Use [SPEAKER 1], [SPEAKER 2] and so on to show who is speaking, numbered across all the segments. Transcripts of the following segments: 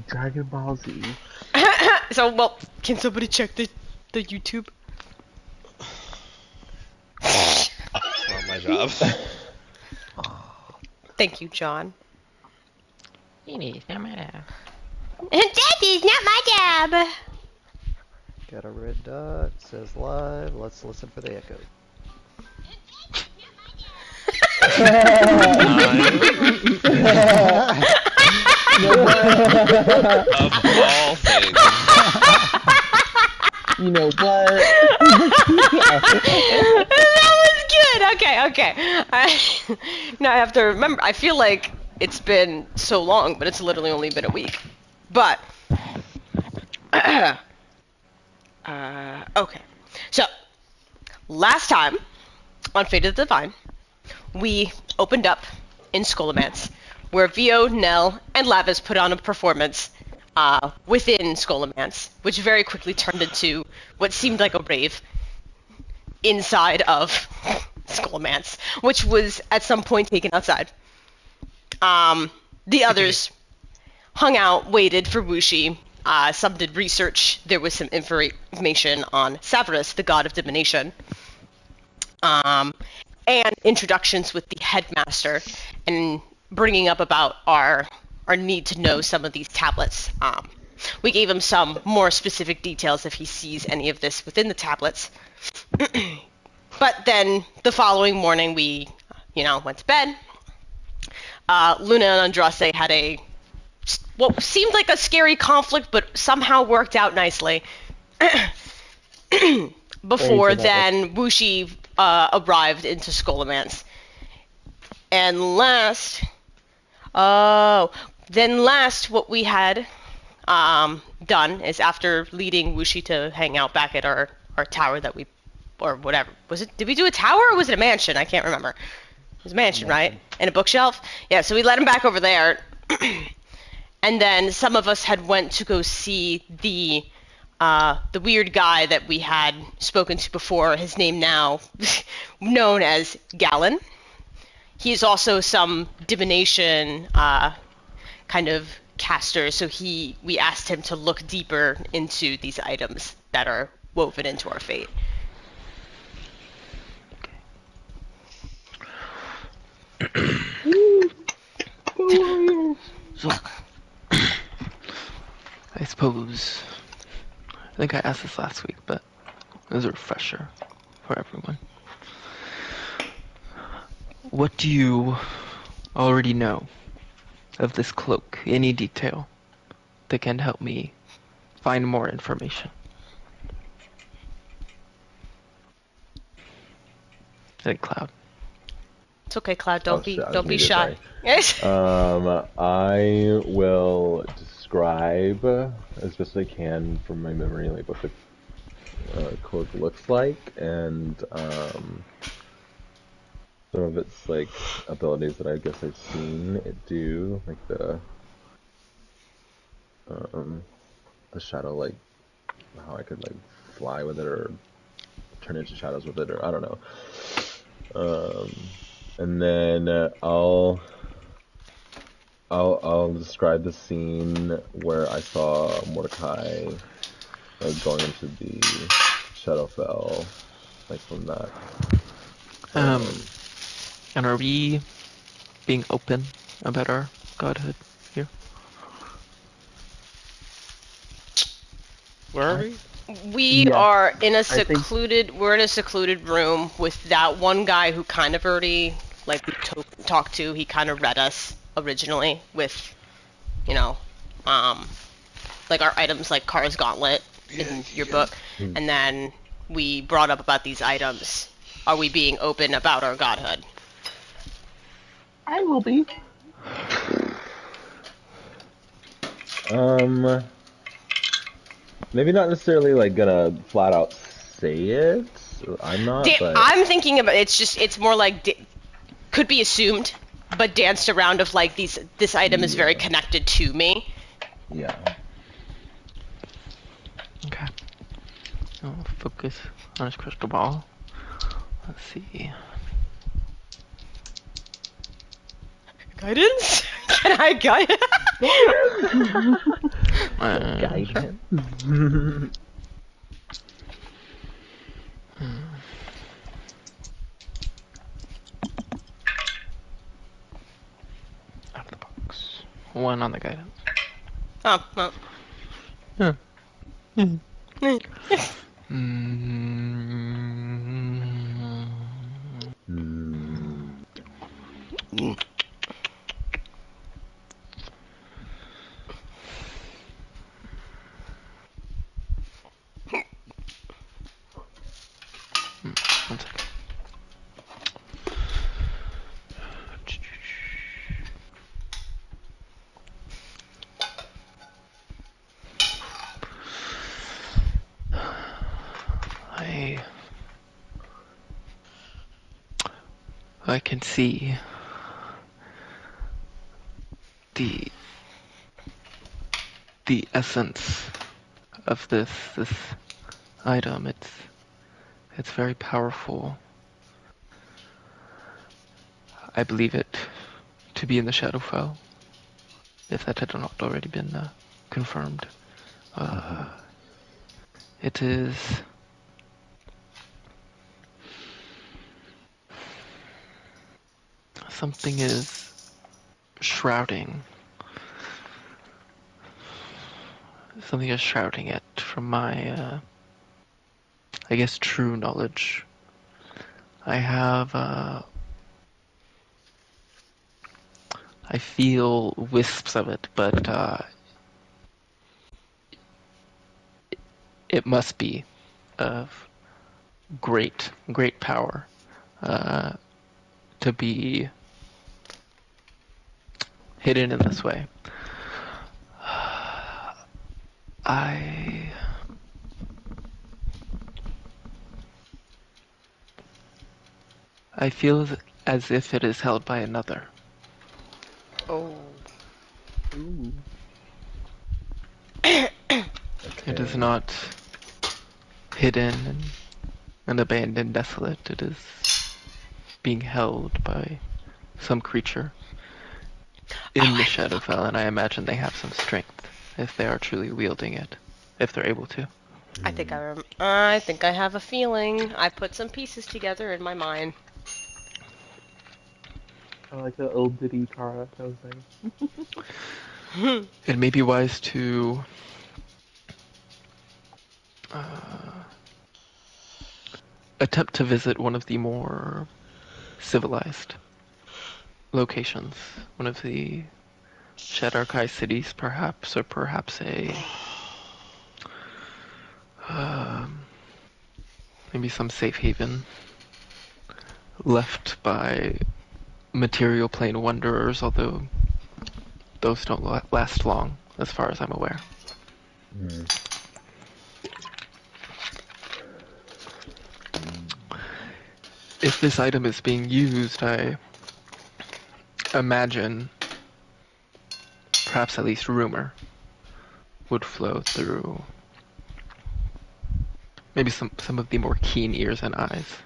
[SPEAKER 1] Dragon Ball Z.
[SPEAKER 2] So, well, can somebody check the YouTube?
[SPEAKER 3] It's not my job.
[SPEAKER 2] Thank you, John.
[SPEAKER 4] It's not my job.
[SPEAKER 2] Daddy's not my job.
[SPEAKER 5] Got a red dot, says live, let's listen for the echo.
[SPEAKER 3] Of all things.
[SPEAKER 1] You know what?
[SPEAKER 2] That was good. Okay. Now I have to remember. I feel like it's been so long, but it's literally only been a week. But okay. So last time on Fate of the Divine, we opened up in Scholomance, where Vio, Nell, and Lavis put on a performance within Scholomance, which very quickly turned into what seemed like a rave inside of Scholomance, which was at some point taken outside. The others hung out, waited for Wuxi. Some did research. There was some information on Savarus, the god of divination. And introductions with the headmaster, and bringing up about our need to know some of these tablets. We gave him some more specific details if he sees any of this within the tablets. But then the following morning we, went to bed. Luna and Andraste had what seemed like a scary conflict, but somehow worked out nicely. Before then, Wuxi arrived into Scholomance. And last, what we had done is, after leading Wuxi to hang out back at our tower that we, or whatever, did we do a tower or was it a mansion? I can't remember. It was a mansion, right? And a bookshelf? Yeah, so we led him back over there. And then some of us had went to go see the weird guy that we had spoken to before, his name now known as Galen. He is also some divination kind of caster, so we asked him to look deeper into these items that are woven into our fate.
[SPEAKER 6] So, I suppose, I think I asked this last week, but as a refresher for everyone. What do you already know of this cloak? Any detail that can help me find more information? Hey, Cloud.
[SPEAKER 2] It's okay, Cloud. Don't be shy.
[SPEAKER 1] I will describe as best I can from my memory, like what the cloak looks like, and some of its like abilities that I guess I've seen it do, like the shadow, like how I could like fly with it or turn into shadows with it, or I don't know. And then I'll describe the scene where I saw Mordecai like going into the Shadowfell, like from that.
[SPEAKER 6] And are we being open about our godhood here?
[SPEAKER 3] Where are we?
[SPEAKER 2] We are in a we're in a secluded room with that one guy who kind of already, like, we talked to. He kind of read us originally with, like our items, like Kara's Gauntlet in your book. And then we brought up about these items. Are we being open about our godhood?
[SPEAKER 1] I will be. Maybe not necessarily like gonna flat out say it. I'm not. But
[SPEAKER 2] I'm thinking about it's more like could be assumed, but danced around of like this item is very connected to me.
[SPEAKER 1] Yeah.
[SPEAKER 6] Okay. I'll focus on his crystal ball. Let's see.
[SPEAKER 2] Guidance? Can I guide?
[SPEAKER 1] Guidance.
[SPEAKER 6] Out of the box. 1 on the guidance.
[SPEAKER 2] Oh, well.
[SPEAKER 6] Yeah.
[SPEAKER 2] Mm.
[SPEAKER 6] Mm.
[SPEAKER 1] Hmm.
[SPEAKER 6] One second. I can see the essence of this item. It's very powerful. I believe it to be in the Shadowfell, if that had not already been confirmed. It is something is shrouding. Something is shrouding it from my, I guess, true knowledge. I have, I feel wisps of it, but it must be of great power to be hidden in this way. I feel as if it is held by another.
[SPEAKER 2] Oh.
[SPEAKER 1] Ooh.
[SPEAKER 6] It is
[SPEAKER 1] Okay.
[SPEAKER 6] not hidden and abandoned, desolate. It is being held by some creature in the
[SPEAKER 2] I
[SPEAKER 6] Shadowfell, and I imagine they have some strength if they are truly wielding it, if they're able to.
[SPEAKER 2] I think I have a feeling. I put some pieces together in my mind.
[SPEAKER 7] I like the old ditty Kara kind of thing.
[SPEAKER 6] It may be wise to attempt to visit one of the more civilized locations, one of the Shadarkai cities, perhaps, or perhaps maybe some safe haven left by material plane wanderers, although those don't last long, as far as I'm aware.
[SPEAKER 1] Hmm.
[SPEAKER 6] If this item is being used, I imagine, perhaps at least rumor, would flow through maybe some of the more keen ears and eyes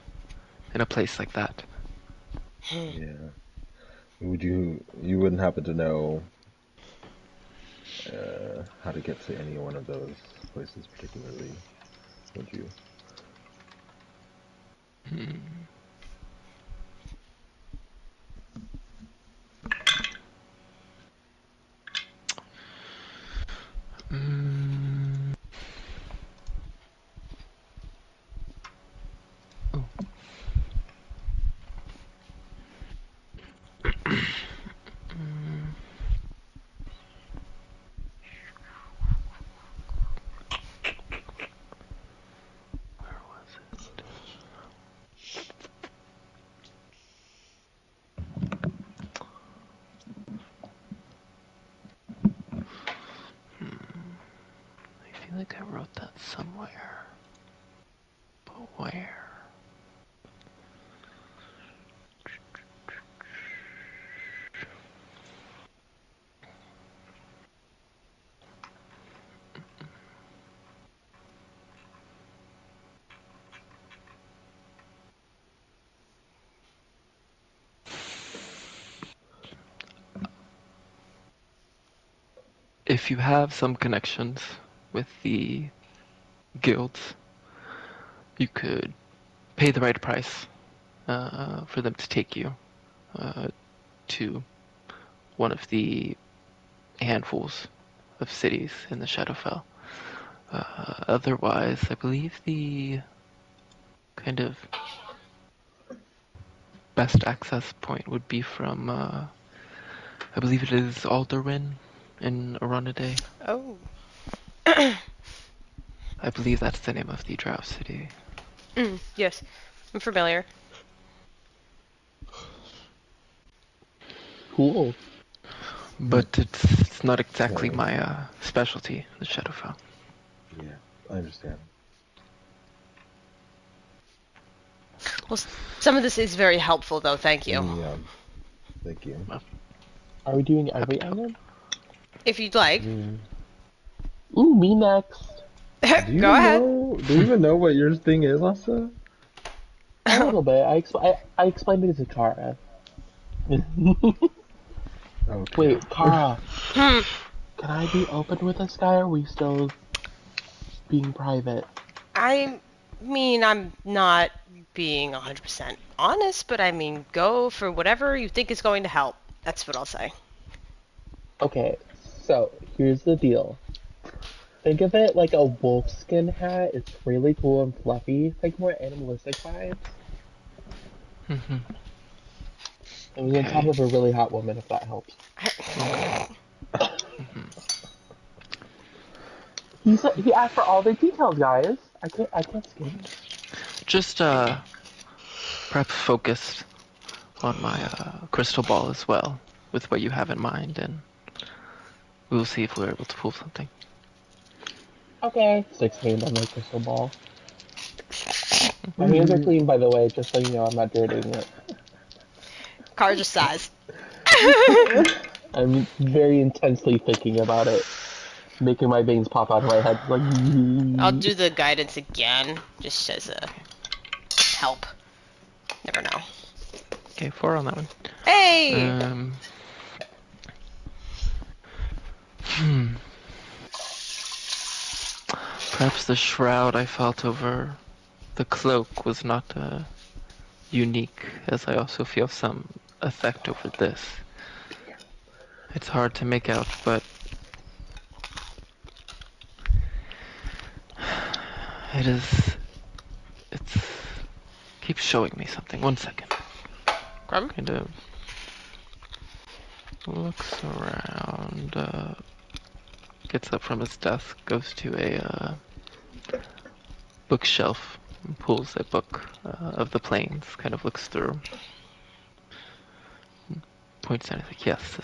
[SPEAKER 6] in a place like that.
[SPEAKER 1] Yeah. You wouldn't happen to know how to get to any one of those places particularly, would you?
[SPEAKER 6] Mm. Oh. Where was it? I feel like I wrote that somewhere. But where? if you have some connections with the guilds, you could pay the right price for them to take you to one of the handfuls of cities in the Shadowfell. Otherwise, I believe the kind of best access point would be from, I believe it is Alderwyn in Aronade.
[SPEAKER 2] Oh.
[SPEAKER 6] I believe that's the name of the drow city.
[SPEAKER 2] Yes, I'm familiar.
[SPEAKER 7] Cool.
[SPEAKER 6] But it's not exactly
[SPEAKER 1] Okay.
[SPEAKER 6] my specialty, the Shadowfell.
[SPEAKER 1] Yeah, I understand.
[SPEAKER 2] Well, some of this is very helpful, though. Thank you.
[SPEAKER 1] Yeah, thank you.
[SPEAKER 7] Are we doing every
[SPEAKER 6] to help.
[SPEAKER 7] item?
[SPEAKER 2] If you'd like,
[SPEAKER 7] Ooh, me next.
[SPEAKER 1] Do you
[SPEAKER 2] go
[SPEAKER 1] even
[SPEAKER 2] ahead.
[SPEAKER 1] know? Do you even know what your thing is, Asa?
[SPEAKER 7] A little bit. I explained it to Kara.
[SPEAKER 1] Okay.
[SPEAKER 7] Wait, Kara,
[SPEAKER 2] Hmm.
[SPEAKER 7] can I be open with this guy, or are we still being private?
[SPEAKER 2] I mean, I'm not being 100% honest, but I mean, go for whatever you think is going to help. That's what I'll say.
[SPEAKER 7] Okay, so here's the deal. Think of it like a wolfskin hat. It's really cool and fluffy. Think more animalistic vibes.
[SPEAKER 6] Mhm.
[SPEAKER 7] It was on top
[SPEAKER 6] Okay.
[SPEAKER 7] of a really hot woman, if that helps. He asked for all the details, guys. I can't skip.
[SPEAKER 6] Just perhaps focused on my crystal ball as well, with what you have in mind, and we'll see if we're able to pull something.
[SPEAKER 7] Okay. 16 on my crystal ball. My hands are clean, by the way, just so you know I'm not dirtying it.
[SPEAKER 2] Car just sighs.
[SPEAKER 7] I'm very intensely thinking about it, making my veins pop out of my head. Like,
[SPEAKER 2] I'll do the guidance again, just as a help. Never know.
[SPEAKER 6] Okay, 4 on that one.
[SPEAKER 2] Hey!
[SPEAKER 6] Perhaps the shroud I felt over the cloak was not unique, as I also feel some effect over this. It's hard to make out, but it's keeps showing me something. 1 second.
[SPEAKER 2] Grum?
[SPEAKER 6] Kind of looks around, gets up from his desk, goes to a bookshelf, and pulls a book of the planes, kind of looks through, points at it, like, yes,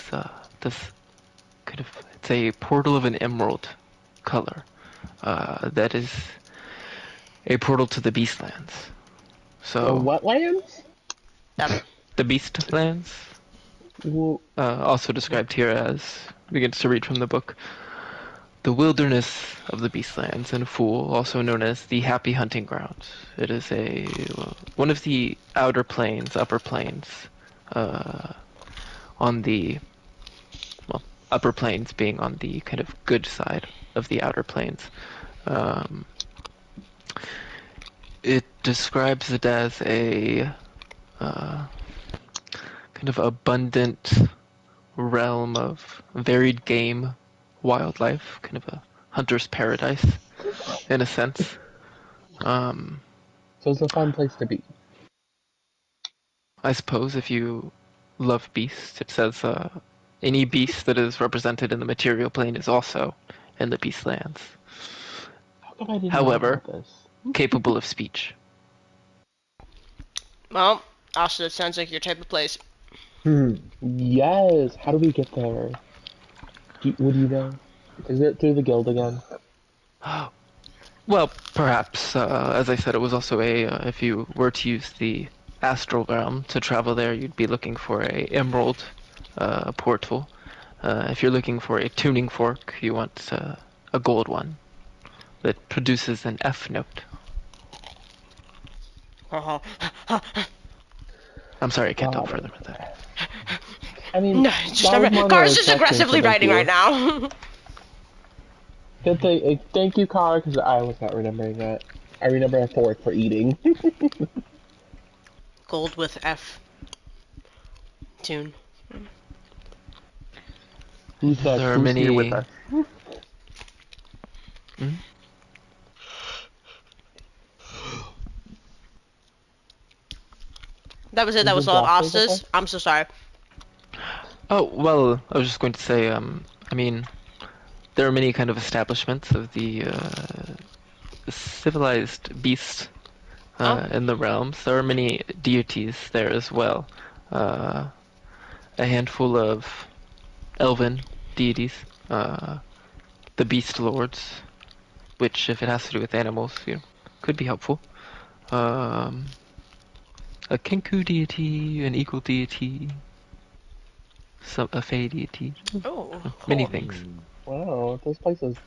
[SPEAKER 6] this kind of, it's a portal of an emerald color. That is a portal to the Beastlands.
[SPEAKER 7] the
[SPEAKER 6] So,
[SPEAKER 7] what lands?
[SPEAKER 6] the Beastlands,
[SPEAKER 7] Well,
[SPEAKER 6] also described here as, begins to read from the book, the wilderness of the Beastlands in Fool, also known as the Happy Hunting Grounds. It is one of the outer planes, upper planes, on the, well, upper planes being on the kind of good side of the outer planes. It describes it as a kind of abundant realm of varied game, wildlife, kind of a hunter's paradise, in a sense.
[SPEAKER 7] so it's a fun place to be.
[SPEAKER 6] I suppose if you love beasts, it says any beast that is represented in the material plane is also in the Beastlands.
[SPEAKER 7] How come I didn't know
[SPEAKER 6] However,
[SPEAKER 7] about this?
[SPEAKER 6] capable of speech.
[SPEAKER 2] Well, also, it sounds like your type of place.
[SPEAKER 7] Yes. How do we get there? Would you know? Is it through the guild again?
[SPEAKER 6] Well, perhaps, as I said, it was also if you were to use the astral realm to travel there, you'd be looking for a emerald portal. If you're looking for a tuning fork, you want a gold one that produces an F note. I'm sorry, I can't talk
[SPEAKER 7] Got
[SPEAKER 6] further
[SPEAKER 7] it.
[SPEAKER 6] with that.
[SPEAKER 7] I mean,
[SPEAKER 2] No, just
[SPEAKER 7] that was more of
[SPEAKER 2] Car's
[SPEAKER 7] a
[SPEAKER 2] just
[SPEAKER 7] question, so
[SPEAKER 2] aggressively
[SPEAKER 7] thank
[SPEAKER 2] writing
[SPEAKER 7] you.
[SPEAKER 2] right now.
[SPEAKER 7] Good thing. Thank you, Car, because I was not remembering that. I remember a fork for eating.
[SPEAKER 2] Gold with F. Tune.
[SPEAKER 7] Who's
[SPEAKER 6] There are
[SPEAKER 7] Who's here with
[SPEAKER 6] many.
[SPEAKER 7] us?
[SPEAKER 6] Hmm?
[SPEAKER 2] That was it. That was
[SPEAKER 7] Isn't
[SPEAKER 2] all of
[SPEAKER 7] Jocelyn with
[SPEAKER 2] Asta's.
[SPEAKER 7] us?
[SPEAKER 2] I'm so sorry.
[SPEAKER 6] Oh, well, I was just going to say, I mean, there are many kind of establishments of the civilized beasts
[SPEAKER 2] Oh.
[SPEAKER 6] in the realms. There are many deities there as well. A handful of elven deities, the beast lords, which, if it has to do with animals, could be helpful. A Kenku deity, an eagle deity, a fey deity,
[SPEAKER 2] Oh,
[SPEAKER 6] many
[SPEAKER 2] cool.
[SPEAKER 6] things.
[SPEAKER 7] Wow, this place sounds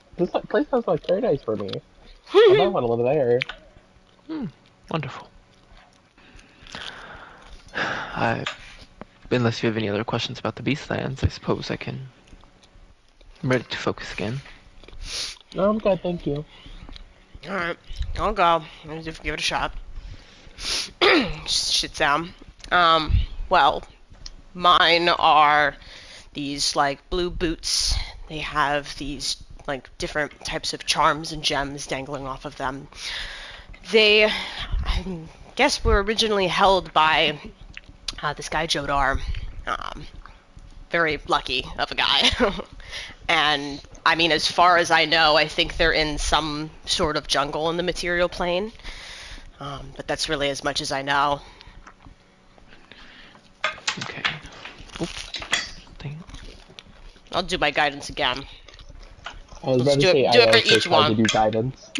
[SPEAKER 7] like paradise for me. I might want to live there.
[SPEAKER 6] Wonderful. Unless you have any other questions about the Beastlands, I suppose I'm ready to focus again.
[SPEAKER 7] No, I'm good, thank you.
[SPEAKER 2] Alright. I'll go. I'll just give it a shot. Shit down. Well, mine are these, like, blue boots. They have these, like, different types of charms and gems dangling off of them. They, I guess, were originally held by this guy Jodar. Very lucky of a guy. And, I mean, as far as I know, I think they're in some sort of jungle in the material plane. But that's really as much as I know.
[SPEAKER 6] Okay. Oop. Dang.
[SPEAKER 2] I'll do my guidance again.
[SPEAKER 7] I was
[SPEAKER 2] Let's
[SPEAKER 7] about to say,
[SPEAKER 2] do
[SPEAKER 7] I
[SPEAKER 2] it for
[SPEAKER 7] also
[SPEAKER 2] each
[SPEAKER 7] tried to
[SPEAKER 2] one.
[SPEAKER 7] do guidance.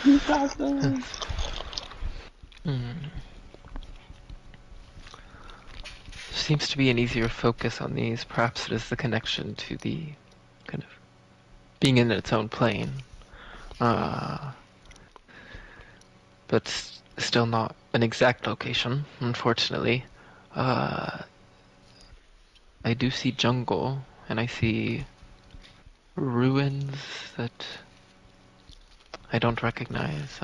[SPEAKER 7] You got this.
[SPEAKER 6] Seems to be an easier focus on these. Perhaps it is the connection to the kind of being in its own plane. But still not an exact location, unfortunately. I do see jungle, and I see ruins that I don't recognize.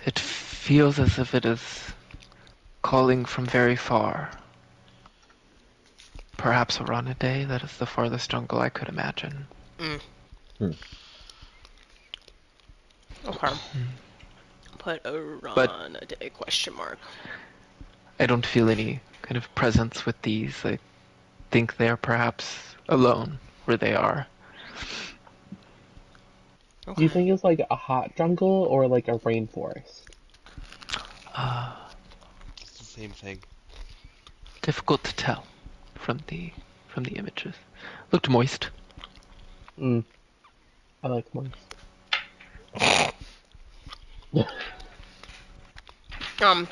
[SPEAKER 6] It feels as if it is calling from very far. Perhaps around a day, that is the farthest jungle I could imagine.
[SPEAKER 2] Okay. Put a run a day question mark.
[SPEAKER 6] I don't feel any kind of presence with these. I think they're perhaps alone where they are.
[SPEAKER 2] Okay.
[SPEAKER 7] Do you think it's like a hot jungle or like a rainforest?
[SPEAKER 3] It's the same thing.
[SPEAKER 6] Difficult to tell from the images. Looked moist.
[SPEAKER 7] I like moist.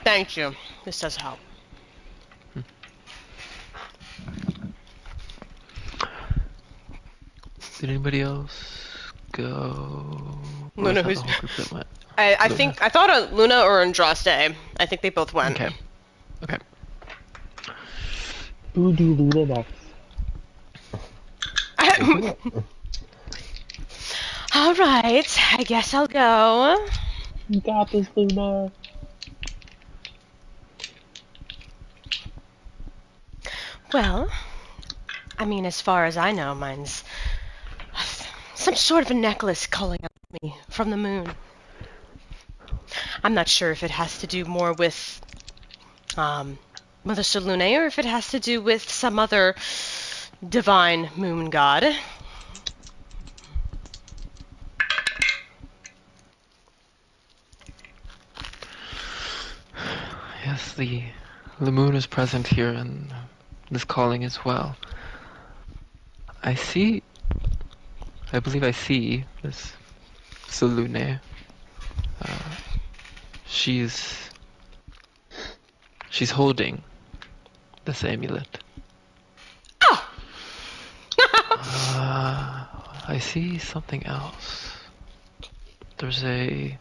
[SPEAKER 2] Thank you. This does help.
[SPEAKER 6] Did anybody else go? Or
[SPEAKER 2] Luna,
[SPEAKER 6] was that
[SPEAKER 2] who's...
[SPEAKER 6] the whole group that went?
[SPEAKER 2] I
[SPEAKER 6] Luna.
[SPEAKER 2] think... I thought Luna or Andraste. I think they both went.
[SPEAKER 6] Okay. Okay.
[SPEAKER 7] Who do Luna next?
[SPEAKER 2] Alright, I guess I'll go.
[SPEAKER 7] You got this, Luna.
[SPEAKER 2] Well, I mean, as far as I know, mine's some sort of a necklace calling out to me from the moon. I'm not sure if it has to do more with Mother Selune or if it has to do with some other divine moon god.
[SPEAKER 6] Yes, the moon is present here and this calling as well. I believe I see this Selune. She's holding this amulet.
[SPEAKER 2] Oh!
[SPEAKER 6] I see something else. There's a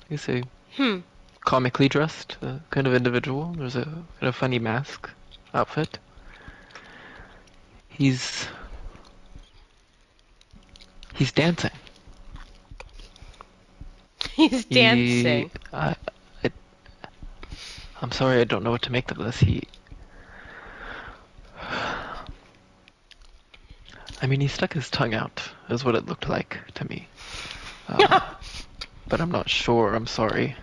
[SPEAKER 6] He's a
[SPEAKER 2] Hmm.
[SPEAKER 6] comically dressed kind of individual. There's a kind of funny mask outfit. He's dancing.
[SPEAKER 2] He's dancing.
[SPEAKER 6] I, I'm sorry, I don't know what to make of this. I mean, he stuck his tongue out, is what it looked like to me. But I'm not sure. I'm sorry.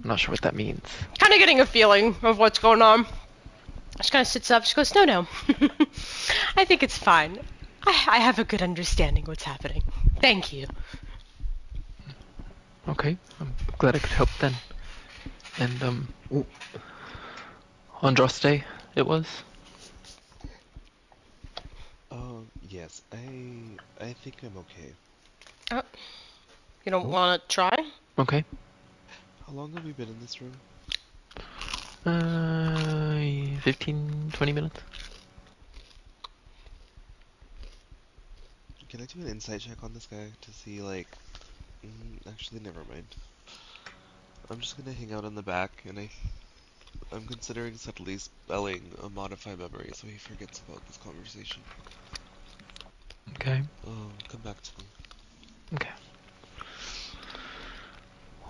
[SPEAKER 6] I'm not sure what that means.
[SPEAKER 2] Kind of getting a feeling of what's going on. She kind of sits up. She goes, no. I think it's fine. I have a good understanding what's happening. Thank you.
[SPEAKER 6] Okay, I'm glad I could help then. And, Andraste, it was?
[SPEAKER 3] Yes, I think I'm okay.
[SPEAKER 2] Oh, you don't want to try?
[SPEAKER 6] Okay.
[SPEAKER 3] How long have we been in this room?
[SPEAKER 6] 15, 20 minutes?
[SPEAKER 3] Can I do an insight check on this guy to see, like... actually, never mind. I'm just gonna hang out in the back, and I'm considering subtly spelling a modify memory so he forgets about this conversation.
[SPEAKER 6] Okay.
[SPEAKER 3] Come back to me.
[SPEAKER 6] Okay.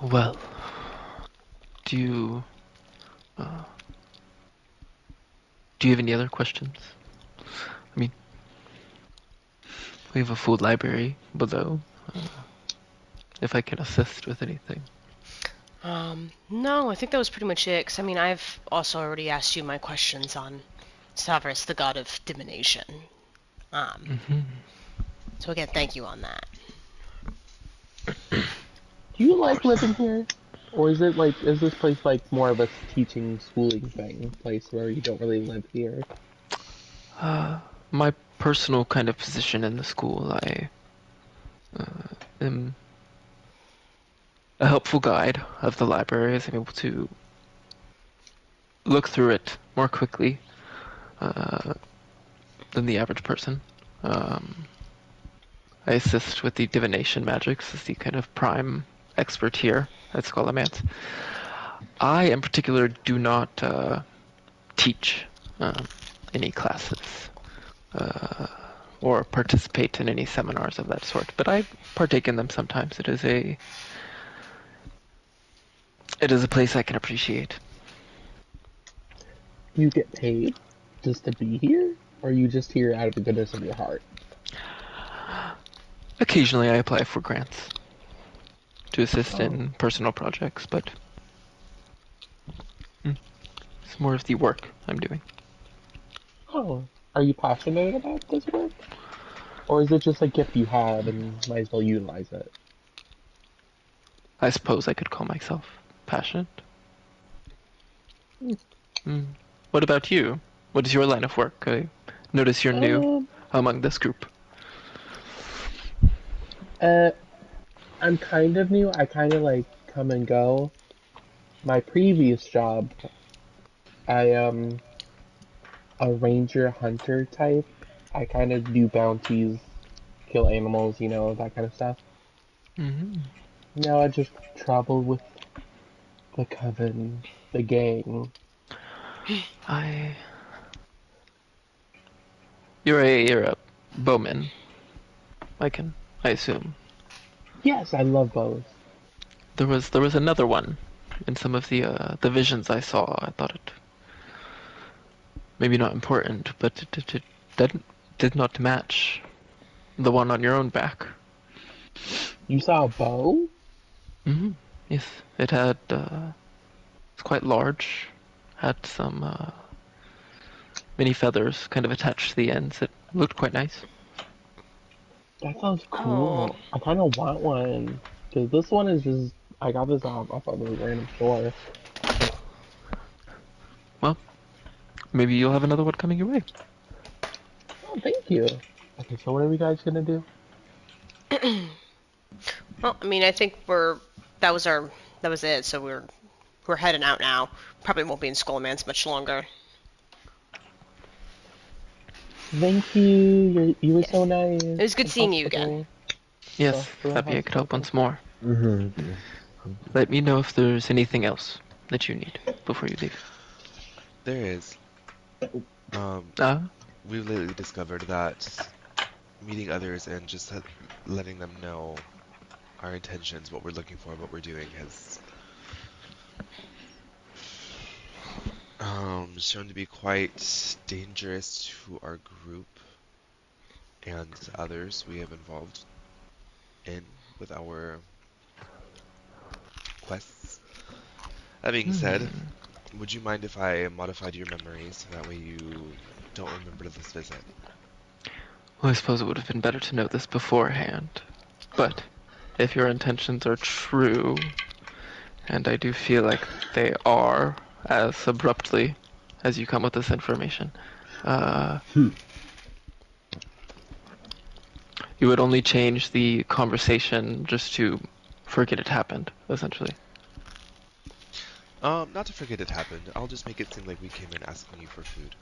[SPEAKER 6] Well, do you have any other questions? I mean, we have a full library below. If I can assist with anything.
[SPEAKER 2] No, I think that was pretty much it. 'Cause, I mean, I've also already asked you my questions on Savras, the god of divination. So again, thank you on that.
[SPEAKER 7] Do you like living here? Or is this place like more of a teaching, schooling place where you don't really live here?
[SPEAKER 6] My personal kind of position in the school, I am a helpful guide of the library, as I'm able to look through it more quickly than the average person. I assist with the divination magics as the kind of prime expert here at Scholomance. I, in particular, do not teach any classes or participate in any seminars of that sort, but I partake in them sometimes. It is a place I can appreciate.
[SPEAKER 7] You get paid just to be here? Or are you just here out of the goodness of your heart?
[SPEAKER 6] Occasionally I apply for grants to assist in personal projects, but it's more of the work I'm doing.
[SPEAKER 7] Oh, are you passionate about this work? Or is it just a gift you have and might as well utilize it?
[SPEAKER 6] I suppose I could call myself passionate. What about you? What is your line of work? I notice you're new among this group.
[SPEAKER 7] I'm kind of new. I kind of like come and go. My previous job, I a ranger hunter type. I kind of do bounties, kill animals, that kind of stuff. Now I just travel with the coven, the gang.
[SPEAKER 6] You're a bowman. I assume.
[SPEAKER 7] Yes, I love bows.
[SPEAKER 6] There was another one in some of the visions I saw. I thought it maybe not important, but it did not match the one on your own back.
[SPEAKER 7] You saw a bow?
[SPEAKER 6] Yes, it had. It's quite large. Had some many feathers kind of attached to the ends. It looked quite nice.
[SPEAKER 7] That sounds cool. I kind of want one. Because this one is just... I got this off a really random store.
[SPEAKER 6] Well, maybe you'll have another one coming your way.
[SPEAKER 7] Oh, thank you. Okay, so what are you guys gonna do?
[SPEAKER 2] Well, I mean, I think that was it. So we're heading out now. Probably won't be in Skullman's much longer.
[SPEAKER 7] Thank you. You were so nice.
[SPEAKER 2] It was good seeing you again.
[SPEAKER 6] Yes, happy I could help once more. let me know if there's anything else that you need before you leave.
[SPEAKER 3] There is.
[SPEAKER 6] Uh,
[SPEAKER 3] We've lately discovered that meeting others and just letting them know our intentions, what we're looking for, what we're doing, has shown to be quite dangerous to our group and others we have involved in with our quests. That being said, would you mind if I modified your memory so that way you don't remember this visit?
[SPEAKER 6] well, I suppose it would have been better to know this beforehand. But if your intentions are true, and I do feel like they are, as abruptly as you come with this information, you would only change the conversation just to forget it happened, essentially.
[SPEAKER 3] Not to forget it happened. I'll just make it seem like we came in asking you for food.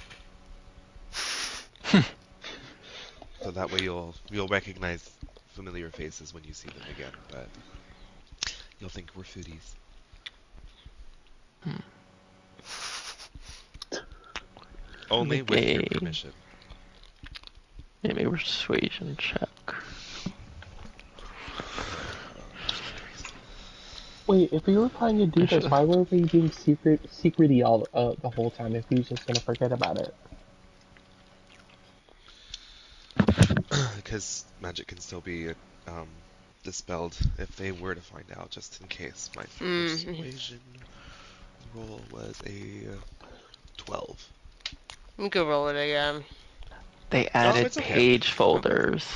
[SPEAKER 3] So that way you'll recognize familiar faces when you see them again, but you'll think we're foodies. Only with your permission.
[SPEAKER 6] Give me a persuasion check.
[SPEAKER 7] Wait, if we were planning to do this, why were we being secrety all the whole time if we was just gonna forget about it?
[SPEAKER 3] Because magic can still be dispelled if they were to find out, just in case. My persuasion roll was a 12.
[SPEAKER 2] We could roll it again.
[SPEAKER 6] They added
[SPEAKER 3] it's okay.
[SPEAKER 6] page folders.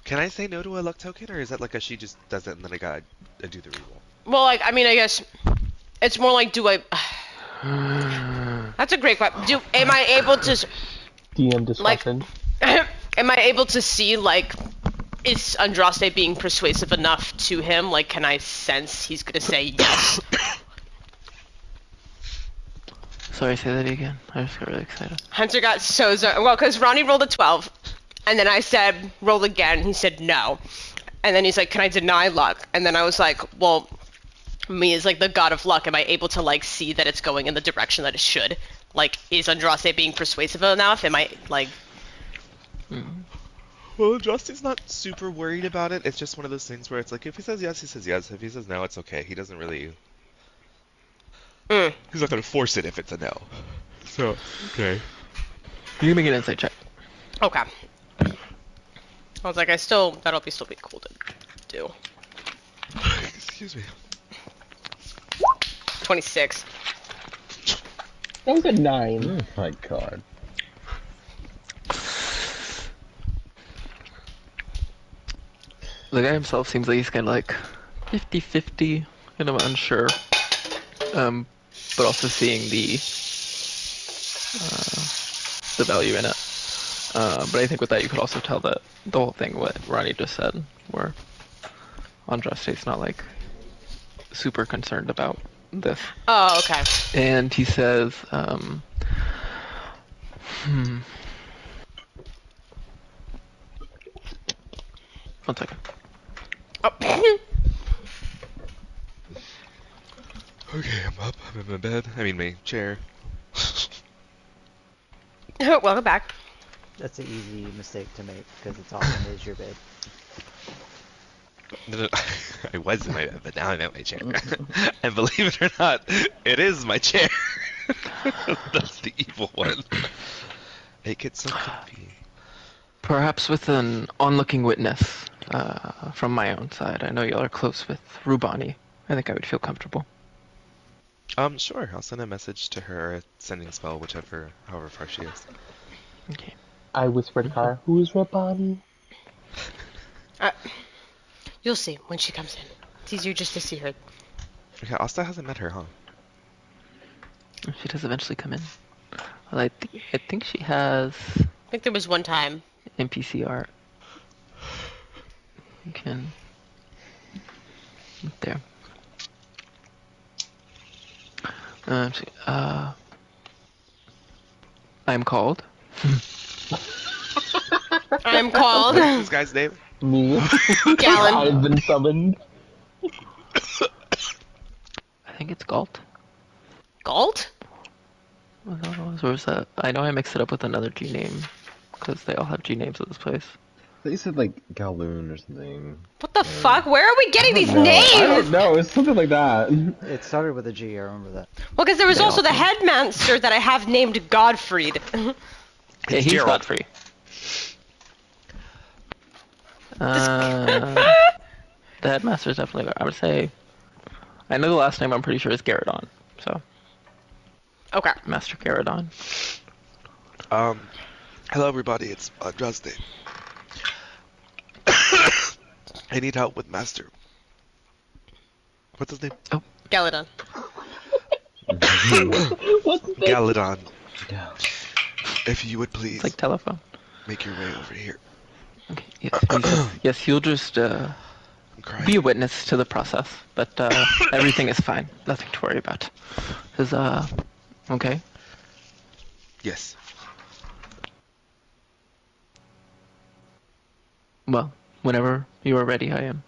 [SPEAKER 3] Can I say no to a luck token, or is that like a she just does it and then I do the reroll?
[SPEAKER 2] Well, like, I mean, I guess it's more like, do I... That's a great question. Am I able to...
[SPEAKER 7] DM discussion.
[SPEAKER 2] Like, am I able to see, like, is Andraste being persuasive enough to him? Like, can I sense he's gonna say yes?
[SPEAKER 6] Sorry, say that again. I just got really excited.
[SPEAKER 2] Hunter got so... Well, because Ronnie rolled a 12. And then I said, roll again. He said, no. And then he's like, can I deny luck? And then I was like, well, me as, like, the god of luck, am I able to, like, see that it's going in the direction that it should? Like, is Andraste being persuasive enough? Am I, like...
[SPEAKER 3] Well, Andraste's not super worried about it. It's just one of those things where it's like, if he says yes, he says yes. If he says no, it's okay. He doesn't really... He's not going to force it if it's a no. So, okay.
[SPEAKER 6] You can make an insight check.
[SPEAKER 2] Okay. I was like, that'll still be cool to do.
[SPEAKER 3] Excuse me.
[SPEAKER 2] 26.
[SPEAKER 7] That was a 9.
[SPEAKER 1] Oh my god.
[SPEAKER 6] The guy himself seems like he's kind of like 50-50, kind of unsure. But also seeing the value in it. But I think with that you could also tell that the whole thing what Ronnie just said, where Andraste's not like super concerned about this.
[SPEAKER 2] Oh, okay.
[SPEAKER 6] And he says, one second.
[SPEAKER 2] Oh.
[SPEAKER 3] Okay, I'm up. I'm in my bed. I mean, my chair.
[SPEAKER 2] Welcome back.
[SPEAKER 5] That's an easy mistake to make, because it's often is your bed.
[SPEAKER 3] No, I was in my bed, but now I'm at my chair. And believe it or not, it is my chair. That's the evil one. Make it so comfy.
[SPEAKER 6] Perhaps with an onlooking witness from my own side. I know y'all are close with Rubani. I think I would feel comfortable.
[SPEAKER 3] Sure. I'll send a message to her, a sending spell, however far she is.
[SPEAKER 6] Okay.
[SPEAKER 7] I whispered to her, who's Rabani?
[SPEAKER 2] You'll see when she comes in. It's easier just to see her.
[SPEAKER 3] Okay, Asta hasn't met her, huh?
[SPEAKER 6] She does eventually come in. Well, I think she has
[SPEAKER 2] I think there was one time.
[SPEAKER 6] NPC art. You can... There. I'm called.
[SPEAKER 2] I'm called.
[SPEAKER 3] What's this guy's name?
[SPEAKER 7] Me.
[SPEAKER 2] Gallon.
[SPEAKER 7] I've been summoned.
[SPEAKER 6] I think it's Galt.
[SPEAKER 2] Galt?
[SPEAKER 6] Or was that? I know I mixed it up with another G name because they all have G names at this place.
[SPEAKER 1] They said like Galoon or something.
[SPEAKER 2] What the fuck? Where are we getting these
[SPEAKER 1] No,
[SPEAKER 2] names?
[SPEAKER 1] I don't know. It's something like that.
[SPEAKER 5] It started with a G, I remember that.
[SPEAKER 2] Well, because there was
[SPEAKER 6] They
[SPEAKER 2] also the
[SPEAKER 6] also-
[SPEAKER 2] headmaster that I have named Godfried.
[SPEAKER 6] Yeah, he's
[SPEAKER 3] Gerald.
[SPEAKER 6] Godfrey. The headmaster's definitely. I would say. I know the last name. I'm pretty sure is Garrodon. So
[SPEAKER 2] Okay.
[SPEAKER 6] Master Garrodon.
[SPEAKER 3] Hello everybody, it's Andraste. I need help with Master. What's his name?
[SPEAKER 2] Galadon.
[SPEAKER 7] What's the
[SPEAKER 3] Galadon.
[SPEAKER 1] Yeah.
[SPEAKER 3] If you would please
[SPEAKER 6] It's like telephone.
[SPEAKER 3] make your way over here.
[SPEAKER 6] Okay. Yes, you'll just
[SPEAKER 3] I'm crying.
[SPEAKER 6] be a witness to the process, but everything is fine. Nothing to worry about. Okay.
[SPEAKER 3] Yes.
[SPEAKER 6] Well, whenever you are ready, I am.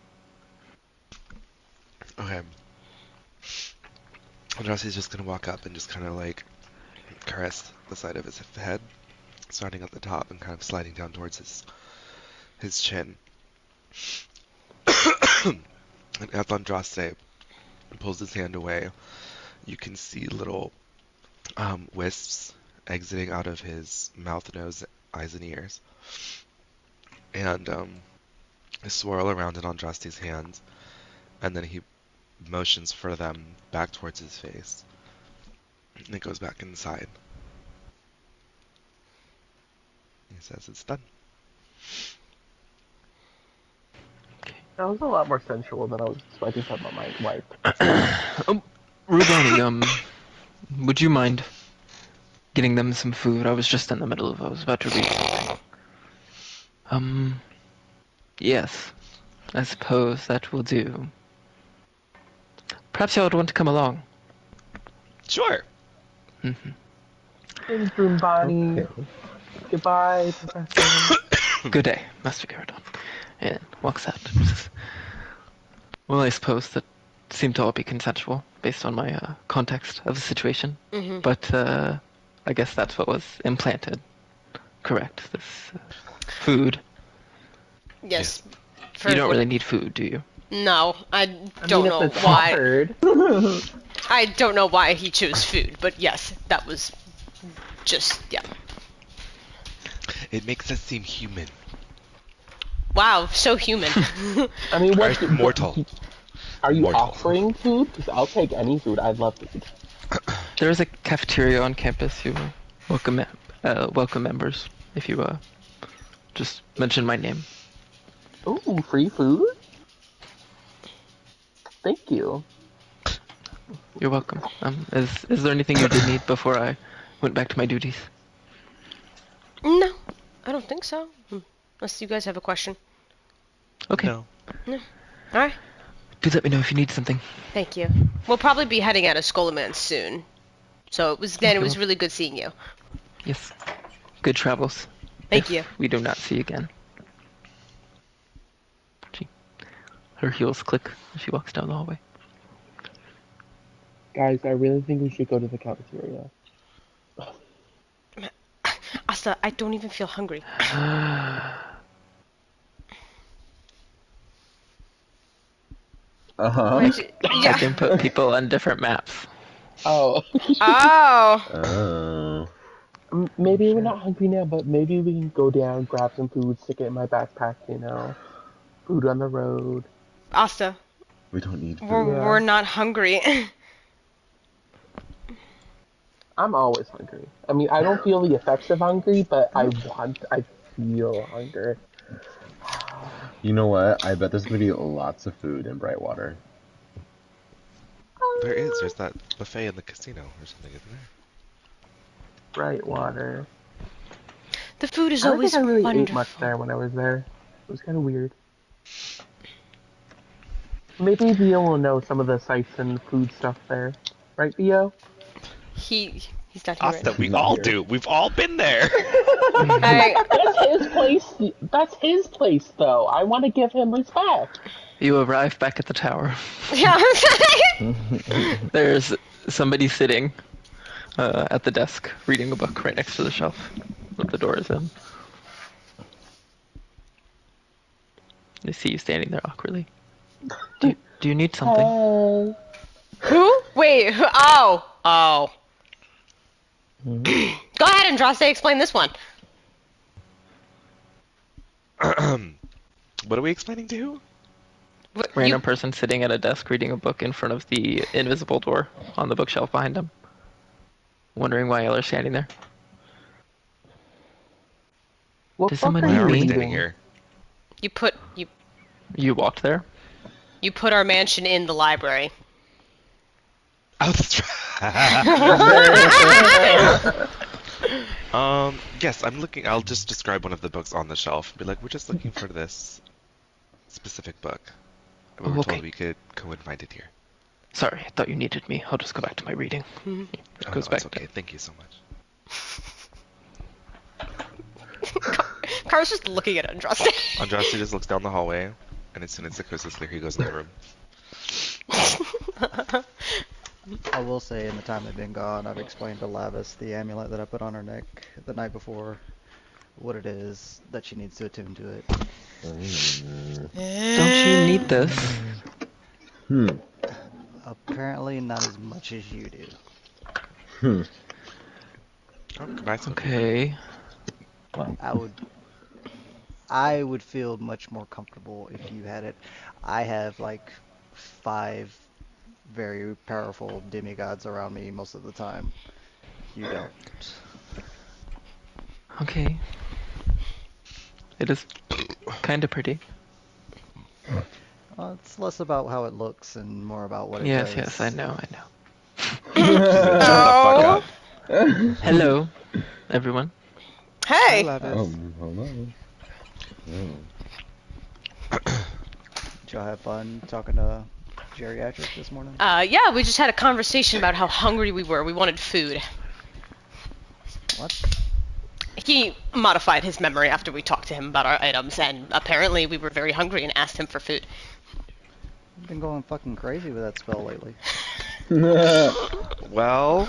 [SPEAKER 3] Okay. Andraste's just gonna walk up and just kind of like caress the side of his head, starting at the top and kind of sliding down towards his chin. And as Andraste pulls his hand away, you can see little wisps exiting out of his mouth, nose, eyes, and ears. And they swirl around in Andraste's hand, and then he motions for them back towards his face. And it goes back inside. He says it's done.
[SPEAKER 7] That was a lot more sensual than I was expecting from my wife.
[SPEAKER 6] Rubani, would you mind getting them some food? I was just in the middle of. I was about to read something. Yes. I suppose that will do. Perhaps y'all would want to come along.
[SPEAKER 3] Sure.
[SPEAKER 7] Thanks, Roombani. Goodbye, Professor.
[SPEAKER 6] Good day, Master Garrodon. And walks out. Well, I suppose that seemed to all be consensual, based on my context of the situation. But I guess that's what was implanted. Correct. This food.
[SPEAKER 2] Yes.
[SPEAKER 6] You don't really need food, do you?
[SPEAKER 2] No, I don't know
[SPEAKER 7] if it's
[SPEAKER 2] why.
[SPEAKER 7] offered.
[SPEAKER 2] I don't know why he chose food, but yes, that was just, yeah.
[SPEAKER 3] It makes us seem human.
[SPEAKER 2] Wow, so human.
[SPEAKER 7] I mean,
[SPEAKER 3] Right,
[SPEAKER 7] what?
[SPEAKER 3] mortal.
[SPEAKER 7] Are you
[SPEAKER 3] Mortal.
[SPEAKER 7] offering food? Because I'll take any food. I'd love food.
[SPEAKER 6] There is a cafeteria on campus. You welcome members if you just mention my name.
[SPEAKER 7] Ooh, free food? Thank you.
[SPEAKER 6] You're welcome. Is there anything you did need before I went back to my duties?
[SPEAKER 2] No, I don't think so. Unless you guys have a question.
[SPEAKER 6] Okay.
[SPEAKER 3] No.
[SPEAKER 2] Alright,
[SPEAKER 6] Do let me know if you need something.
[SPEAKER 2] thank you. We'll probably be heading out of Skolaman soon. So it was really good seeing you.
[SPEAKER 6] Yes. Good travels.
[SPEAKER 2] Thank
[SPEAKER 6] If
[SPEAKER 2] you.
[SPEAKER 6] We do not see you again. Her heels click as she walks down the hallway.
[SPEAKER 7] Guys, I really think we should go to the cafeteria.
[SPEAKER 2] Asta, I don't even feel hungry.
[SPEAKER 1] Uh-huh.
[SPEAKER 6] I
[SPEAKER 2] Yeah.
[SPEAKER 6] can put people on different maps.
[SPEAKER 7] Oh.
[SPEAKER 2] Oh.
[SPEAKER 1] Oh.
[SPEAKER 7] Maybe we're not hungry now, but maybe we can go down, grab some food, stick it in my backpack, you know. Food on the road.
[SPEAKER 2] Asta,
[SPEAKER 1] We don't need food.
[SPEAKER 2] we're not hungry.
[SPEAKER 7] I'm always hungry. I mean, I don't feel the effects of hungry, but I feel hunger.
[SPEAKER 1] You know what? I bet there's gonna be lots of food in Brightwater.
[SPEAKER 3] There is. There's that buffet in the casino or something, isn't there?
[SPEAKER 7] Bright water.
[SPEAKER 2] The food is
[SPEAKER 7] I don't
[SPEAKER 2] always
[SPEAKER 7] think I really
[SPEAKER 2] wonderful.
[SPEAKER 7] ate much there when I was there. It was kind of weird. Maybe Theo will know some of the sights and food stuff there. Right, Theo?
[SPEAKER 2] He He's not here right
[SPEAKER 3] Asta,
[SPEAKER 2] now.
[SPEAKER 3] we
[SPEAKER 1] Not
[SPEAKER 3] all
[SPEAKER 1] here.
[SPEAKER 3] do. We've all been there.
[SPEAKER 2] Alright.
[SPEAKER 7] That's his place. That's his place, though. I want to give him respect.
[SPEAKER 6] You arrive back at the tower.
[SPEAKER 2] Yeah.
[SPEAKER 6] There's somebody sitting at the desk reading a book right next to the shelf with the door is in. They see you standing there awkwardly. Do you need something?
[SPEAKER 2] Who? Wait. Oh. Oh. Go ahead, Andraste. Explain this one.
[SPEAKER 3] What are we explaining to who?
[SPEAKER 6] Random person sitting at a desk reading a book in front of the invisible door on the bookshelf behind them. Wondering why y'all are standing there.
[SPEAKER 7] What
[SPEAKER 6] Does
[SPEAKER 7] fuck
[SPEAKER 6] someone
[SPEAKER 7] are
[SPEAKER 3] Why
[SPEAKER 6] hear
[SPEAKER 3] are we
[SPEAKER 6] me?
[SPEAKER 3] standing here?
[SPEAKER 2] You
[SPEAKER 6] walked there?
[SPEAKER 2] You put our mansion in the library.
[SPEAKER 3] Oh, that's right. Yes, I'm looking. I'll just describe one of the books on the shelf. Be like, we're just looking for this specific book. And we were
[SPEAKER 6] Okay.
[SPEAKER 3] told we could go and find it here.
[SPEAKER 6] Sorry, I thought you needed me. I'll just go back to my reading.
[SPEAKER 2] Mhm.
[SPEAKER 6] It
[SPEAKER 3] Oh,
[SPEAKER 6] goes
[SPEAKER 3] no,
[SPEAKER 6] back
[SPEAKER 3] it's okay. Thank you so much.
[SPEAKER 2] Car's just looking at Andraste.
[SPEAKER 3] Andraste just looks down the hallway, and as soon as the coast is clear, he goes in the room.
[SPEAKER 5] I will say, in the time they've been gone, I've explained to Lavis the amulet that I put on her neck the night before, what it is, that she needs to attune to it.
[SPEAKER 6] Don't you need this?
[SPEAKER 5] Apparently not as much as you do.
[SPEAKER 3] Oh, goodbye, Sophie.
[SPEAKER 6] Okay.
[SPEAKER 5] I would feel much more comfortable if you had it. I have like 5 very powerful demigods around me most of the time. You don't.
[SPEAKER 6] Okay. It is kind of pretty.
[SPEAKER 5] It's less about how it looks and more about what it
[SPEAKER 6] Yes,
[SPEAKER 5] does.
[SPEAKER 6] I know.
[SPEAKER 3] Shut the fuck up.
[SPEAKER 6] Hello, everyone.
[SPEAKER 2] Hey.
[SPEAKER 1] Oh, hello.
[SPEAKER 5] Did y'all have fun talking to Geriatric this morning?
[SPEAKER 2] Yeah, we just had a conversation about how hungry we were. We wanted food.
[SPEAKER 5] What?
[SPEAKER 2] He modified his memory after we talked to him about our items, and apparently we were very hungry and asked him for food.
[SPEAKER 5] You've been going fucking crazy with that spell lately.
[SPEAKER 3] Well,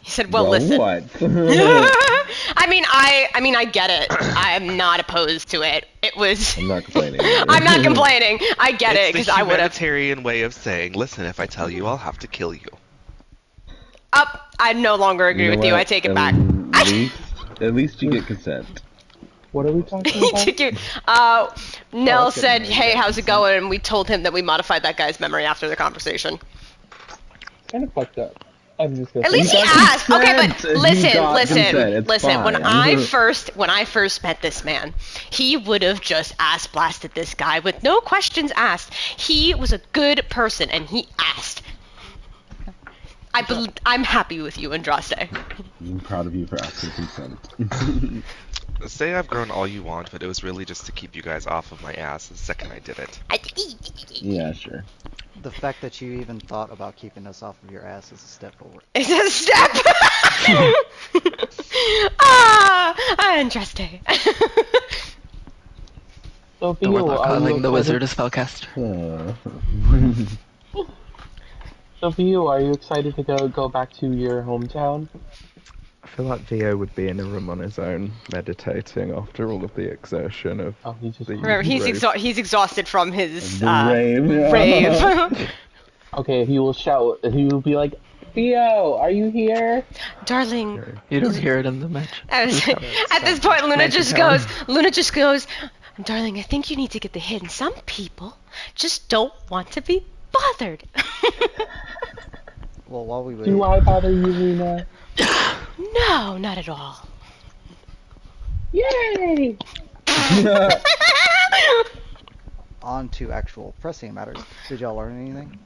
[SPEAKER 2] He said, "Well, listen."
[SPEAKER 1] What?
[SPEAKER 2] I mean, I get it. I'm not opposed to it. It was.
[SPEAKER 1] I'm not complaining.
[SPEAKER 2] I'm not complaining. I get it because
[SPEAKER 3] it's the
[SPEAKER 2] I would have.
[SPEAKER 3] humanitarian way of saying, listen, if I tell you, I'll have to kill you.
[SPEAKER 2] Up. I no longer agree with you. I take it back.
[SPEAKER 1] At least you get consent.
[SPEAKER 7] What are we talking about?
[SPEAKER 2] Nell
[SPEAKER 5] that's
[SPEAKER 2] said,
[SPEAKER 5] getting
[SPEAKER 2] "Hey,
[SPEAKER 5] married.
[SPEAKER 2] how's it going?" And we told him that we modified that guy's memory after the conversation.
[SPEAKER 7] Kind of fucked up. I'm just gonna
[SPEAKER 2] At
[SPEAKER 7] say
[SPEAKER 2] least he
[SPEAKER 1] got
[SPEAKER 2] asked. Okay,
[SPEAKER 1] consent.
[SPEAKER 2] but
[SPEAKER 1] You
[SPEAKER 2] listen,
[SPEAKER 1] got consent. It's
[SPEAKER 2] listen. When
[SPEAKER 1] fine.
[SPEAKER 2] I first met this man, he would have just ass blasted this guy with no questions asked. He was a good person, and he asked. I'm happy with you, Andraste.
[SPEAKER 1] I'm proud of you for asking consent.
[SPEAKER 3] Say I've grown all you want, but it was really just to keep you guys off of my ass the second I did it.
[SPEAKER 1] Yeah, sure.
[SPEAKER 5] The fact that you even thought about keeping us off of your ass is a step forward.
[SPEAKER 2] It's a step. Andraste.
[SPEAKER 7] Sophia,
[SPEAKER 6] The warlock
[SPEAKER 7] are you
[SPEAKER 6] calling the
[SPEAKER 7] excited-
[SPEAKER 6] wizard a spellcaster.
[SPEAKER 7] Sophia, are you excited to go back to your hometown?
[SPEAKER 8] I feel like Theo would be in a room on his own, meditating after all of the exertion of
[SPEAKER 7] Oh, he's just.
[SPEAKER 8] the
[SPEAKER 2] Remember, he's
[SPEAKER 8] rave.
[SPEAKER 2] he's exhausted from his
[SPEAKER 1] The rave.
[SPEAKER 2] rave.
[SPEAKER 7] Okay, he will shout. He will be like, "Theo, are you here?"
[SPEAKER 2] Darling.
[SPEAKER 6] You don't hear it in the match.
[SPEAKER 2] At this point, Luna just goes, "Darling, I think you need to get the hint. Some people just don't want to be bothered."
[SPEAKER 5] Well, while we wait,
[SPEAKER 7] Do I bother you, Luna?
[SPEAKER 2] No, not at all.
[SPEAKER 7] Yay!
[SPEAKER 5] on to actual pressing matters. Did y'all learn anything?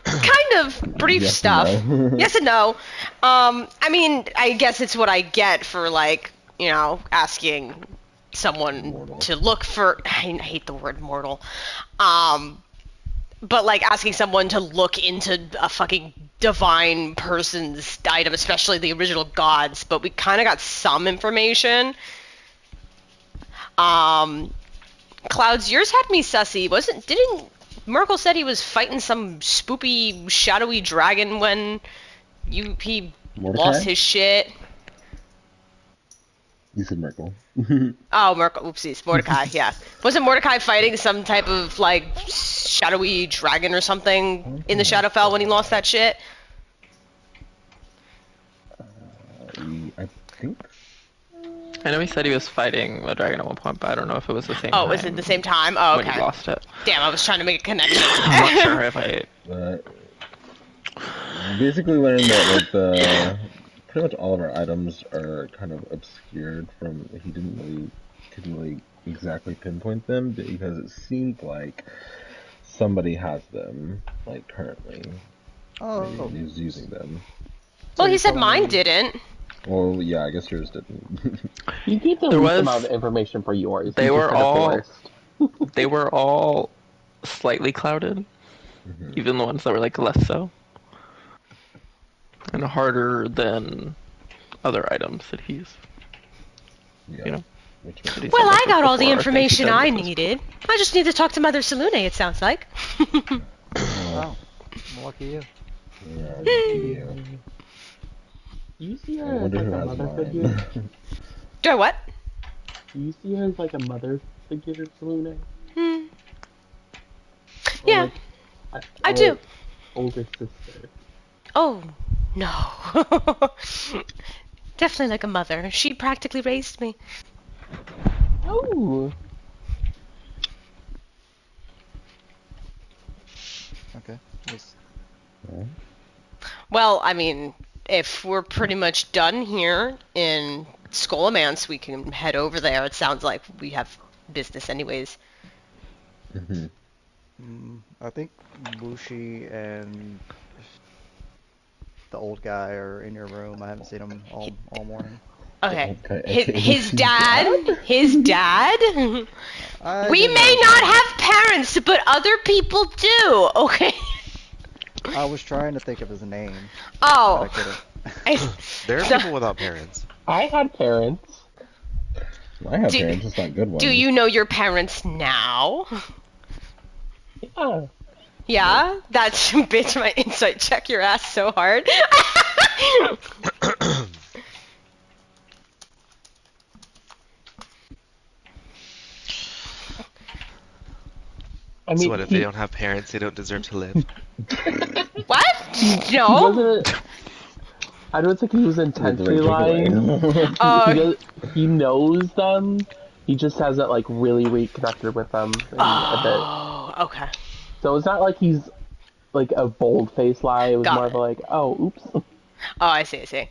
[SPEAKER 2] Kind of brief
[SPEAKER 1] Yes
[SPEAKER 2] stuff.
[SPEAKER 1] and no.
[SPEAKER 2] Yes and no. I mean, I guess it's what I get for, like, you know, asking someone
[SPEAKER 5] Mortal.
[SPEAKER 2] to look for. I hate the word mortal. but like asking someone to look into a fucking divine person's item, especially the original gods. But we kind of got some information. Clouds, yours had me sussy. Didn't Merkel said he was fighting some spoopy, shadowy dragon when he
[SPEAKER 1] Mordecai?
[SPEAKER 2] lost his shit?
[SPEAKER 1] You said Merkel.
[SPEAKER 2] Oh, oopsies, Mordecai, yeah. Wasn't Mordecai fighting some type of, like, shadowy dragon or something in the Shadowfell when he lost that shit?
[SPEAKER 1] I think.
[SPEAKER 6] I know he said he was fighting a dragon at one point, but I don't know if it was the same
[SPEAKER 2] Oh,
[SPEAKER 6] time.
[SPEAKER 2] was it the same time? Oh,
[SPEAKER 6] when
[SPEAKER 2] okay.
[SPEAKER 6] he lost it.
[SPEAKER 2] Damn, I was trying to make a connection.
[SPEAKER 6] I'm not sure if I...
[SPEAKER 1] Basically learned that like pretty much all of our items are kind of obscured from. He couldn't really exactly pinpoint them because it seemed like somebody has them like currently.
[SPEAKER 5] Oh.
[SPEAKER 1] Maybe he's using them.
[SPEAKER 2] Well,
[SPEAKER 5] So
[SPEAKER 2] he said
[SPEAKER 5] you're
[SPEAKER 2] mine
[SPEAKER 5] telling me-
[SPEAKER 2] didn't.
[SPEAKER 1] Well, yeah, I guess yours didn't.
[SPEAKER 7] You keep the
[SPEAKER 6] There
[SPEAKER 7] least
[SPEAKER 6] was-
[SPEAKER 7] amount of information for yours.
[SPEAKER 6] They
[SPEAKER 7] You
[SPEAKER 6] were
[SPEAKER 7] just said
[SPEAKER 6] all-
[SPEAKER 7] the worst.
[SPEAKER 6] They were all slightly clouded, even the ones that were like less so. And harder than other items that he's,
[SPEAKER 1] Yeah.
[SPEAKER 6] you know.
[SPEAKER 1] Which
[SPEAKER 6] that he's
[SPEAKER 2] Well, I
[SPEAKER 6] unlocked
[SPEAKER 2] got all the
[SPEAKER 6] before, I think he
[SPEAKER 2] information
[SPEAKER 6] said
[SPEAKER 2] I
[SPEAKER 6] with this.
[SPEAKER 2] needed. I just need to talk to Mother Salune, it sounds like.
[SPEAKER 5] Oh, lucky you.
[SPEAKER 1] Yeah.
[SPEAKER 7] You see
[SPEAKER 1] I
[SPEAKER 7] her as
[SPEAKER 1] wonder
[SPEAKER 7] like
[SPEAKER 1] who
[SPEAKER 7] a
[SPEAKER 1] has
[SPEAKER 7] mother
[SPEAKER 1] mine.
[SPEAKER 7] figure?
[SPEAKER 2] Do I what?
[SPEAKER 7] You see her as like a mother figure, Salune?
[SPEAKER 2] Hmm.
[SPEAKER 7] Or
[SPEAKER 2] Yeah,
[SPEAKER 7] like,
[SPEAKER 2] I do.
[SPEAKER 7] Older sister.
[SPEAKER 2] Oh, no. Definitely like a mother. She practically raised me.
[SPEAKER 7] Oh.
[SPEAKER 5] Okay. Yes.
[SPEAKER 2] Well, I mean, if we're pretty much done here in Skolomance, we can head over there. It sounds like we have business anyways.
[SPEAKER 5] I think Bushi and the old guy are in your room. I haven't seen them all morning.
[SPEAKER 2] Okay.
[SPEAKER 1] Okay.
[SPEAKER 2] His dad? His dad?
[SPEAKER 5] I
[SPEAKER 2] We
[SPEAKER 5] didn't
[SPEAKER 2] may
[SPEAKER 5] know
[SPEAKER 2] not
[SPEAKER 5] that.
[SPEAKER 2] have parents, but other people do, okay?
[SPEAKER 5] I was trying to think of his name, but I
[SPEAKER 2] Oh.
[SPEAKER 5] couldn't.
[SPEAKER 3] There are
[SPEAKER 2] So-
[SPEAKER 3] people without parents.
[SPEAKER 7] I had parents.
[SPEAKER 1] I have
[SPEAKER 2] Do-
[SPEAKER 1] parents, just not good ones.
[SPEAKER 2] Do you know your parents now?
[SPEAKER 7] Yeah.
[SPEAKER 2] Yeah? That's, bitch, my insight check your ass so hard.
[SPEAKER 7] I mean,
[SPEAKER 3] So what, if they don't have parents, they don't deserve to live?
[SPEAKER 2] What?
[SPEAKER 7] he
[SPEAKER 2] No?
[SPEAKER 7] wasn't. I don't think he was intentionally lying. He knows them. He just hasn't like really reconnected with them in a bit.
[SPEAKER 2] Oh, okay.
[SPEAKER 7] So it's not like he's like a bold-faced lie. It was
[SPEAKER 2] Got
[SPEAKER 7] more
[SPEAKER 2] it.
[SPEAKER 7] of a like, oh, oops.
[SPEAKER 2] Oh, I see.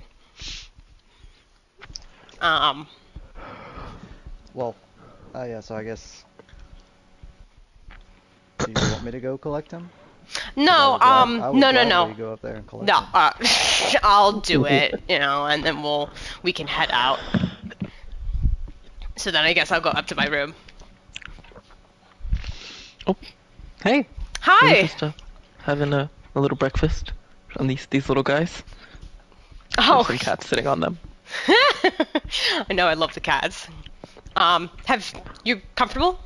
[SPEAKER 5] Well, yeah. So I guess. Do you want me to go collect him?
[SPEAKER 2] No,
[SPEAKER 5] I would
[SPEAKER 2] no.
[SPEAKER 5] gladly go up there and collect
[SPEAKER 2] No,
[SPEAKER 5] him.
[SPEAKER 2] I'll do it, and then we can head out. So then I guess I'll go up to my room.
[SPEAKER 6] Oh, hey.
[SPEAKER 2] Hi!
[SPEAKER 6] We're just having a little breakfast on these little guys.
[SPEAKER 2] Oh,
[SPEAKER 6] There's some cats sitting on them.
[SPEAKER 2] I know, I love the cats. Have you comfortable?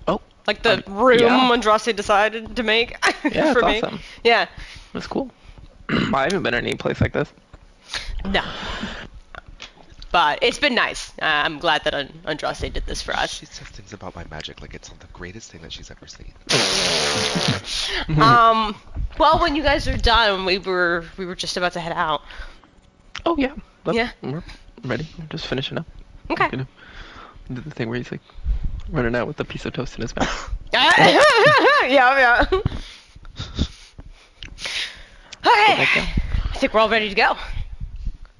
[SPEAKER 6] Oh,
[SPEAKER 2] Like the room
[SPEAKER 6] yeah.
[SPEAKER 2] Andraste decided to make
[SPEAKER 6] Yeah,
[SPEAKER 2] for
[SPEAKER 6] it's
[SPEAKER 2] me?
[SPEAKER 6] awesome.
[SPEAKER 2] Yeah.
[SPEAKER 6] That's cool. I haven't been in any place like this.
[SPEAKER 2] No. But it's been nice. I'm glad that Andraste did this for us.
[SPEAKER 3] She says things about my magic like it's the greatest thing that she's ever seen.
[SPEAKER 2] Well, when you guys are done, we were just about to head out.
[SPEAKER 6] Oh yeah.
[SPEAKER 2] Yeah.
[SPEAKER 6] We're ready. We're just finishing up.
[SPEAKER 2] Okay.
[SPEAKER 6] You know, did the thing where he's like running out with a piece of toast in his mouth.
[SPEAKER 2] Yeah. Okay.
[SPEAKER 6] Like that.
[SPEAKER 2] I think we're all ready to go.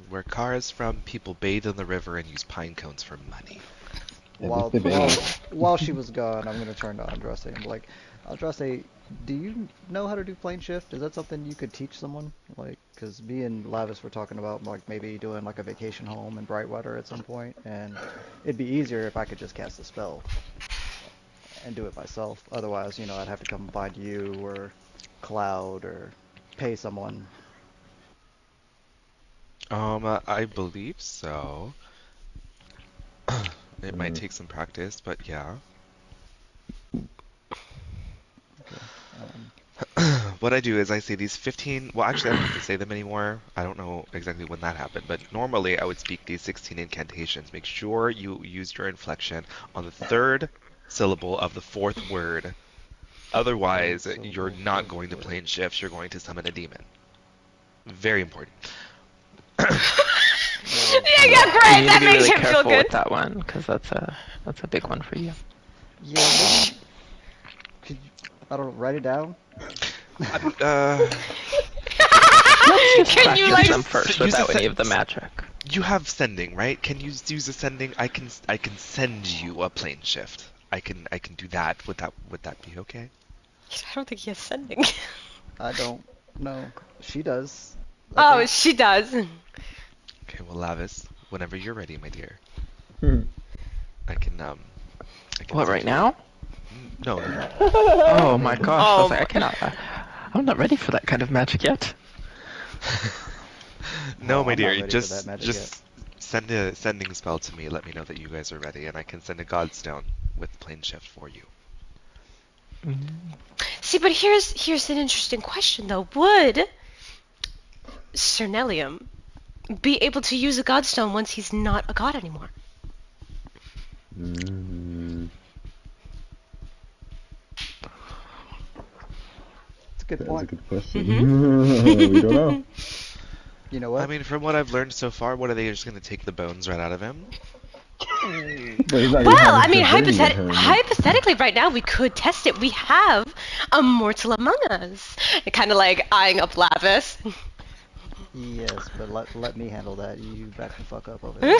[SPEAKER 3] Where cars from, people bathe in the river and use pine cones for money.
[SPEAKER 5] While she was gone, I'm gonna turn to Andraste and be like, Andraste, do you know how to do plane shift? Is that something you could teach someone? Like, cause me and Lavis were talking about like maybe doing like a vacation home in Brightwater at some point, and it'd be easier if I could just cast a spell. and do it myself. Otherwise, I'd have to come find you or Cloud or pay someone.
[SPEAKER 3] I believe so. It might take some practice, but yeah.
[SPEAKER 5] Okay.
[SPEAKER 3] What I do is I say these 15, well actually I don't have to say them anymore. I don't know exactly when that happened, but normally I would speak these 16 incantations. Make sure you use your inflection on the third syllable of the fourth word. Otherwise, you're not going to plane shift, you're going to summon a demon. Very important.
[SPEAKER 2] Yeah,
[SPEAKER 6] You
[SPEAKER 2] great.
[SPEAKER 6] need
[SPEAKER 2] That
[SPEAKER 6] to be
[SPEAKER 2] makes
[SPEAKER 6] really
[SPEAKER 2] him feel
[SPEAKER 6] careful
[SPEAKER 2] good.
[SPEAKER 6] with that one, because that's a big one for you.
[SPEAKER 5] Yeah, could you, I don't know, write it down?
[SPEAKER 2] Can you
[SPEAKER 6] Practice
[SPEAKER 2] like?
[SPEAKER 6] them first without any of the magic.
[SPEAKER 3] You have sending, right? Can you use a sending? I can send you a plane shift. I can do that. Would that be okay?
[SPEAKER 2] I don't think he has sending.
[SPEAKER 5] I don't know. She does.
[SPEAKER 2] Oh, she does.
[SPEAKER 3] Okay, well, Lavis, whenever you're ready, my dear.
[SPEAKER 1] Hmm.
[SPEAKER 3] I can
[SPEAKER 6] What,
[SPEAKER 3] send
[SPEAKER 6] right
[SPEAKER 3] you-
[SPEAKER 6] now?
[SPEAKER 3] No, no, no.
[SPEAKER 6] Oh my gosh, I was
[SPEAKER 2] Oh
[SPEAKER 6] like, I cannot. I'm not ready for that kind of magic yet.
[SPEAKER 3] No,
[SPEAKER 5] Oh,
[SPEAKER 3] my
[SPEAKER 5] I'm not
[SPEAKER 3] dear.
[SPEAKER 5] ready for that
[SPEAKER 3] Just
[SPEAKER 5] magic
[SPEAKER 3] send a sending spell to me. Let me know that you guys are ready, and I can send a godstone with plane shift for you.
[SPEAKER 2] See, but here's an interesting question though. Would Cernelium be able to use a godstone once he's not a god anymore?
[SPEAKER 5] It's a good
[SPEAKER 1] That's a
[SPEAKER 5] point.
[SPEAKER 1] good question. We don't know.
[SPEAKER 5] You know what?
[SPEAKER 3] I mean, from what I've learned so far, what are they just going to take the bones right out of him?
[SPEAKER 1] But he's not gonna
[SPEAKER 2] Well,
[SPEAKER 1] have
[SPEAKER 2] I
[SPEAKER 1] his
[SPEAKER 2] mean,
[SPEAKER 1] divinity in him.
[SPEAKER 2] hypothetically, right now we could test it. We have a mortal among us. Kind of like eyeing up Lavis.
[SPEAKER 5] Yes, but let me handle that. You back the fuck up over
[SPEAKER 2] I
[SPEAKER 5] there.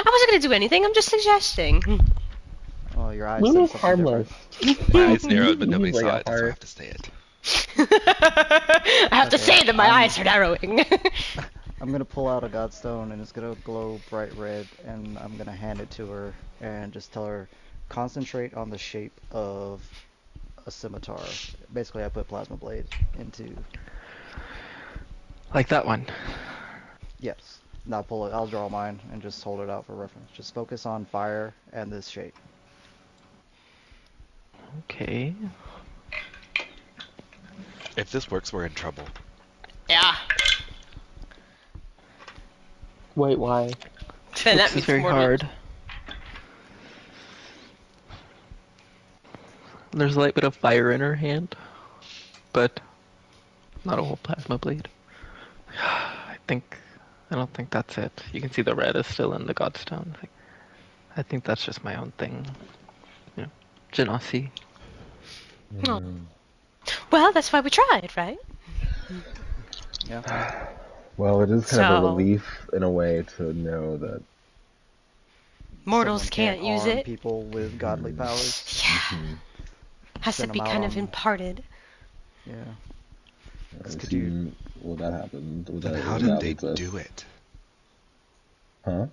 [SPEAKER 2] wasn't gonna do anything. I'm just suggesting.
[SPEAKER 5] Oh, your eyes
[SPEAKER 7] Lulu's
[SPEAKER 5] said something
[SPEAKER 7] harmless.
[SPEAKER 5] different.
[SPEAKER 3] My eyes narrowed, but nobody
[SPEAKER 7] He's like
[SPEAKER 3] saw
[SPEAKER 7] a
[SPEAKER 3] it, so I
[SPEAKER 7] heart.
[SPEAKER 3] have to say it.
[SPEAKER 2] I have to
[SPEAKER 5] Okay,
[SPEAKER 2] say that my eyes are narrowing.
[SPEAKER 5] I'm gonna pull out a godstone and it's gonna glow bright red, and I'm gonna hand it to her and just tell her, concentrate on the shape of a scimitar. Basically, I put plasma blade into.
[SPEAKER 6] Like that one.
[SPEAKER 5] Yes. Now pull it. I'll draw mine and just hold it out for reference. Just focus on fire and this shape.
[SPEAKER 6] Okay.
[SPEAKER 3] If this works, we're in trouble.
[SPEAKER 2] Yeah.
[SPEAKER 7] Wait, why?
[SPEAKER 2] Then that
[SPEAKER 6] This is
[SPEAKER 2] means
[SPEAKER 6] very
[SPEAKER 2] more
[SPEAKER 6] hard. There's a light bit of fire in her hand, but not a whole plasma blade. I don't think that's it. You can see the red is still in the godstone. I think that's just my own thing. You know, Genasi.
[SPEAKER 2] Oh. Well, that's why we tried, right?
[SPEAKER 5] Yeah.
[SPEAKER 1] Well, it is kind of a
[SPEAKER 2] So-
[SPEAKER 1] relief in a way to know that.
[SPEAKER 2] Mortals
[SPEAKER 5] Someone
[SPEAKER 2] can't use
[SPEAKER 5] arm
[SPEAKER 2] it.
[SPEAKER 5] people with godly powers.
[SPEAKER 2] Yeah. Has to
[SPEAKER 5] Send
[SPEAKER 2] be
[SPEAKER 5] them out
[SPEAKER 2] kind of
[SPEAKER 5] on-
[SPEAKER 2] imparted.
[SPEAKER 5] Yeah.
[SPEAKER 1] I've
[SPEAKER 5] could you-
[SPEAKER 1] seen what that happened.
[SPEAKER 3] Then how did they do it?
[SPEAKER 1] Huh?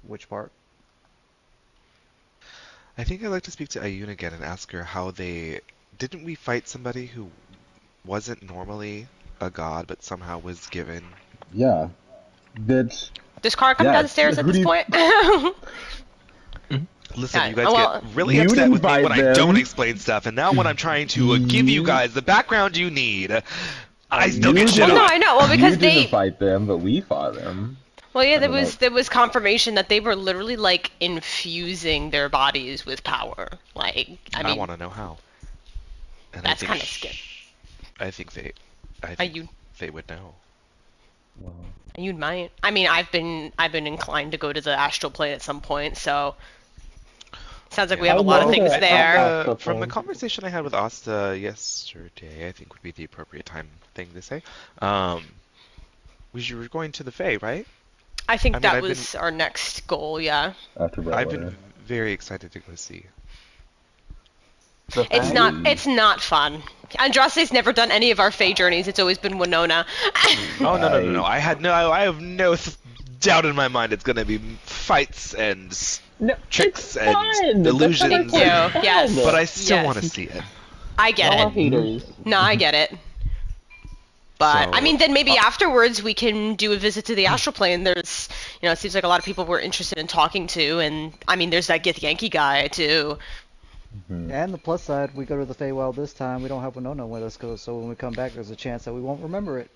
[SPEAKER 5] Which part?
[SPEAKER 3] I think I'd like to speak to Ayun again and ask her how they... Didn't we fight somebody who wasn't normally a god, but somehow was given...
[SPEAKER 1] Yeah. Bitch.
[SPEAKER 2] Does Car come
[SPEAKER 1] Yeah,
[SPEAKER 2] down the stairs at
[SPEAKER 1] who
[SPEAKER 2] this
[SPEAKER 1] do you-
[SPEAKER 2] point?
[SPEAKER 3] Listen,
[SPEAKER 2] Yeah,
[SPEAKER 3] you guys
[SPEAKER 2] well-
[SPEAKER 3] get really
[SPEAKER 1] You
[SPEAKER 3] upset
[SPEAKER 1] didn't
[SPEAKER 3] with me when
[SPEAKER 1] fight
[SPEAKER 3] I
[SPEAKER 1] them.
[SPEAKER 3] don't explain stuff, and now when I'm trying to give you guys the background you need, I still
[SPEAKER 1] You
[SPEAKER 3] get shit
[SPEAKER 1] didn't-
[SPEAKER 2] Well,
[SPEAKER 3] on.
[SPEAKER 2] no, I know. Well, because
[SPEAKER 1] you
[SPEAKER 2] they.
[SPEAKER 1] didn't fight them, but we fought them.
[SPEAKER 2] Well, yeah,
[SPEAKER 1] I don't know.
[SPEAKER 2] there was confirmation that they were literally like infusing their bodies with power. Like, I
[SPEAKER 3] I
[SPEAKER 2] mean,
[SPEAKER 3] want to know how. And
[SPEAKER 2] that's
[SPEAKER 3] I think
[SPEAKER 2] kind of scary.
[SPEAKER 3] I think
[SPEAKER 2] Ayun,
[SPEAKER 3] they would know.
[SPEAKER 1] Well,
[SPEAKER 2] Ayun might. I mean, I've been inclined to go to the astral plane at some point, so sounds like we
[SPEAKER 3] Yeah.
[SPEAKER 2] have a
[SPEAKER 7] I
[SPEAKER 2] lot of
[SPEAKER 7] love
[SPEAKER 2] things
[SPEAKER 7] it.
[SPEAKER 2] there.
[SPEAKER 7] Astral
[SPEAKER 3] From the
[SPEAKER 7] plane.
[SPEAKER 3] conversation I had with Asta yesterday, I think would be the appropriate thing to say. You were going to the Fae, right?
[SPEAKER 2] I think
[SPEAKER 3] I mean,
[SPEAKER 2] that
[SPEAKER 3] I've
[SPEAKER 2] was our next goal. Yeah.
[SPEAKER 1] after
[SPEAKER 3] I've
[SPEAKER 1] Brightwater.
[SPEAKER 3] been very excited to go see.
[SPEAKER 2] It's not fun. Andraste's never done any of our Fae journeys. It's always been Winona.
[SPEAKER 3] Oh no! I have no doubt in my mind it's gonna be fights and
[SPEAKER 7] No,
[SPEAKER 3] tricks
[SPEAKER 7] it's
[SPEAKER 3] and
[SPEAKER 7] fun. That's
[SPEAKER 3] illusions.
[SPEAKER 7] what I
[SPEAKER 2] You,
[SPEAKER 7] said,
[SPEAKER 2] yes.
[SPEAKER 7] fun.
[SPEAKER 3] But I still
[SPEAKER 2] Yes.
[SPEAKER 3] want to see it.
[SPEAKER 2] I get
[SPEAKER 7] Y'all are
[SPEAKER 2] it.
[SPEAKER 7] haters.
[SPEAKER 2] No, I get it. But
[SPEAKER 3] So,
[SPEAKER 2] I mean, then maybe afterwards we can do a visit to the astral plane. There's, it seems like a lot of people we're interested in talking to, and I mean, there's that Gith Yankee guy too.
[SPEAKER 5] And the plus side, we go to the Feywild this time. We don't have Winona with us, so when we come back, there's a chance that we won't remember it.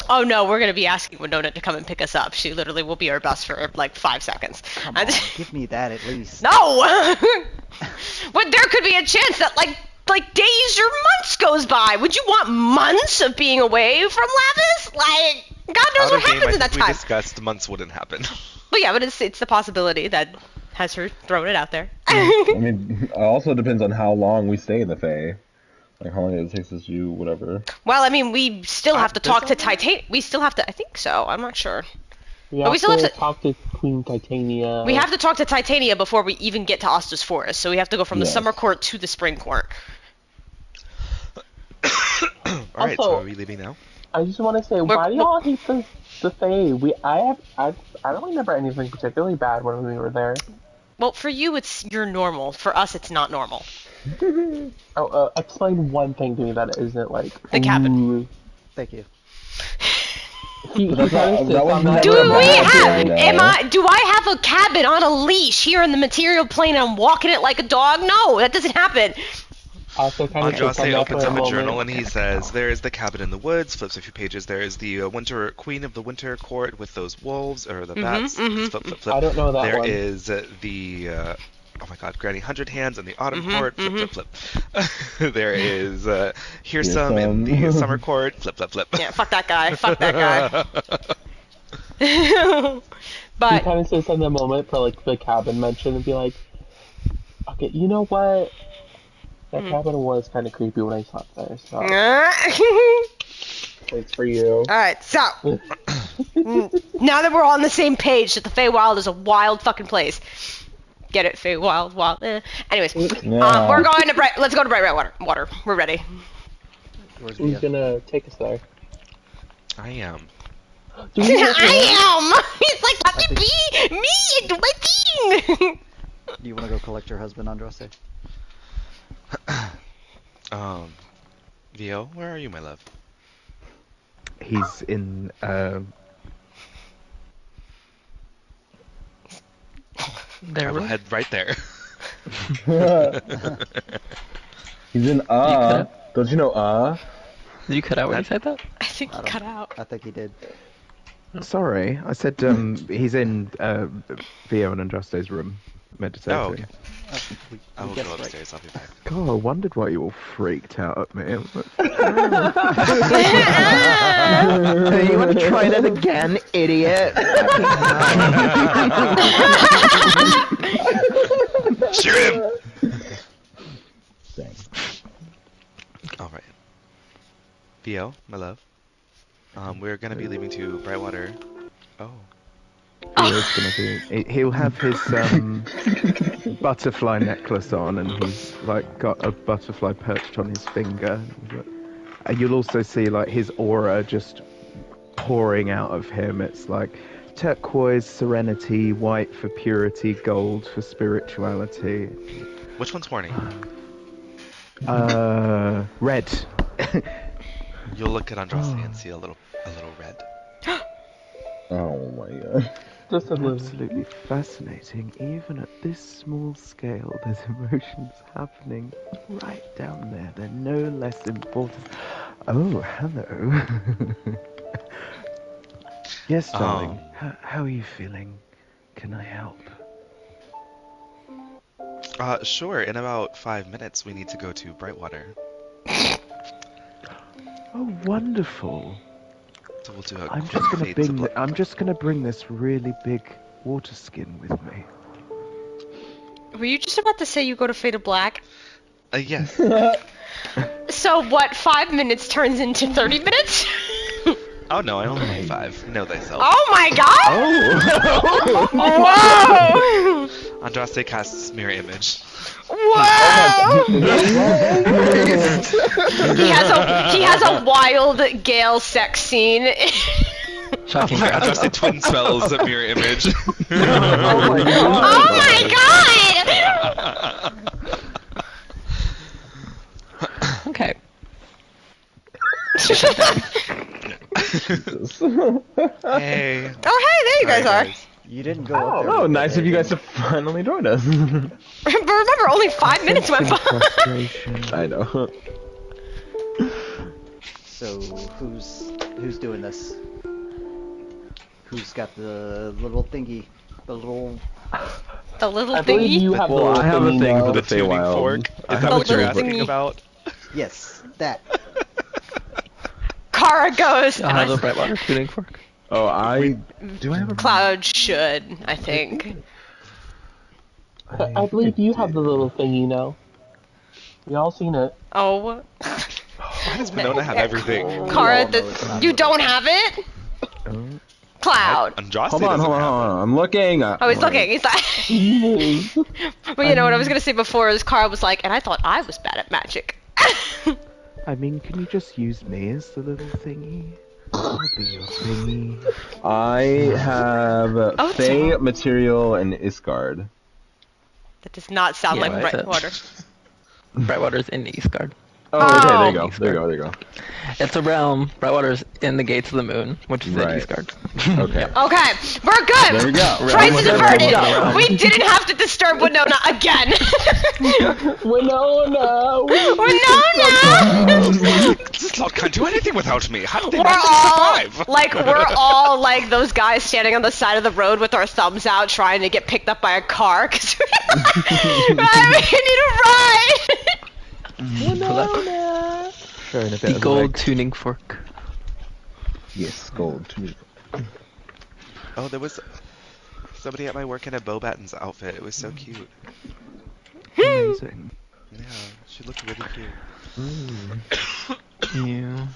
[SPEAKER 2] Oh no, we're gonna be asking Winona to come and pick us up. She literally will be our bus for like 5 seconds.
[SPEAKER 5] Come on, give me that at least.
[SPEAKER 2] No! But there could be a chance that like days or months goes by. Would you want months of being away from Lapis? Like, God knows
[SPEAKER 3] out
[SPEAKER 2] what
[SPEAKER 3] of game,
[SPEAKER 2] happens in
[SPEAKER 3] I
[SPEAKER 2] that
[SPEAKER 3] think we
[SPEAKER 2] time.
[SPEAKER 3] discussed months wouldn't happen.
[SPEAKER 2] But yeah, but it's the possibility that has her thrown it out there.
[SPEAKER 1] I mean, it also depends on how long we stay in the Fae. Like, how long it takes us to do whatever.
[SPEAKER 2] Well, I mean, we still have to
[SPEAKER 3] Does
[SPEAKER 2] talk to
[SPEAKER 3] that matter?
[SPEAKER 2] Titan. We still have to. I think so. I'm not sure.
[SPEAKER 7] We
[SPEAKER 2] But
[SPEAKER 7] have
[SPEAKER 2] we still
[SPEAKER 7] to
[SPEAKER 2] have to-
[SPEAKER 7] talk to Queen Titania.
[SPEAKER 2] We have to talk to Titania before we even get to Ostus Forest. So we have to go from the
[SPEAKER 1] Yes.
[SPEAKER 2] Summer Court to the Spring Court.
[SPEAKER 3] Alright, so
[SPEAKER 7] Also-
[SPEAKER 3] are we leaving now?
[SPEAKER 7] I just want to say, why do y'all hate the Fae? I don't remember anything particularly bad when we were there.
[SPEAKER 2] Well, for you, you're normal. For us, it's not normal.
[SPEAKER 7] Explain one thing to me that isn't like
[SPEAKER 2] The cabin.
[SPEAKER 7] ooh.
[SPEAKER 5] Thank you.
[SPEAKER 7] He
[SPEAKER 1] That
[SPEAKER 7] kinda
[SPEAKER 1] was
[SPEAKER 7] sits on that
[SPEAKER 2] Do
[SPEAKER 1] never
[SPEAKER 7] little
[SPEAKER 2] we
[SPEAKER 1] bad,
[SPEAKER 2] have?
[SPEAKER 1] you
[SPEAKER 2] Am
[SPEAKER 1] know?
[SPEAKER 2] do I have a cabin on a leash here in the material plane and I'm walking it like a dog? No, that doesn't happen.
[SPEAKER 7] Also kind of sits on
[SPEAKER 3] Andraste
[SPEAKER 7] that
[SPEAKER 3] opens
[SPEAKER 7] for
[SPEAKER 3] up a
[SPEAKER 7] moment.
[SPEAKER 3] journal and he says, "There is the cabin in the woods." Flips a few pages. There is the winter queen of the winter court with those wolves or the bats. Flip, flip, flip.
[SPEAKER 7] I don't know that
[SPEAKER 3] There
[SPEAKER 7] one.
[SPEAKER 3] is the oh my god, Granny Hundred Hands in the autumn court. Flip, flip, flip. There is here's some in the summer court. Flip, flip, flip.
[SPEAKER 2] Yeah, fuck that guy. Fuck that guy.
[SPEAKER 7] He
[SPEAKER 2] But
[SPEAKER 7] kind of sits on the moment for like the cabin mention and be like, okay, you know what? That cabin was kind of creepy when I saw it there, so it's for you.
[SPEAKER 2] Alright, so now that we're all on the same page that the Feywild is a wild fucking place. Get it, Feywild, wild. Anyways,
[SPEAKER 1] Yeah.
[SPEAKER 2] we're going to let's go to Bright Red Water. We're ready.
[SPEAKER 5] Where's
[SPEAKER 7] Who's
[SPEAKER 5] Mia?
[SPEAKER 7] gonna take us there?
[SPEAKER 3] I am.
[SPEAKER 7] Do we have to-
[SPEAKER 2] I am! It's like, let me be! Me! Do my thing!
[SPEAKER 5] Do you want to go collect your husband, Andraste?
[SPEAKER 3] Vio, where are you, my love?
[SPEAKER 8] He's in.
[SPEAKER 6] There,
[SPEAKER 3] I will
[SPEAKER 6] right?
[SPEAKER 3] head right there.
[SPEAKER 1] He's in Don't you know
[SPEAKER 6] Did you cut out when you said that?
[SPEAKER 2] I think you cut out.
[SPEAKER 5] I think he did.
[SPEAKER 8] Sorry, I said he's in Vio and Andraste's room meditating.
[SPEAKER 3] Oh, okay.
[SPEAKER 5] We
[SPEAKER 3] I will
[SPEAKER 5] guessed
[SPEAKER 3] go
[SPEAKER 5] right.
[SPEAKER 3] upstairs. I'll be back.
[SPEAKER 8] God, I wondered why you all freaked out at me. Hey, you want to try that again, idiot?
[SPEAKER 3] Shoot him!
[SPEAKER 1] Thanks.
[SPEAKER 3] Alright. Vio, my love. We're gonna be leaving to Brightwater. Oh.
[SPEAKER 8] He is gonna be. He'll have his butterfly necklace on, and he's like got a butterfly perched on his finger. And you'll also see like his aura just pouring out of him. It's like turquoise, serenity; white for purity; gold for spirituality.
[SPEAKER 3] Which one's horny?
[SPEAKER 8] Red.
[SPEAKER 3] You'll look at Andraste and see a little red.
[SPEAKER 1] Oh my god.
[SPEAKER 7] Just a little.
[SPEAKER 8] Absolutely fascinating. Even at this small scale, there's emotions happening right down there. They're no less important. Oh, hello. Yes, darling. How are you feeling? Can I help?
[SPEAKER 3] Sure. In about 5 minutes, we need to go to Brightwater.
[SPEAKER 8] Oh, wonderful.
[SPEAKER 3] So we'll do a
[SPEAKER 8] I'm
[SPEAKER 3] quick
[SPEAKER 8] just gonna
[SPEAKER 3] fade to
[SPEAKER 8] bring.
[SPEAKER 3] black.
[SPEAKER 8] I'm just gonna bring this really big water skin with me.
[SPEAKER 2] Were you just about to say you go to Fade of Black?
[SPEAKER 3] Yes.
[SPEAKER 2] So what, 5 minutes turns into 30 minutes?
[SPEAKER 3] Oh no, I only need 5. Know thyself.
[SPEAKER 2] Oh my god! Whoa!
[SPEAKER 3] Andraste casts mirror image.
[SPEAKER 2] Whoa! he has a wild Gale sex scene.
[SPEAKER 6] Shocking.
[SPEAKER 3] Adjusted twin spells that mirror image.
[SPEAKER 7] Oh my god!
[SPEAKER 2] Oh my god!
[SPEAKER 6] Okay.
[SPEAKER 1] Jesus.
[SPEAKER 3] Hey.
[SPEAKER 2] Oh, hey, there you guys
[SPEAKER 3] Sorry,
[SPEAKER 2] are.
[SPEAKER 5] You didn't go up there.
[SPEAKER 1] Oh,
[SPEAKER 5] with
[SPEAKER 1] nice
[SPEAKER 5] it,
[SPEAKER 1] of you guys
[SPEAKER 5] did
[SPEAKER 1] to finally join us.
[SPEAKER 2] But remember, only 5 minutes went by.
[SPEAKER 8] Frustration.
[SPEAKER 1] I know.
[SPEAKER 5] So who's doing this? Who's got the little thingy? The little.
[SPEAKER 2] The little
[SPEAKER 7] I believe
[SPEAKER 2] thingy.
[SPEAKER 7] you have the
[SPEAKER 1] Well,
[SPEAKER 7] little
[SPEAKER 1] I have a
[SPEAKER 7] thingy
[SPEAKER 1] thing
[SPEAKER 7] now.
[SPEAKER 1] for the
[SPEAKER 3] The tuning
[SPEAKER 1] Feywild.
[SPEAKER 3] fork?
[SPEAKER 1] I
[SPEAKER 3] Is
[SPEAKER 1] have
[SPEAKER 3] that
[SPEAKER 1] a
[SPEAKER 3] what you're
[SPEAKER 1] thing for-
[SPEAKER 3] asking
[SPEAKER 2] thingy.
[SPEAKER 3] about?
[SPEAKER 5] Yes, that.
[SPEAKER 2] Kara goes.
[SPEAKER 6] I'll have a Brightwater tuning fork.
[SPEAKER 1] Oh, do I have a
[SPEAKER 2] Cloud should, I think.
[SPEAKER 7] I believe you have the little thingy now. We all seen it.
[SPEAKER 2] Oh.
[SPEAKER 3] Why does Winona have everything?
[SPEAKER 2] Kara,
[SPEAKER 5] all know it's not
[SPEAKER 2] you
[SPEAKER 5] for
[SPEAKER 2] don't
[SPEAKER 5] this.
[SPEAKER 2] have it?
[SPEAKER 8] Oh.
[SPEAKER 2] Cloud.
[SPEAKER 3] Andraste
[SPEAKER 1] Hold on,
[SPEAKER 3] doesn't
[SPEAKER 1] hold on,
[SPEAKER 3] have
[SPEAKER 1] hold on. I'm looking.
[SPEAKER 2] Oh, he's looking. He's like. But you know what I was gonna say before is Kara was like, and I thought I was bad at magic.
[SPEAKER 8] I mean, can you just use me as the little thingy? I'll be your thingy.
[SPEAKER 1] I have
[SPEAKER 2] Oh,
[SPEAKER 1] Fey,
[SPEAKER 2] damn.
[SPEAKER 1] Material, and Isgard.
[SPEAKER 2] That does not sound
[SPEAKER 6] Yeah,
[SPEAKER 2] like
[SPEAKER 6] that's it.
[SPEAKER 2] Brightwater.
[SPEAKER 6] Brightwater's in the Eastguard.
[SPEAKER 1] Oh, okay, there
[SPEAKER 2] Oh.
[SPEAKER 1] you go. There you go, there you go.
[SPEAKER 6] It's a realm. Brightwater's in the Gates of the Moon, which is
[SPEAKER 1] Right.
[SPEAKER 6] in Eastguard.
[SPEAKER 1] Okay.
[SPEAKER 2] Okay, we're good.
[SPEAKER 1] There we go.
[SPEAKER 2] Crisis
[SPEAKER 6] Realm.
[SPEAKER 2] averted.
[SPEAKER 6] Realm.
[SPEAKER 2] We didn't have to disturb Winona again.
[SPEAKER 7] Winona!
[SPEAKER 2] Winona!
[SPEAKER 3] This lot can't do anything without me. How did they
[SPEAKER 2] We're
[SPEAKER 3] manage to
[SPEAKER 2] all
[SPEAKER 3] survive?
[SPEAKER 2] we're all like those guys standing on the side of the road with our thumbs out, trying to get picked up by a car because we need a ride.
[SPEAKER 8] Showing a bit
[SPEAKER 6] The
[SPEAKER 8] of
[SPEAKER 6] gold
[SPEAKER 8] legs.
[SPEAKER 6] tuning fork.
[SPEAKER 1] Yes, gold.
[SPEAKER 3] Oh, there was somebody at my work in a Bobaton's outfit. It was so cute.
[SPEAKER 8] Amazing.
[SPEAKER 3] Yeah, she looked really cute.
[SPEAKER 6] Yeah.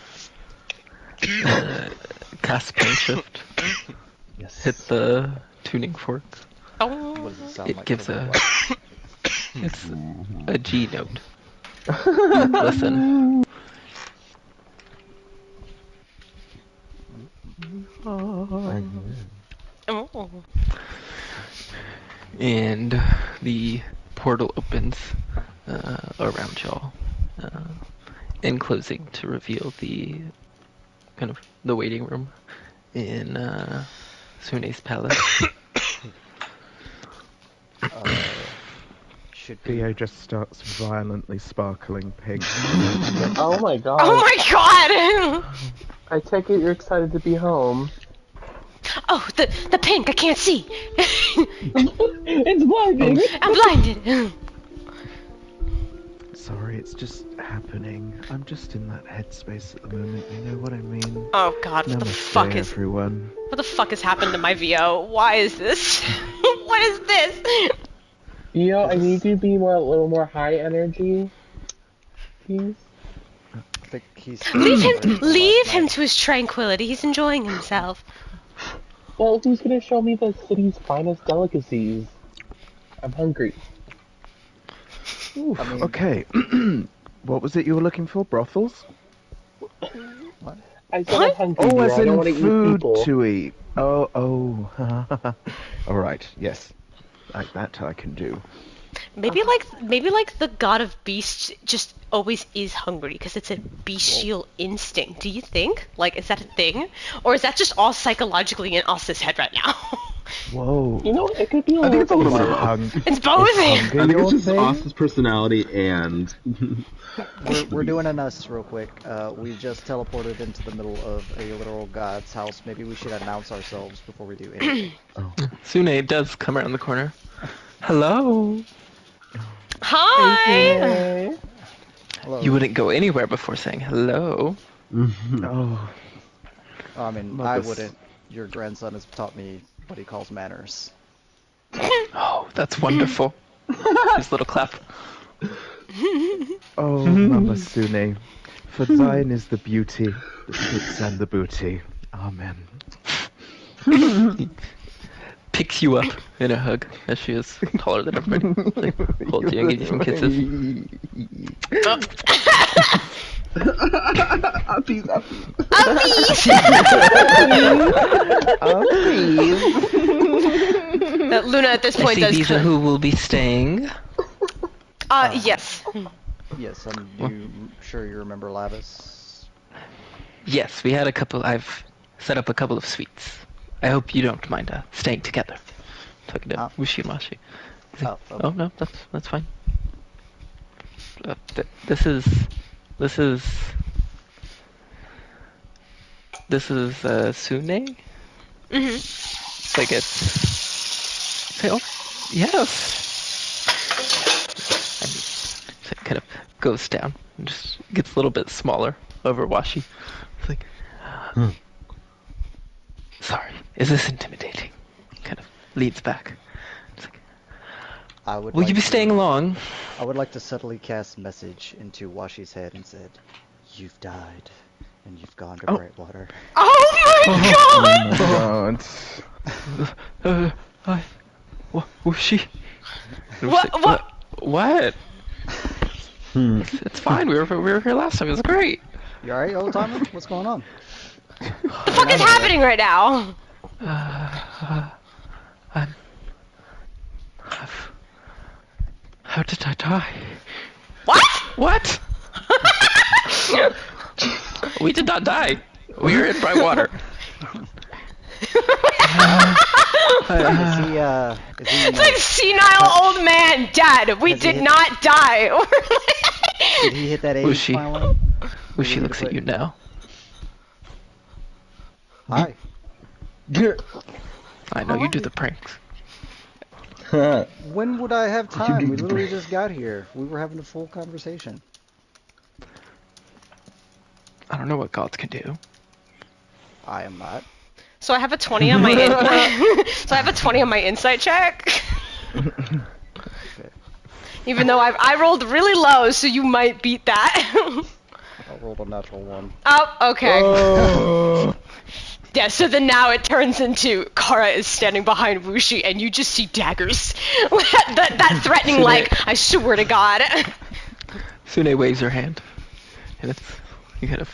[SPEAKER 6] Cast point shift.
[SPEAKER 1] Yes.
[SPEAKER 6] Hit the tuning fork.
[SPEAKER 2] Oh.
[SPEAKER 5] What does it sound
[SPEAKER 6] It
[SPEAKER 5] like?
[SPEAKER 6] gives
[SPEAKER 5] for
[SPEAKER 6] a.
[SPEAKER 5] Brightwater?
[SPEAKER 6] It's a G note. Listen.
[SPEAKER 2] Oh.
[SPEAKER 6] And the portal opens around y'all, in closing to reveal the kind of the waiting room in Sune's palace.
[SPEAKER 5] Should be.
[SPEAKER 8] Theo just starts violently sparkling pink.
[SPEAKER 7] Oh my god.
[SPEAKER 2] Oh my god.
[SPEAKER 7] I take it you're excited to be home.
[SPEAKER 2] Oh, the pink. I can't see.
[SPEAKER 7] It's blinding!
[SPEAKER 2] I'm blinded.
[SPEAKER 8] Sorry, it's just happening. I'm just in that headspace at the moment, you know what I mean?
[SPEAKER 2] Oh god, what the
[SPEAKER 8] Namaste,
[SPEAKER 2] fuck is
[SPEAKER 8] everyone.
[SPEAKER 2] what the fuck has happened to my VO? Why is this? What is this?
[SPEAKER 7] You know, I need you to be a little more high energy. Please?
[SPEAKER 5] I think he's.
[SPEAKER 2] Leave him to his tranquility. He's enjoying himself.
[SPEAKER 7] Well, who's gonna show me the city's finest delicacies? I'm hungry.
[SPEAKER 8] Ooh,
[SPEAKER 5] I mean-
[SPEAKER 8] okay. What was it you were looking for? Brothels?
[SPEAKER 7] I said I'm hungry.
[SPEAKER 8] Oh,
[SPEAKER 7] dear.
[SPEAKER 8] as
[SPEAKER 7] I don't
[SPEAKER 8] in
[SPEAKER 7] want to eat
[SPEAKER 8] food
[SPEAKER 7] people.
[SPEAKER 8] to eat. Oh. Alright, yes. Like that I can do.
[SPEAKER 2] Maybe like the god of beasts just always is hungry because it's a bestial instinct. Do you think? Like, is that a thing, or is that just all psychologically in Austin's head right now?
[SPEAKER 8] Whoa.
[SPEAKER 7] You know, it could be a
[SPEAKER 1] I think it's a little bit of
[SPEAKER 8] Hung-
[SPEAKER 2] It's both.
[SPEAKER 8] hunger
[SPEAKER 1] I think
[SPEAKER 8] your
[SPEAKER 1] it's just
[SPEAKER 8] thing?
[SPEAKER 1] Austin's personality and.
[SPEAKER 5] We're doing an us real quick. We just teleported into the middle of a literal god's house. Maybe we should announce ourselves before we do anything.
[SPEAKER 6] Sune does come around the corner. Hello.
[SPEAKER 2] Hi.
[SPEAKER 5] Hello.
[SPEAKER 6] You wouldn't go anywhere before saying hello.
[SPEAKER 8] Oh.
[SPEAKER 5] I mean, I
[SPEAKER 8] Mother's-
[SPEAKER 5] wouldn't. Your grandson has taught me what he calls manners.
[SPEAKER 6] Oh, that's wonderful. His little clap.
[SPEAKER 8] Oh, Mama Sune. For thine is the beauty, the tits and the booty. Amen.
[SPEAKER 6] picks you up in a hug, as she is taller than everybody. Like, holds you and gives you some kisses.
[SPEAKER 8] Uppies.
[SPEAKER 2] Luna at this
[SPEAKER 6] I
[SPEAKER 2] point
[SPEAKER 6] see
[SPEAKER 2] does.
[SPEAKER 6] these are who will be staying.
[SPEAKER 2] Yes.
[SPEAKER 5] Yes, you sure you remember Lavis?
[SPEAKER 6] Yes, we had a couple. I've set up a couple of suites. I hope you don't mind staying together. Talking to Wushi and Mashi. Oh no, that's fine. This is Sune.
[SPEAKER 2] Mhm.
[SPEAKER 6] Like it's. Say, oh, yes. And it kind of goes down and just gets a little bit smaller over Washi. It's like, sorry, is this intimidating? Kind of leads back. It's like, will you be staying long?
[SPEAKER 5] I would like to subtly cast message into Washi's head and said, "You've died, and you've gone to Brightwater."
[SPEAKER 2] Oh my god!
[SPEAKER 6] Was she? What? It's fine. We were here last time. It was great.
[SPEAKER 5] You alright, old timer? What's going on?
[SPEAKER 2] What the fuck is happening right now?
[SPEAKER 6] How did I die?
[SPEAKER 2] What?
[SPEAKER 6] We did not die. We were in Brightwater.
[SPEAKER 5] Is he
[SPEAKER 2] It's like senile old man, Dad. We did not die.
[SPEAKER 5] Did he hit that age finally?
[SPEAKER 6] Wushi looks at you now.
[SPEAKER 5] Hi.
[SPEAKER 6] I know you do the pranks.
[SPEAKER 5] When would I have time? We literally just got here. We were having a full conversation.
[SPEAKER 6] I don't know what gods can do.
[SPEAKER 5] I am not.
[SPEAKER 2] So I have a 20 on my so I have a 20 on my insight check.
[SPEAKER 5] Okay.
[SPEAKER 2] Even though I rolled really low, so you might beat that.
[SPEAKER 5] I rolled a natural 1.
[SPEAKER 2] Oh, okay. Yeah, so then now it turns into Kara is standing behind Wushi and you just see daggers. that threatening like, I swear to God.
[SPEAKER 6] Sune waves her hand. And he kind of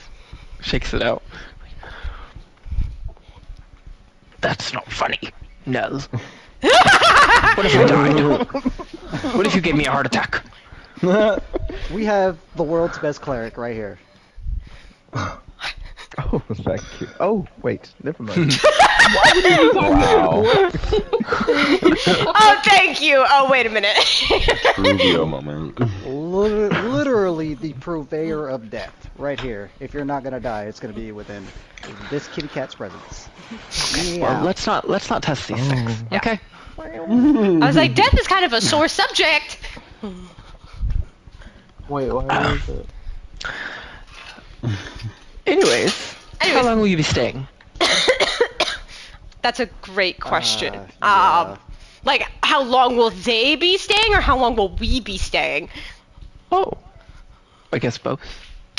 [SPEAKER 6] shakes it out. That's not funny. No. What if I died? What if you gave me a heart attack?
[SPEAKER 5] We have the world's best cleric right here.
[SPEAKER 8] Oh, thank you. Oh, wait, never mind.
[SPEAKER 1] Wow.
[SPEAKER 2] Oh, thank you. Oh, wait a minute.
[SPEAKER 1] Rubio moment.
[SPEAKER 5] Literally the purveyor of death, right here. If you're not gonna die, it's gonna be within this kitty cat's presence.
[SPEAKER 6] Well, let's not test these things.
[SPEAKER 2] Yeah.
[SPEAKER 6] Okay.
[SPEAKER 2] I was like, death is kind of a sore subject.
[SPEAKER 7] Wait, what is it?
[SPEAKER 6] Anyways, how long will you be staying?
[SPEAKER 2] That's a great question.
[SPEAKER 5] Yeah.
[SPEAKER 2] Like, how long will they be staying, or how long will we be staying?
[SPEAKER 6] Oh, I guess both.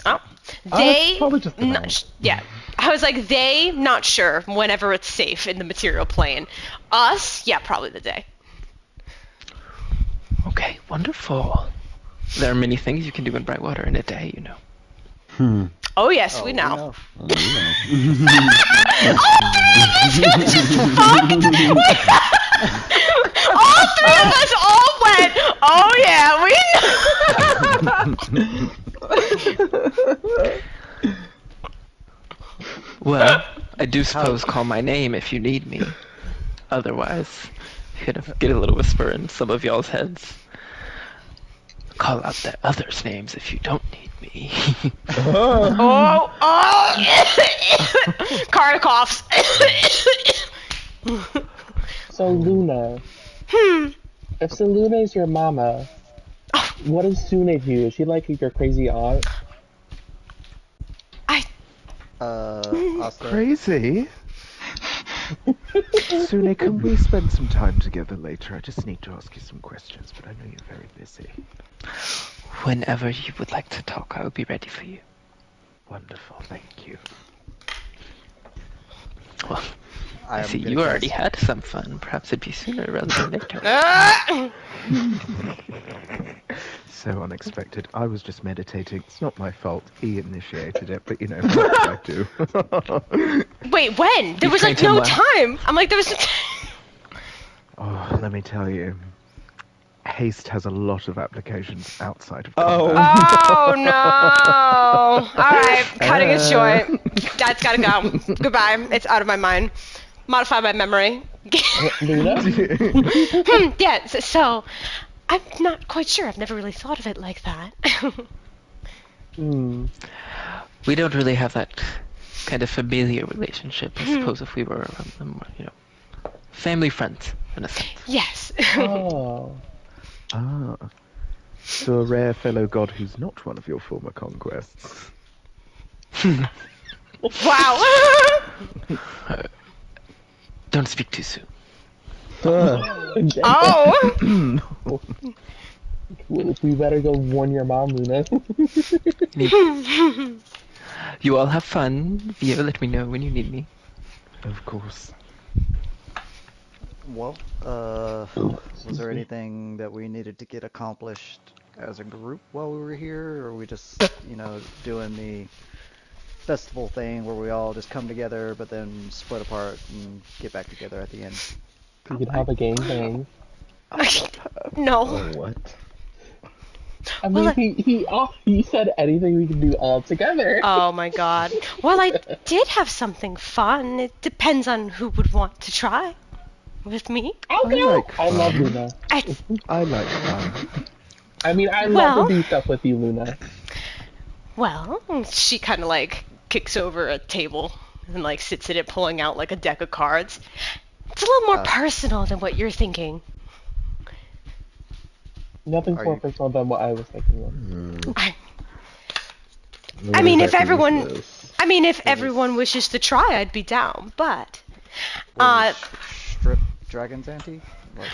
[SPEAKER 2] Oh, they.
[SPEAKER 1] Probably just the night.
[SPEAKER 2] Yeah, I was like, they not sure. Whenever it's safe in the material plane. Us, yeah, probably the day.
[SPEAKER 6] Okay, wonderful. There are many things you can do in Brightwater in a day, you know.
[SPEAKER 2] Oh yes, we know. All three of us all went. Oh yeah, we.
[SPEAKER 6] Well, I do suppose call my name if you need me. Otherwise, kind of get a little whisper in some of y'all's heads. Call out the others' names if you don't need me.
[SPEAKER 2] Oh. Kara coughs.
[SPEAKER 7] So Luna. If Luna is your mama, what does Sune do? Is she like your crazy aunt?
[SPEAKER 5] Asta.
[SPEAKER 8] Crazy? Sune, can we spend some time together later? I just need to ask you some questions, but I know you're very busy.
[SPEAKER 6] Whenever you would like to talk, I will be ready for you.
[SPEAKER 8] Wonderful, thank you.
[SPEAKER 6] Well,
[SPEAKER 5] I
[SPEAKER 6] I
[SPEAKER 5] am
[SPEAKER 6] see
[SPEAKER 5] gonna
[SPEAKER 6] you already
[SPEAKER 5] cast.
[SPEAKER 6] had some fun. Perhaps it'd be sooner rather than later.
[SPEAKER 2] Ah!
[SPEAKER 8] So unexpected. I was just meditating. It's not my fault. He initiated it, but what can I do?
[SPEAKER 2] Wait, when? There
[SPEAKER 6] You
[SPEAKER 2] was like
[SPEAKER 6] trained him
[SPEAKER 2] no
[SPEAKER 6] well.
[SPEAKER 2] time. I'm like, there was no time.
[SPEAKER 8] Oh, let me tell you. Haste has a lot of applications outside of
[SPEAKER 1] Oh.
[SPEAKER 8] combat.
[SPEAKER 2] Oh no! Alright, cutting it short. That's gotta go. Goodbye. It's out of my mind. Modify my memory.
[SPEAKER 7] Luna?
[SPEAKER 2] Yeah, so I'm not quite sure. I've never really thought of it like that.
[SPEAKER 7] Hmm.
[SPEAKER 6] We don't really have that kind of familiar relationship. I
[SPEAKER 2] Hmm.
[SPEAKER 6] suppose if we were, family friends in a sense.
[SPEAKER 2] Yes.
[SPEAKER 7] Oh.
[SPEAKER 8] Ah. So a rare fellow god who's not one of your former conquests.
[SPEAKER 2] Wow.
[SPEAKER 6] Don't speak too soon.
[SPEAKER 2] Oh.
[SPEAKER 7] We better go warn your mom, Luna.
[SPEAKER 6] You all have fun. Vio, let me know when you need me.
[SPEAKER 8] Of course.
[SPEAKER 5] Well, was there anything that we needed to get accomplished as a group while we were here, or are we just, doing the festival thing where we all just come together but then split apart and get back together at the end?
[SPEAKER 7] You could have a game bang.
[SPEAKER 2] No.
[SPEAKER 1] Oh, what?
[SPEAKER 7] I mean,
[SPEAKER 2] Well,
[SPEAKER 7] he said anything we can do all together.
[SPEAKER 2] Oh my god. Well, I did have something fun. It depends on who would want to try. With me?
[SPEAKER 7] I'll
[SPEAKER 8] I
[SPEAKER 7] go.
[SPEAKER 8] like
[SPEAKER 7] I love
[SPEAKER 8] fun.
[SPEAKER 7] Luna.
[SPEAKER 8] I like fun.
[SPEAKER 7] I mean, I
[SPEAKER 2] Well-
[SPEAKER 7] love to do stuff with you, Luna.
[SPEAKER 2] Well, she kind of like kicks over a table and like sits at it, pulling out like a deck of cards. It's a little more personal than what you're thinking.
[SPEAKER 7] Nothing
[SPEAKER 5] Are
[SPEAKER 7] more
[SPEAKER 5] you-
[SPEAKER 7] personal than what I was thinking of.
[SPEAKER 2] I mean, if
[SPEAKER 1] Exactly
[SPEAKER 2] everyone,
[SPEAKER 1] what this.
[SPEAKER 2] I mean, if everyone wishes to try, I'd be down. But,
[SPEAKER 5] Was strip dragons ante? Like,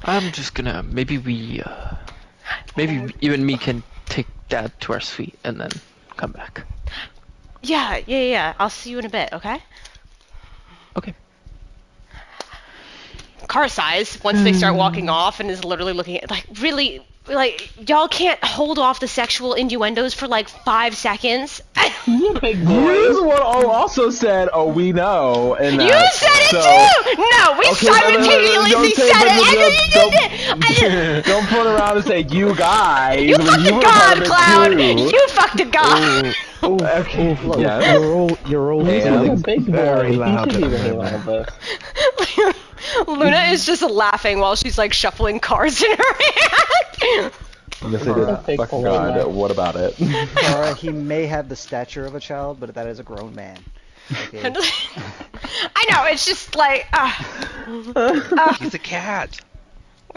[SPEAKER 6] I'm just gonna maybe you and me can take Dad to our suite and then come back.
[SPEAKER 2] yeah. I'll see you in a bit. Okay.
[SPEAKER 6] Okay.
[SPEAKER 2] Car size once they start walking off and is literally looking at like really like y'all can't hold off the sexual innuendos for like 5 seconds.
[SPEAKER 7] He's a big
[SPEAKER 1] You
[SPEAKER 7] boy.
[SPEAKER 1] the one also said, "Oh, we know," and
[SPEAKER 2] You said it too. No, we simultaneously said it.
[SPEAKER 1] Don't put around and say you guys.
[SPEAKER 2] You
[SPEAKER 1] when
[SPEAKER 2] fucked a
[SPEAKER 1] were
[SPEAKER 2] god,
[SPEAKER 1] part of it
[SPEAKER 2] Cloud.
[SPEAKER 1] too.
[SPEAKER 2] You fucked a god.
[SPEAKER 1] Okay.
[SPEAKER 8] Look,
[SPEAKER 1] Yes.
[SPEAKER 8] you're all
[SPEAKER 7] He's a
[SPEAKER 8] feeling
[SPEAKER 7] big boy.
[SPEAKER 8] very
[SPEAKER 7] He
[SPEAKER 8] loud
[SPEAKER 7] should
[SPEAKER 8] at
[SPEAKER 7] be
[SPEAKER 8] the
[SPEAKER 7] the hero
[SPEAKER 8] moment.
[SPEAKER 7] of this.
[SPEAKER 2] Luna is just laughing while she's like shuffling cards in her hand.
[SPEAKER 1] Yes, it is.
[SPEAKER 7] Fake
[SPEAKER 1] Fucking
[SPEAKER 7] polo
[SPEAKER 1] God.
[SPEAKER 7] match.
[SPEAKER 1] What about it?
[SPEAKER 5] Kara, he may have the stature of a child, but that is a grown man. Okay.
[SPEAKER 2] I know, it's just like
[SPEAKER 3] He's a cat.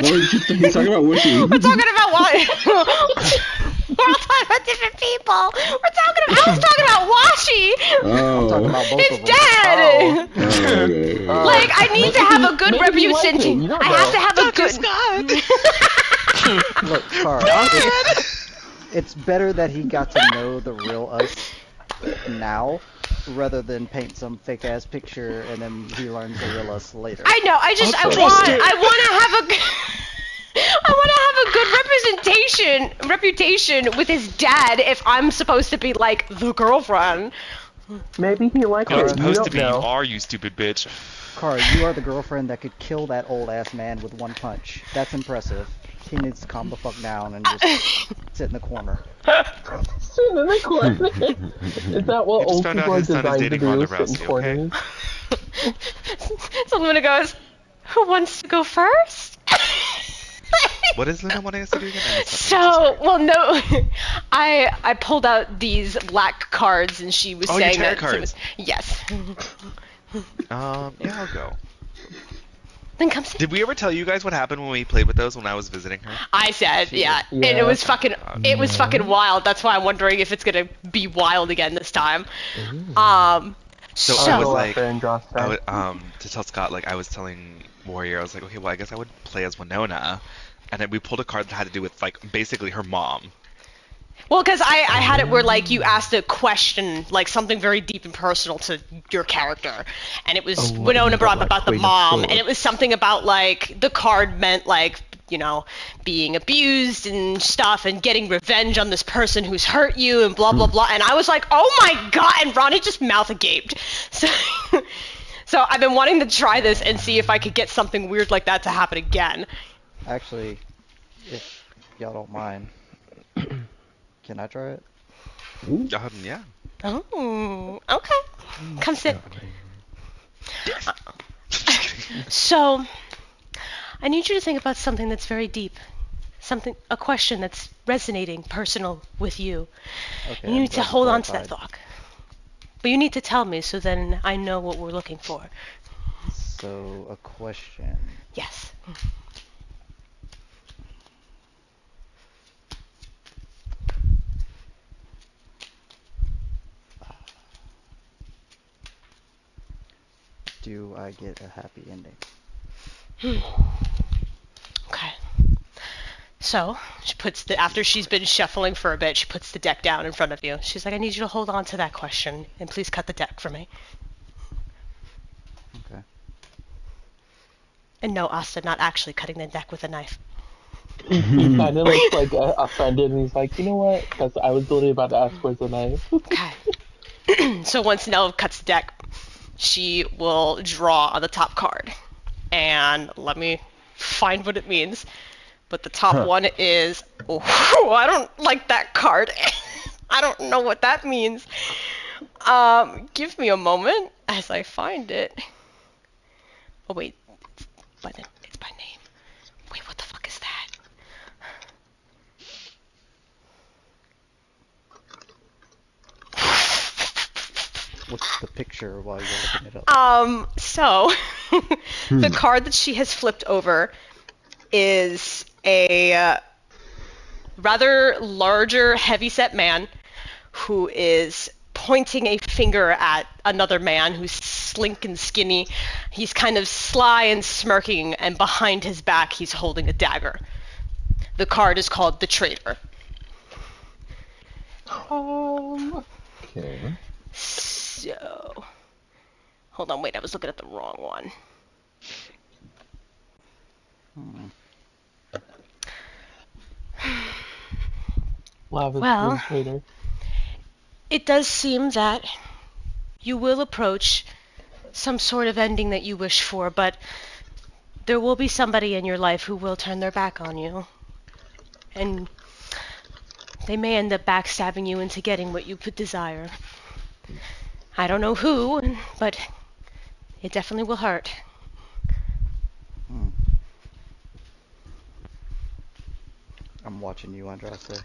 [SPEAKER 1] He's talking about Wishy.
[SPEAKER 2] we're talking about what? We're all talking about different people. I was talking about Washi.
[SPEAKER 1] Oh.
[SPEAKER 5] Talking about both
[SPEAKER 2] His
[SPEAKER 5] of them.
[SPEAKER 2] dad.
[SPEAKER 1] Okay.
[SPEAKER 2] Like I need to have a good
[SPEAKER 7] maybe he likes it,
[SPEAKER 2] reputation.
[SPEAKER 7] you don't
[SPEAKER 2] I have to
[SPEAKER 7] know.
[SPEAKER 2] have a good.
[SPEAKER 5] Look, Kara, it's better that he got to know the real us now, rather than paint some fake ass picture and then he learns the real us later.
[SPEAKER 2] I know. I want to have a. I want to have a good reputation with his dad if I'm supposed to be like the girlfriend.
[SPEAKER 7] Maybe he likes
[SPEAKER 9] You're
[SPEAKER 7] it. You
[SPEAKER 9] supposed to
[SPEAKER 7] don't
[SPEAKER 9] be. You
[SPEAKER 7] know.
[SPEAKER 9] are, you stupid bitch.
[SPEAKER 5] Kara, you are the girlfriend that could kill that old ass man with one punch. That's impressive. He needs to calm the fuck down and just sit in the corner.
[SPEAKER 7] Sit in the corner. Is that what
[SPEAKER 9] I just
[SPEAKER 7] old
[SPEAKER 9] found out
[SPEAKER 7] people are
[SPEAKER 9] his son is
[SPEAKER 7] designed to
[SPEAKER 9] dating
[SPEAKER 7] do?
[SPEAKER 9] Ronda
[SPEAKER 7] Sit in
[SPEAKER 9] Rousey,
[SPEAKER 7] corners?
[SPEAKER 2] So Luna goes, "Who wants to go first?"
[SPEAKER 3] What is Luna wanting us to do again? I missed that.
[SPEAKER 2] So, well, no, I pulled out these black cards, and she was
[SPEAKER 3] Oh, your
[SPEAKER 2] saying
[SPEAKER 3] tarot
[SPEAKER 2] that.
[SPEAKER 3] cards.
[SPEAKER 2] Yes.
[SPEAKER 3] Yeah, I'll go.
[SPEAKER 2] Then come sit.
[SPEAKER 3] Did we ever tell you guys what happened when we played with those when I was visiting her?
[SPEAKER 2] I said, yeah, and
[SPEAKER 7] Yeah.
[SPEAKER 2] it was fucking wild. That's why I'm wondering if it's gonna be wild again this time.
[SPEAKER 3] So
[SPEAKER 2] So-
[SPEAKER 3] I was
[SPEAKER 7] Go out
[SPEAKER 3] like,
[SPEAKER 7] there and draw stuff.
[SPEAKER 3] to tell Scott, like I was telling Warrior, I was like, okay, well I guess I would play as Winona, and then we pulled a card that had to do with like basically her mom.
[SPEAKER 2] Well, because I had it where, like, you asked a question, like, something very deep and personal to your character. And it was
[SPEAKER 8] Oh,
[SPEAKER 2] Winona
[SPEAKER 8] you got,
[SPEAKER 2] brought up
[SPEAKER 8] like,
[SPEAKER 2] about the
[SPEAKER 8] Queen of
[SPEAKER 2] mom. And it
[SPEAKER 8] Swords.
[SPEAKER 2] was something about, like, the card meant, like, you know, being abused and stuff and getting revenge on this person who's hurt you and blah, blah, blah. And I was like, oh my god! And Ronnie just mouth agaped. So, so I've been wanting to try this and see if I could get something weird like that to happen again.
[SPEAKER 5] Actually, if y'all don't mind, can I try it?
[SPEAKER 3] Yeah.
[SPEAKER 2] Oh, okay. Come sit.
[SPEAKER 3] Just
[SPEAKER 2] So, I need you to think about something that's very deep. A question that's resonating, personal with you.
[SPEAKER 5] Okay,
[SPEAKER 2] You
[SPEAKER 5] I'm
[SPEAKER 2] need to
[SPEAKER 5] glad
[SPEAKER 2] hold on to that
[SPEAKER 5] clarified.
[SPEAKER 2] thought. But you need to tell me so then I know what we're looking for.
[SPEAKER 5] So, a question.
[SPEAKER 2] Yes.
[SPEAKER 5] Do I get a happy ending?
[SPEAKER 2] Okay. So, she puts after she's been shuffling for a bit, she puts the deck down in front of you. She's like, I need you to hold on to that question and please cut the deck for me.
[SPEAKER 5] Okay.
[SPEAKER 2] And no, Asta, not actually cutting the deck with a knife.
[SPEAKER 7] He kind of looks like offended, and he's like, you know what? Because I was literally about to ask where's the knife.
[SPEAKER 2] Okay. So once Nell cuts the deck, she will draw on the top card. And let me find what it means. But the top one is, oh, I don't like that card. I don't know what that means. Give me a moment as I find it. Oh wait, it's by name. Wait, what the fuck is that?
[SPEAKER 5] What's the picture while you're looking it up?
[SPEAKER 2] So the card that she has flipped over is a rather larger, heavyset man who is pointing a finger at another man who's slink and skinny. He's kind of sly and smirking, and behind his back he's holding a dagger. The card is called the Traitor.
[SPEAKER 1] Okay.
[SPEAKER 2] So, hold on, wait, I was looking at the wrong one. Well,
[SPEAKER 7] Traitor.
[SPEAKER 2] it does seem that you will approach some sort of ending that you wish for, but there will be somebody in your life who will turn their back on you. And they may end up backstabbing you into getting what you could desire. I don't know who, but it definitely will hurt.
[SPEAKER 5] I'm watching you, Andraste.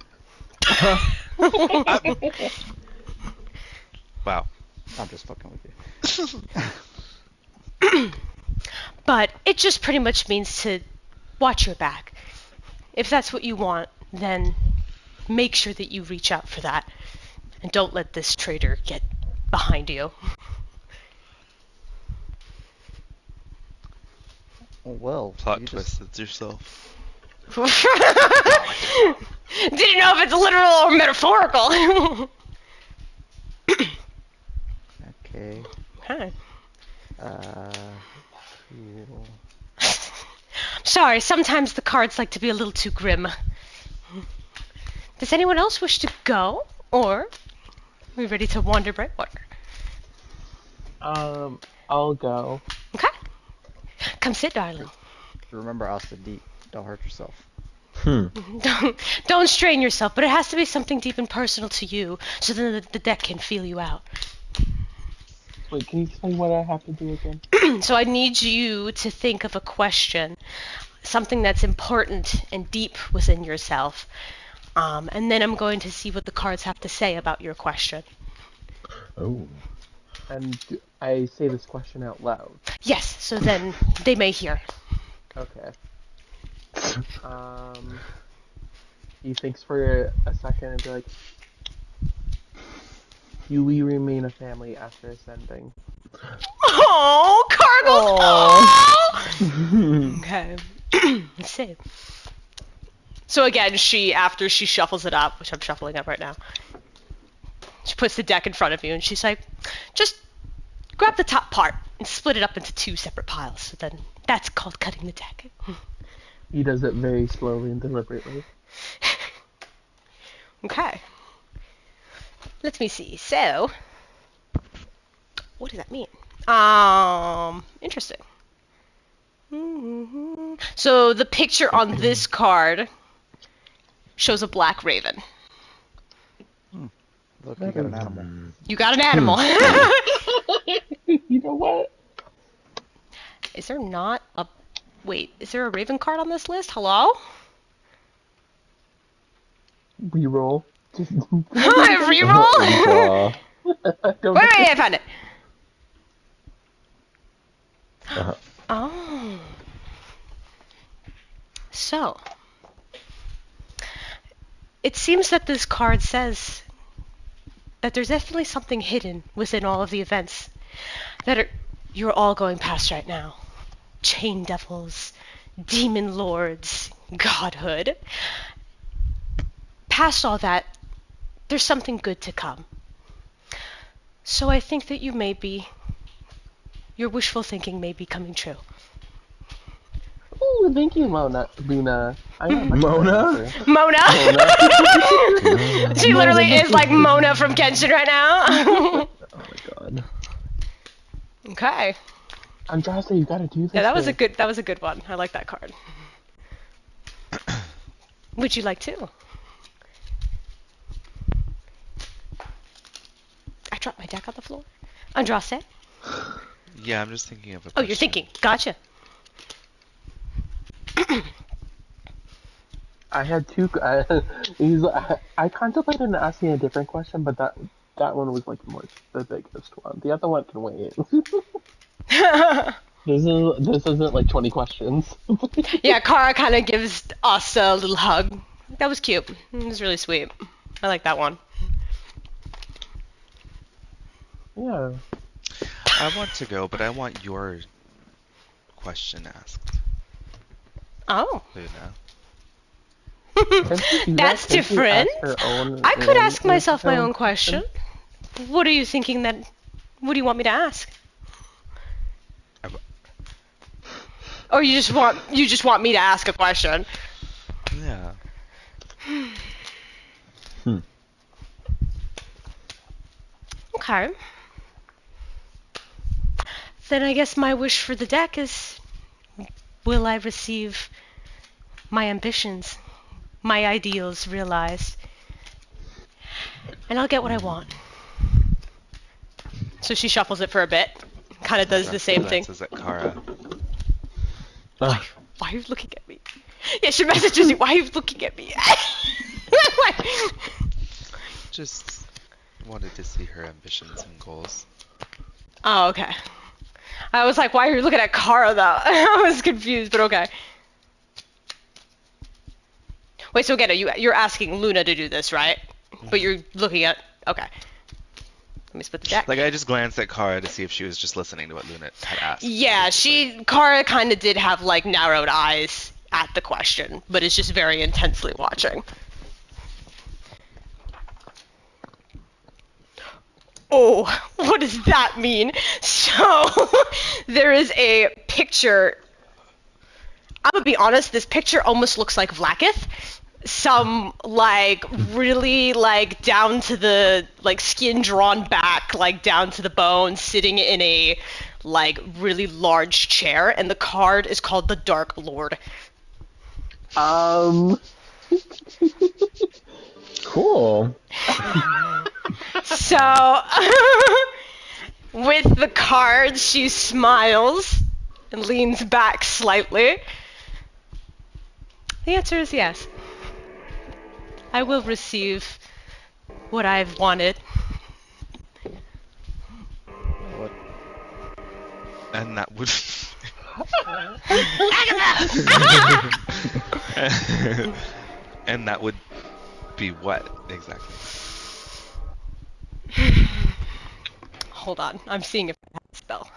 [SPEAKER 3] Wow.
[SPEAKER 5] I'm just fucking with you.
[SPEAKER 2] But it just pretty much means to watch your back. If that's what you want, then make sure that you reach out for that. And don't let this traitor get behind you.
[SPEAKER 5] Well,
[SPEAKER 3] Plot
[SPEAKER 5] you
[SPEAKER 3] twist,
[SPEAKER 5] just
[SPEAKER 3] it's yourself.
[SPEAKER 2] Didn't know if it's literal or metaphorical.
[SPEAKER 5] okay.
[SPEAKER 2] Huh.
[SPEAKER 5] Cool.
[SPEAKER 2] Sorry, sometimes the cards like to be a little too grim. Does anyone else wish to go? Or are we ready to wander Brightwater?
[SPEAKER 7] I'll go.
[SPEAKER 2] Okay. Come sit, darling.
[SPEAKER 5] Remember, Asta deep. Don't hurt yourself.
[SPEAKER 2] Don't strain yourself, but it has to be something deep and personal to you, so then the deck can feel you out.
[SPEAKER 7] Wait, can you explain what I have to do again?
[SPEAKER 2] So I need you to think of a question, something that's important and deep within yourself. And then I'm going to see what the cards have to say about your question.
[SPEAKER 1] Oh.
[SPEAKER 7] And I say this question out loud.
[SPEAKER 2] Yes, so then they may hear.
[SPEAKER 7] Okay. He thinks for a second and be like, "Do we remain a family after ascending?"
[SPEAKER 2] Oh, Cargill's. Oh! Okay. Let's see. So again, after she shuffles it up, which I'm shuffling up right now, she puts the deck in front of you, and she's like, just grab the top part and split it up into 2 separate piles. So then that's called cutting the deck.
[SPEAKER 7] He does it very slowly and deliberately.
[SPEAKER 2] Okay. Let me see. So, what does that mean? Interesting. So the picture on this card shows a black raven.
[SPEAKER 5] Look, you got an animal.
[SPEAKER 2] You got an animal.
[SPEAKER 7] You know what?
[SPEAKER 2] Is there not a... Wait, is there a raven card on this list? Hello?
[SPEAKER 7] Reroll.
[SPEAKER 2] Reroll? Wait, I found it. Oh. So, it seems that this card says that there's definitely something hidden within all of the events that you're all going past right now. Chain devils, demon lords, godhood. Past all that, there's something good to come. So I think that your wishful thinking may be coming true.
[SPEAKER 7] Oh, thank you, Luna. I got much
[SPEAKER 1] Mona?
[SPEAKER 7] better.
[SPEAKER 2] Mona? She literally is like Mona from Genshin right now.
[SPEAKER 1] Oh my god.
[SPEAKER 2] Okay.
[SPEAKER 7] Andraste, you gotta do this.
[SPEAKER 2] Yeah, that was a
[SPEAKER 7] thing.
[SPEAKER 2] good one. I like that card. Would you like to? I dropped my deck on the floor. Andraste?
[SPEAKER 3] Yeah, I'm just thinking of a
[SPEAKER 2] Oh, you're
[SPEAKER 3] question.
[SPEAKER 2] thinking. Gotcha.
[SPEAKER 7] I had two. I contemplated asking a different question, but that one was like the biggest one. The other one can wait. This isn't like 20 questions.
[SPEAKER 2] Yeah, Kara kind of gives us a little hug. That was cute. It was really sweet. I like that one.
[SPEAKER 7] Yeah.
[SPEAKER 3] I want to go, but I want your question asked,
[SPEAKER 2] Oh.
[SPEAKER 3] Luna.
[SPEAKER 2] That's different. I could ask myself my own question. What are you thinking that... What do you want me to ask? Or you just want me to ask a question?
[SPEAKER 3] Yeah.
[SPEAKER 2] Okay. Then I guess my wish for the deck is... Will I receive my ambitions, my ideals realized? And I'll get what I want. So she shuffles it for a bit. Kind of does the same thing.
[SPEAKER 3] Glances at Kara.
[SPEAKER 2] Why are you looking at me? Yeah, she messages you. Why are you looking at me?
[SPEAKER 3] Just wanted to see her ambitions and goals.
[SPEAKER 2] Oh, okay. I was like, why are you looking at Kara, though? I was confused, but okay. Wait, so again, you're asking Luna to do this, right? But you're looking at... Okay. Let me split the deck.
[SPEAKER 3] Like, I just glanced at Kara to see if she was just listening to what Luna had asked.
[SPEAKER 2] Yeah, Kara kind of did have, like, narrowed eyes at the question, but is just very intensely watching. Oh, what does that mean? So, there is a picture. I'm gonna be honest, this picture almost looks like Vlaakith. Some, like, really, like, down to the, like, skin drawn back, like, down to the bone, sitting in a, like, really large chair, and the card is called the Dark Lord.
[SPEAKER 1] Cool.
[SPEAKER 2] So, with the card, she smiles and leans back slightly. The answer is yes. I will receive what I've wanted.
[SPEAKER 5] What?
[SPEAKER 3] And that would... And that would be what, exactly?
[SPEAKER 2] Hold on, I'm seeing if I have a spell.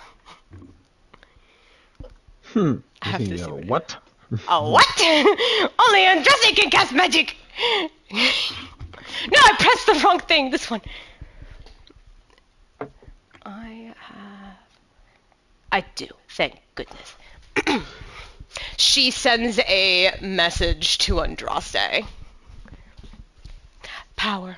[SPEAKER 2] I have to see
[SPEAKER 1] What?
[SPEAKER 2] Oh, what? Only Andraste can cast magic! No, I pressed the wrong thing. This one. I do. Thank goodness. She sends a message to Andraste. Power.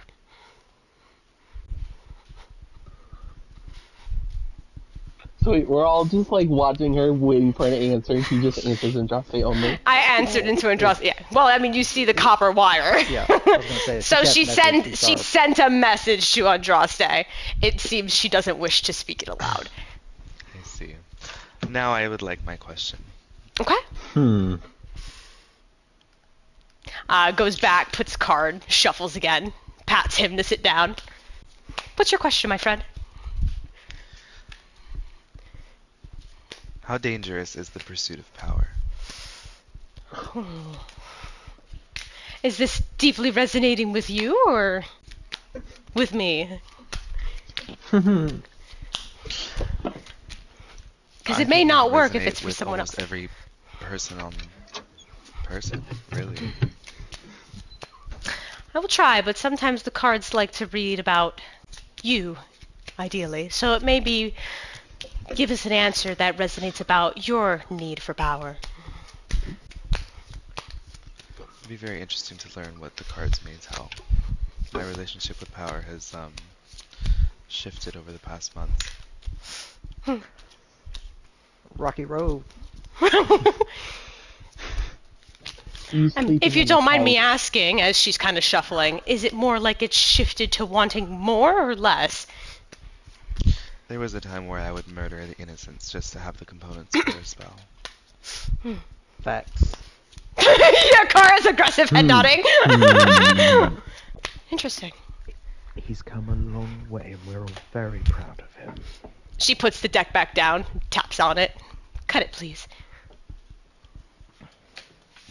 [SPEAKER 7] So wait, we're all just like watching her, waiting for an answer. She just answers in Andraste only.
[SPEAKER 2] I answered into Andraste. Yeah. Well, I mean, you see the copper wire.
[SPEAKER 5] Yeah, I was gonna say.
[SPEAKER 2] So she
[SPEAKER 5] sent.
[SPEAKER 2] sent a message to Andraste. It seems she doesn't wish to speak it aloud.
[SPEAKER 3] I see. Now I would like my question.
[SPEAKER 2] Okay. Goes back, puts card, shuffles again, pats him to sit down. What's your question, my friend?
[SPEAKER 3] How dangerous is the pursuit of power?
[SPEAKER 2] Is this deeply resonating with you or with me? Because it may not work if it's for someone else.
[SPEAKER 3] Every person, really.
[SPEAKER 2] I will try, but sometimes the cards like to read about you, ideally. So it may be give us an answer that resonates about your need for power.
[SPEAKER 3] It'd be very interesting to learn what the cards mean, how my relationship with power has shifted over the past months.
[SPEAKER 5] Rocky Road.
[SPEAKER 2] If you don't mind me asking, as she's kind of shuffling, is it more like it's shifted to wanting more or less?
[SPEAKER 3] There was a time where I would murder the innocents just to have the components for a spell.
[SPEAKER 5] Facts.
[SPEAKER 2] Yeah, Kara's aggressive head nodding. Interesting.
[SPEAKER 8] He's come a long way, and we're all very proud of him.
[SPEAKER 2] She puts the deck back down, taps on it. Cut it, please.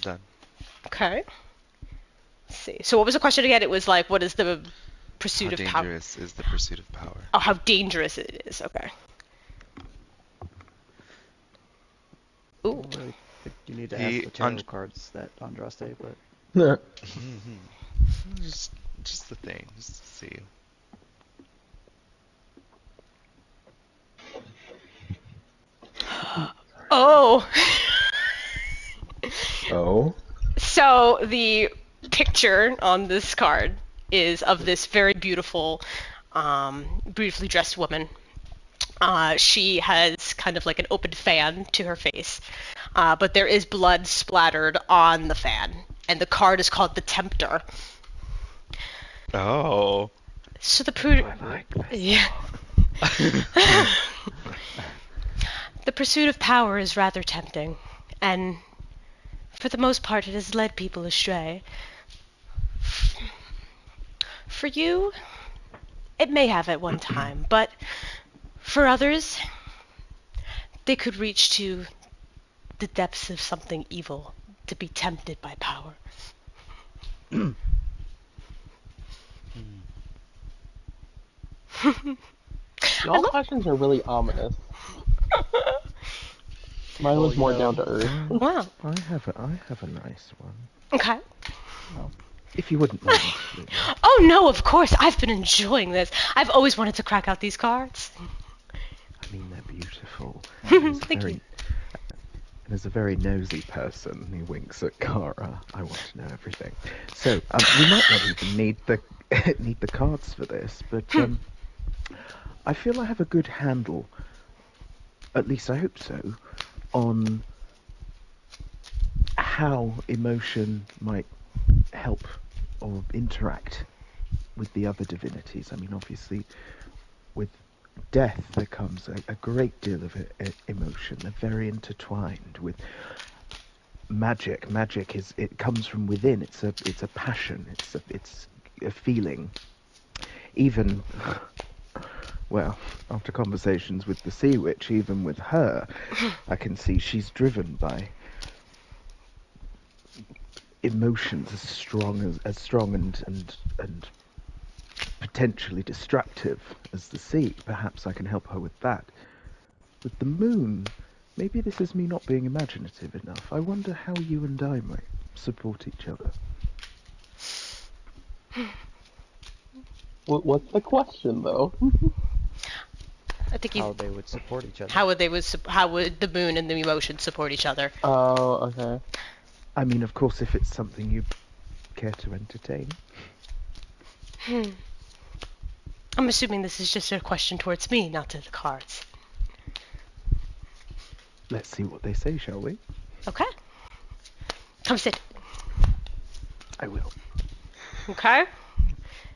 [SPEAKER 3] Done.
[SPEAKER 2] Okay. Let's see. So what was the question again? It was like, what is the pursuit of power?
[SPEAKER 3] How dangerous is the pursuit of power?
[SPEAKER 2] Oh, how dangerous it is. Okay. Ooh.
[SPEAKER 5] I really think you need to ask the tarot cards that Andraste, but...
[SPEAKER 3] Just the thing, just to see.
[SPEAKER 2] Oh.
[SPEAKER 1] Oh?
[SPEAKER 2] So the picture on this card is of this very beautiful, beautifully dressed woman. She has kind of like an open fan to her face, but there is blood splattered on the fan, and the card is called the Tempter.
[SPEAKER 3] Oh.
[SPEAKER 2] So the the pursuit of power is rather tempting, and for the most part, it has led people astray. For you, it may have at one time, but for others, they could reach to the depths of something evil to be tempted by power.
[SPEAKER 7] Y'all questions are really ominous. Mine was more down to earth.
[SPEAKER 2] Wow.
[SPEAKER 8] I have a nice one.
[SPEAKER 2] Okay.
[SPEAKER 8] If you wouldn't mind.
[SPEAKER 2] Oh no, of course. I've been enjoying this. I've always wanted to crack out these cards.
[SPEAKER 8] I mean, they're beautiful.
[SPEAKER 2] Thank you.
[SPEAKER 8] And as a very nosy person, he winks at Kara. I want to know everything. So we might not even need the cards for this, but I feel I have a good handle. At least I hope so, on how emotion might help or interact with the other divinities. I mean, obviously, with death there comes a great deal of emotion. They're very intertwined with magic. Magic comes from within. It's a passion. It's a feeling. Even. Well, after conversations with the Sea Witch, even with her, I can see she's driven by emotions as strong and potentially destructive as the sea. Perhaps I can help her with that. With the moon, Maybe this is me not being imaginative enough. I wonder how you and I might support each other.
[SPEAKER 7] What's the question, though?
[SPEAKER 2] I think
[SPEAKER 5] How they would support each other.
[SPEAKER 2] how would the moon and the emotion support each other?
[SPEAKER 7] Oh, okay.
[SPEAKER 8] I mean, of course, if it's something you care to entertain.
[SPEAKER 2] I'm assuming this is just a question towards me, not to the cards.
[SPEAKER 8] Let's see what they say, shall we?
[SPEAKER 2] Okay. Come sit.
[SPEAKER 8] I will.
[SPEAKER 2] Okay.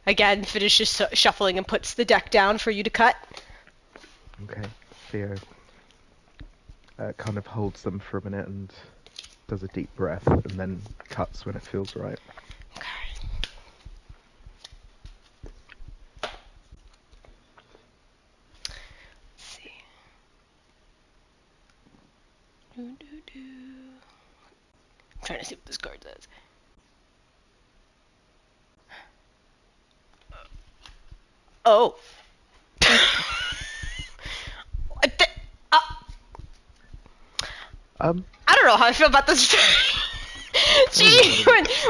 [SPEAKER 2] Again, finishes shuffling and puts the deck down for you to cut.
[SPEAKER 8] Okay. Theo kind of holds them for a minute and does a deep breath and then cuts when it feels right.
[SPEAKER 2] Okay. Let's see. I'm trying to see what this card says. Oh. I don't know how I feel about this.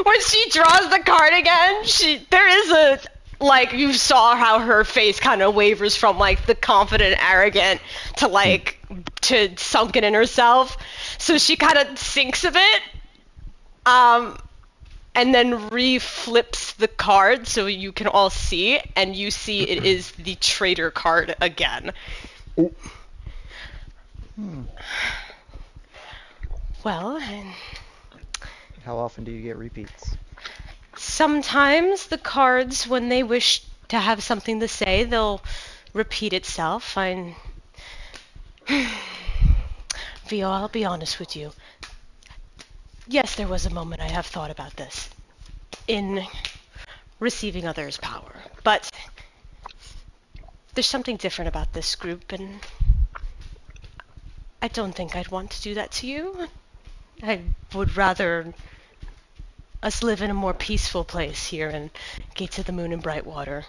[SPEAKER 2] When she draws the card again, there is a, like, you saw how her face kind of wavers from, like, the confident, arrogant to, like, to sunken in herself. So she kind of sinks a bit, and then re-flips the card so you can all see, and you see it is the traitor card again. Well, and
[SPEAKER 5] How often do you get repeats?
[SPEAKER 2] sometimes the cards, when they wish to have something to say, they'll repeat itself. Vio, I'll be honest with you. Yes, there was a moment I have thought about this. In receiving others' power. But there's something different about this group, and I don't think I'd want to do that to you. I would rather us live in a more peaceful place here in Gates of the Moon and Brightwater.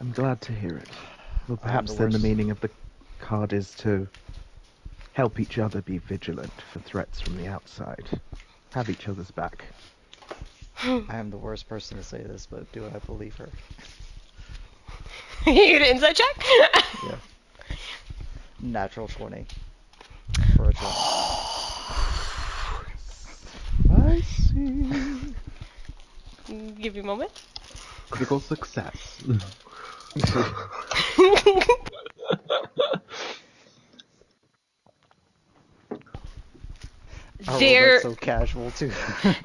[SPEAKER 8] I'm glad to hear it. Well,
[SPEAKER 5] the
[SPEAKER 8] perhaps then the
[SPEAKER 5] worst.
[SPEAKER 8] meaning of the card is to help each other be vigilant for threats from the outside. Have each other's back.
[SPEAKER 5] I am the worst person to say this, but do I believe her?
[SPEAKER 2] You get an insight check?
[SPEAKER 5] Yeah. Natural 20. For a 20.
[SPEAKER 8] I see.
[SPEAKER 2] Give me a moment.
[SPEAKER 1] Critical success.
[SPEAKER 5] I rolled
[SPEAKER 2] There,
[SPEAKER 5] that so casual too.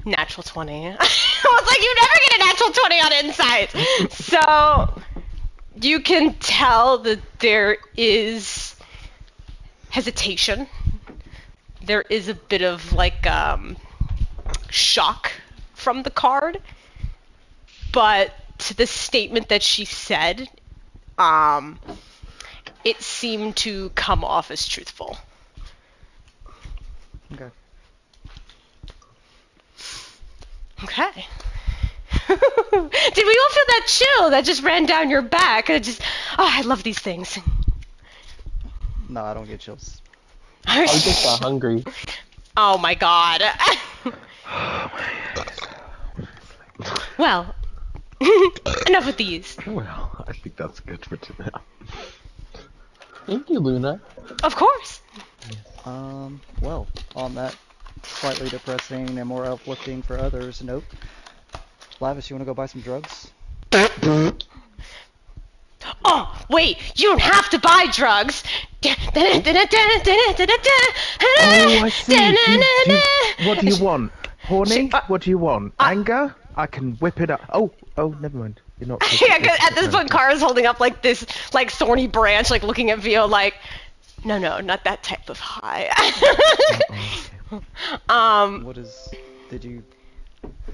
[SPEAKER 2] natural 20. I was like, you never get a natural 20 on insight. So you can tell that there is hesitation. There is a bit of like shock from the card, but to the statement that she said, it seemed to come off as truthful.
[SPEAKER 5] Okay.
[SPEAKER 2] Okay. Did we all feel that chill that just ran down your back? I love these things.
[SPEAKER 5] No, I don't get chills.
[SPEAKER 7] I just got hungry.
[SPEAKER 2] Oh my god. Well, enough with these.
[SPEAKER 1] Well, I think that's good for today.
[SPEAKER 7] Thank you, Luna.
[SPEAKER 2] Of course.
[SPEAKER 5] Well, on that slightly depressing and more uplifting for others note, Lavis, you want to go buy some drugs?
[SPEAKER 2] Oh, wait, you don't have to buy drugs. Oh,
[SPEAKER 8] I see. What do you want? Horny? What do you want? Anger? I can whip it up. Oh, never mind. You're not.
[SPEAKER 2] Yeah, 'cause at this point, Kara's holding up like this, like thorny branch, like looking at Vio, like, no, not that type of high.
[SPEAKER 5] What is...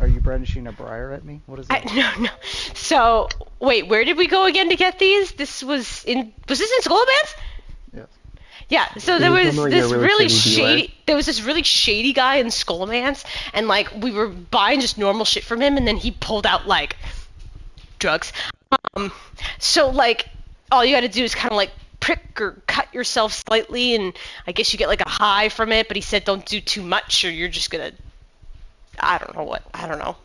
[SPEAKER 5] Are you brandishing a briar at me? What is that?
[SPEAKER 2] No. So, wait, where did we go again to get these? Was this in Skullbands?
[SPEAKER 5] Yes.
[SPEAKER 2] Yeah, so there
[SPEAKER 7] was
[SPEAKER 2] was
[SPEAKER 7] normally
[SPEAKER 2] this
[SPEAKER 7] a really
[SPEAKER 2] really
[SPEAKER 7] shady dealer.
[SPEAKER 2] shady, there was this really shady guy in Skullman's, and like we were buying just normal shit from him, and then he pulled out like drugs. So like all you gotta do is kind of like prick or cut yourself slightly, and I guess you get like a high from it, but he said don't do too much or you're just gonna, I don't know.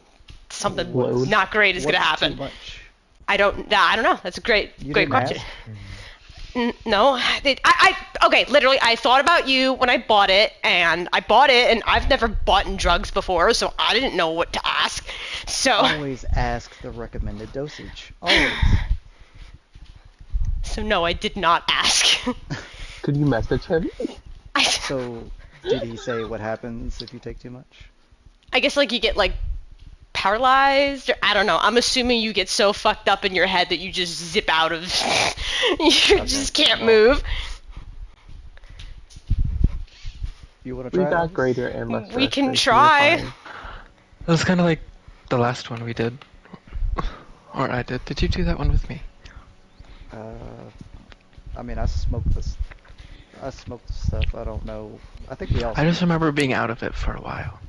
[SPEAKER 2] Something
[SPEAKER 7] Load.
[SPEAKER 2] not great is gonna
[SPEAKER 5] What's
[SPEAKER 2] happen.
[SPEAKER 5] Too much?
[SPEAKER 2] I don't know. That's a great
[SPEAKER 5] You
[SPEAKER 2] great
[SPEAKER 5] didn't
[SPEAKER 2] question.
[SPEAKER 5] ask?
[SPEAKER 2] No, okay, literally, I thought about you when I bought it, and I've never bought drugs before, so I didn't know what to ask. So
[SPEAKER 5] Always ask the recommended dosage. Always.
[SPEAKER 2] So no, I did not ask.
[SPEAKER 7] Could you message him?
[SPEAKER 5] So, did he say what happens if you take too much?
[SPEAKER 2] I guess like you get like paralyzed, or I don't know. I'm assuming you get so fucked up in your head that you just zip out of. You just can't move.
[SPEAKER 5] You want to try?
[SPEAKER 7] We got
[SPEAKER 5] this?
[SPEAKER 7] greater and less.
[SPEAKER 2] We can
[SPEAKER 7] restoration,
[SPEAKER 2] try.
[SPEAKER 7] you're fine.
[SPEAKER 6] It was kind of like the last one we did. Or I did. Did you do that one with me?
[SPEAKER 5] I mean, I smoked this. I smoked the stuff. I don't know. I think we all.
[SPEAKER 6] I just remember being out of it for a while.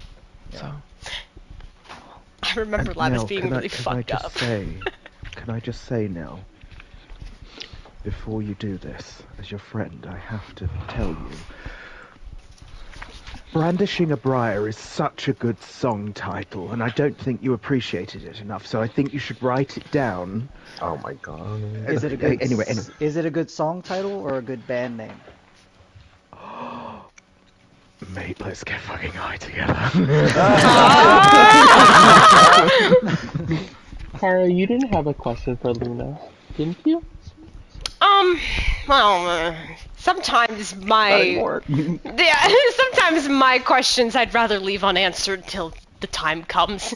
[SPEAKER 6] So.
[SPEAKER 2] I remember
[SPEAKER 8] And
[SPEAKER 2] Lavis
[SPEAKER 8] Nell,
[SPEAKER 2] being
[SPEAKER 8] can
[SPEAKER 2] really
[SPEAKER 8] I
[SPEAKER 2] fucked
[SPEAKER 8] just
[SPEAKER 2] up.
[SPEAKER 8] can I just say, Nell, before you do this, as your friend, I have to tell you, Brandishing a Briar is such a good song title, and I don't think you appreciated it enough, so I think you should write it down.
[SPEAKER 1] Oh my god.
[SPEAKER 5] Is it a good?
[SPEAKER 8] Anyway.
[SPEAKER 5] Is it a good song title or a good band name?
[SPEAKER 8] Mate, let's get fucking high together.
[SPEAKER 7] Kara, you didn't have a question for Luna, didn't you?
[SPEAKER 2] Well, sometimes my sometimes my questions I'd rather leave unanswered till the time comes.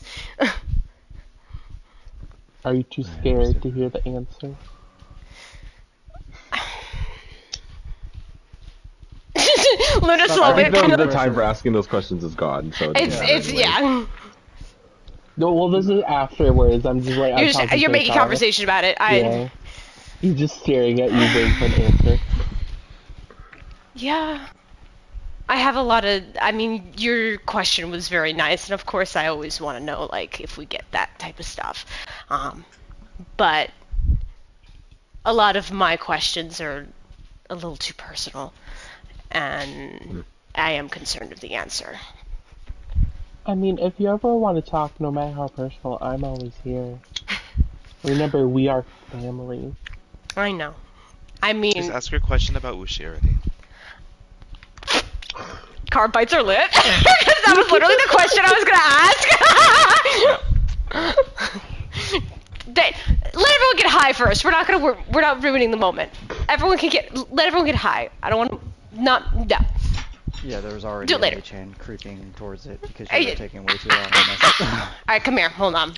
[SPEAKER 7] Are you too scared to hear the answer?
[SPEAKER 2] Luna
[SPEAKER 5] Stop.
[SPEAKER 2] slowly
[SPEAKER 1] I think
[SPEAKER 2] kind
[SPEAKER 1] the
[SPEAKER 2] of.
[SPEAKER 1] time for asking those questions is gone, so
[SPEAKER 2] It's yeah.
[SPEAKER 7] No, well, this is afterwards. I'm just like
[SPEAKER 2] You're making conversation about it.
[SPEAKER 7] Yeah. He's just staring at you, waiting for an answer.
[SPEAKER 2] Yeah. I have a lot of. I mean, your question was very nice, and of course, I always want to know, like, if we get that type of stuff. But a lot of my questions are a little too personal, and I am concerned of the answer.
[SPEAKER 7] I mean, if you ever want to talk, no matter how personal, I'm always here. Remember, we are family.
[SPEAKER 2] I know. I mean,
[SPEAKER 3] Just ask your question about Wuxi already.
[SPEAKER 2] car bites are lit. That was literally the question I was gonna ask. Let everyone get high first. We're not ruining the moment. Let everyone get high. I don't want to no.
[SPEAKER 5] Yeah, there was already
[SPEAKER 2] Do it
[SPEAKER 5] a
[SPEAKER 2] later.
[SPEAKER 5] chain creeping towards it because
[SPEAKER 2] Hey,
[SPEAKER 5] you were taking way too long to mess it.
[SPEAKER 2] Alright, come here. Hold on.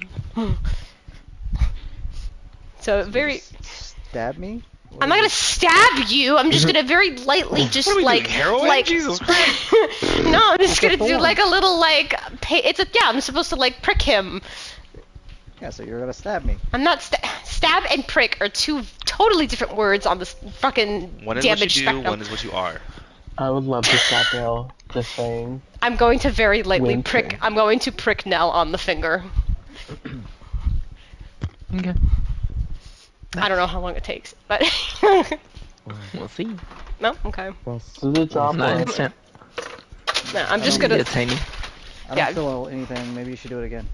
[SPEAKER 2] So very.
[SPEAKER 5] Stab me?
[SPEAKER 2] I'm not gonna stab you. I'm just gonna very lightly just
[SPEAKER 3] What are we
[SPEAKER 2] like
[SPEAKER 3] doing, heroin?
[SPEAKER 2] like.
[SPEAKER 3] Jesus Christ!
[SPEAKER 2] No, I'm just gonna do like a little like. I'm supposed to like prick him.
[SPEAKER 5] Yeah, so you're gonna stab me.
[SPEAKER 2] I'm not stab and prick are two totally different words on this fucking
[SPEAKER 3] One is what you
[SPEAKER 2] damage
[SPEAKER 3] do,
[SPEAKER 2] spectrum.
[SPEAKER 3] one is what you are.
[SPEAKER 7] I would love to stab Nell, just saying.
[SPEAKER 2] I'm going to very lightly
[SPEAKER 7] Wink.
[SPEAKER 2] prick. I'm going to prick Nell on the finger.
[SPEAKER 6] Okay.
[SPEAKER 2] I don't know how long it takes, but
[SPEAKER 6] We'll see.
[SPEAKER 2] no, okay.
[SPEAKER 7] So the job
[SPEAKER 6] Not
[SPEAKER 7] was-
[SPEAKER 6] instant.
[SPEAKER 2] No, I'm just
[SPEAKER 5] don't
[SPEAKER 2] gonna.
[SPEAKER 6] It's tiny.
[SPEAKER 5] I don't
[SPEAKER 2] Yeah.
[SPEAKER 5] feel anything. Maybe you should do it again.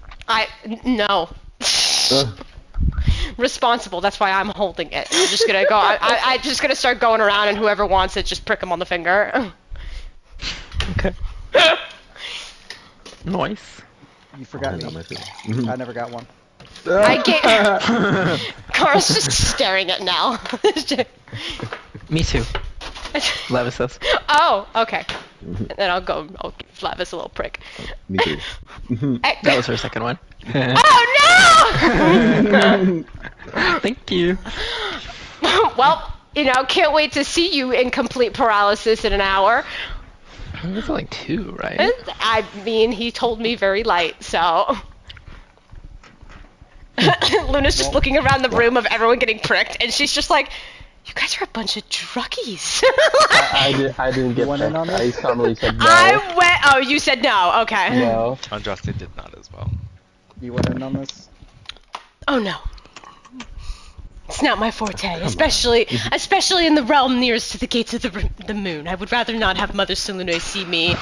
[SPEAKER 2] No. Responsible. That's why I'm holding it. I'm just gonna go. I'm just gonna start going around, and whoever wants it, just prick him on the finger.
[SPEAKER 6] Okay. Nice.
[SPEAKER 5] You forgot
[SPEAKER 1] I got
[SPEAKER 5] me.
[SPEAKER 1] my thing.
[SPEAKER 5] I never got one.
[SPEAKER 2] I get. Cara's just staring at Nell.
[SPEAKER 6] Me too. Levis says.
[SPEAKER 2] Oh, okay. And then I'll give Flavis a little prick.
[SPEAKER 1] Me too.
[SPEAKER 6] That was her second one.
[SPEAKER 2] Oh no!
[SPEAKER 6] Thank you.
[SPEAKER 2] Well, can't wait to see you in complete paralysis in an hour.
[SPEAKER 6] It was like 2, right?
[SPEAKER 2] I mean, he told me very light, so. Luna's just looking around the room of everyone getting pricked, and she's just like, "You guys are a bunch of druggies."
[SPEAKER 7] I didn't get
[SPEAKER 5] went in
[SPEAKER 7] that.
[SPEAKER 5] on
[SPEAKER 7] I
[SPEAKER 5] this?
[SPEAKER 7] suddenly said no.
[SPEAKER 2] Oh, you said no. Okay.
[SPEAKER 7] No.
[SPEAKER 3] Andraste did not as well.
[SPEAKER 5] You went in on this?
[SPEAKER 2] Oh no. It's not my forte,
[SPEAKER 1] Come on.
[SPEAKER 2] especially in the realm nearest to the gates of the moon. I would rather not have Mother Selune see me.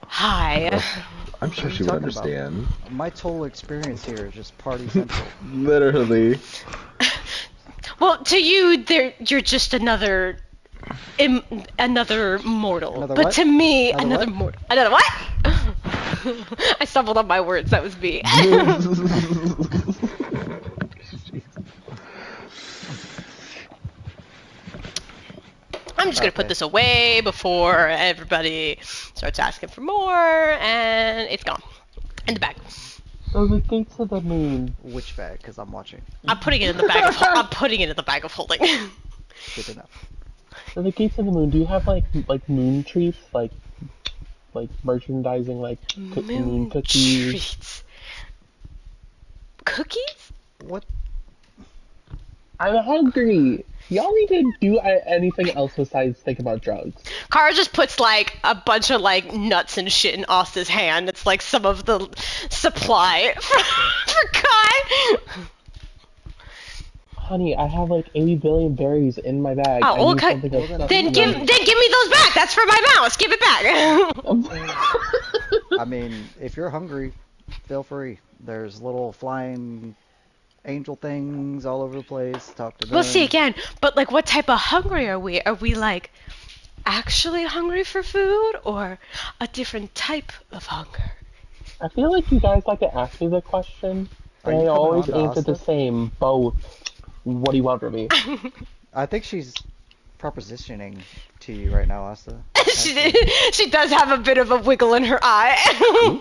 [SPEAKER 2] Hi.
[SPEAKER 1] I'm sure
[SPEAKER 5] What are you
[SPEAKER 1] she would
[SPEAKER 5] talking about?
[SPEAKER 1] understand.
[SPEAKER 5] My total experience here is just party central.
[SPEAKER 1] Literally.
[SPEAKER 2] Well, to you, you're just another mortal.
[SPEAKER 5] Another
[SPEAKER 2] but
[SPEAKER 5] what?
[SPEAKER 2] to me,
[SPEAKER 5] Another
[SPEAKER 2] another
[SPEAKER 5] what?
[SPEAKER 2] mortal. Another what? I stumbled on my words. That was me. I'm just gonna put
[SPEAKER 5] Okay.
[SPEAKER 2] this away before everybody starts asking for more, and it's gone in the bag.
[SPEAKER 7] So the gates of the moon.
[SPEAKER 5] Which bag? Because I'm watching.
[SPEAKER 2] I'm putting it in the bag of. I'm putting it in the bag of holding.
[SPEAKER 5] Good enough.
[SPEAKER 7] So the gates of the moon. Do you have like moon treats, like merchandising, like moon cookies?
[SPEAKER 2] Treats. Cookies?
[SPEAKER 5] What?
[SPEAKER 7] I'm hungry. Y'all need to do anything else besides think about drugs.
[SPEAKER 2] Kara just puts like a bunch of like nuts and shit in Asta's hand. It's like some of the supply for Kai.
[SPEAKER 7] Honey, I have like 80 billion berries in my bag.
[SPEAKER 2] Oh,
[SPEAKER 7] I need
[SPEAKER 2] okay.
[SPEAKER 7] something else.
[SPEAKER 2] Then give me those back. That's for my mouse. Give it back.
[SPEAKER 5] I mean, if you're hungry, feel free. There's little flying angel things all over the place. Talk to them.
[SPEAKER 2] We'll see again. But like, what type of hungry are we? Are we like actually hungry for food, or a different type of hunger?
[SPEAKER 7] I feel like you guys like to ask me the question,
[SPEAKER 5] Are
[SPEAKER 7] and
[SPEAKER 5] you
[SPEAKER 7] I
[SPEAKER 5] coming
[SPEAKER 7] always
[SPEAKER 5] on to
[SPEAKER 7] answer the
[SPEAKER 5] Asta?
[SPEAKER 7] same. Both. What do you want from me?
[SPEAKER 5] I think she's propositioning to you right now, Asta.
[SPEAKER 2] she does have a bit of a wiggle in her eye.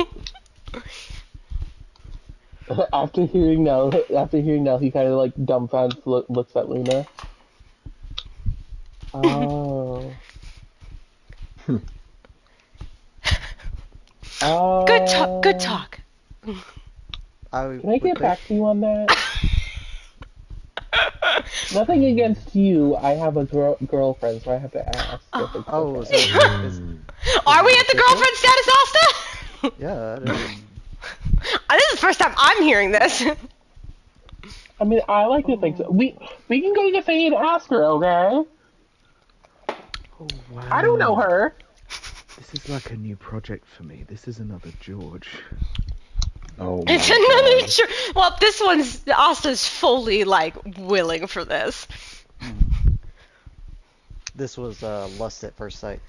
[SPEAKER 7] After hearing no, he kind of like dumbfounded looks at Luna. Oh.
[SPEAKER 2] Good talk. Good talk.
[SPEAKER 7] Can I get back to you on that? Nothing against you. I have a girlfriend, so I have to ask. If it's
[SPEAKER 5] Oh,
[SPEAKER 7] okay.
[SPEAKER 2] Are we at the girlfriend status, Asta?
[SPEAKER 5] Yeah, it is.
[SPEAKER 2] This is the first time I'm hearing this.
[SPEAKER 7] I mean, I like to think so. We can go to Faye and ask her, okay?
[SPEAKER 8] Oh, wow.
[SPEAKER 7] I don't know her.
[SPEAKER 8] This is like a new project for me. This is another George.
[SPEAKER 1] Oh my
[SPEAKER 2] It's another
[SPEAKER 1] God.
[SPEAKER 2] Well, this one's Asta's fully like willing for this.
[SPEAKER 5] This was lust at first sight.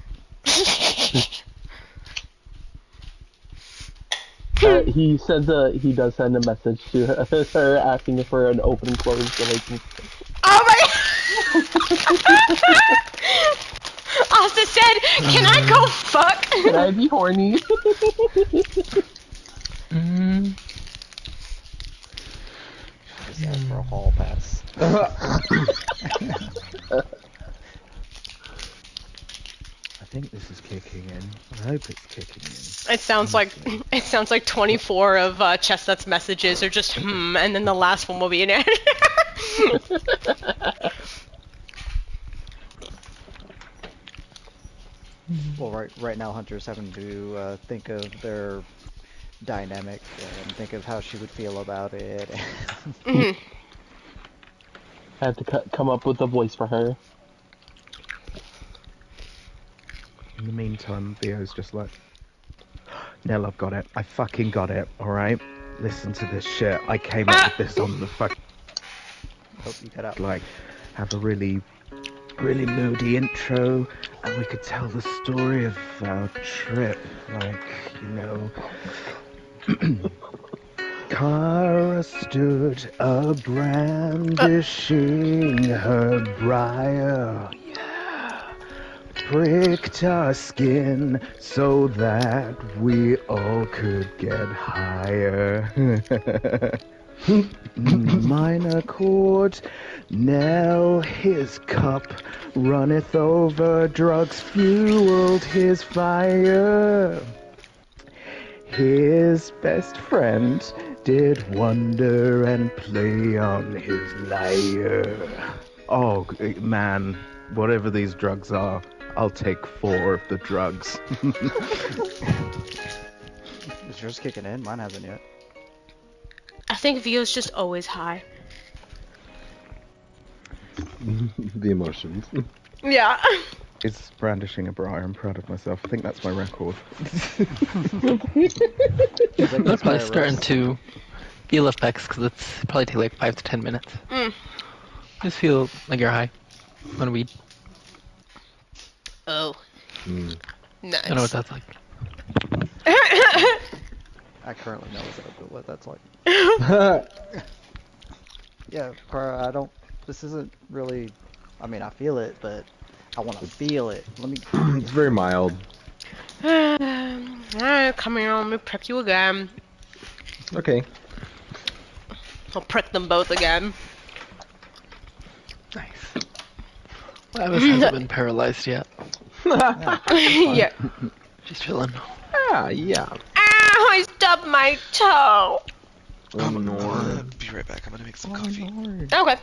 [SPEAKER 7] He says he does send a message to her asking for an open and closed relationship.
[SPEAKER 2] Oh my! Asta said, "Can I go fuck?"
[SPEAKER 7] Can I be horny?
[SPEAKER 5] Just asked for a hall pass.
[SPEAKER 8] I think this is kicking in. I hope it's kicking in.
[SPEAKER 2] It sounds like 24 of Chestnut's messages are just and then the last one will be an answer.
[SPEAKER 5] Well, right now, Hunter's having to think of their dynamic and think of how she would feel about it.
[SPEAKER 2] Mhm.
[SPEAKER 7] I have to come up with a voice for her.
[SPEAKER 8] In the meantime, Theo's just like, Nell, I've got it. I fucking got it, alright? Listen to this shit. I came up with this on the fuck.
[SPEAKER 5] Hope you got out.
[SPEAKER 8] Like, have a really moody intro, and we could tell the story of our trip. Like, you know. Kara stood brandishing her briar. Pricked our skin so that we all could get higher. Minor chord, Nell, his cup runneth over, drugs fueled his fire. His best friend did wonder and play on his lyre. Oh, man, whatever these drugs are, I'll take 4 of the drugs.
[SPEAKER 5] Is yours kicking in? Mine hasn't yet.
[SPEAKER 2] I think Vio's just always high.
[SPEAKER 1] The emotions.
[SPEAKER 2] Yeah.
[SPEAKER 8] Is brandishing a bra. I'm proud of myself. I think that's my record.
[SPEAKER 6] That's probably starting to feel effects because it's probably take like 5 to 10 minutes. Just feel like you're high on weed.
[SPEAKER 2] Oh. Nice.
[SPEAKER 6] I don't know what that's like.
[SPEAKER 5] I currently know what that's like. Yeah, Cara, I don't. This isn't really. I mean, I feel it, but I want to feel it. Let me.
[SPEAKER 1] It's very mild.
[SPEAKER 2] Alright, come here, let me prick you again.
[SPEAKER 1] Okay.
[SPEAKER 2] I'll prick them both again.
[SPEAKER 6] Nice. Lavis hasn't been paralyzed yet.
[SPEAKER 2] Yeah.
[SPEAKER 6] She's chilling.
[SPEAKER 1] Yeah.
[SPEAKER 2] Ow, I stubbed my toe.
[SPEAKER 3] I'm gonna be right back. I'm gonna make some coffee.
[SPEAKER 2] Okay.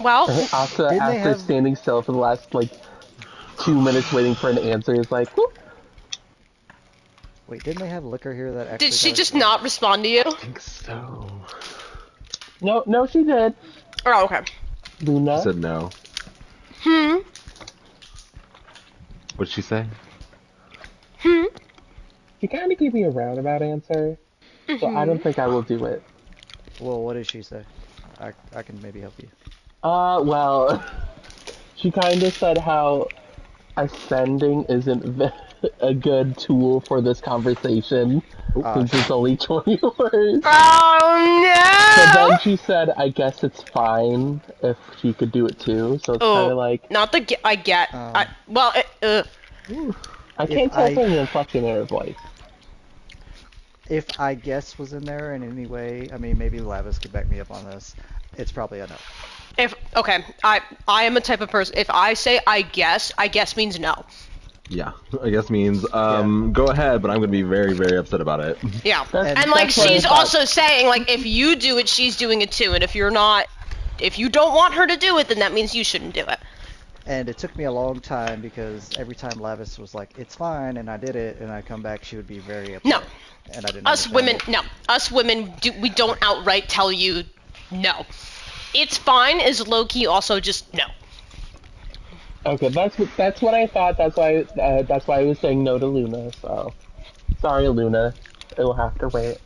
[SPEAKER 2] Well,
[SPEAKER 7] After standing still for the last, like, 2 minutes waiting for an answer, it's like, whoop.
[SPEAKER 5] Wait, didn't they have liquor here that actually?
[SPEAKER 2] did she just not respond to you?
[SPEAKER 1] I think so.
[SPEAKER 7] No, she did.
[SPEAKER 2] Oh, okay.
[SPEAKER 7] Luna.
[SPEAKER 1] She said no. What'd she say?
[SPEAKER 7] She kind of gave me a roundabout answer, so I don't think I will do it.
[SPEAKER 5] Well, what did she say? I can maybe help you.
[SPEAKER 7] Well, she kind of said how ascending isn't a good tool for this conversation since it's only 20 words.
[SPEAKER 2] Oh
[SPEAKER 7] So
[SPEAKER 2] no!
[SPEAKER 7] then she said, I guess it's fine if she could do it too. So it's kind of like,
[SPEAKER 2] Not the I get. I
[SPEAKER 7] can't tell from the inflection in her voice.
[SPEAKER 5] If I guess was in there in any way, I mean, maybe Lavis could back me up on this. It's probably a no.
[SPEAKER 2] I am a type of person. If I say I guess means no.
[SPEAKER 1] Yeah, I guess means, go ahead, but I'm gonna be very, very upset about it.
[SPEAKER 2] Yeah.
[SPEAKER 5] And
[SPEAKER 2] And like
[SPEAKER 7] that's what I
[SPEAKER 2] she's
[SPEAKER 7] thought.
[SPEAKER 2] also saying like if you do it, she's doing it too, and if you don't want her to do it, then that means you shouldn't do it.
[SPEAKER 5] And it took me a long time because every time Lavis was like, it's fine, and I did it, and I come back, she would be very upset.
[SPEAKER 2] No.
[SPEAKER 5] And I didn't
[SPEAKER 2] Us
[SPEAKER 5] understand
[SPEAKER 2] women,
[SPEAKER 5] it.
[SPEAKER 2] no. Us women, we don't outright tell you no. It's fine is low key also just no.
[SPEAKER 7] Okay, that's what I thought. That's why I was saying no to Luna. So, sorry, Luna. It will have to wait.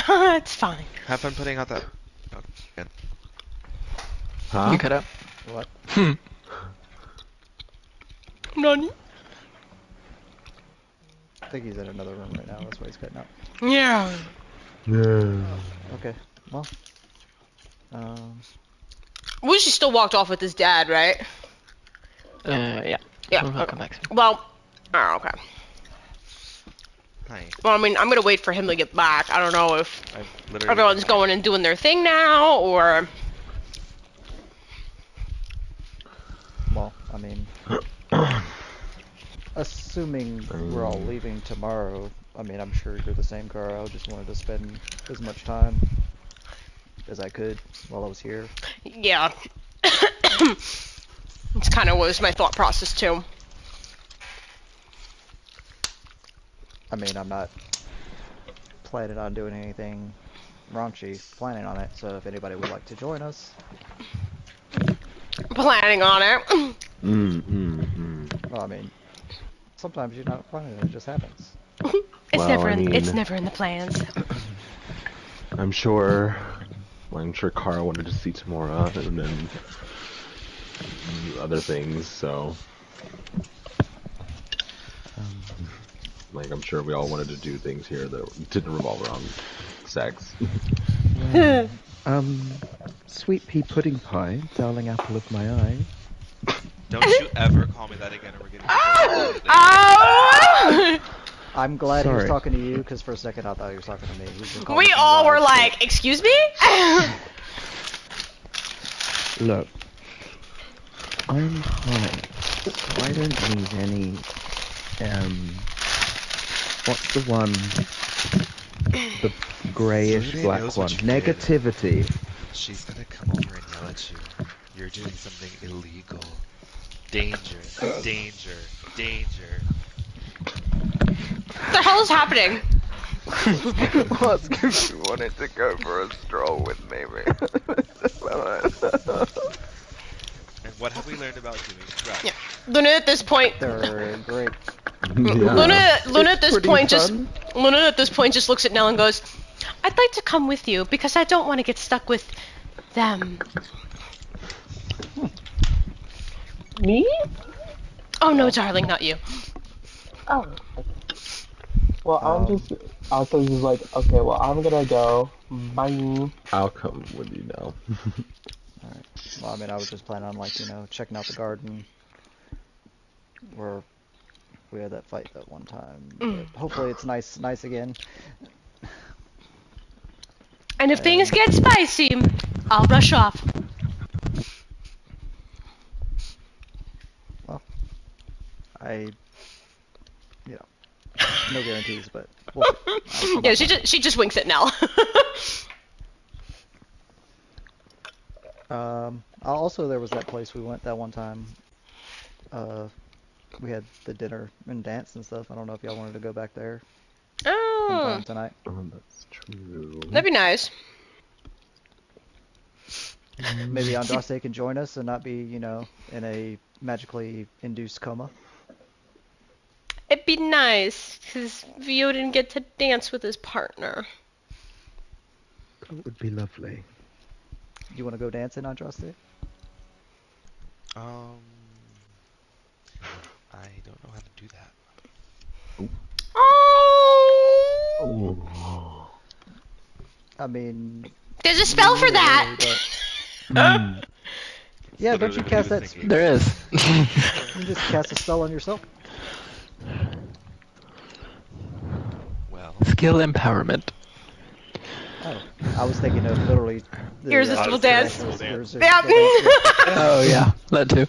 [SPEAKER 2] It's fine.
[SPEAKER 3] Have fun putting out that. Oh, again.
[SPEAKER 1] Huh?
[SPEAKER 6] You cut out.
[SPEAKER 5] What?
[SPEAKER 2] None.
[SPEAKER 5] I think he's in another room right now. That's why he's cutting out.
[SPEAKER 2] Yeah.
[SPEAKER 5] Okay. Well.
[SPEAKER 2] Wushi still walked off with his dad, right?
[SPEAKER 6] Yeah.
[SPEAKER 2] Yeah.
[SPEAKER 6] I'll
[SPEAKER 2] Okay.
[SPEAKER 6] come back soon.
[SPEAKER 2] Well. Oh, okay.
[SPEAKER 3] Hi.
[SPEAKER 2] Well, I mean, I'm gonna wait for him to get back. I don't know if
[SPEAKER 3] I literally.
[SPEAKER 2] everyone's going and doing their thing now, or...
[SPEAKER 5] Well, I mean, assuming we're all leaving tomorrow, I mean, I'm sure you're the same, Cara. I just wanted to spend as much time as I could while I was here.
[SPEAKER 2] Yeah. It's kind of was my thought process, too.
[SPEAKER 5] I mean, I'm not planning on doing anything raunchy, planning on it, so if anybody would like to join us,
[SPEAKER 2] Planning on it.
[SPEAKER 5] well, I mean, sometimes you're not planning it, it just happens.
[SPEAKER 2] It's
[SPEAKER 1] Well, I mean-
[SPEAKER 2] it's never in the plans.
[SPEAKER 1] I'm sure Kara wanted to see Tamora and then other things, so like I'm sure we all wanted to do things here that didn't revolve around sex.
[SPEAKER 8] Sweet pea pudding pie, darling apple of my eye.
[SPEAKER 3] Don't you ever call me that again, or we're getting.
[SPEAKER 2] Oh!
[SPEAKER 5] I'm glad he was
[SPEAKER 8] Sorry.
[SPEAKER 5] talking to you, because for a second I thought he was talking to me. He's been calling
[SPEAKER 2] We
[SPEAKER 5] me
[SPEAKER 2] all were
[SPEAKER 5] wild shit.
[SPEAKER 2] like, excuse me?
[SPEAKER 8] Look, I'm high. I don't need any, what's the one? The greyish
[SPEAKER 3] Rudy
[SPEAKER 8] black
[SPEAKER 3] knows
[SPEAKER 8] one.
[SPEAKER 3] what you did.
[SPEAKER 8] Negativity.
[SPEAKER 3] She's gonna come over and yell at you. You're doing something illegal. Danger, danger, danger.
[SPEAKER 2] What the hell is happening?
[SPEAKER 8] Ask if you wanted to go for a stroll with me, mate.
[SPEAKER 3] And what have we learned about doing drugs?
[SPEAKER 2] Yeah. Luna at this point.
[SPEAKER 5] They're great.
[SPEAKER 2] Luna at this
[SPEAKER 8] pretty
[SPEAKER 2] point
[SPEAKER 8] fun.
[SPEAKER 2] just looks at Nell and goes, "I'd like to come with you because I don't want to get stuck with them."
[SPEAKER 7] Me?
[SPEAKER 2] Oh no, darling, not you.
[SPEAKER 7] Oh. Well, I'm just also just like, okay, well, I'm gonna go. Bye.
[SPEAKER 1] I'll come with you now.
[SPEAKER 5] Alright. Well, I mean, I was just planning on, like, you know, checking out the garden where we had that fight that one time. But hopefully it's nice again.
[SPEAKER 2] And if things get spicy, I'll rush off.
[SPEAKER 5] Well, you know, no guarantees, but we'll see.
[SPEAKER 2] Yeah, she just winks at Nell.
[SPEAKER 5] Also, there was that place we went that one time. We had the dinner and dance and stuff. I don't know if y'all wanted to go back there sometime
[SPEAKER 2] Oh,
[SPEAKER 5] tonight.
[SPEAKER 1] Oh, that's true.
[SPEAKER 2] that'd be nice.
[SPEAKER 5] Maybe Andraste can join us and not be, you know, in a magically induced coma.
[SPEAKER 2] It'd be nice, because Vio didn't get to dance with his partner.
[SPEAKER 8] That would be lovely.
[SPEAKER 5] You want to go dancing, Andraste?
[SPEAKER 3] I don't know how to do that.
[SPEAKER 2] Oh!
[SPEAKER 1] Oh.
[SPEAKER 5] I mean,
[SPEAKER 2] There's a spell for that!
[SPEAKER 5] but... Yeah, don't you
[SPEAKER 3] Literally
[SPEAKER 5] cast
[SPEAKER 3] what
[SPEAKER 5] that?
[SPEAKER 3] he was thinking.
[SPEAKER 6] There is.
[SPEAKER 5] You just cast a spell on yourself.
[SPEAKER 3] Well,
[SPEAKER 6] Skill empowerment.
[SPEAKER 5] Oh, I was thinking of literally. The,
[SPEAKER 2] Irresistible dance.
[SPEAKER 5] irresistible
[SPEAKER 2] Yep.
[SPEAKER 5] dance.
[SPEAKER 6] Oh yeah, that too.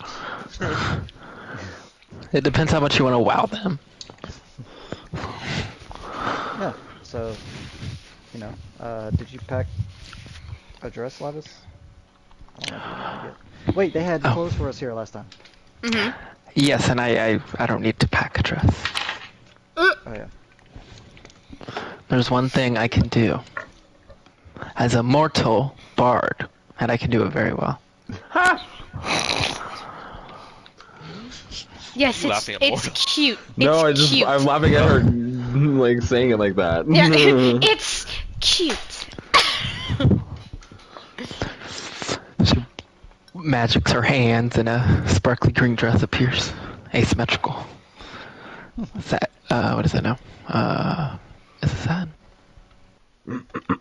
[SPEAKER 6] It depends how much you want to wow them.
[SPEAKER 5] Yeah. So, you know, did you pack a dress, Lavis? I don't know if you wanted to get. Wait, they had clothes for us here last time.
[SPEAKER 2] Mm-hmm.
[SPEAKER 6] Yes, and I don't need to pack a dress.
[SPEAKER 5] Oh yeah.
[SPEAKER 6] There's one thing I can do. As a mortal bard, and I can do it very well.
[SPEAKER 2] Yes,
[SPEAKER 3] You laughing at
[SPEAKER 2] it's cute.
[SPEAKER 1] No,
[SPEAKER 2] It's cute.
[SPEAKER 1] I'm laughing at her, like, saying it like that.
[SPEAKER 2] Yeah, it's cute.
[SPEAKER 6] She magics her hands, and a sparkly green dress appears, asymmetrical. What's that? What is that now? Is it satin?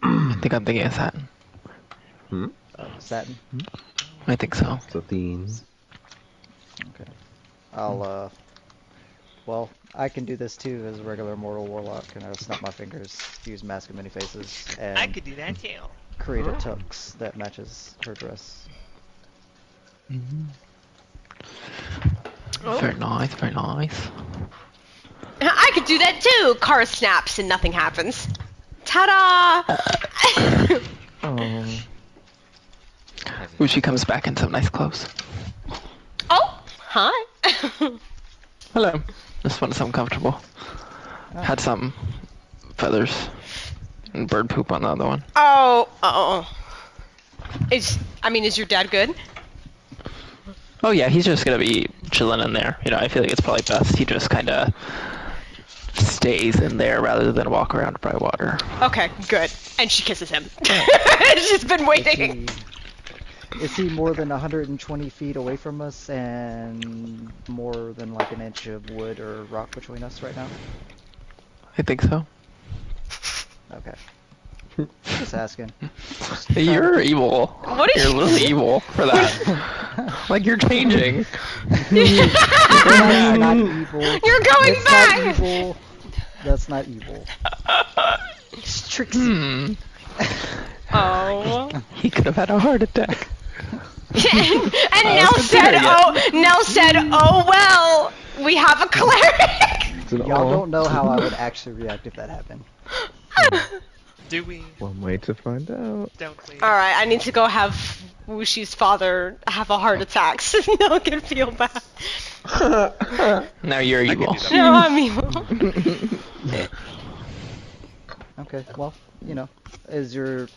[SPEAKER 6] I think I'm thinking of satin.
[SPEAKER 5] Satin.
[SPEAKER 6] I think so.
[SPEAKER 1] It's a theme.
[SPEAKER 5] Okay. I'll well, I can do this too as a regular mortal warlock, and I'll snap my fingers, use Mask of Many Faces, and
[SPEAKER 3] I could do that too.
[SPEAKER 5] create a tux that matches her dress.
[SPEAKER 6] Very nice, very nice.
[SPEAKER 2] I could do that too. Car snaps and nothing happens. Ta-da!
[SPEAKER 6] Ooh, she comes back in some nice clothes.
[SPEAKER 2] Oh, hi.
[SPEAKER 6] Hello. Just wanted something comfortable. Had some feathers and bird poop on the other one.
[SPEAKER 2] Oh. Is your dad good?
[SPEAKER 6] Oh yeah, he's just gonna be chilling in there. You know, I feel like it's probably best he just kind of stays in there rather than walk around by water.
[SPEAKER 2] Okay, good. And she kisses him. She's been waiting.
[SPEAKER 5] Is he more than 120 feet away from us and more than like an inch of wood or rock between us right now?
[SPEAKER 6] I think so.
[SPEAKER 5] Okay. Just asking.
[SPEAKER 6] You're evil.
[SPEAKER 2] What is
[SPEAKER 6] You're a little evil for that. Like you're changing.
[SPEAKER 5] That's not evil.
[SPEAKER 2] You're going
[SPEAKER 5] That's
[SPEAKER 2] back!
[SPEAKER 5] not evil. That's not evil. It's Trixie.
[SPEAKER 2] Oh.
[SPEAKER 6] He could have had a heart attack.
[SPEAKER 2] And Nell said, oh well, we have a cleric.
[SPEAKER 5] Y'all don't know how I would actually react if that happened.
[SPEAKER 3] Do we?
[SPEAKER 8] One way to find out.
[SPEAKER 3] Don't we?
[SPEAKER 2] Alright, I need to go have Wushi's father have a heart attack so Nell can feel bad.
[SPEAKER 6] Now you're
[SPEAKER 3] I could
[SPEAKER 6] evil.
[SPEAKER 3] do that.
[SPEAKER 2] No, I'm evil.
[SPEAKER 5] Okay, well, you know, is your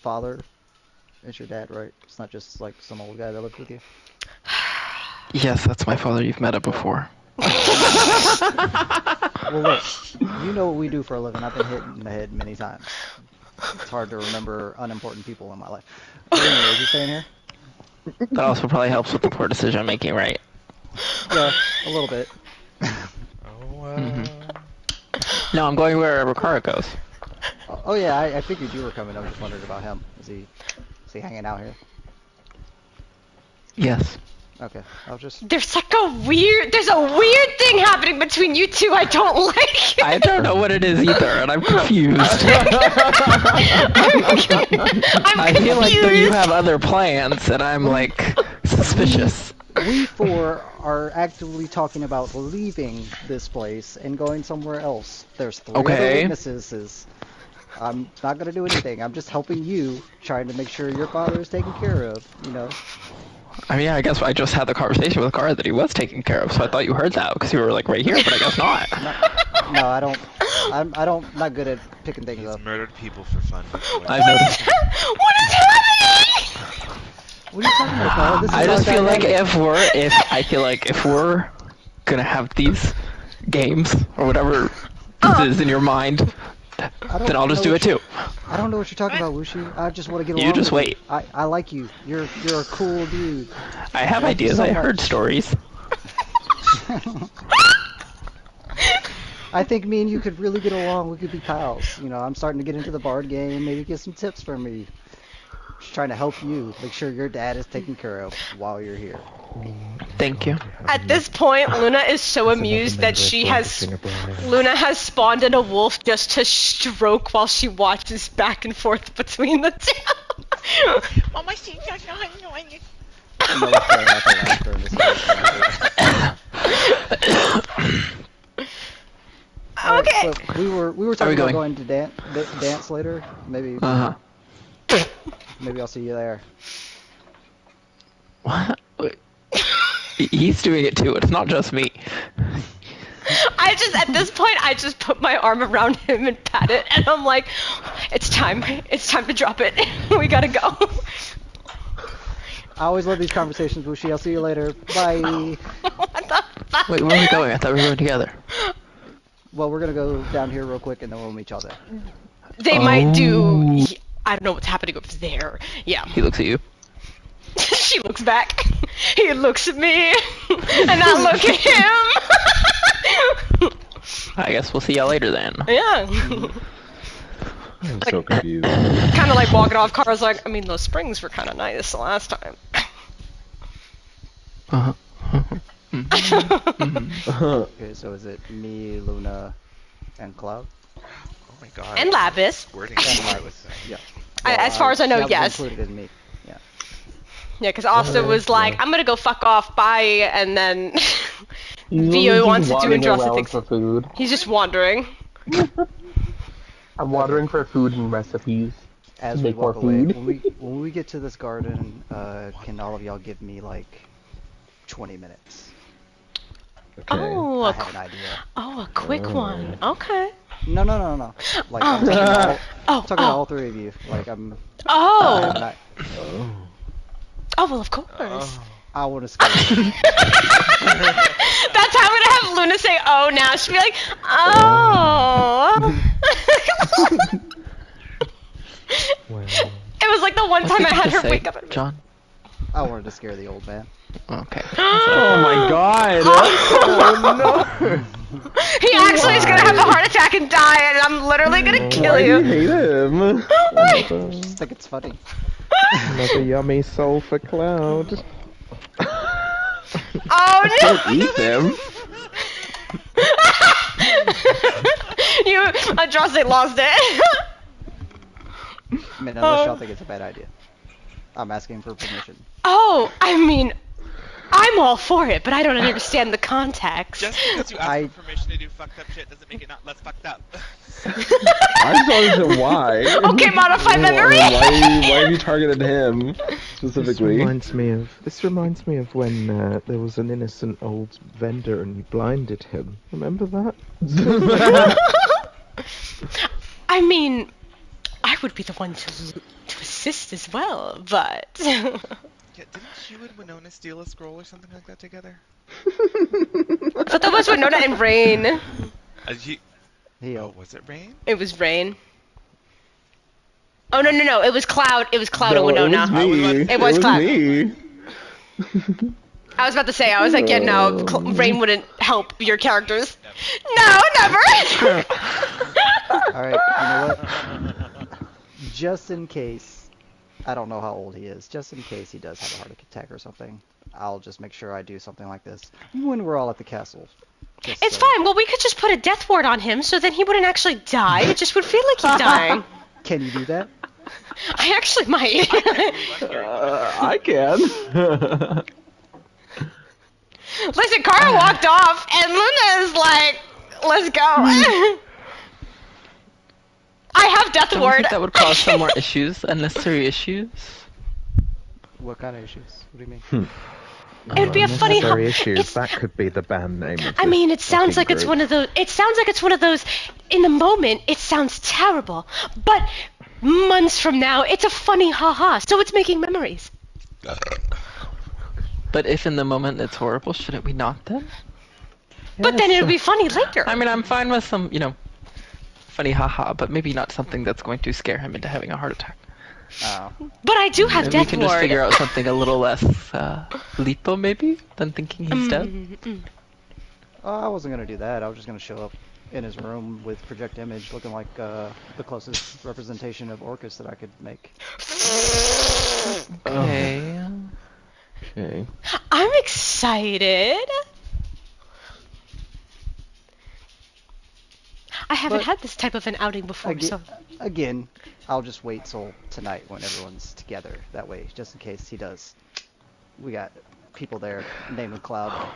[SPEAKER 5] father is your dad, right? It's not just like some old guy that lived with you.
[SPEAKER 6] Yes, that's my father. You've met him before.
[SPEAKER 5] Well, look, you know what we do for a living. I've been hit in the head many times. It's hard to remember unimportant people in my life. But anyway, is he staying here?
[SPEAKER 6] That also probably helps with the poor decision making, right?
[SPEAKER 5] Yeah, a little bit.
[SPEAKER 6] No, I'm going wherever Kara goes.
[SPEAKER 5] Oh yeah, I figured you were coming. I was just wondering about him. Is he hanging out here?
[SPEAKER 6] Yes.
[SPEAKER 5] Okay, I'll just.
[SPEAKER 2] There's a weird thing happening between you two I don't like.
[SPEAKER 6] I don't know what it is either, and I'm confused. I feel like that you have other plans, and I'm like suspicious.
[SPEAKER 5] We four are actively talking about leaving this place and going somewhere else. There's 3 other witnesses. I'm not gonna do anything. I'm just helping you, trying to make sure your father is taken care of. You know.
[SPEAKER 6] I mean, yeah, I guess I just had the conversation with Kara that he was taken care of, so I thought you heard that because you were like right here, but I guess not.
[SPEAKER 5] No, I don't. I'm not good at picking things up.
[SPEAKER 3] He's murdered people for fun.
[SPEAKER 6] I've noticed.
[SPEAKER 2] What is happening?
[SPEAKER 5] What are you talking about, Kyle? This is
[SPEAKER 6] I just
[SPEAKER 5] our
[SPEAKER 6] feel like
[SPEAKER 5] dynamic.
[SPEAKER 6] if we're gonna have these games or whatever this is in your mind, then I'll just do it too.
[SPEAKER 5] I don't know what you're talking about, Wushi. I just want to get along.
[SPEAKER 6] You just
[SPEAKER 5] with
[SPEAKER 6] wait.
[SPEAKER 5] You. I like you. You're a cool dude.
[SPEAKER 6] I have ideas. I heard stories.
[SPEAKER 5] I think me and you could really get along. We could be pals. You know, I'm starting to get into the bard game. Maybe get some tips from me. Just trying to help you. Make sure your dad is taken care of while you're here.
[SPEAKER 6] Thank you.
[SPEAKER 2] At this point, Luna is so amused that Luna has spawned in a wolf just to stroke while she watches back and forth between the two.
[SPEAKER 4] Mama, she's not annoying you.
[SPEAKER 2] Okay.
[SPEAKER 5] So we were talking about going to dance later. Maybe. Maybe I'll see you there.
[SPEAKER 6] What? He's doing it too. It's not just me.
[SPEAKER 2] At this point, I just put my arm around him and pat it, and I'm like, it's time to drop it. We gotta go.
[SPEAKER 5] I always love these conversations, Wushi. I'll see you later. Bye.
[SPEAKER 2] What the fuck?
[SPEAKER 6] Wait, where are we going? I thought we were going together.
[SPEAKER 5] Well, we're gonna go down here real quick, and then we'll meet y'all there.
[SPEAKER 2] They might do. I don't know what's happening over there. Yeah.
[SPEAKER 6] He looks at you.
[SPEAKER 2] She looks back. He looks at me, and I look at him.
[SPEAKER 6] I guess we'll see y'all later then.
[SPEAKER 2] Yeah.
[SPEAKER 1] I'm so confused.
[SPEAKER 2] Kind of like walking off. Cara's like, I mean, those springs were kind of nice the last time.
[SPEAKER 5] Okay, so is it me, Luna, and Cloud?
[SPEAKER 3] Oh my god.
[SPEAKER 2] And Lapis.
[SPEAKER 3] Wording
[SPEAKER 5] And
[SPEAKER 3] is
[SPEAKER 5] Lapis. Yeah. Well,
[SPEAKER 2] As far as I know,
[SPEAKER 5] that was
[SPEAKER 2] yes.
[SPEAKER 5] included in me. Yeah.
[SPEAKER 2] Yeah, because Asta was like, I'm gonna go fuck off, bye, and then
[SPEAKER 7] He's
[SPEAKER 2] Vio wants to do
[SPEAKER 7] wandering
[SPEAKER 2] interesting
[SPEAKER 7] around
[SPEAKER 2] things.
[SPEAKER 7] for food.
[SPEAKER 2] He's just wandering.
[SPEAKER 7] I'm wandering for food and recipes.
[SPEAKER 5] As we
[SPEAKER 7] Make more
[SPEAKER 5] walk away,
[SPEAKER 7] food.
[SPEAKER 5] when we get to this garden, can all of y'all give me like 20 minutes?
[SPEAKER 1] Okay.
[SPEAKER 2] Oh,
[SPEAKER 5] I
[SPEAKER 2] a
[SPEAKER 5] have an idea.
[SPEAKER 2] a quick one. Okay.
[SPEAKER 5] No. Like I'm talking to all 3 of you. Like I'm.
[SPEAKER 2] Oh.
[SPEAKER 5] I
[SPEAKER 2] Oh, well, of course.
[SPEAKER 5] I want to scare you.
[SPEAKER 2] That's how I'm gonna have Luna say, oh, now. She'll be like, oh. It was like the one time I had her wake up.
[SPEAKER 6] John?
[SPEAKER 5] I wanted to scare the old man.
[SPEAKER 6] Okay.
[SPEAKER 8] Oh my god! Oh no!
[SPEAKER 2] He actually is gonna have a heart attack and die, and I'm literally gonna kill
[SPEAKER 8] Why do
[SPEAKER 2] you.
[SPEAKER 8] you hate him?
[SPEAKER 5] I just think it's funny.
[SPEAKER 8] Another yummy soul for Cloud.
[SPEAKER 2] Oh no!
[SPEAKER 8] Don't eat them.
[SPEAKER 2] You, Andraste lost it.
[SPEAKER 5] I mean, unless y'all think it's a bad idea. I'm asking for permission.
[SPEAKER 2] Oh, I mean, I'm all for it, but I don't understand the context.
[SPEAKER 9] Just because you ask for permission to do fucked up shit doesn't make it not less fucked up.
[SPEAKER 1] I just wanted to know why.
[SPEAKER 2] Okay, modify memory.
[SPEAKER 1] Why have you targeted him specifically?
[SPEAKER 8] This reminds me of when there was an innocent old vendor and you blinded him. Remember that?
[SPEAKER 2] I mean, I I would be the one to assist as well, but
[SPEAKER 9] Yeah, didn't you and Winona steal a scroll or something like that together?
[SPEAKER 2] but that was Winona and Rain.
[SPEAKER 9] Oh, was it Rain?
[SPEAKER 2] It was Rain. Oh no! It was Cloud. It was Cloud and
[SPEAKER 1] No, it
[SPEAKER 2] Winona.
[SPEAKER 1] was me.
[SPEAKER 2] It was Cloud.
[SPEAKER 1] me.
[SPEAKER 2] I was about to say. I was like, yeah, no. Rain wouldn't help your characters. No, never.
[SPEAKER 5] All right, you know what? Just in case, I don't know how old he is. Just in case he does have a heart attack or something, I'll just make sure I do something like this when we're all at the castle.
[SPEAKER 2] It's fine. Well, we could just put a death ward on him, so then he wouldn't actually die. It just would feel like he's dying.
[SPEAKER 5] Can you do that?
[SPEAKER 2] I actually might.
[SPEAKER 1] I can.
[SPEAKER 2] Listen, Kara walked off, and Luna is like, "Let's go." I have death
[SPEAKER 6] Don't you
[SPEAKER 2] ward.
[SPEAKER 6] think that would cause some more issues, unnecessary issues?
[SPEAKER 5] What kind of issues? What do you mean?
[SPEAKER 2] It'd be a funny.
[SPEAKER 8] Unnecessary issues. That could be the band name of
[SPEAKER 2] I
[SPEAKER 8] this
[SPEAKER 2] mean, it sounds
[SPEAKER 8] fucking
[SPEAKER 2] like it's
[SPEAKER 8] group.
[SPEAKER 2] one of those. It sounds like it's one of those. In the moment, it sounds terrible, but months from now, it's a funny haha. So it's making memories.
[SPEAKER 6] But if in the moment it's horrible, shouldn't we not then?
[SPEAKER 2] But then it'll be funny later.
[SPEAKER 6] I mean, I'm fine with some, funny haha, but maybe not something that's going to scare him into having a heart attack.
[SPEAKER 5] Oh.
[SPEAKER 2] But I do have
[SPEAKER 6] Maybe
[SPEAKER 2] death
[SPEAKER 6] we can
[SPEAKER 2] ward.
[SPEAKER 6] just figure out something a little less lethal, maybe, than thinking he's dead.
[SPEAKER 5] Oh, I wasn't gonna do that. I was just gonna show up in his room with project image, looking like the closest representation of Orcus that I could make.
[SPEAKER 6] Okay.
[SPEAKER 1] Okay.
[SPEAKER 2] I'm excited. I haven't
[SPEAKER 5] But
[SPEAKER 2] had this type of an outing before, so
[SPEAKER 5] Again, I'll just wait till tonight when everyone's together. That way, just in case he does. We got people there, named with Cloud.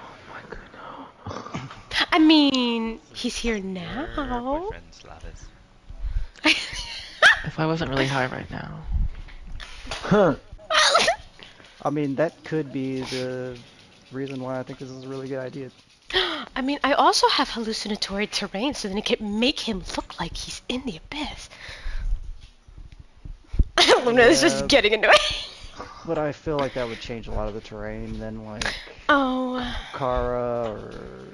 [SPEAKER 2] I mean, he's here now.
[SPEAKER 9] Boyfriend Slavis.
[SPEAKER 6] If I wasn't really high right now.
[SPEAKER 1] Huh.
[SPEAKER 5] I mean, that could be the reason why I think this is a really good idea.
[SPEAKER 2] I mean, I also have hallucinatory terrain, so then it can make him look like he's in the abyss. Luna is just
[SPEAKER 5] Yeah.
[SPEAKER 2] getting into it.
[SPEAKER 5] But I feel like that would change a lot of the terrain. Then, like,
[SPEAKER 2] Oh.
[SPEAKER 5] Kara or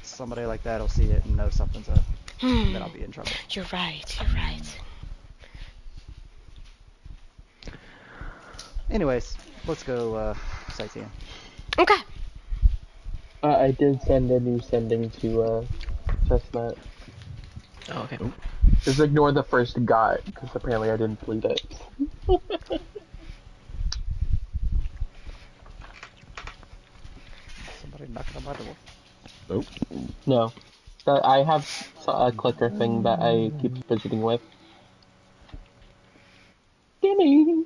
[SPEAKER 5] somebody like that will see it and know something's up. Then I'll be in trouble.
[SPEAKER 2] You're right. You're right.
[SPEAKER 5] Anyways, let's go sightseeing.
[SPEAKER 2] Okay.
[SPEAKER 7] I did send a new sending to Chestnut.
[SPEAKER 6] Oh, okay.
[SPEAKER 7] Just ignore the first got, because apparently I didn't delete it.
[SPEAKER 5] Somebody knocking on my door.
[SPEAKER 1] Nope.
[SPEAKER 7] No. I have a clicker thing that I keep visiting with. Gimme!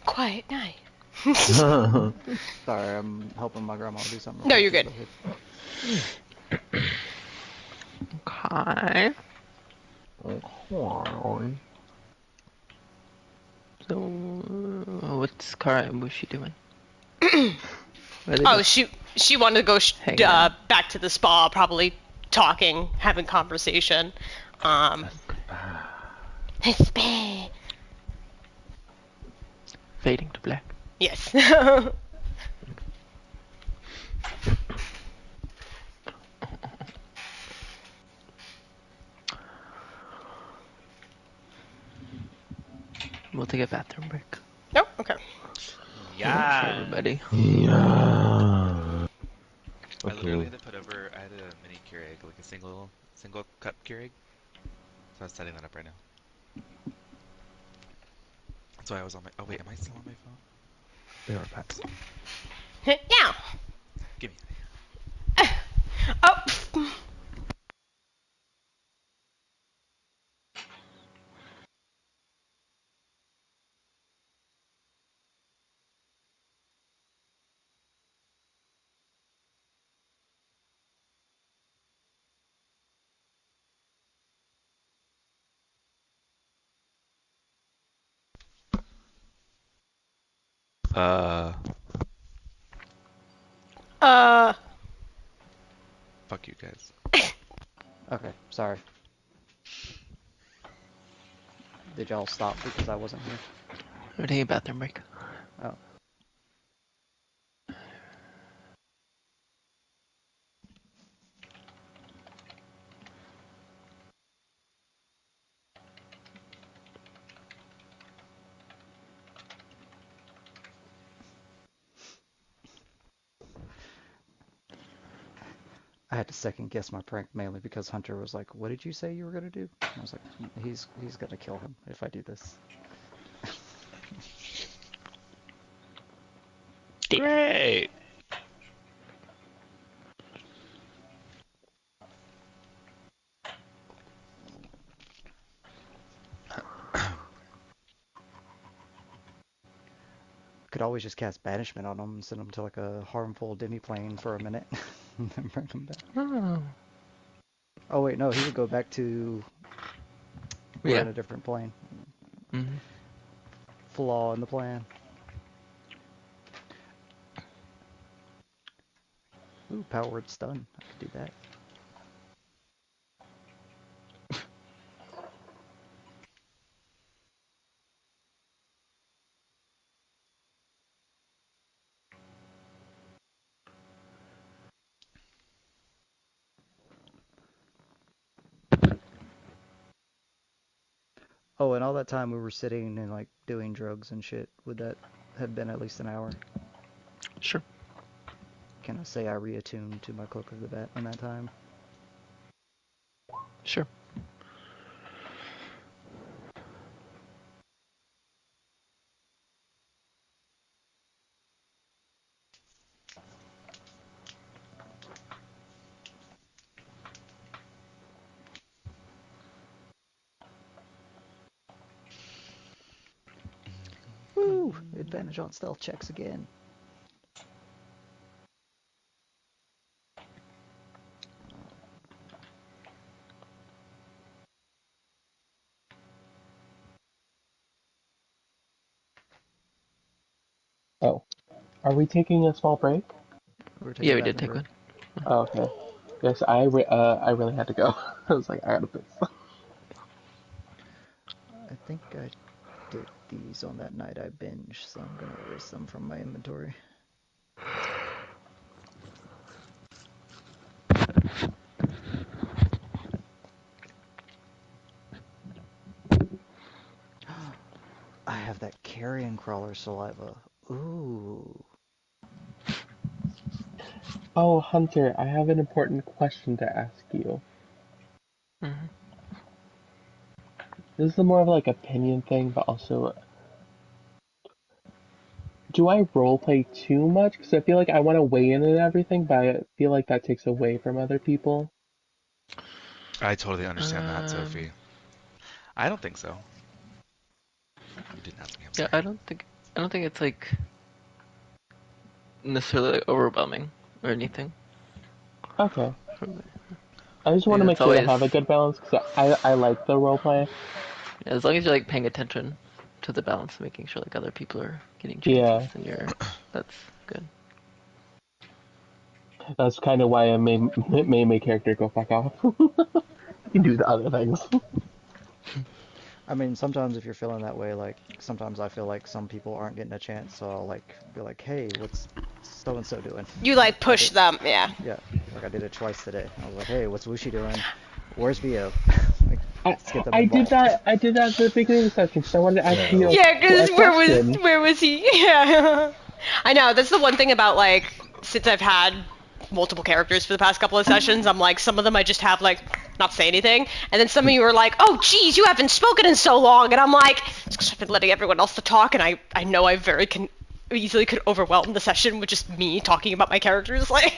[SPEAKER 2] Quiet night.
[SPEAKER 5] Sorry, I'm helping my grandma do something.
[SPEAKER 2] No, you're good.
[SPEAKER 6] Okay.
[SPEAKER 1] Okay.
[SPEAKER 6] So, what's Kara and Bushi doing? Where they
[SPEAKER 2] Oh,
[SPEAKER 6] go?
[SPEAKER 2] she wanted to go
[SPEAKER 6] Hang out.
[SPEAKER 2] back to the spa, probably talking, having conversation. Spa.
[SPEAKER 6] Fading to black.
[SPEAKER 2] Yes.
[SPEAKER 6] We'll take a bathroom break.
[SPEAKER 2] Nope. Okay.
[SPEAKER 6] For
[SPEAKER 9] Yeah.
[SPEAKER 6] everybody.
[SPEAKER 1] Yeah.
[SPEAKER 9] I literally
[SPEAKER 1] Okay.
[SPEAKER 9] had to put over. I had a mini Keurig, like a single cup Keurig. So I was setting that up right now. That's why I was on my. Oh wait, am I still on my phone?
[SPEAKER 8] Be right back.
[SPEAKER 2] Yeah.
[SPEAKER 9] Give me.
[SPEAKER 2] Oh.
[SPEAKER 9] Fuck you guys.
[SPEAKER 5] Okay, sorry. Did y'all stop because I wasn't here?
[SPEAKER 6] We're taking a bathroom break.
[SPEAKER 5] Oh. I had to second guess my prank mainly because Hunter was like, "What did you say you were gonna do?" And I was like, "He's gonna kill him if I do this."
[SPEAKER 9] Great.
[SPEAKER 5] Could always just cast banishment on him and send him to like a harmful demi-plane for a minute, and then bring him back.
[SPEAKER 6] Oh.
[SPEAKER 5] Oh wait, no, he would go back to. We're in a different plane.
[SPEAKER 6] Mm-hmm.
[SPEAKER 5] Flaw in the plan. Ooh, power word stun. I could do that. Oh, and all that time we were sitting and like doing drugs and shit, would that have been at least an hour?
[SPEAKER 6] Sure.
[SPEAKER 5] Can I say I reattuned to my Cloak of the Bat in that time?
[SPEAKER 6] Sure.
[SPEAKER 5] Woo! Advantage on stealth checks again.
[SPEAKER 7] Oh, are we taking a small break?
[SPEAKER 6] Yeah, we did take one.
[SPEAKER 7] Oh, okay. Yes, I really had to go. I was like, I gotta piss.
[SPEAKER 5] I think I did these on that night I binged, so I'm gonna erase them from my inventory. I have that carrion crawler saliva. Ooh.
[SPEAKER 7] Oh, Hunter, I have an important question to ask you.
[SPEAKER 6] Mm-hmm.
[SPEAKER 7] This is more of like opinion thing, but also, do I roleplay too much? Because I feel like I want to weigh in and everything, but I feel like that takes away from other people.
[SPEAKER 9] I totally understand that, Sophie. I don't think so. You didn't ask me. I'm sorry.
[SPEAKER 6] I don't think it's like necessarily like, overwhelming or anything.
[SPEAKER 7] Okay. I just want to make sure I have a good balance because I like the roleplay.
[SPEAKER 6] As long as you're like paying attention to the balance, making sure like other people are getting chances, and that's good.
[SPEAKER 7] That's kind of why I made my character go fuck off. You do the other things.
[SPEAKER 5] I mean, sometimes if you're feeling that way, like, sometimes I feel like some people aren't getting a chance, so I'll, like, be like, hey, what's so-and-so doing?
[SPEAKER 2] You, like, push them, yeah.
[SPEAKER 5] Yeah, like I did it twice today. I was like, hey, what's Wushi doing? Where's Vio? Like, let's get them involved.
[SPEAKER 7] I did that at the beginning of the session, so I wanted to ask you
[SPEAKER 2] yeah, because where was he? Yeah. I know, that's the one thing about, like, since I've had multiple characters for the past couple of sessions, I'm like, some of them I just have, like, not say anything, and then some of you are like, oh, geez, you haven't spoken in so long, and I'm like, it's because I've been letting everyone else to talk, and I know I very easily could overwhelm the session with just me talking about my characters, like...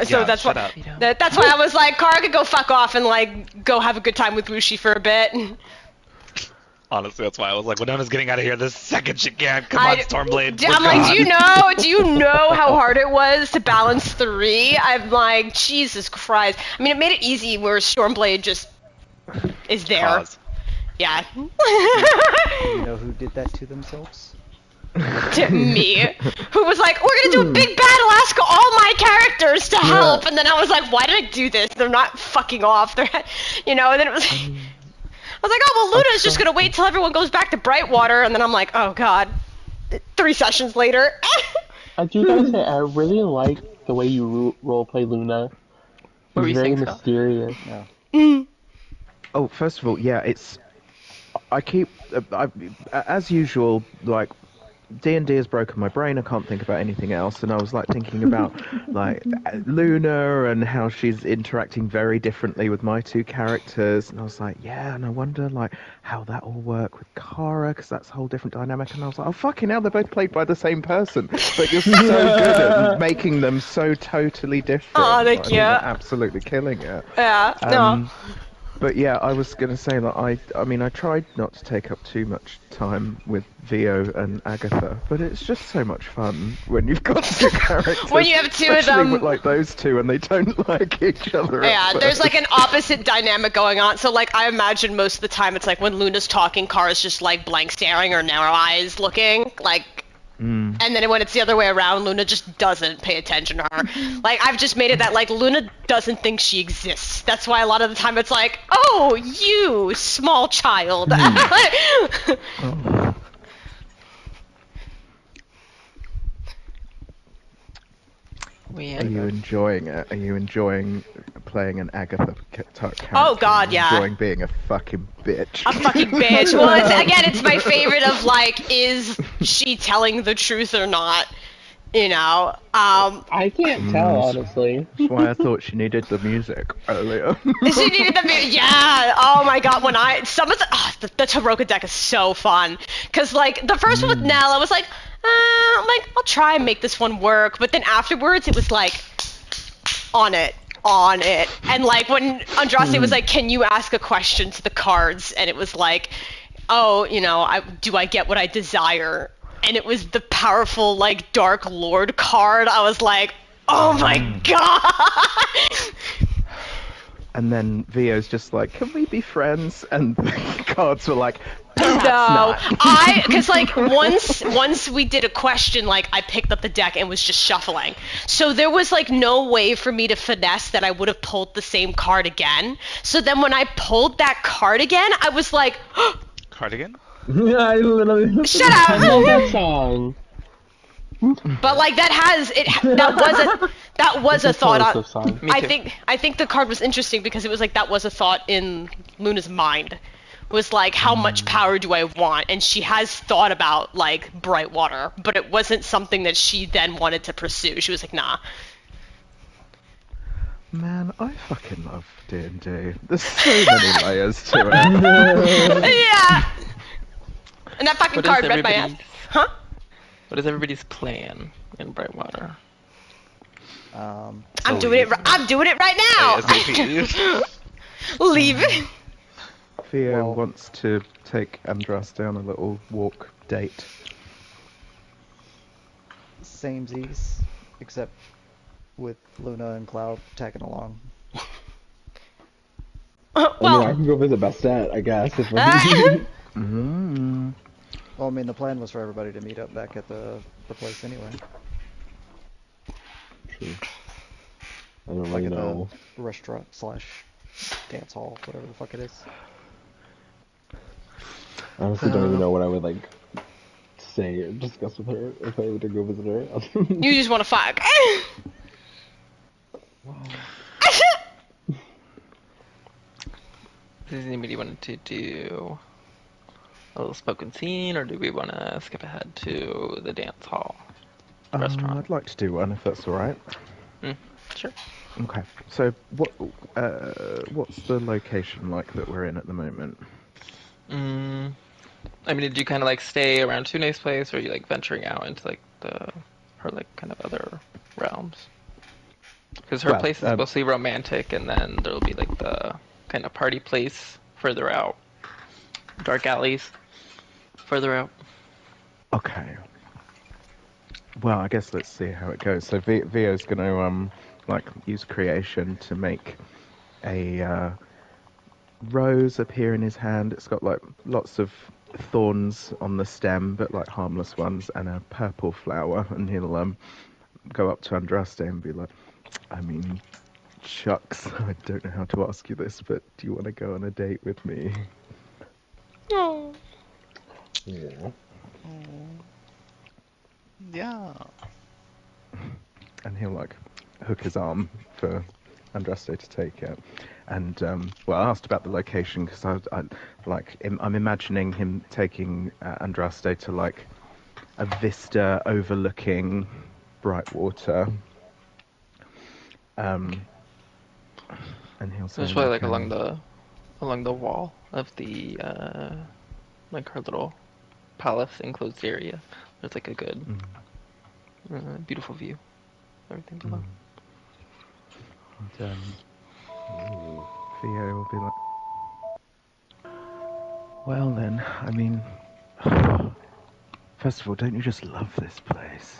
[SPEAKER 2] So that's why that's why I was like, Kara could go fuck off and like go have a good time with Wushi for a bit.
[SPEAKER 9] Honestly, that's why I was like, Winona's getting out of here the second she can. Come on, Stormblade.
[SPEAKER 2] I'm like, do you know how hard it was to balance 3? I'm like, Jesus Christ. I mean, it made it easy where Stormblade just is there. Yeah.
[SPEAKER 5] You know who did that to themselves?
[SPEAKER 2] To me, who was like, we're gonna do a big battle, ask all my characters to help, and then I was like, why did I do this? They're not fucking off. They're, and then it was, I was like, oh, well, Luna's just gonna wait till everyone goes back to Brightwater, and then I'm like, oh god, 3 sessions later.
[SPEAKER 7] I do gotta say, I really like the way you roleplay Luna.
[SPEAKER 6] What were
[SPEAKER 7] She's
[SPEAKER 6] you
[SPEAKER 7] very
[SPEAKER 6] saying, Scott?
[SPEAKER 7] mysterious.
[SPEAKER 5] Yeah.
[SPEAKER 8] Oh, first of all, yeah, I keep, as usual, like, D&D has broken my brain. I can't think about anything else, and I was like thinking about like Luna and how she's interacting very differently with my 2 characters, and I was like, yeah, and I wonder like how that will work with Kara, because that's a whole different dynamic. And I was like, oh fucking hell, they're both played by the same person, but you're so good at making them so totally different.
[SPEAKER 2] Oh, thank
[SPEAKER 8] I think
[SPEAKER 2] you.
[SPEAKER 8] they're absolutely killing it.
[SPEAKER 2] Yeah, no.
[SPEAKER 8] But yeah, I was going to say that I mean, I tried not to take up too much time with Vio and Agatha, but it's just so much fun when you've got 2 characters.
[SPEAKER 2] When you have 2 of
[SPEAKER 8] especially
[SPEAKER 2] them.
[SPEAKER 8] with, like those 2 and they don't like each other.
[SPEAKER 2] Yeah,
[SPEAKER 8] at
[SPEAKER 2] there's like
[SPEAKER 8] first.
[SPEAKER 2] an opposite dynamic going on. So like I imagine most of the time it's like when Luna's talking, Kara's just like blank staring or narrow eyes looking, like. And then when it's the other way around, Luna just doesn't pay attention to her. Like, I've just made it that, like, Luna doesn't think she exists. That's why a lot of the time it's like, oh, you, small child.
[SPEAKER 8] Are you enjoying it? Are you enjoying playing an Agatha type character?
[SPEAKER 2] Oh, God, yeah.
[SPEAKER 8] Enjoying being a fucking bitch.
[SPEAKER 2] A fucking bitch. Well, it's my favorite of, like, is she telling the truth or not?
[SPEAKER 7] I can't tell, honestly.
[SPEAKER 8] That's why I thought she needed the music earlier.
[SPEAKER 2] She needed the music. Yeah. Oh my god. When some of the Taroka deck is so fun. Cause like the first one with Nell, I was like, I'll try and make this one work. But then afterwards, it was like, on it. And like when Andraste was like, can you ask a question to the cards? And it was like, oh, do I get what I desire? And it was the powerful, like, Dark Lord card. I was like, oh my god!
[SPEAKER 8] And then Vio's just like, can we be friends? And the cards were like, perhaps
[SPEAKER 2] no.
[SPEAKER 8] not.
[SPEAKER 2] Because, like, once we did a question, like, I picked up the deck and was just shuffling. So there was, like, no way for me to finesse that I would have pulled the same card again. So then when I pulled that card again, I was like,
[SPEAKER 9] Cardigan?
[SPEAKER 1] I literally.
[SPEAKER 2] shut up!
[SPEAKER 7] I love that song.
[SPEAKER 2] But like that was a thought on.
[SPEAKER 7] Song.
[SPEAKER 2] I think the card was interesting because it was like that was a thought in Luna's mind. Was like, how much power do I want? And she has thought about like Brightwater, but it wasn't something that she then wanted to pursue. She was like, nah.
[SPEAKER 8] Man, I fucking love D&D. There's so many layers to it.
[SPEAKER 2] Yeah. And that fucking
[SPEAKER 6] What
[SPEAKER 2] card
[SPEAKER 6] is
[SPEAKER 2] read my ass.
[SPEAKER 6] everybody's-
[SPEAKER 2] Huh?
[SPEAKER 6] What is everybody's plan in Brightwater?
[SPEAKER 2] I'm doing it right now.
[SPEAKER 9] ASAP.
[SPEAKER 2] Leave.
[SPEAKER 8] Theo wants to take Andras down a little walk date.
[SPEAKER 5] Samesies, except with Luna and Cloud tagging along.
[SPEAKER 2] Well,
[SPEAKER 1] I can go visit Bastet, I guess. If
[SPEAKER 5] Well, I mean, the plan was for everybody to meet up back at the place anyway.
[SPEAKER 1] True. I don't
[SPEAKER 5] Like
[SPEAKER 1] really
[SPEAKER 5] at
[SPEAKER 1] know.
[SPEAKER 5] the restaurant / dance hall, whatever the fuck it is.
[SPEAKER 1] I honestly don't even know what I would like say or discuss with her if I were to go visit her.
[SPEAKER 2] you just want to fuck.
[SPEAKER 6] Does anybody want to do a little spoken scene, or do we want to skip ahead to the dance hall restaurant?
[SPEAKER 8] I'd like to do one if that's all right.
[SPEAKER 6] Sure.
[SPEAKER 8] Okay. So what's the location like that we're in at the moment?
[SPEAKER 6] I mean, did you kind of like stay around Tune's place, or are you like venturing out into like her like kind of other realms? Because her place is mostly romantic, and then there'll be like the kind of party place further out, dark alleys further out.
[SPEAKER 8] Okay. Well, I guess let's see how it goes. So Vio's gonna like use creation to make a rose appear in his hand. It's got like lots of thorns on the stem, but like harmless ones, and a purple flower. And he'll go up to Andraste and be like, I mean, shucks, I don't know how to ask you this, but do you want to go on a date with me?
[SPEAKER 2] Oh.
[SPEAKER 1] Yeah.
[SPEAKER 9] Yeah.
[SPEAKER 8] And he'll like hook his arm for Andraste to take it. And well, I asked about the location because I'm imagining him taking Andraste to like a vista overlooking Brightwater. And he'll say
[SPEAKER 6] It's probably like
[SPEAKER 8] like
[SPEAKER 6] along the wall of the like her little palace enclosed area. There's like a good, beautiful view. Everything below.
[SPEAKER 8] And Theo will be like, well then, I mean, first of all, don't you just love this place?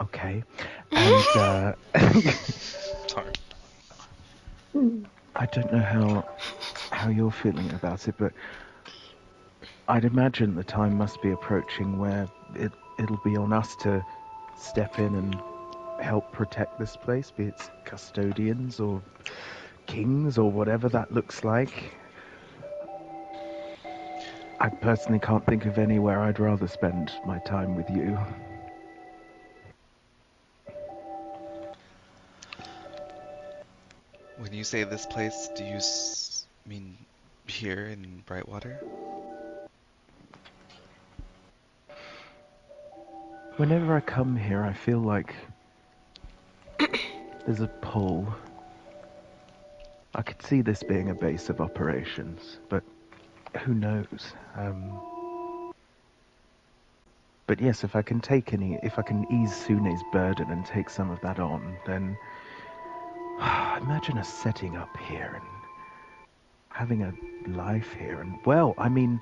[SPEAKER 8] Okay. And
[SPEAKER 9] Sorry.
[SPEAKER 8] I don't know how you're feeling about it, but I'd imagine the time must be approaching where it'll be on us to step in and help protect this place, be it custodians or kings or whatever that looks like. I personally can't think of anywhere I'd rather spend my time with you.
[SPEAKER 3] When you say this place, do you mean here in Brightwater?
[SPEAKER 8] Whenever I come here, I feel like there's a pull. I could see this being a base of operations, but who knows? But yes, if I can ease Sune's burden and take some of that on, then imagine us setting up here and having a life here. And well, I mean,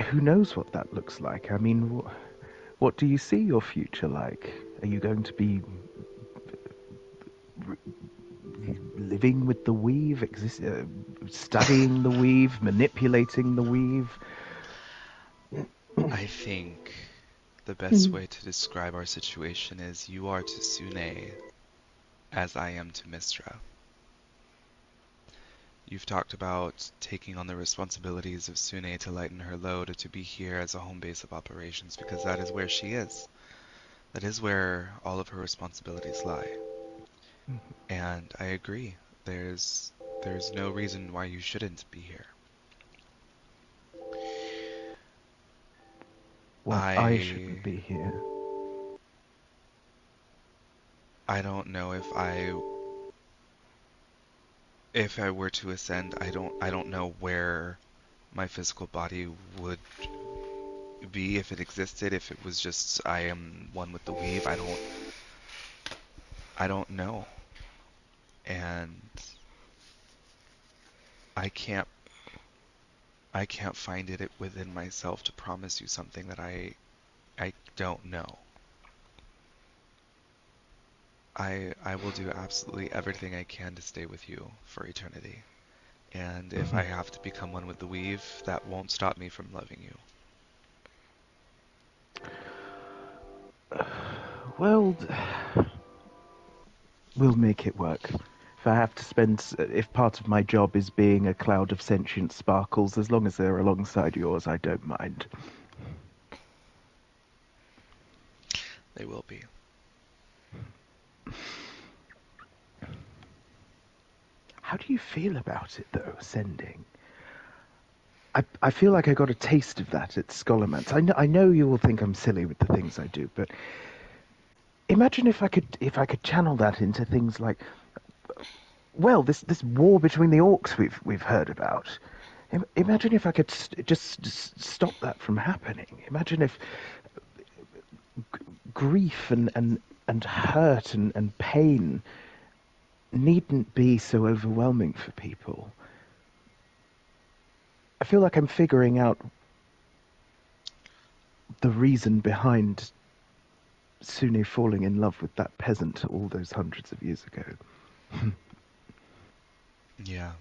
[SPEAKER 8] who knows what that looks like? I mean, what do you see your future like? Are you going to be living with the weave, studying the weave, manipulating the weave?
[SPEAKER 3] I think the best way to describe our situation is you are to Sune as I am to Mistra. You've talked about taking on the responsibilities of Sune to lighten her load, to be here as a home base of operations, because that is where she is. That is where all of her responsibilities lie. And I agree. There's no reason why you shouldn't be here.
[SPEAKER 8] Well, I shouldn't be here.
[SPEAKER 3] I don't know if I were to ascend, I don't know where my physical body would be if it existed, if it was just I am one with the weave. I don't know. And I can't find it within myself to promise you something that I don't know. I will do absolutely everything I can to stay with you for eternity. And if I have to become one with the weave, that won't stop me from loving you.
[SPEAKER 8] Well, we'll make it work. If part of my job is being a cloud of sentient sparkles, as long as they're alongside yours, I don't mind.
[SPEAKER 3] They will be.
[SPEAKER 8] How do you feel about it, though, ascending? I feel like I got a taste of that at Scholomance. I know you will think I'm silly with the things I do, but imagine if I could channel that into things like, well, this war between the orcs we've heard about. Imagine if I could just stop that from happening. Imagine if grief and hurt and pain needn't be so overwhelming for people. I feel like I'm figuring out the reason behind Sune falling in love with that peasant all those hundreds of years ago.
[SPEAKER 9] Yeah.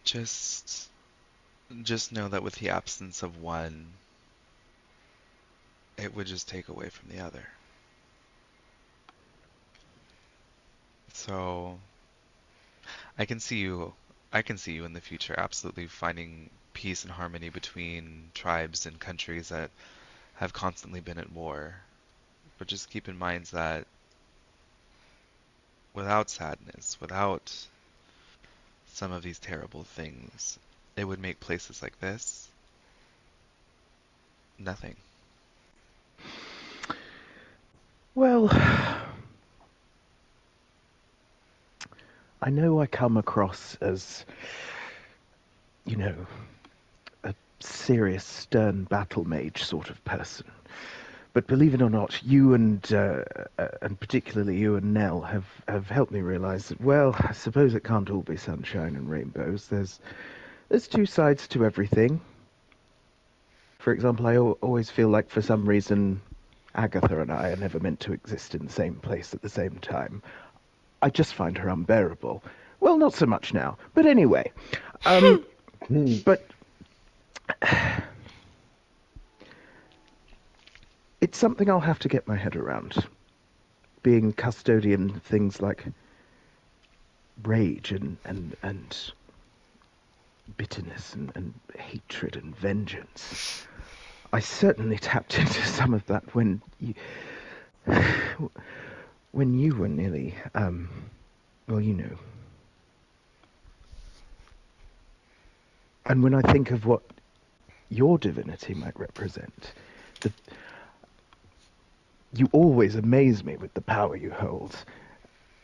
[SPEAKER 9] Just know that with the absence of one, it would just take away from the other. So I can see you in the future absolutely finding peace and harmony between tribes and countries that have constantly been at war. But just keep in mind that without sadness, without some of these terrible things, it would make places like this nothing.
[SPEAKER 8] Well, I know I come across as, a serious, stern battle mage sort of person. But believe it or not, you and particularly you and Nell have helped me realise that, well, I suppose it can't all be sunshine and rainbows. There's two sides to everything. For example, I always feel like for some reason Agatha and I are never meant to exist in the same place at the same time. I just find her unbearable. Well, not so much now. But anyway, but it's something I'll have to get my head around. Being custodian of things like rage and bitterness and hatred and vengeance. I certainly tapped into some of that when you were nearly, well, you know. And when I think of what your divinity might represent, you always amaze me with the power you hold.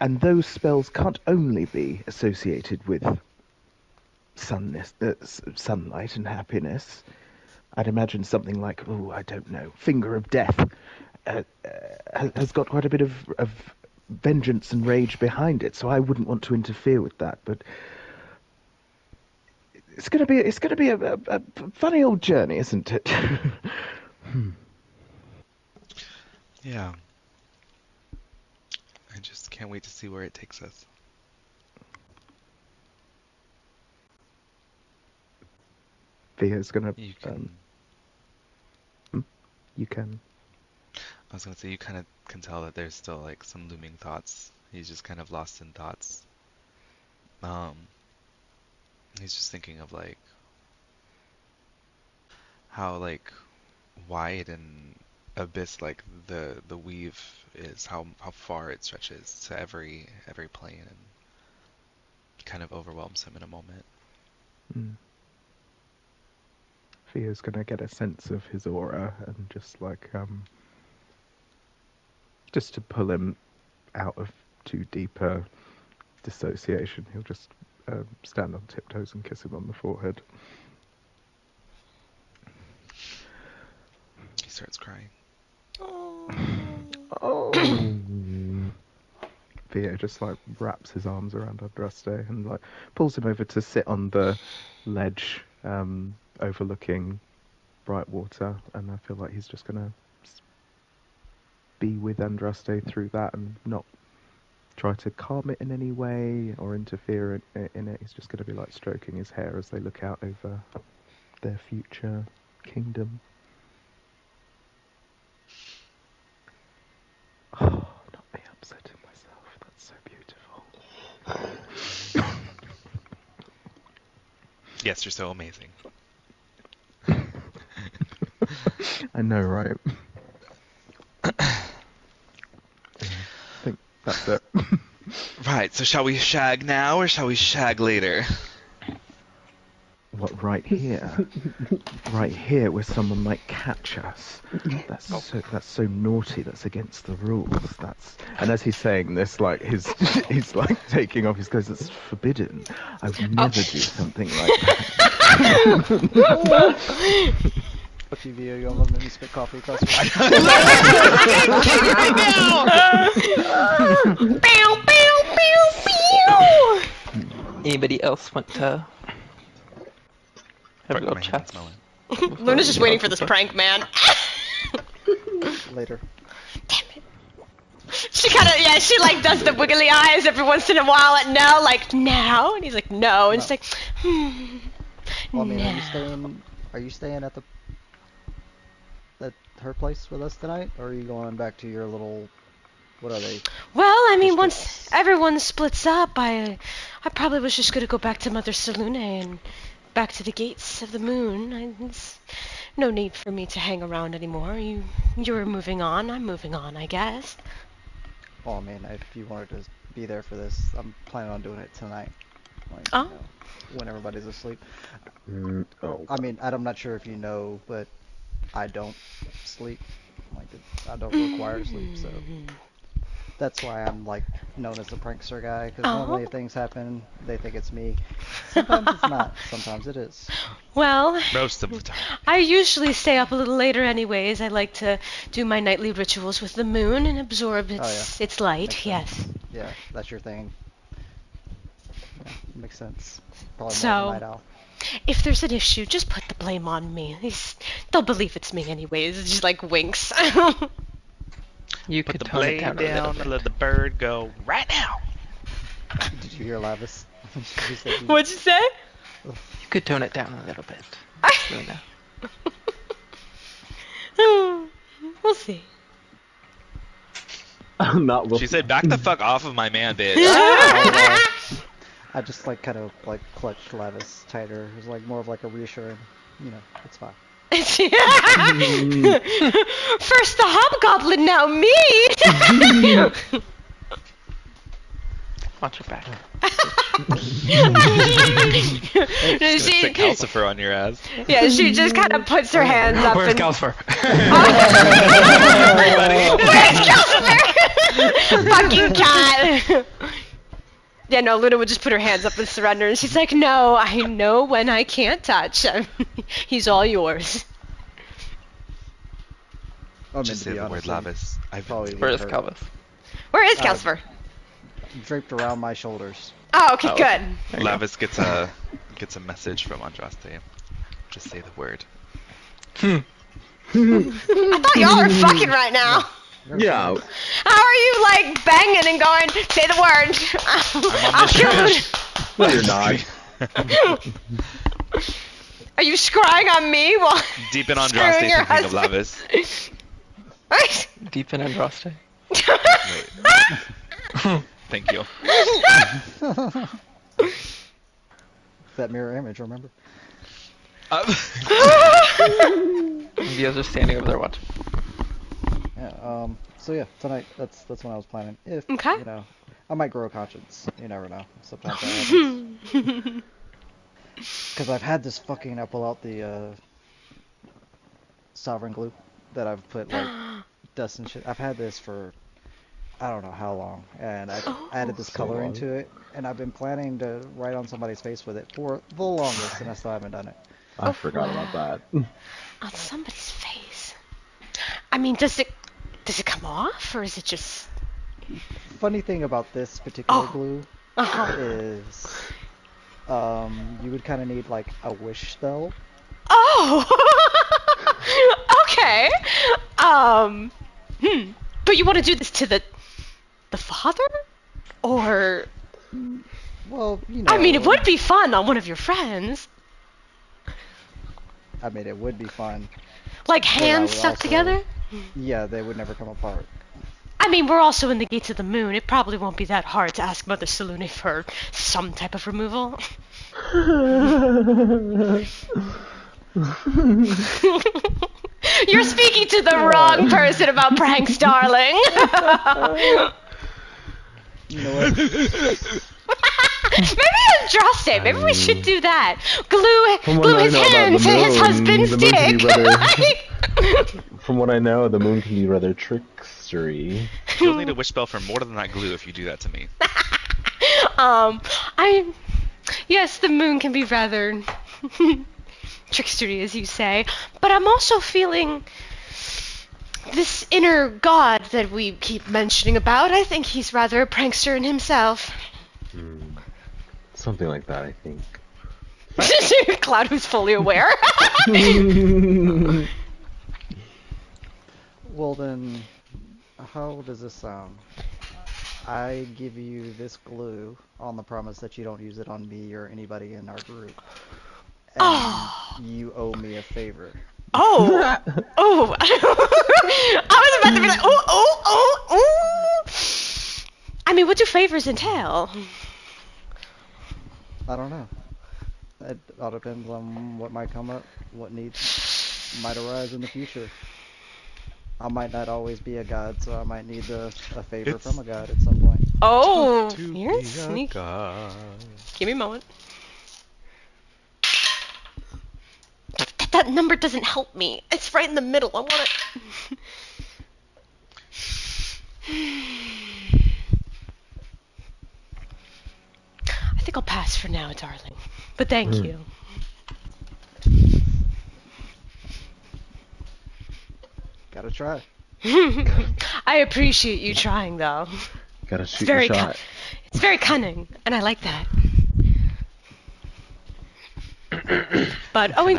[SPEAKER 8] And those spells can't only be associated with sunlight and happiness. I'd imagine something like, I don't know, Finger of Death has got quite a bit of vengeance and rage behind it, so I wouldn't want to interfere with that. But it's gonna be a funny old journey, isn't it?
[SPEAKER 9] Yeah. I just can't wait to see where it takes us.
[SPEAKER 8] Via's gonna.
[SPEAKER 9] You can.
[SPEAKER 8] You can.
[SPEAKER 9] I was gonna say you kind of can tell that there's still like some looming thoughts. He's just kind of lost in thoughts. He's just thinking of like how like wide and abyss like the weave is, how far it stretches to every plane, and kind of overwhelms him in a moment.
[SPEAKER 8] Theo's gonna get a sense of his aura and just like just to pull him out of too deeper dissociation, he'll just stand on tiptoes and kiss him on the forehead.
[SPEAKER 9] He starts crying.
[SPEAKER 8] Oh. Theo just like wraps his arms around Andraste and like pulls him over to sit on the ledge overlooking Brightwater, and I feel like he's just gonna be with Andraste through that and not try to calm it in any way or interfere in it. He's just gonna be like stroking his hair as they look out over their future kingdom. Oh, not me upsetting myself. That's so beautiful.
[SPEAKER 9] Yes, you're so amazing.
[SPEAKER 8] I know, right? I think that's it.
[SPEAKER 9] Right, so shall we shag now or shall we shag later?
[SPEAKER 8] What, right here? Right here where someone might catch us. That's so naughty, that's against the rules. And as he's saying this, like he's like taking off his clothes, that's forbidden. I would never do something like that.
[SPEAKER 5] Fuck you, Vio, you almost made me spit coffee across your face.
[SPEAKER 6] Anybody else want to have a little chat?
[SPEAKER 2] Luna's just waiting for this prank, man.
[SPEAKER 5] later.
[SPEAKER 2] Damn it. She kind of, yeah, she like does the wiggly eyes every once in a while at no, like, now? And he's like, no. And she's like,
[SPEAKER 5] Well, I mean,
[SPEAKER 2] no.
[SPEAKER 5] are you staying at her place with us tonight? Or are you going back to your little, what are they?
[SPEAKER 2] Well, I mean, once
[SPEAKER 5] districts?
[SPEAKER 2] everyone splits up, I probably was just gonna go back to Mother Salune and back to the gates of the moon. There's no need for me to hang around anymore. You're moving on. I'm moving on, I guess.
[SPEAKER 5] Well, I mean, if you wanted to be there for this, I'm planning on doing it tonight. Like,
[SPEAKER 2] Oh.
[SPEAKER 5] When everybody's asleep.
[SPEAKER 1] Oh.
[SPEAKER 5] I mean, I'm not sure if you know, but I don't sleep. Like, I don't require sleep, so that's why I'm like known as the prankster guy. Because normally if things happen, they think it's me. Sometimes it's not. Sometimes it is.
[SPEAKER 2] Well,
[SPEAKER 9] Most of the time.
[SPEAKER 2] I usually stay up a little later anyways. I like to do my nightly rituals with the moon and absorb its light,
[SPEAKER 5] Makes
[SPEAKER 2] yes.
[SPEAKER 5] sense. Yeah, that's your thing. Yeah, makes sense. Probably more
[SPEAKER 2] So,
[SPEAKER 5] of a night owl.
[SPEAKER 2] if there's an issue, just put the blame on me. They'll believe it's me anyways. It just like winks.
[SPEAKER 6] You
[SPEAKER 9] Put
[SPEAKER 6] could
[SPEAKER 9] the
[SPEAKER 6] tone it
[SPEAKER 9] blade
[SPEAKER 6] down a
[SPEAKER 9] down
[SPEAKER 6] little
[SPEAKER 9] and
[SPEAKER 6] bit.
[SPEAKER 9] let the bird go right now.
[SPEAKER 5] Did you hear Lavis? She said you-
[SPEAKER 2] What'd you say?
[SPEAKER 6] You could tone it down a little bit. Really now.
[SPEAKER 2] We'll see.
[SPEAKER 1] Not
[SPEAKER 9] She said, "Back the fuck off of my man, bitch."
[SPEAKER 5] I just like kind of like clutched Lavis tighter. It was like more of like a reassuring, it's fine.
[SPEAKER 2] First the hobgoblin, now me!
[SPEAKER 6] Watch your back.
[SPEAKER 9] Stick Calcifer on your ass.
[SPEAKER 2] Yeah, she just kind of puts her hands up
[SPEAKER 6] Where's
[SPEAKER 2] and...
[SPEAKER 6] Calcifer?
[SPEAKER 2] Where's Calcifer? Fuck you, cat! Yeah, no, Luna would just put her hands up and surrender, and she's like, no, I know when I can't touch. He's all yours.
[SPEAKER 5] I mean,
[SPEAKER 9] Just
[SPEAKER 5] to
[SPEAKER 9] say
[SPEAKER 5] be
[SPEAKER 9] the word,
[SPEAKER 5] honest,
[SPEAKER 9] Lavis.
[SPEAKER 5] probably
[SPEAKER 6] Where is
[SPEAKER 5] hurt.
[SPEAKER 6] Calvis?
[SPEAKER 2] Where is Calcifer?
[SPEAKER 5] Draped around my shoulders.
[SPEAKER 2] Oh, okay,
[SPEAKER 6] Oh,
[SPEAKER 2] good.
[SPEAKER 6] There you go.
[SPEAKER 9] Lavis gets a message from Andraste. Just say the word.
[SPEAKER 2] I thought y'all are fucking right now.
[SPEAKER 1] Yeah.
[SPEAKER 2] How are you, like, banging and going, say the word? I'll kill it.
[SPEAKER 1] No, you're not.
[SPEAKER 2] Are you scrying on me while
[SPEAKER 9] Deep in
[SPEAKER 2] screwing
[SPEAKER 9] Andraste
[SPEAKER 2] your
[SPEAKER 9] thinking of
[SPEAKER 2] husband?
[SPEAKER 9] Lavis.
[SPEAKER 6] Deep in Andraste.
[SPEAKER 9] Thank you.
[SPEAKER 5] That mirror image, remember?
[SPEAKER 6] You guys are standing over there watching.
[SPEAKER 5] Yeah. So yeah, tonight. That's when I was planning. If
[SPEAKER 2] Okay.
[SPEAKER 5] I might grow a conscience. You never know. Sometimes that happens. Because I've had this fucking. I pull out the sovereign glue that I've put like dust and shit. I've had this for I don't know how long, and I've added this
[SPEAKER 1] So
[SPEAKER 5] color
[SPEAKER 1] long.
[SPEAKER 5] into it, and I've been planning to write on somebody's face with it for the longest, and I still haven't done it.
[SPEAKER 1] I forgot about that.
[SPEAKER 2] On somebody's face. I mean, does it come off, or is it just...
[SPEAKER 5] Funny thing about this particular
[SPEAKER 2] Oh.
[SPEAKER 5] glue is, you would kind of need like a wish spell.
[SPEAKER 2] Oh! Okay. But you want to do this to the father? Or...
[SPEAKER 5] Well,
[SPEAKER 2] I mean, it would be fun on one of your friends.
[SPEAKER 5] I mean, it would be fun.
[SPEAKER 2] Like
[SPEAKER 5] I
[SPEAKER 2] hands
[SPEAKER 5] would
[SPEAKER 2] stuck
[SPEAKER 5] also-
[SPEAKER 2] together?
[SPEAKER 5] Yeah, they would never come apart.
[SPEAKER 2] I mean, we're also in the gates of the moon. It probably won't be that hard to ask Mother Salune for some type of removal. You're speaking to the wrong person about pranks, darling.
[SPEAKER 5] You know what?
[SPEAKER 2] Maybe Andraste. Maybe we should do that. Glue
[SPEAKER 1] From what I
[SPEAKER 2] his
[SPEAKER 1] know about
[SPEAKER 2] hand
[SPEAKER 1] the
[SPEAKER 2] to his
[SPEAKER 1] moon,
[SPEAKER 2] husband's
[SPEAKER 1] the moon can
[SPEAKER 2] dick.
[SPEAKER 1] be From what I know, the moon can be rather trickstery.
[SPEAKER 9] You'll need a wish spell for more than that glue if you do that to me.
[SPEAKER 2] Yes, the moon can be rather trickstery, as you say, but I'm also feeling this inner god that we keep mentioning about. I think he's rather a prankster in himself.
[SPEAKER 1] Something like that, I think.
[SPEAKER 2] Cloud, who's fully aware.
[SPEAKER 5] Well then, how does this sound? I give you this glue on the promise that you don't use it on me or anybody in our group. And
[SPEAKER 2] Oh.
[SPEAKER 5] you owe me a favor.
[SPEAKER 2] Oh. Oh. I was about to be like, oh. I mean, what do favors entail?
[SPEAKER 5] I don't know. It all depends on what might come up, what needs might arise in the future. I might not always be a god, so I might need a favor from a god at some point.
[SPEAKER 2] Oh,
[SPEAKER 9] To
[SPEAKER 2] you're
[SPEAKER 9] be a
[SPEAKER 2] sneaky.
[SPEAKER 9] god.
[SPEAKER 2] Give me a moment. That number doesn't help me. It's right in the middle. I want it. I think I'll pass for now, darling. But thank you.
[SPEAKER 5] Gotta try.
[SPEAKER 2] I appreciate you trying, though.
[SPEAKER 1] Gotta shoot your shot.
[SPEAKER 2] It's very cunning, and I like that. But owing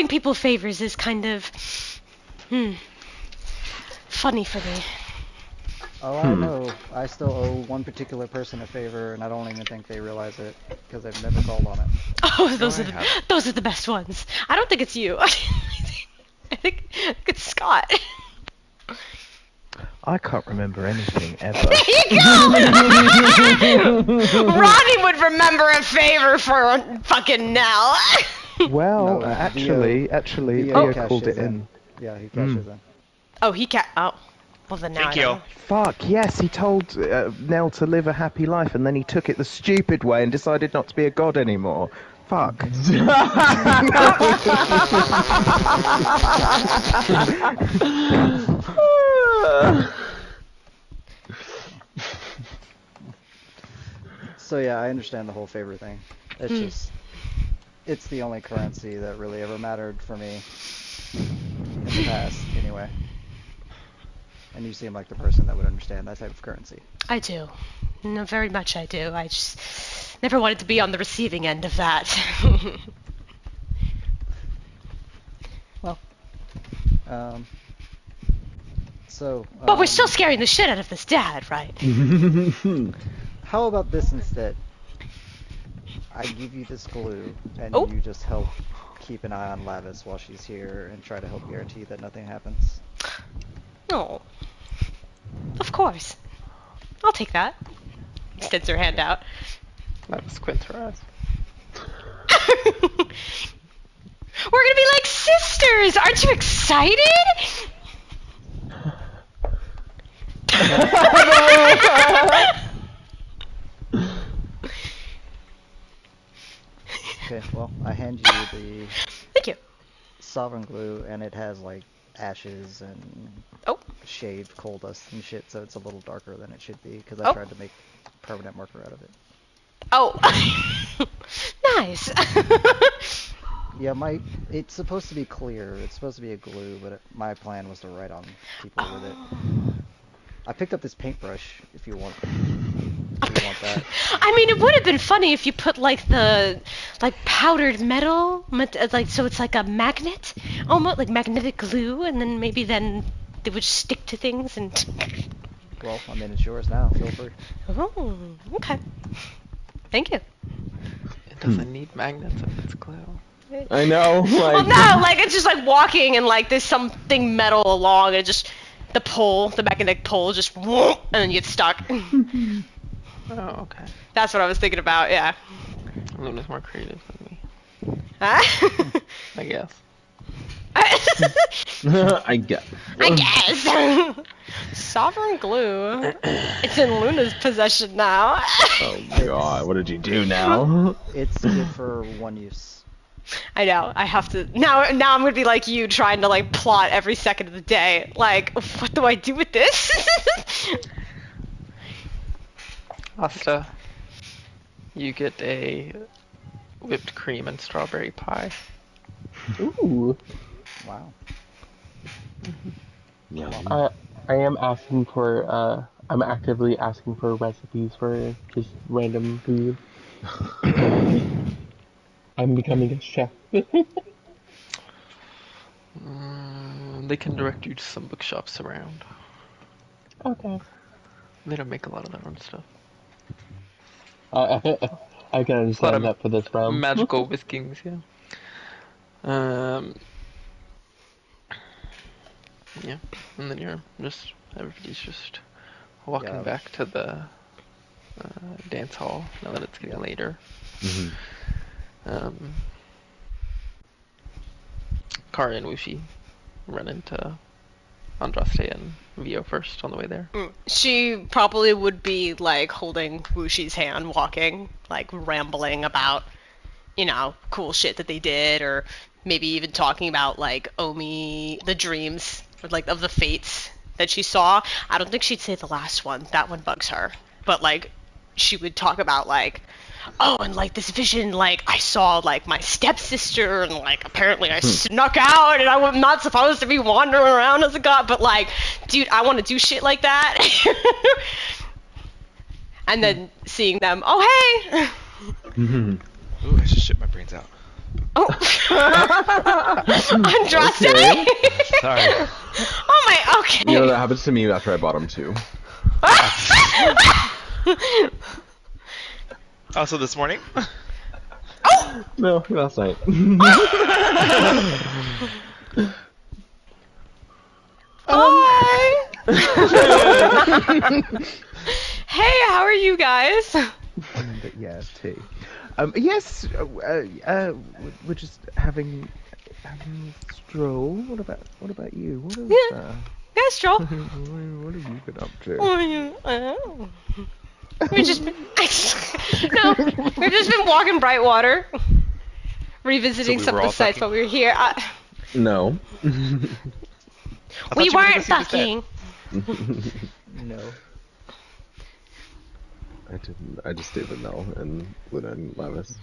[SPEAKER 2] people favors is kind of funny for me.
[SPEAKER 5] Oh, I know. I still owe one particular person a favor, and I don't even think they realize it, because they've never called on it.
[SPEAKER 2] Oh, those are the best ones. I don't think it's you. I think it's Scott.
[SPEAKER 8] I can't remember anything ever.
[SPEAKER 2] There you go! Ronnie would remember a favor for fucking Nell.
[SPEAKER 8] Well,
[SPEAKER 5] No,
[SPEAKER 8] actually,
[SPEAKER 5] Theo
[SPEAKER 8] Theo called it
[SPEAKER 5] cashes
[SPEAKER 8] in.
[SPEAKER 5] Yeah, he cashes in.
[SPEAKER 2] Oh, oh. Well, then now
[SPEAKER 10] Thank
[SPEAKER 2] I
[SPEAKER 10] you.
[SPEAKER 2] don't know.
[SPEAKER 8] Fuck, yes, he told Nell to live a happy life, and then he took it the stupid way and decided not to be a god anymore. Fuck.
[SPEAKER 5] So yeah, I understand the whole favor thing. It's just, it's the only currency that really ever mattered for me in the past, anyway. And you seem like the person that would understand that type of currency.
[SPEAKER 2] I do. No, very much I do. I just never wanted to be on the receiving end of that.
[SPEAKER 5] Well,
[SPEAKER 2] but we're still scaring the shit out of this dad, right?
[SPEAKER 5] How about this instead? I give you this glue, and you just help keep an eye on Lavis while she's here, and try to help guarantee that nothing happens.
[SPEAKER 2] No. Of course. I'll take that. Extends her hand out.
[SPEAKER 6] Lavis squints her eyes.
[SPEAKER 2] We're gonna be like sisters! Aren't you excited?
[SPEAKER 5] Okay, well, I hand you the
[SPEAKER 2] Thank you.
[SPEAKER 5] sovereign glue, and it has like ashes and shaved coal dust and shit, so it's a little darker than it should be, because I tried to make permanent marker out of it.
[SPEAKER 2] Oh. Nice.
[SPEAKER 5] Yeah, it's supposed to be clear. It's supposed to be a glue, but my plan was to write on people with it. I picked up this paintbrush if you want that.
[SPEAKER 2] I mean, it would have been funny if you put like the powdered metal, like so it's like a magnet, almost like magnetic glue, and then maybe then they would stick to things and.
[SPEAKER 5] Well, I mean, it's yours now. Feel free.
[SPEAKER 2] Oh, okay. Thank you.
[SPEAKER 6] It doesn't need magnets if it's glue.
[SPEAKER 1] I know.
[SPEAKER 2] Well, no, like it's just like walking and like there's something metal along and it just the magnetic pole just and then you get stuck.
[SPEAKER 6] Oh, okay.
[SPEAKER 2] That's what I was thinking about. Yeah.
[SPEAKER 6] Luna's more creative than me.
[SPEAKER 2] Huh?
[SPEAKER 6] I guess.
[SPEAKER 1] I guess.
[SPEAKER 2] Sovereign glue. It's in Luna's possession now.
[SPEAKER 1] Oh god, what did you do now?
[SPEAKER 5] It's good for one use.
[SPEAKER 2] I know. I have to now. I'm gonna be like you, trying to like plot every second of the day. Like, what do I do with this?
[SPEAKER 6] Asta, you get a whipped cream and strawberry pie.
[SPEAKER 7] Ooh.
[SPEAKER 5] Wow.
[SPEAKER 1] Yeah.
[SPEAKER 7] I am asking for, I'm actively asking for recipes for just random food. I'm becoming a chef.
[SPEAKER 6] They can direct you to some bookshops around.
[SPEAKER 7] Okay.
[SPEAKER 6] They don't make a lot of their own stuff.
[SPEAKER 7] I can
[SPEAKER 6] It's a lot
[SPEAKER 7] understand
[SPEAKER 6] of
[SPEAKER 7] that for this realm.
[SPEAKER 6] magical whiskings, yeah. Yeah, and then everybody's just walking
[SPEAKER 5] Yeah.
[SPEAKER 6] back to the dance hall now that it's getting later. Kara and Wushi run into Andraste and Vio first on the way there.
[SPEAKER 2] She probably would be like holding Wushi's hand, walking, like rambling about, cool shit that they did, or maybe even talking about like Omi, the dreams, or like of the fates that she saw. I don't think she'd say the last one. That one bugs her. But like, she would talk about like, oh, and like this vision, like I saw like my stepsister, and like apparently I snuck out, and I'm not supposed to be wandering around as a god, but like, dude, I want to do shit like that. And then seeing them, oh hey.
[SPEAKER 9] Ooh, I should shit my brains out.
[SPEAKER 2] Oh, Andraste.
[SPEAKER 1] Okay.
[SPEAKER 9] Sorry.
[SPEAKER 2] Oh my, okay.
[SPEAKER 1] That happens to me after I bottom too.
[SPEAKER 9] Also this morning?
[SPEAKER 1] No, last night.
[SPEAKER 2] Hi. Hey, how are you guys?
[SPEAKER 8] But yeah, tea. Yes, we're just having a stroll. What about you? What is
[SPEAKER 2] Guys, Joel.
[SPEAKER 8] what have you been up to?
[SPEAKER 2] We've just been we've just been walking Brightwater, revisiting
[SPEAKER 9] So we
[SPEAKER 2] some
[SPEAKER 9] were
[SPEAKER 2] of the
[SPEAKER 9] all
[SPEAKER 2] sites
[SPEAKER 9] fucking?
[SPEAKER 2] while we were here.
[SPEAKER 1] No.
[SPEAKER 2] We
[SPEAKER 9] you were gonna
[SPEAKER 2] weren't
[SPEAKER 9] go see the set.
[SPEAKER 2] fucking.
[SPEAKER 5] No.
[SPEAKER 1] I didn't. I just stayed with Mel and Luna and Lavis.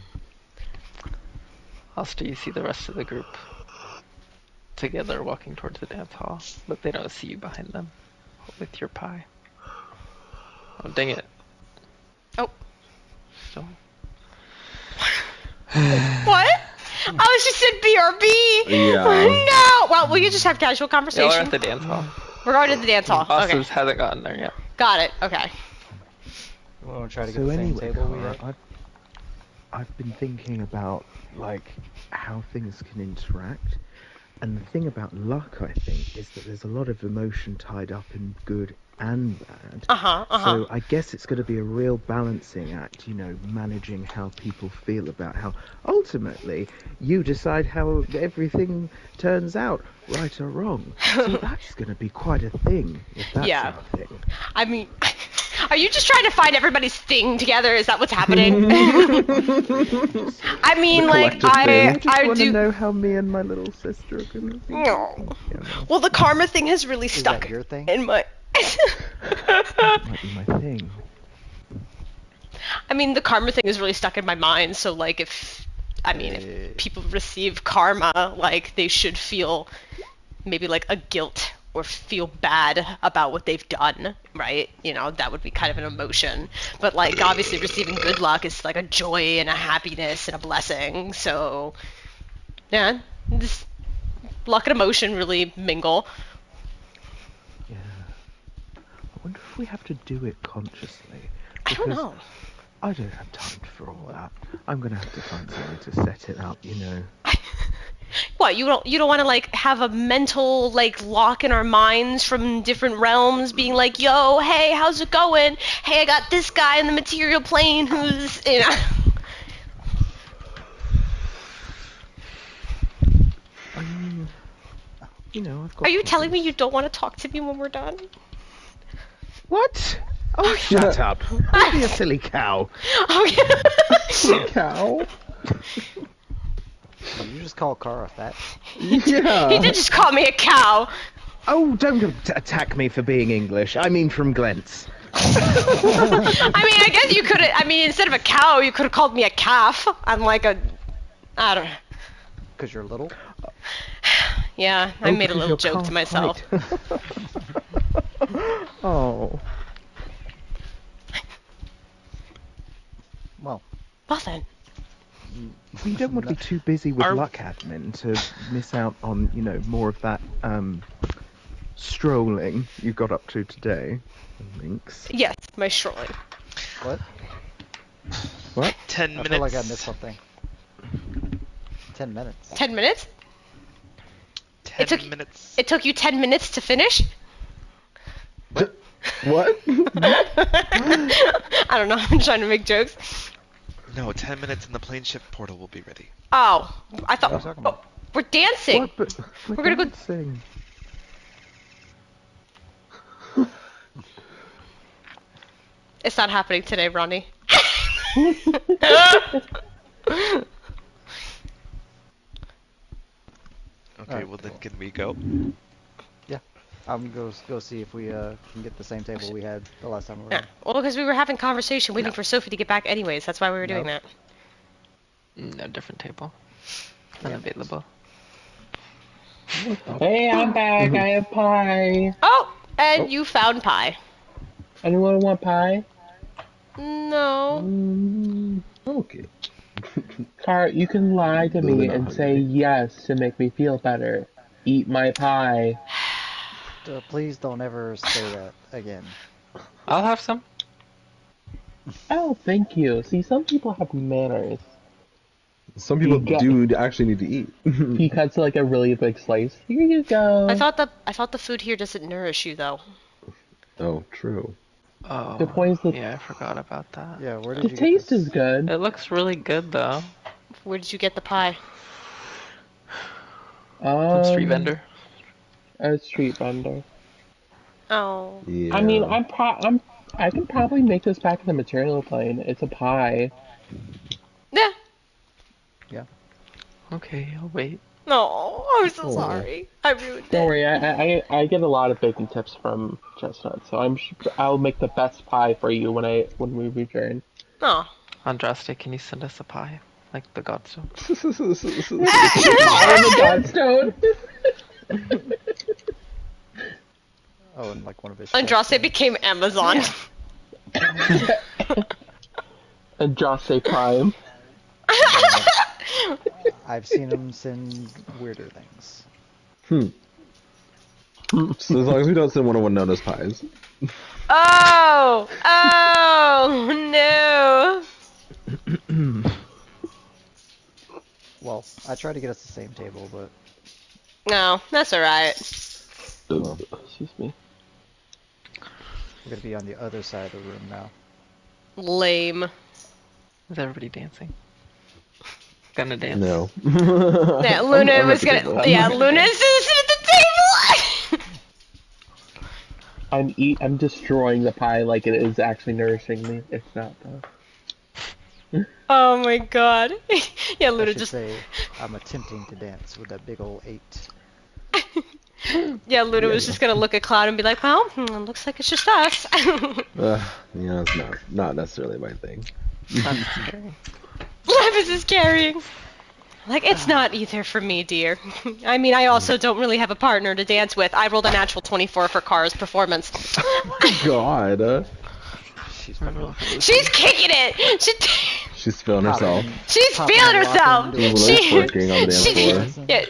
[SPEAKER 6] Also, you see the rest of the group together walking towards the dance hall, but they don't see you behind them with your pie. Oh, dang it.
[SPEAKER 2] Oh.
[SPEAKER 6] Still.
[SPEAKER 2] What? Oh, she said BRB.
[SPEAKER 1] Yeah.
[SPEAKER 2] No. Well, we could just have casual
[SPEAKER 6] Y'all
[SPEAKER 2] conversation.
[SPEAKER 6] are at the dance hall.
[SPEAKER 2] We're going to the dance hall. Okay.
[SPEAKER 6] Oscar's hasn't gotten there yet.
[SPEAKER 2] Got it. Okay.
[SPEAKER 5] We want to try to get
[SPEAKER 8] So
[SPEAKER 5] the same
[SPEAKER 8] anyway,
[SPEAKER 5] table we
[SPEAKER 8] Cara,
[SPEAKER 5] had.
[SPEAKER 8] I've been thinking about like how things can interact, and the thing about luck, I think, is that there's a lot of emotion tied up in good and bad. So I guess it's going to be a real balancing act, managing how people feel about how ultimately you decide how everything turns out, right or wrong. So that's going to be quite a thing, if that's
[SPEAKER 2] Yeah.
[SPEAKER 8] our thing.
[SPEAKER 2] I mean, are you just trying to find everybody's thing together? Is that what's happening? I mean, like,
[SPEAKER 1] collective thing.
[SPEAKER 8] I just
[SPEAKER 2] I
[SPEAKER 8] want to
[SPEAKER 2] do.
[SPEAKER 8] know how me and my little sister are going to be.
[SPEAKER 2] No. Well, the karma thing has really
[SPEAKER 5] Is
[SPEAKER 2] stuck
[SPEAKER 5] that your thing?
[SPEAKER 2] in my.
[SPEAKER 8] That might be my thing.
[SPEAKER 2] I mean, the karma thing is really stuck in my mind. So, like, if people receive karma, like, they should feel maybe like a guilt or feel bad about what they've done, right? That would be kind of an emotion. But, like, obviously receiving good luck is like a joy and a happiness and a blessing. So, yeah, this luck and emotion really mingle.
[SPEAKER 8] Yeah. I wonder if we have to do it consciously.
[SPEAKER 2] I don't
[SPEAKER 8] because
[SPEAKER 2] know.
[SPEAKER 8] I don't have time for all that. I'm going to have to find some way to set it up,
[SPEAKER 2] What, you don't want to like have a mental like lock in our minds from different realms being like, yo, hey, how's it going? Hey, I got this guy in the material plane who's
[SPEAKER 8] I mean, I've got
[SPEAKER 2] Are you telling me
[SPEAKER 8] problems.
[SPEAKER 2] you don't want to talk to me when we're done?
[SPEAKER 8] What? Oh, shut up. Don't be a silly cow.
[SPEAKER 2] Okay.
[SPEAKER 1] Cow.
[SPEAKER 5] Did you just call Kara fat?
[SPEAKER 1] Yeah.
[SPEAKER 2] He did just call me a cow.
[SPEAKER 8] Oh, don't attack me for being English. I mean from Glentz.
[SPEAKER 2] I mean, I guess you could have, instead of a cow, you could have called me a calf. I'm like I don't know.
[SPEAKER 5] Because you're little?
[SPEAKER 2] Yeah, I made a
[SPEAKER 8] 'cause
[SPEAKER 2] little
[SPEAKER 8] you're
[SPEAKER 2] joke to myself.
[SPEAKER 8] Oh.
[SPEAKER 5] Well,
[SPEAKER 2] Well then.
[SPEAKER 8] You don't want to be too busy with
[SPEAKER 9] Are-
[SPEAKER 8] luck admin to miss out on, more of that strolling you got up to today. Links.
[SPEAKER 2] Yes, my strolling.
[SPEAKER 5] What?
[SPEAKER 8] What?
[SPEAKER 3] 10
[SPEAKER 5] I
[SPEAKER 3] minutes.
[SPEAKER 5] feel like I missed something. 10 minutes.
[SPEAKER 2] 10 minutes?
[SPEAKER 3] 10
[SPEAKER 2] It took-
[SPEAKER 3] minutes.
[SPEAKER 2] It took you 10 minutes to finish?
[SPEAKER 8] What?
[SPEAKER 2] I don't know, I'm trying to make jokes.
[SPEAKER 3] No, 10 minutes and the plane ship portal will be ready.
[SPEAKER 2] Oh, I thought...
[SPEAKER 5] What are you talking about?
[SPEAKER 2] we're dancing!
[SPEAKER 8] What? But
[SPEAKER 2] We're gonna go-
[SPEAKER 8] dancing.
[SPEAKER 2] It's not happening today, Ronnie.
[SPEAKER 3] Okay,
[SPEAKER 5] Alright.
[SPEAKER 3] well then can we go?
[SPEAKER 5] Yeah. I'm gonna go see if we can get the same table we had the last time we were
[SPEAKER 2] Yeah.
[SPEAKER 5] in.
[SPEAKER 2] Well, because we were having conversation waiting for Sophie to get back anyways. That's why we were doing
[SPEAKER 5] Nope.
[SPEAKER 2] that.
[SPEAKER 6] No, different table. Unavailable.
[SPEAKER 7] Hey, I'm back. I have pie.
[SPEAKER 2] Oh, and you found pie.
[SPEAKER 7] Anyone want pie?
[SPEAKER 2] No.
[SPEAKER 1] Okay.
[SPEAKER 7] Car, you can lie to me
[SPEAKER 1] Really not
[SPEAKER 7] and say
[SPEAKER 1] hungry.
[SPEAKER 7] yes to make me feel better. Eat my pie.
[SPEAKER 5] Please don't ever say that again.
[SPEAKER 6] I'll have some.
[SPEAKER 7] Oh, thank you. See, some people have manners.
[SPEAKER 1] Some people
[SPEAKER 7] You
[SPEAKER 1] do actually need to eat.
[SPEAKER 7] He cuts like a really big slice. Here you go.
[SPEAKER 2] I thought the food here doesn't nourish you though.
[SPEAKER 1] Oh, true.
[SPEAKER 6] Oh,
[SPEAKER 7] The point is that
[SPEAKER 6] yeah, I forgot about that.
[SPEAKER 5] Yeah, where did
[SPEAKER 7] the
[SPEAKER 5] you
[SPEAKER 7] taste
[SPEAKER 5] get this?
[SPEAKER 7] is good.
[SPEAKER 6] It looks really good though.
[SPEAKER 2] Where did you get the pie?
[SPEAKER 6] From street vendor.
[SPEAKER 7] A street vendor.
[SPEAKER 2] Oh.
[SPEAKER 1] Yeah.
[SPEAKER 7] I mean, I can probably make this back in the material plane. It's a pie.
[SPEAKER 2] Yeah.
[SPEAKER 6] Okay, I'll wait.
[SPEAKER 2] No, I'm so
[SPEAKER 1] Oh.
[SPEAKER 2] sorry. I ruined
[SPEAKER 7] Don't
[SPEAKER 2] it.
[SPEAKER 7] worry, I get a lot of baking tips from Chestnut, so I'll make the best pie for you when we return.
[SPEAKER 2] Oh.
[SPEAKER 6] Andraste, can you send us a pie? Like the Godstone?
[SPEAKER 7] Pie in the Godstone.
[SPEAKER 5] Oh, and like one of his.
[SPEAKER 2] Andraste became Amazon.
[SPEAKER 7] And Josse Prime.
[SPEAKER 5] I've seen him send weirder things.
[SPEAKER 1] So as long as we don't send 101 Nona's pies.
[SPEAKER 2] Oh! Oh no!
[SPEAKER 5] Well, I tried to get us the same table, but
[SPEAKER 2] No, that's alright.
[SPEAKER 7] Excuse me.
[SPEAKER 5] we're gonna be on the other side of the room now.
[SPEAKER 2] Lame.
[SPEAKER 6] Is everybody dancing? Gonna dance?
[SPEAKER 1] No.
[SPEAKER 2] Yeah, Luna
[SPEAKER 1] I'm
[SPEAKER 2] was
[SPEAKER 1] at the
[SPEAKER 2] gonna.
[SPEAKER 1] table.
[SPEAKER 2] Yeah, Luna is gonna sit at the table.
[SPEAKER 7] I'm destroying the pie like it is actually nourishing me. It's not though.
[SPEAKER 2] Oh my god. Yeah,
[SPEAKER 5] I
[SPEAKER 2] Luna
[SPEAKER 5] should
[SPEAKER 2] just.
[SPEAKER 5] say I'm attempting to dance with that big old 8.
[SPEAKER 2] Yeah, Luna was just gonna look at Cloud and be like, well, looks like it's just us.
[SPEAKER 1] Yeah, it's not necessarily my thing.
[SPEAKER 2] Levis is carrying. Like, it's not either for me, dear. I mean, I also don't really have a partner to dance with. I rolled a natural 24 for Kara's performance.
[SPEAKER 1] God.
[SPEAKER 2] She's kicking it!
[SPEAKER 1] She's feeling herself.
[SPEAKER 2] She's
[SPEAKER 5] Popping
[SPEAKER 2] feeling
[SPEAKER 5] and
[SPEAKER 2] herself!
[SPEAKER 5] rocking,
[SPEAKER 1] doing
[SPEAKER 2] She,
[SPEAKER 1] working on the dance floor.
[SPEAKER 2] yeah,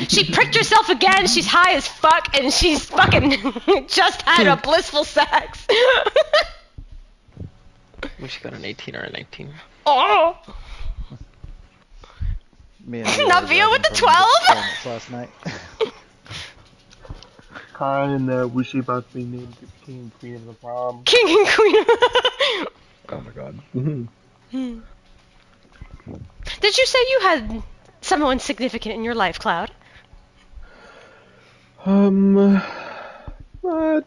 [SPEAKER 2] she pricked herself again, she's high as fuck, and she's fucking just had a blissful sex.
[SPEAKER 6] We should got an 18 or a 19.
[SPEAKER 2] Oh!
[SPEAKER 5] Me and Leo
[SPEAKER 2] Not
[SPEAKER 5] were
[SPEAKER 2] Vio with
[SPEAKER 5] driving
[SPEAKER 2] the
[SPEAKER 5] from
[SPEAKER 2] 12?
[SPEAKER 5] performance last night.
[SPEAKER 7] Kara and Wushi about to be named King and Queen of the Prom.
[SPEAKER 2] King and Queen.
[SPEAKER 1] Oh my god.
[SPEAKER 2] Did you say you had someone significant in your life, Cloud?
[SPEAKER 1] Not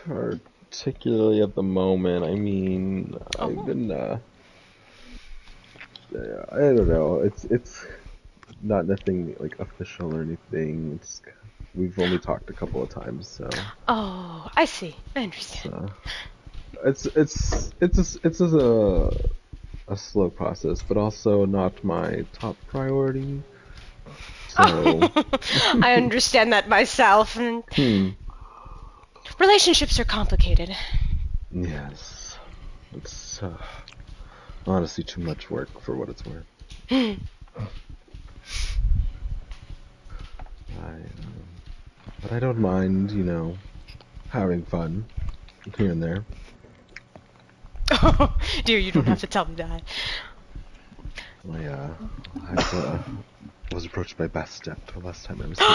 [SPEAKER 1] particularly at the moment. I mean, I've been, I don't know. It's not nothing like official or anything. We've only talked a couple of times, so.
[SPEAKER 2] Oh, I see. I understand.
[SPEAKER 1] It's just a slow process, but also not my top priority. So.
[SPEAKER 2] I understand that myself. And relationships are complicated.
[SPEAKER 1] Yes. It's honestly too much work for what it's worth. But I don't mind, having fun here and there.
[SPEAKER 2] Dear, you don't have to tell me that.
[SPEAKER 1] I was approached by Bastet the last time I was here.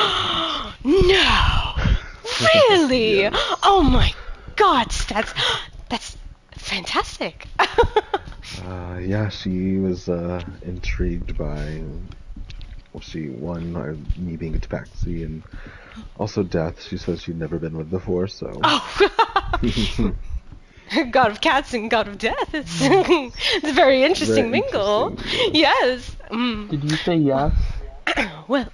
[SPEAKER 2] No! Really?
[SPEAKER 1] Yes.
[SPEAKER 2] Oh my god, that's fantastic.
[SPEAKER 1] Yeah, she was intrigued by me being a tabaxi and also death. She says she'd never been with before, so.
[SPEAKER 2] Oh. God of cats and God of death. It's a very interesting
[SPEAKER 1] Very
[SPEAKER 2] mingle.
[SPEAKER 1] interesting,
[SPEAKER 2] Yes.
[SPEAKER 7] Did you say yes?
[SPEAKER 2] Well,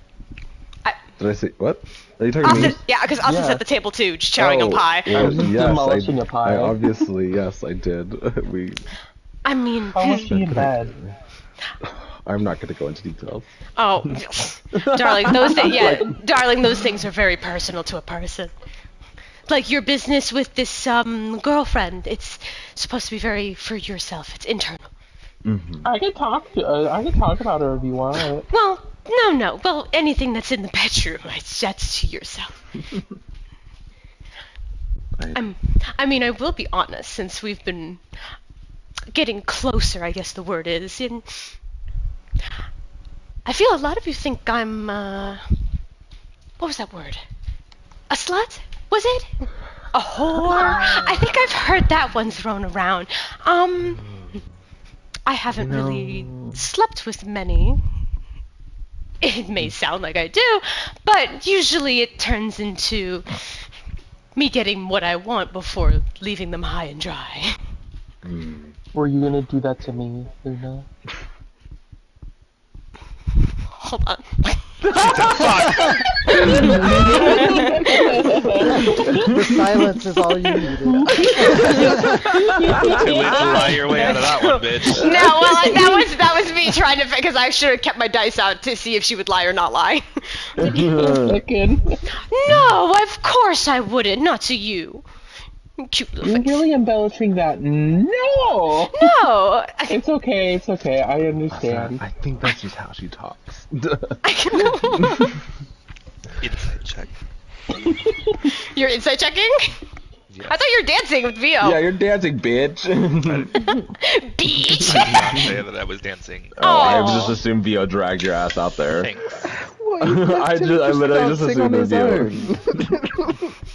[SPEAKER 1] Did I say what? Are you talking to me?
[SPEAKER 2] Austin, yeah, because Austin's
[SPEAKER 7] Yeah.
[SPEAKER 2] at the table too, just chowing on pie.
[SPEAKER 7] I was just demolishing a pie.
[SPEAKER 1] I obviously, yes, I did.
[SPEAKER 2] I mean,
[SPEAKER 7] How was she in bed?
[SPEAKER 1] I'm not going to go into details.
[SPEAKER 2] oh, darling, those things are very personal to a person. Like your business with this girlfriend, it's supposed to be very for yourself. It's internal.
[SPEAKER 1] Mm-hmm.
[SPEAKER 7] I can talk about her if you want.
[SPEAKER 2] Well, no. Well, anything that's in the bedroom, that's to yourself. I mean, I will be honest, since we've been getting closer, I guess the word is, and I feel a lot of you think I'm, what was that word? A slut? Was it? A whore? I think I've heard that one thrown around. I haven't really slept with many. It may sound like I do, but usually it turns into me getting what I want before leaving them high and dry.
[SPEAKER 7] Were you gonna do that to me, Luna?
[SPEAKER 2] Hold on.
[SPEAKER 5] The silence is all you needed.
[SPEAKER 9] Too late to lie your way out of that one, bitch.
[SPEAKER 2] No, well, that was me trying to, because I should have kept my dice out to see if she would lie or not lie.
[SPEAKER 7] Chicken.
[SPEAKER 2] No, of course I wouldn't. Not to you. Cute little
[SPEAKER 7] You're
[SPEAKER 2] face.
[SPEAKER 7] really embellishing that. No!
[SPEAKER 2] No!
[SPEAKER 7] It's okay, I understand.
[SPEAKER 1] I think that's just how she talks.
[SPEAKER 3] Inside check.
[SPEAKER 2] You're insight checking?
[SPEAKER 3] Yes.
[SPEAKER 2] I thought you were dancing with Vio.
[SPEAKER 1] Yeah, you're dancing, bitch.
[SPEAKER 2] Beach!
[SPEAKER 3] I did not say that I was dancing.
[SPEAKER 1] I
[SPEAKER 2] Aw.
[SPEAKER 1] just assumed Vio dragged your ass out there.
[SPEAKER 3] Thanks.
[SPEAKER 1] I literally just assumed it was Vio.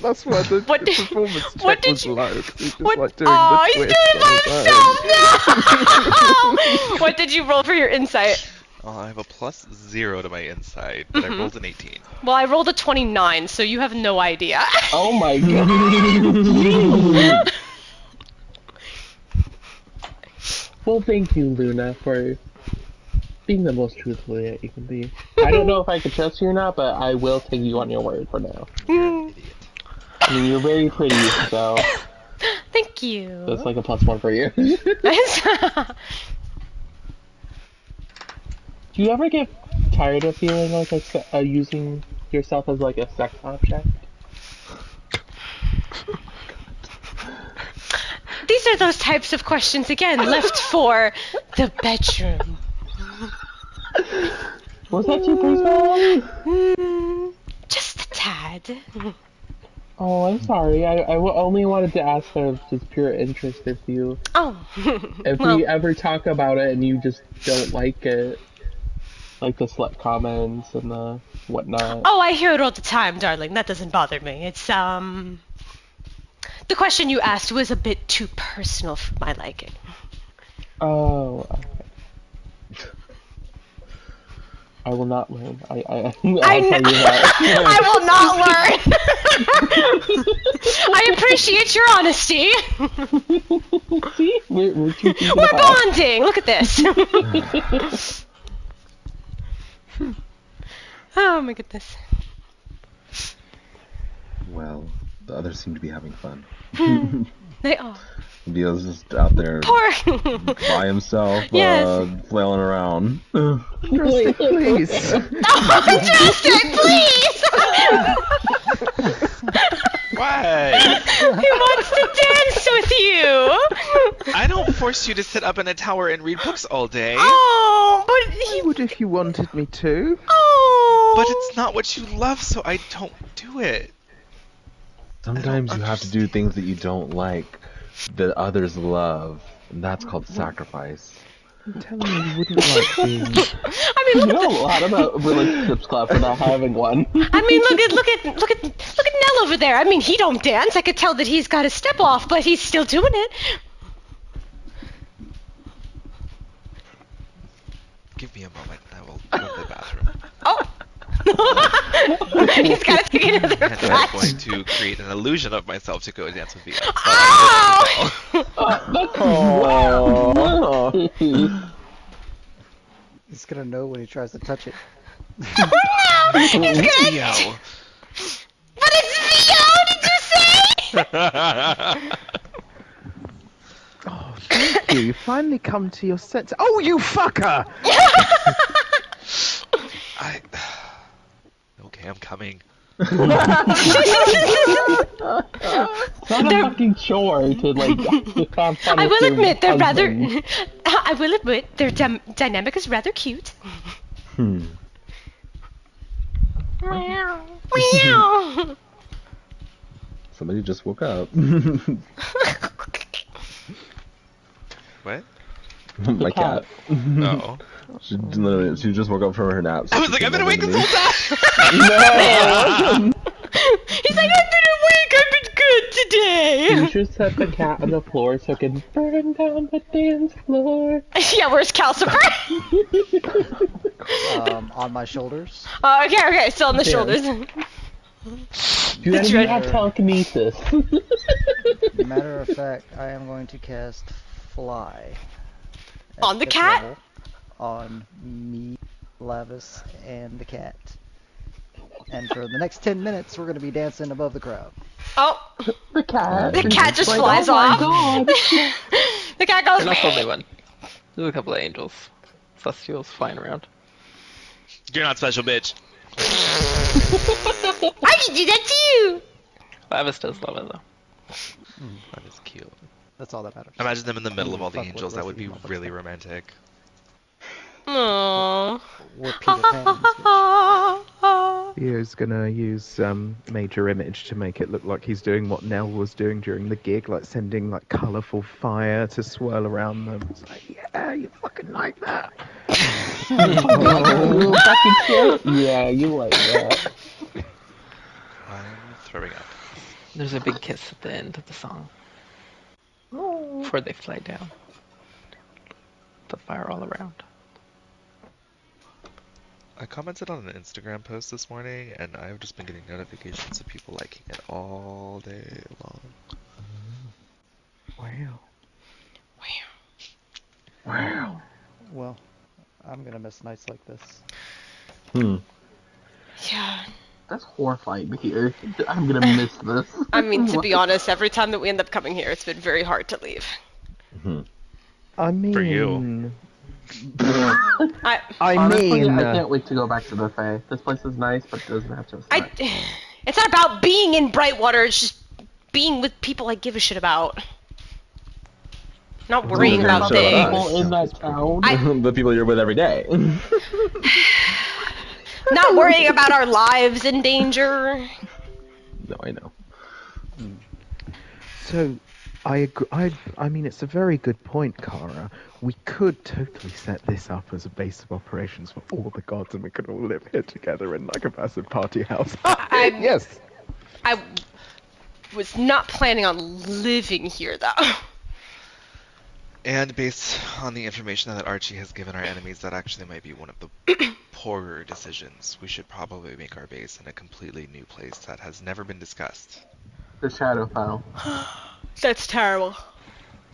[SPEAKER 8] That's why the
[SPEAKER 2] What did-
[SPEAKER 8] performance
[SPEAKER 2] what
[SPEAKER 8] check
[SPEAKER 2] did
[SPEAKER 8] was
[SPEAKER 2] you-
[SPEAKER 8] low. 'Cause he's just
[SPEAKER 2] What?
[SPEAKER 8] like doing
[SPEAKER 2] Oh,
[SPEAKER 8] the
[SPEAKER 2] he's
[SPEAKER 8] twist
[SPEAKER 2] doing it by
[SPEAKER 8] on his own.
[SPEAKER 2] himself now! What did you roll for your insight?
[SPEAKER 3] I have a +0 to my insight, but I rolled an 18.
[SPEAKER 2] Well, I rolled a 29, so you have no idea.
[SPEAKER 7] Oh my god! Well, thank you, Luna, for being the most truthful that you can be. I don't know if I can trust you or not, but I will take you on your word for now.
[SPEAKER 3] You're an idiot.
[SPEAKER 7] I mean, you're very pretty, so
[SPEAKER 2] Thank you.
[SPEAKER 7] that's like a +1 for you. Do you ever get tired of feeling like using yourself as like a sex object?
[SPEAKER 2] These are those types of questions, again, left for the bedroom.
[SPEAKER 7] Was that too personal?
[SPEAKER 2] Just a tad.
[SPEAKER 7] Oh, I'm sorry. I only wanted to ask out of just pure interest if you...
[SPEAKER 2] Oh.
[SPEAKER 7] If
[SPEAKER 2] Well,
[SPEAKER 7] we ever talk about it and you just don't like it, like the slut comments and the whatnot.
[SPEAKER 2] oh, I hear it all the time, darling. That doesn't bother me. It's, the question you asked was a bit too personal for my liking.
[SPEAKER 7] Oh, okay. I will not learn. I'll tell you that.
[SPEAKER 2] I will not learn. I appreciate your honesty.
[SPEAKER 7] See? We're keeping
[SPEAKER 2] We're bonding. Look at this. Oh my goodness.
[SPEAKER 1] Well, the others seem to be having fun.
[SPEAKER 2] They are.
[SPEAKER 1] Vio's just out there
[SPEAKER 2] Poor.
[SPEAKER 1] by himself,
[SPEAKER 2] Yes.
[SPEAKER 1] flailing around.
[SPEAKER 8] Please.
[SPEAKER 2] Oh, Justin, please.
[SPEAKER 3] Why?
[SPEAKER 2] He wants to dance with you.
[SPEAKER 3] I don't force you to sit up in a tower and read books all day.
[SPEAKER 2] Oh, but
[SPEAKER 8] I would if you wanted me to.
[SPEAKER 2] Oh.
[SPEAKER 9] But it's not what you love, so I don't do it.
[SPEAKER 1] Sometimes you have to do things that you don't like, that others love, and that's called sacrifice.
[SPEAKER 8] I'm telling you wouldn't like being...
[SPEAKER 2] I mean,
[SPEAKER 7] You
[SPEAKER 2] look
[SPEAKER 7] know
[SPEAKER 2] at
[SPEAKER 7] a lot about relationships, Club, for not having one.
[SPEAKER 2] I mean, look at Nell over there. I mean, he don't dance. I could tell that he's got a step off, but he's still doing it.
[SPEAKER 9] Give me a moment, and I will go to the bathroom.
[SPEAKER 2] Oh. He's got to take another
[SPEAKER 9] And I'm
[SPEAKER 2] batch.
[SPEAKER 9] going to create an illusion of myself to go dance with Via.
[SPEAKER 2] Oh!
[SPEAKER 5] He's gonna know when he tries to touch it.
[SPEAKER 2] Oh no! He's gonna.
[SPEAKER 9] Yo.
[SPEAKER 2] But it's Vio. Did you say?
[SPEAKER 8] Oh, thank you. You finally come to your senses. Oh, you fucker!
[SPEAKER 9] Okay, I'm coming.
[SPEAKER 7] It's not a fucking chore to like have fun
[SPEAKER 2] I
[SPEAKER 7] with
[SPEAKER 2] will
[SPEAKER 7] your
[SPEAKER 2] admit they're rather.
[SPEAKER 7] husband.
[SPEAKER 2] I will admit their dynamic is rather cute.
[SPEAKER 1] Hmm.
[SPEAKER 2] Meow. Meow.
[SPEAKER 1] Somebody just woke up.
[SPEAKER 9] What?
[SPEAKER 1] My cat.
[SPEAKER 9] Oh.
[SPEAKER 1] She just woke up from her nap. So
[SPEAKER 9] I was
[SPEAKER 1] she
[SPEAKER 9] like, I've
[SPEAKER 1] came
[SPEAKER 9] been awake
[SPEAKER 1] over
[SPEAKER 9] this
[SPEAKER 1] to
[SPEAKER 9] whole
[SPEAKER 1] me.
[SPEAKER 9] time!
[SPEAKER 2] He's like, I've been awake. I've been good today.
[SPEAKER 7] You should set the cat on the floor so it can burn down the dance floor.
[SPEAKER 2] Yeah, where's Calcifer?
[SPEAKER 5] On my shoulders.
[SPEAKER 2] Okay, still on the
[SPEAKER 7] Yeah.
[SPEAKER 2] shoulders.
[SPEAKER 7] Do any of you have telekinesis?
[SPEAKER 5] Matter of fact, I am going to cast Fly. at
[SPEAKER 2] On the
[SPEAKER 5] fifth
[SPEAKER 2] cat?
[SPEAKER 5] level On me, Lavis, and the cat. And for the next 10 minutes, we're going to be dancing above the crowd.
[SPEAKER 2] Oh,
[SPEAKER 7] The cat.
[SPEAKER 2] the cat just
[SPEAKER 7] Like,
[SPEAKER 2] flies
[SPEAKER 7] oh my
[SPEAKER 2] off.
[SPEAKER 7] God.
[SPEAKER 2] The cat goes.
[SPEAKER 6] You're not the only one. There's a couple of angels, celestials flying around.
[SPEAKER 9] You're not special, bitch.
[SPEAKER 2] I can do that to you.
[SPEAKER 6] Lavis does love it though.
[SPEAKER 9] That is cute.
[SPEAKER 5] That's all that matters.
[SPEAKER 9] Imagine them in the middle of all the
[SPEAKER 5] Fuck what
[SPEAKER 9] angels.
[SPEAKER 5] the
[SPEAKER 9] That
[SPEAKER 5] rest
[SPEAKER 9] would
[SPEAKER 5] of
[SPEAKER 9] be
[SPEAKER 5] you motherfuckers
[SPEAKER 9] really
[SPEAKER 5] think.
[SPEAKER 9] romantic.
[SPEAKER 2] Aww.
[SPEAKER 5] We're Peter Pan in this bitch.
[SPEAKER 8] Theo's gonna use major image to make it look like he's doing what Nell was doing during the gig, like sending like colourful fire to swirl around them. It's like, yeah, you fucking like that.
[SPEAKER 7] You fucking shit. Yeah, you like that.
[SPEAKER 9] I'm throwing up.
[SPEAKER 6] There's a big kiss at the end of the song. Before they fly down. The fire all around.
[SPEAKER 9] I commented on an Instagram post this morning, and I've just been getting notifications of people liking it all day long.
[SPEAKER 8] Wow.
[SPEAKER 1] Wow.
[SPEAKER 5] Well, I'm going to miss nights like this.
[SPEAKER 1] Hmm.
[SPEAKER 2] Yeah.
[SPEAKER 7] That's horrifying to hear. I'm gonna miss this.
[SPEAKER 2] I mean, to be honest, every time that we end up coming here, it's been very hard to leave.
[SPEAKER 1] Hmm.
[SPEAKER 8] I mean...
[SPEAKER 9] For you.
[SPEAKER 2] I
[SPEAKER 7] Honestly,
[SPEAKER 8] mean...
[SPEAKER 7] I can't wait to go back to the Fae. This place is nice, but it doesn't have to.
[SPEAKER 2] It's not about being in Brightwater. It's just being with people I give a shit about. Not worrying
[SPEAKER 1] Well,
[SPEAKER 2] about
[SPEAKER 1] so
[SPEAKER 2] things.
[SPEAKER 7] People in that town.
[SPEAKER 1] The people you're with every day.
[SPEAKER 2] Not worrying about our lives in danger.
[SPEAKER 1] No, I know.
[SPEAKER 8] So, I agree. I mean, it's a very good point, Kara. We could totally set this up as a base of operations for all the gods, and we could all live here together in like a massive party house. Yes.
[SPEAKER 2] I was not planning on living here, though.
[SPEAKER 9] And based on the information that Archie has given our enemies, that actually might be one of the poorer decisions. We should probably make our base in a completely new place that has never been discussed.
[SPEAKER 7] The Shadowfell.
[SPEAKER 2] That's terrible.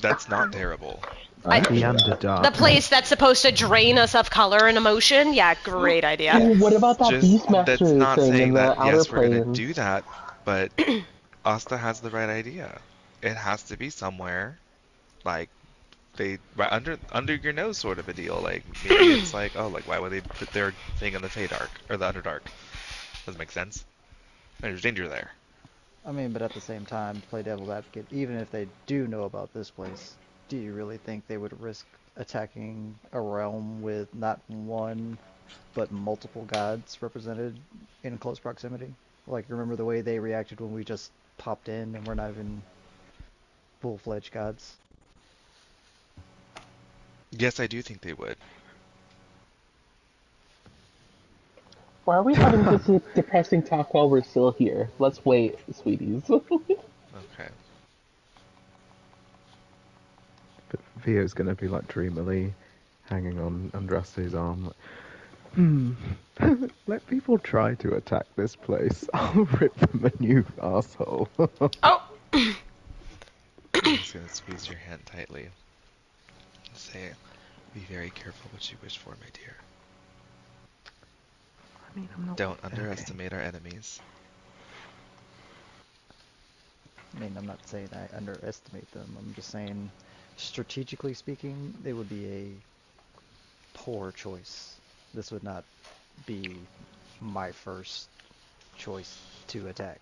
[SPEAKER 9] That's not terrible.
[SPEAKER 8] The Underdark.
[SPEAKER 2] The place that's supposed to drain us of color and emotion? Yeah, great idea.
[SPEAKER 7] Ooh, what about that Beastmaster
[SPEAKER 9] That's not
[SPEAKER 7] thing in
[SPEAKER 9] saying
[SPEAKER 7] the
[SPEAKER 9] that,
[SPEAKER 7] outer
[SPEAKER 9] yes, we're going to
[SPEAKER 7] planes?
[SPEAKER 9] do that, but Asta has the right idea. It has to be somewhere, like, right under your nose sort of a deal. Like, maybe it's like, oh, like, why would they put their thing in the Feydark, or the Underdark? Doesn't make sense. There's danger there.
[SPEAKER 5] I mean, but at the same time, play devil's advocate, even if they do know about this place, do you really think they would risk attacking a realm with not one but multiple gods represented in close proximity. Like, remember the way they reacted when we just popped in and we're not even full-fledged gods?
[SPEAKER 9] Yes, I do think they would.
[SPEAKER 7] Why are we having this depressing talk while we're still here? Let's wait, sweeties.
[SPEAKER 9] Okay.
[SPEAKER 8] But Vio's gonna be like dreamily hanging on Andraste's arm. Let people try to attack this place. I'll rip them a new asshole.
[SPEAKER 2] Oh!
[SPEAKER 9] I'm just gonna squeeze your hand tightly and say, be very careful what you wish for, my dear.
[SPEAKER 8] I mean, I'm not.
[SPEAKER 9] Don't underestimate our enemies.
[SPEAKER 5] I mean, I'm not saying I underestimate them. I'm just saying, strategically speaking, they would be a poor choice. This would not be my first choice to attack.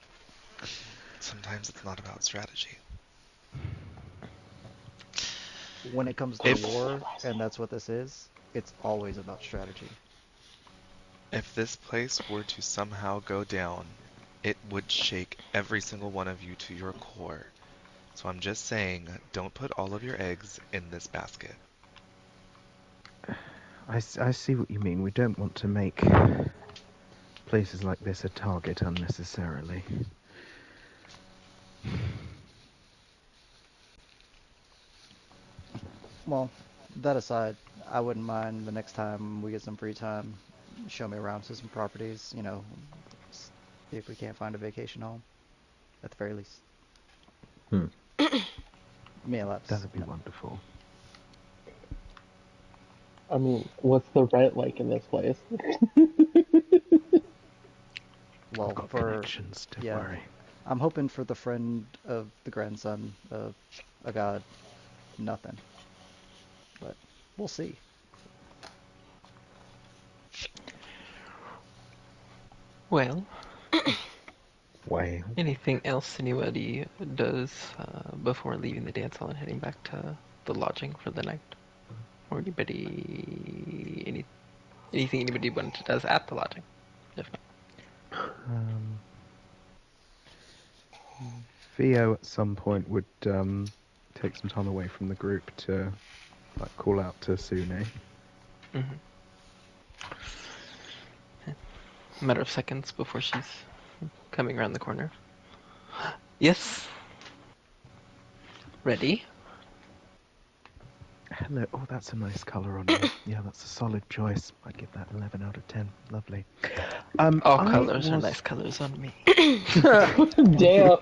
[SPEAKER 9] Sometimes it's not about strategy.
[SPEAKER 5] When it comes to
[SPEAKER 9] If
[SPEAKER 5] war, and that's what this is, it's always about strategy.
[SPEAKER 9] if this place were to somehow go down, it would shake every single one of you to your core. So I'm just saying, don't put all of your eggs in this basket.
[SPEAKER 8] I see what you mean. We don't want to make places like this a target unnecessarily.
[SPEAKER 5] Well, that aside, I wouldn't mind the next time we get some free time, show me around to some properties, see if we can't find a vacation home, at the very least. Meal ups.
[SPEAKER 8] That'd be wonderful.
[SPEAKER 7] I mean, what's the rent like in this place?
[SPEAKER 5] Well,
[SPEAKER 8] I've got
[SPEAKER 5] for
[SPEAKER 8] connections, don't
[SPEAKER 5] yeah,
[SPEAKER 8] worry.
[SPEAKER 5] I'm hoping for the friend of the grandson of a god, nothing. But we'll see.
[SPEAKER 6] Well,
[SPEAKER 8] Well,
[SPEAKER 6] anything else anybody does before leaving the dance hall and heading back to the lodging for the night? Or anything anybody does at the lodging? If not.
[SPEAKER 8] Theo at some point would take some time away from the group to like call out to Sune.
[SPEAKER 6] Mm-hmm. A matter of seconds before she's coming around the corner. Yes. Ready?
[SPEAKER 8] Hello. Oh, that's a nice colour on you. Yeah, that's a solid choice. I'd give that 11 out of 10. Lovely.
[SPEAKER 6] All colors are nice colors on me.
[SPEAKER 7] Damn.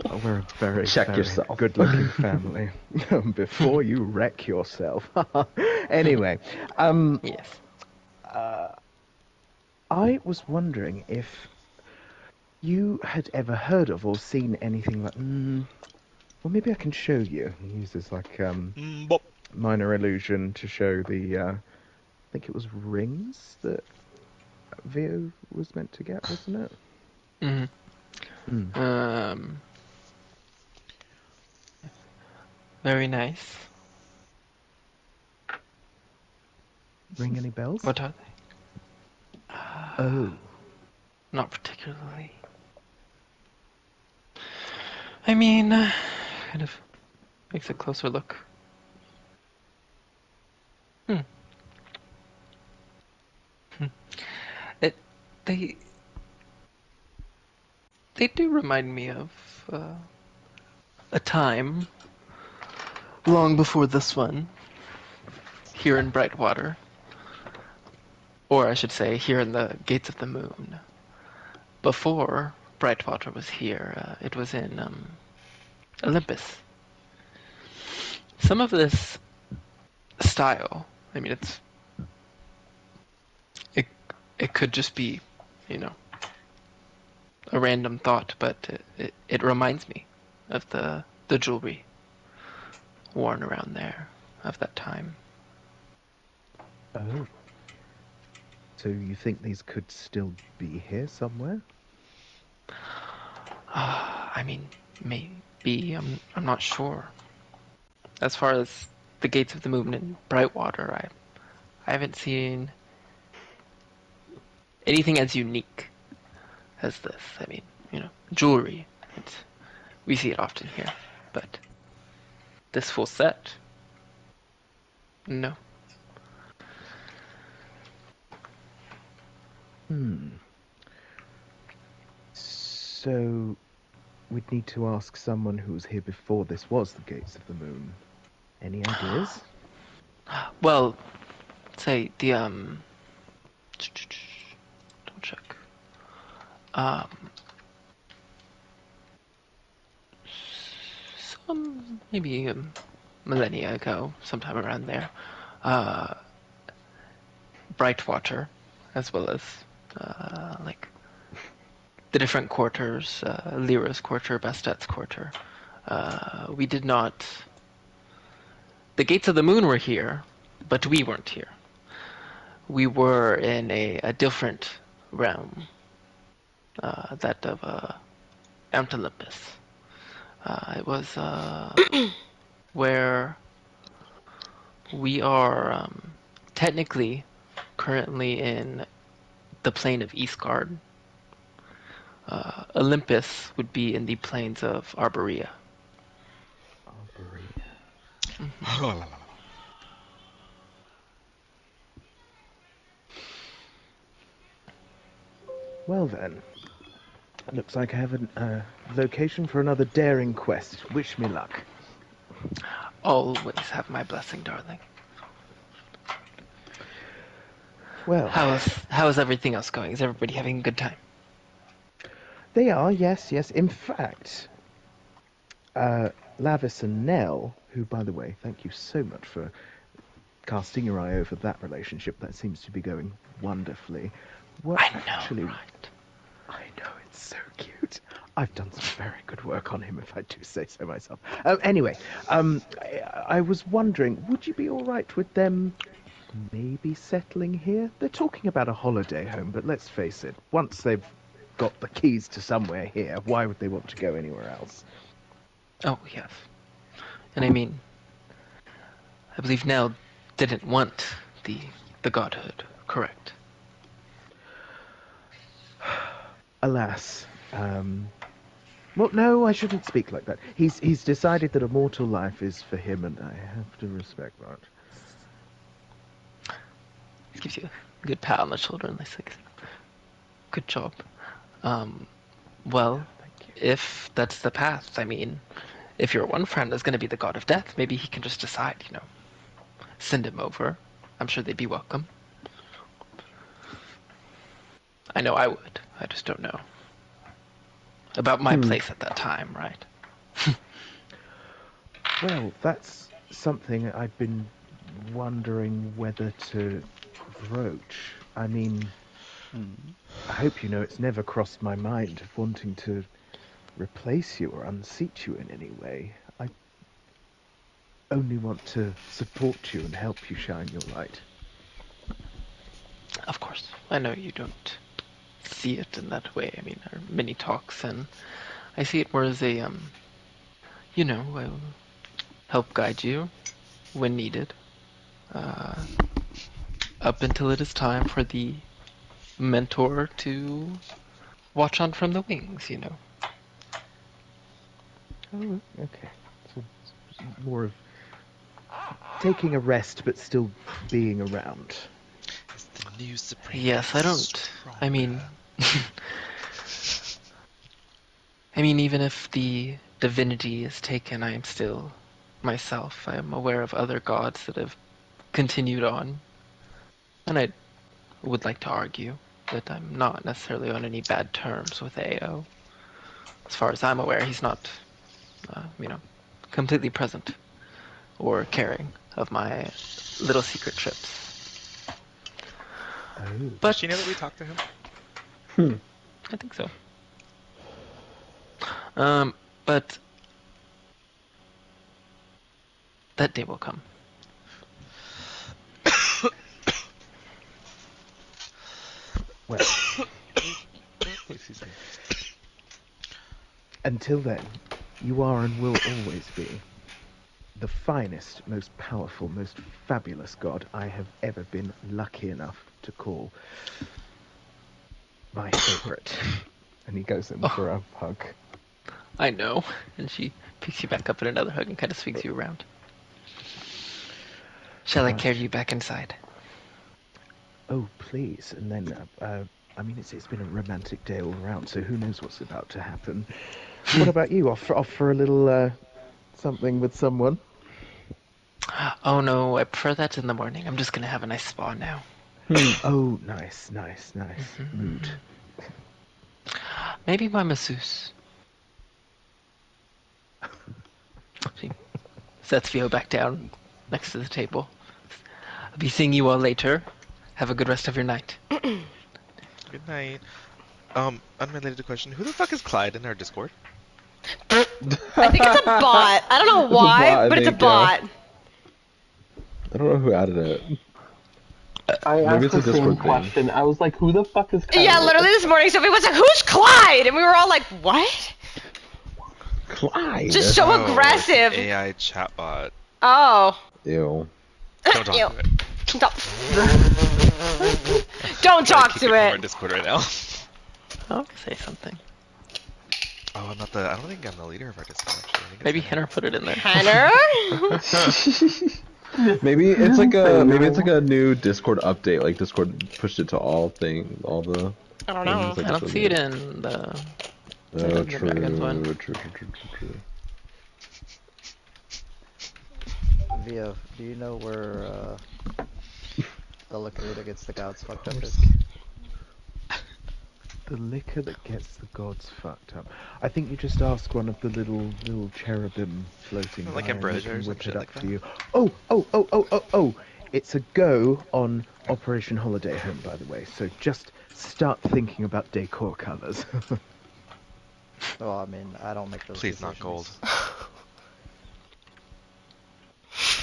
[SPEAKER 8] Oh, we're a very,
[SPEAKER 1] Check
[SPEAKER 8] very
[SPEAKER 1] yourself.
[SPEAKER 8] good-looking family. Before you wreck yourself. Anyway,
[SPEAKER 6] Yes.
[SPEAKER 8] I was wondering if you had ever heard of or seen anything like. Well, maybe I can show you. He uses like
[SPEAKER 9] Bop.
[SPEAKER 8] minor illusion to show the. I think it was rings that Vio was meant to get, wasn't it?
[SPEAKER 6] Mm-hmm. Very nice.
[SPEAKER 8] Ring any bells?
[SPEAKER 6] What are they?
[SPEAKER 8] Oh.
[SPEAKER 6] Not particularly. I mean, kind of makes a closer look. It, they do remind me of a time long before this one, here in Brightwater, or I should say, here in the Gates of the Moon. Before Brightwater was here, it was in Olympus. Some of this style, I mean, it could just be, a random thought, but it reminds me of the jewelry worn around there of that time.
[SPEAKER 8] Oh. So you think these could still be here somewhere?
[SPEAKER 6] I mean, maybe. I'm not sure. as far as the Gates of the Moon and Brightwater, I haven't seen anything as unique as this. I mean, jewelry. We see it often here, but this full set, no.
[SPEAKER 8] So, we'd need to ask someone who was here before this was the Gates of the Moon. Any ideas?
[SPEAKER 6] Well, say the double check. Some maybe a millennia ago, sometime around there. Brightwater, as well as like the different quarters, Lyra's quarter, Bastet's quarter. We did not. The Gates of the Moon were here, but we weren't here. We were in a different realm, that of Mount Olympus. It was where we are technically currently in the plane of Eastgard. Olympus would be in the plains of Arborea.
[SPEAKER 8] Arborea. Well then, looks like I have a location for another daring quest. Wish me luck.
[SPEAKER 6] Always have my blessing, darling.
[SPEAKER 8] Well,
[SPEAKER 6] how is everything else going? Is everybody having a good time?
[SPEAKER 8] They are, yes. In fact, Lavis and Nell, who, by the way, thank you so much for casting your eye over that relationship. That seems to be going wonderfully.
[SPEAKER 6] I know, right?
[SPEAKER 8] I know, it's so cute. I've done some very good work on him, if I do say so myself. Anyway, I was wondering, would you be all right with them maybe settling here? They're talking about a holiday home, but let's face it, once they've got the keys to somewhere here, why would they want to go anywhere else?
[SPEAKER 6] Oh, yes. And I mean, I believe Nell didn't want the godhood, correct?
[SPEAKER 8] Alas. Well, no, I shouldn't speak like that. He's decided that a mortal life is for him, and I have to respect that.
[SPEAKER 6] He gives you a good pat on the shoulder and he's like, good job. Well, if that's the path, I mean, if your one friend is going to be the god of death, maybe he can just decide, send him over. I'm sure they'd be welcome. I know I would. I just don't know about my place at that time, right?
[SPEAKER 8] Well, that's something I've been wondering whether to broach. I mean, I hope you know it's never crossed my mind of wanting to replace you or unseat you in any way. I only want to support you and help you shine your light.
[SPEAKER 6] Of course. I know you don't see it in that way. I mean, there are many talks, and I see it more as a, I will help guide you when needed, up until it is time for the mentor to watch on from the wings,
[SPEAKER 8] Oh, okay. So it's more of taking a rest, but still being around.
[SPEAKER 9] Is the new supreme
[SPEAKER 6] Yes, I don't.
[SPEAKER 9] stronger?
[SPEAKER 6] I mean, even if the divinity is taken, I am still myself. I am aware of other gods that have continued on, and I would like to argue that I'm not necessarily on any bad terms with AO. As far as I'm aware, he's not, completely present or caring of my little secret trips.
[SPEAKER 8] Oh.
[SPEAKER 6] But
[SPEAKER 9] Does she know that we talked to him?
[SPEAKER 6] I think so. But that day will come.
[SPEAKER 8] Well,
[SPEAKER 9] Excuse me.
[SPEAKER 8] until then, you are and will always be the finest, most powerful, most fabulous god I have ever been lucky enough to call my favourite. And he goes in for a hug.
[SPEAKER 6] I know. And she picks you back up in another hug and kind of swings you around. Shall I carry you back inside?
[SPEAKER 8] Oh, please. And then, I mean, it's been a romantic day all around, so who knows what's about to happen. What about you? Off for a little something with someone?
[SPEAKER 6] Oh no, I prefer that in the morning. I'm just gonna have a nice spa now.
[SPEAKER 8] Oh, nice. Mood.
[SPEAKER 6] Maybe my masseuse. She sets Vio back down next to the table. I'll be seeing you all later. Have a good rest of your night.
[SPEAKER 9] Good night. Unrelated question. Who the fuck is Clyde in our Discord?
[SPEAKER 2] I think it's a bot. I don't know
[SPEAKER 1] It's a
[SPEAKER 2] why,
[SPEAKER 1] bot, I
[SPEAKER 2] but it's a
[SPEAKER 1] think,
[SPEAKER 2] bot.
[SPEAKER 1] I don't know who added it.
[SPEAKER 7] I
[SPEAKER 1] Maybe
[SPEAKER 7] asked
[SPEAKER 1] it's a
[SPEAKER 7] the same
[SPEAKER 1] Discord thing.
[SPEAKER 7] question. I was like, who the fuck is Kyle?
[SPEAKER 2] Yeah, literally this morning, Sophie was like, "Who's Clyde?" And we were all like, "What?"
[SPEAKER 1] Clyde.
[SPEAKER 2] Just so
[SPEAKER 9] Oh,
[SPEAKER 2] aggressive.
[SPEAKER 9] AI chatbot.
[SPEAKER 2] Oh.
[SPEAKER 1] Ew.
[SPEAKER 9] Don't talk
[SPEAKER 2] Ew.
[SPEAKER 9] to it.
[SPEAKER 2] Don't talk
[SPEAKER 9] Kick
[SPEAKER 2] to
[SPEAKER 9] from our
[SPEAKER 2] it.
[SPEAKER 9] Discord right now.
[SPEAKER 6] I'll say something.
[SPEAKER 9] Oh, I'm not the. I don't think I'm the leader of our Discord. Actually, I think it's
[SPEAKER 6] Maybe
[SPEAKER 9] Henry.
[SPEAKER 6] Henner put it in there.
[SPEAKER 2] Henner?
[SPEAKER 1] Maybe it's like a new Discord update. Like Discord pushed it to all the.
[SPEAKER 2] I don't know.
[SPEAKER 1] things, like
[SPEAKER 6] I
[SPEAKER 1] it's
[SPEAKER 6] don't
[SPEAKER 1] a
[SPEAKER 6] see
[SPEAKER 1] new-
[SPEAKER 6] it in the...
[SPEAKER 1] Oh,
[SPEAKER 6] the Dragons one.
[SPEAKER 1] true.
[SPEAKER 5] Vio, do you know where the liquor that gets the gods fucked up is?
[SPEAKER 8] The liquor that gets the gods fucked up. I think you just ask one of the little cherubim floating
[SPEAKER 9] Like
[SPEAKER 8] by and they
[SPEAKER 9] Ambrosia
[SPEAKER 8] can
[SPEAKER 9] or some
[SPEAKER 8] whip
[SPEAKER 9] shit
[SPEAKER 8] it up
[SPEAKER 9] like
[SPEAKER 8] for
[SPEAKER 9] that?
[SPEAKER 8] you. Oh! It's a go on Operation Holiday Home, by the way. So just start thinking about decor colours.
[SPEAKER 5] Well, I mean, I don't make those
[SPEAKER 9] Please not
[SPEAKER 5] decisions.
[SPEAKER 9] gold.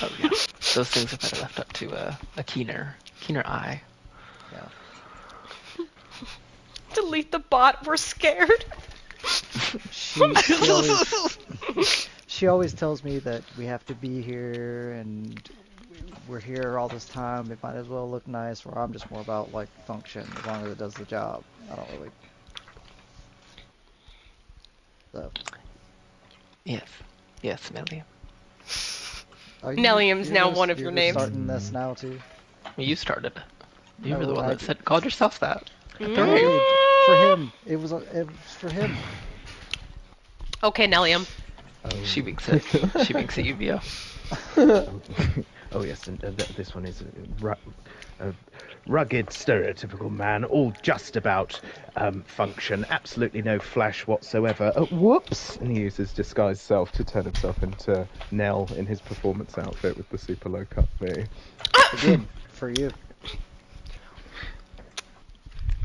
[SPEAKER 6] Oh yeah. Those things are better left up to a keener eye.
[SPEAKER 5] Yeah.
[SPEAKER 2] Delete the bot. We're scared.
[SPEAKER 5] She always tells me that we have to be here and we're here all this time. It might as well look nice. Or I'm just more about like function as long as it does the job. I don't really. So.
[SPEAKER 6] Yes, Nelly.
[SPEAKER 2] Nellium's now one of your names.
[SPEAKER 5] Starting this now too.
[SPEAKER 6] You started it. You were
[SPEAKER 5] No,
[SPEAKER 6] the one
[SPEAKER 5] I
[SPEAKER 6] that said called yourself that.
[SPEAKER 5] I did. For him. It was for him.
[SPEAKER 2] Okay, Nellium.
[SPEAKER 6] She winks at you, Vio.
[SPEAKER 8] Oh yes, and this one is a rugged, stereotypical man, all just about function, absolutely no flash whatsoever. Whoops! And he uses disguised self to turn himself into Nell in his performance outfit with the super low cut V.
[SPEAKER 5] Again, for you.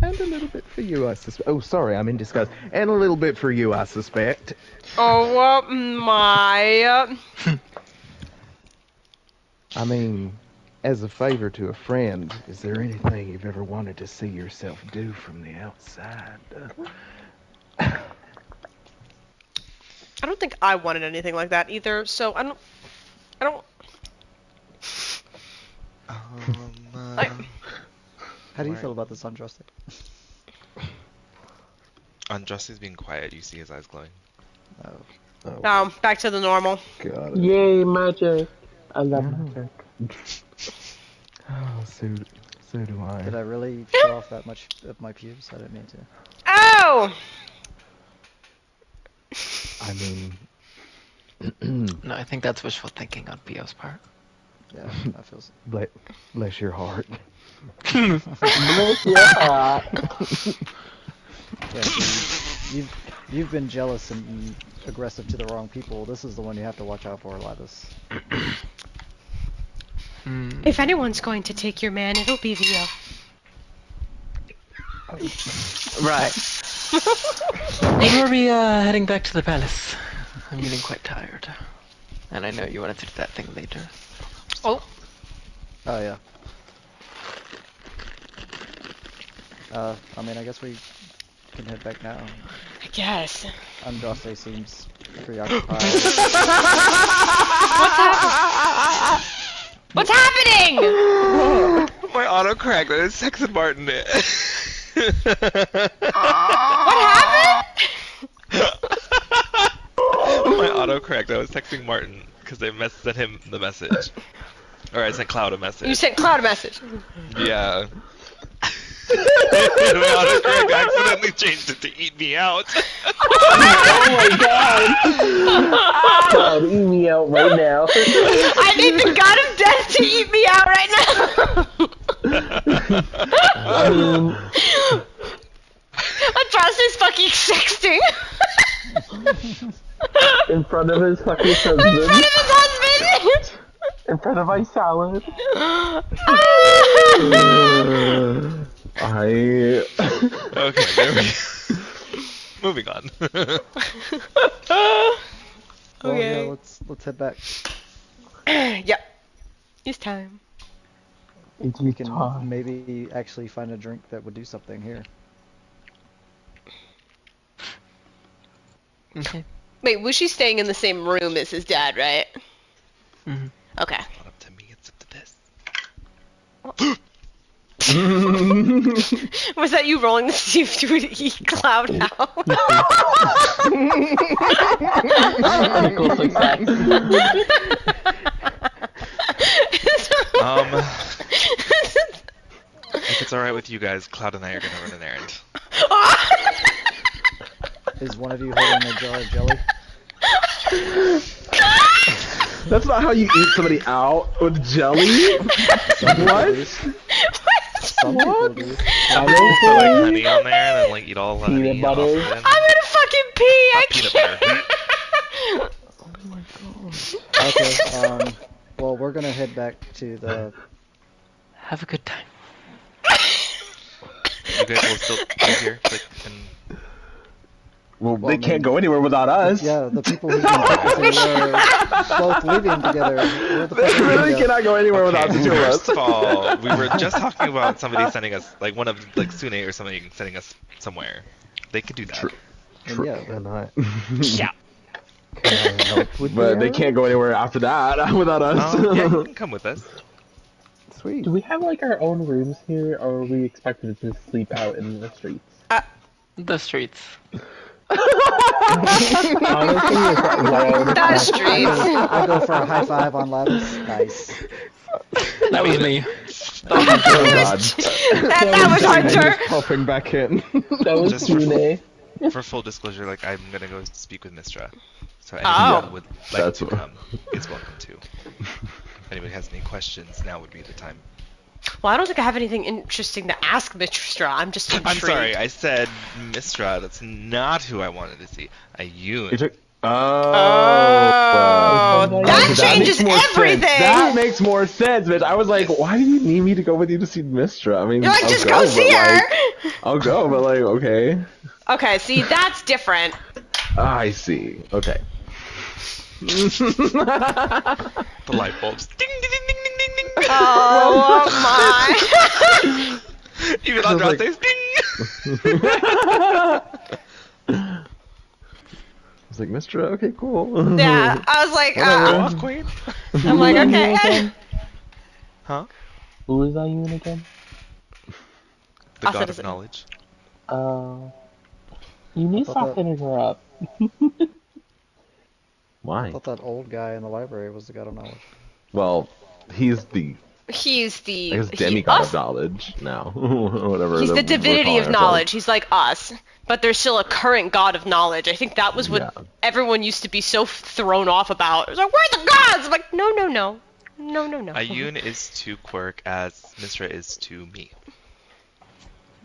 [SPEAKER 8] And a little bit for you, I suspect. Oh, sorry, I'm in disguise. And a little bit for you, I suspect.
[SPEAKER 2] Oh my.
[SPEAKER 8] I mean, as a favor to a friend, is there anything you've ever wanted to see yourself do from the outside?
[SPEAKER 2] I don't think I wanted anything like that either, so I don't...
[SPEAKER 5] How do you feel about this, Andraste?
[SPEAKER 9] Andraste's being quiet. You see his eyes glowing.
[SPEAKER 2] Oh, back to the normal.
[SPEAKER 1] God.
[SPEAKER 7] Yay, magic! I love magic.
[SPEAKER 8] Oh, so do I.
[SPEAKER 5] Did I really show off that much of my pubes? I didn't mean to.
[SPEAKER 2] Oh!
[SPEAKER 8] I mean...
[SPEAKER 6] No, I think that's wishful thinking on Vio's part.
[SPEAKER 5] Yeah, that feels...
[SPEAKER 8] Bless your heart.
[SPEAKER 7] Yeah.
[SPEAKER 5] Yeah, so you've been jealous and aggressive to the wrong people. This is the one you have to watch out for, Lavis.
[SPEAKER 2] If anyone's going to take your man, it'll be Vio.
[SPEAKER 6] Right. When are we heading back to the palace? I'm getting quite tired. And I know you wanted to do that thing later.
[SPEAKER 2] Oh.
[SPEAKER 5] Oh, yeah. I mean, I guess we can head back now.
[SPEAKER 2] I guess.
[SPEAKER 5] Andraste seems preoccupied.
[SPEAKER 2] What's happening?
[SPEAKER 9] My autocorrect, I was texting Martin it.
[SPEAKER 2] What happened?
[SPEAKER 9] My autocorrect, I was texting Martin because I sent him the message. Or I sent Cloud a message.
[SPEAKER 2] You sent Cloud a message.
[SPEAKER 9] Yeah. My autocorrect accidentally changed it to eat me out.
[SPEAKER 7] Oh my god! God, eat me out right now.
[SPEAKER 2] I need the god of death to eat me out right now.
[SPEAKER 7] I mean,
[SPEAKER 2] Andraste's fucking sexting.
[SPEAKER 7] in front of his fucking
[SPEAKER 2] In
[SPEAKER 7] husband.
[SPEAKER 2] front of his husband.
[SPEAKER 7] In front of my salad.
[SPEAKER 1] I
[SPEAKER 9] Okay, there we go. Moving on.
[SPEAKER 5] Well, yeah,
[SPEAKER 2] Okay.
[SPEAKER 5] let's head back.
[SPEAKER 2] Yep. It's time.
[SPEAKER 7] It's
[SPEAKER 5] We can
[SPEAKER 7] time.
[SPEAKER 5] maybe actually find a drink that would do something here.
[SPEAKER 6] Okay.
[SPEAKER 2] Wait, was she staying in the same room as his dad, right?
[SPEAKER 6] Mhm.
[SPEAKER 2] Okay.
[SPEAKER 9] Not up to me, it's up to this.
[SPEAKER 2] Was that you rolling to see if you would eat Cloud out?
[SPEAKER 7] Equal success.
[SPEAKER 9] If it's alright with you guys, Cloud and I are gonna run an errand.
[SPEAKER 5] Is one of you holding a jar of jelly?
[SPEAKER 1] That's not how you eat somebody out with jelly. What?
[SPEAKER 5] Some people do.
[SPEAKER 9] Put like honey on there and then like eat all the honey
[SPEAKER 7] Peanut
[SPEAKER 9] off
[SPEAKER 7] butter.
[SPEAKER 9] of it.
[SPEAKER 2] I'm gonna fucking pee. I
[SPEAKER 9] Peanut
[SPEAKER 2] can't.
[SPEAKER 9] butter.
[SPEAKER 5] Okay, well, we're gonna head back to the...
[SPEAKER 6] Have a good time.
[SPEAKER 9] You guys will still be here? Like, and
[SPEAKER 1] Well,
[SPEAKER 5] Well,
[SPEAKER 1] they
[SPEAKER 5] I
[SPEAKER 1] can't
[SPEAKER 5] mean-
[SPEAKER 1] go anywhere without us.
[SPEAKER 5] Yeah, the people who've been practicing are both leaving together. Where the fuck
[SPEAKER 1] They
[SPEAKER 5] are we
[SPEAKER 1] really
[SPEAKER 5] gonna go?
[SPEAKER 1] cannot go anywhere without the two of us.
[SPEAKER 9] first of all, we were just talking about somebody sending us, like one of, like Sune or somebody sending us somewhere. They could do that.
[SPEAKER 1] True.
[SPEAKER 5] And
[SPEAKER 1] True.
[SPEAKER 5] yeah,
[SPEAKER 1] Cannot.
[SPEAKER 2] Yeah.
[SPEAKER 8] Can I help with
[SPEAKER 1] But they
[SPEAKER 8] the
[SPEAKER 1] can't go anywhere after that without us.
[SPEAKER 9] Yeah, you can come with us.
[SPEAKER 8] Sweet.
[SPEAKER 7] Do we have like our own rooms here, or are we expected to sleep out in the streets?
[SPEAKER 6] The streets.
[SPEAKER 7] Honestly, it's loud.
[SPEAKER 2] The streets.
[SPEAKER 5] I go for a high five on Lavis. Nice.
[SPEAKER 6] That was me.
[SPEAKER 1] Oh god.
[SPEAKER 2] That was Hunter.
[SPEAKER 1] Popping back in.
[SPEAKER 7] That was
[SPEAKER 9] Just for-
[SPEAKER 7] Sune.
[SPEAKER 9] For full disclosure, like I'm gonna go speak with Mistra. So
[SPEAKER 2] Oh.
[SPEAKER 9] anyone who would like
[SPEAKER 1] That's
[SPEAKER 9] to
[SPEAKER 1] what-
[SPEAKER 9] come is welcome to. If anybody has any questions, now would be the time.
[SPEAKER 2] Well, I don't think I have anything interesting to ask Mistra. I'm just intrigued.
[SPEAKER 9] I'm sorry, I said Mistra. That's not who I wanted to see.
[SPEAKER 1] You
[SPEAKER 9] Ayun.
[SPEAKER 1] took. Oh.
[SPEAKER 2] Oh, that
[SPEAKER 1] makes
[SPEAKER 2] changes
[SPEAKER 1] more sense.
[SPEAKER 2] everything.
[SPEAKER 1] That makes more sense, bitch. I was like, why do you need me to go with you to see Mistra? I mean,
[SPEAKER 2] You're like,
[SPEAKER 1] I'll
[SPEAKER 2] just go
[SPEAKER 1] but,
[SPEAKER 2] see her.
[SPEAKER 1] like, I'll go, but like, okay.
[SPEAKER 2] Okay, see, that's different.
[SPEAKER 1] I see. Okay.
[SPEAKER 9] The light bulbs. Ding ding ding ding ding ding ding.
[SPEAKER 2] Oh my.
[SPEAKER 9] Even
[SPEAKER 1] I was like-
[SPEAKER 9] Andraste's ding.
[SPEAKER 1] I was like, Mistra, okay, cool.
[SPEAKER 2] Yeah, I was like,
[SPEAKER 1] Whatever.
[SPEAKER 9] Queen.
[SPEAKER 2] I'm like, okay.
[SPEAKER 9] Huh?
[SPEAKER 7] Who is Ayun again?
[SPEAKER 9] The
[SPEAKER 2] I'll
[SPEAKER 9] god
[SPEAKER 2] send
[SPEAKER 9] of
[SPEAKER 2] us-
[SPEAKER 9] knowledge.
[SPEAKER 7] You need to
[SPEAKER 5] Thought
[SPEAKER 7] stop hitting her up.
[SPEAKER 5] I
[SPEAKER 1] Why?
[SPEAKER 5] thought that old guy in the library was the god of knowledge.
[SPEAKER 1] Well, he's the,
[SPEAKER 2] He's the
[SPEAKER 1] I guess, demigod
[SPEAKER 2] us.
[SPEAKER 1] of knowledge now. Whatever.
[SPEAKER 2] He's the
[SPEAKER 1] we're
[SPEAKER 2] divinity
[SPEAKER 1] calling
[SPEAKER 2] of
[SPEAKER 1] ourselves.
[SPEAKER 2] knowledge. He's like us, but there's still a current god of knowledge. I think that was what
[SPEAKER 1] Yeah.
[SPEAKER 2] everyone used to be so thrown off about. It was like, where's the gods? I'm like, no, no, no, no, no, no.
[SPEAKER 9] Ayun is to Quirk as Mistra is to me.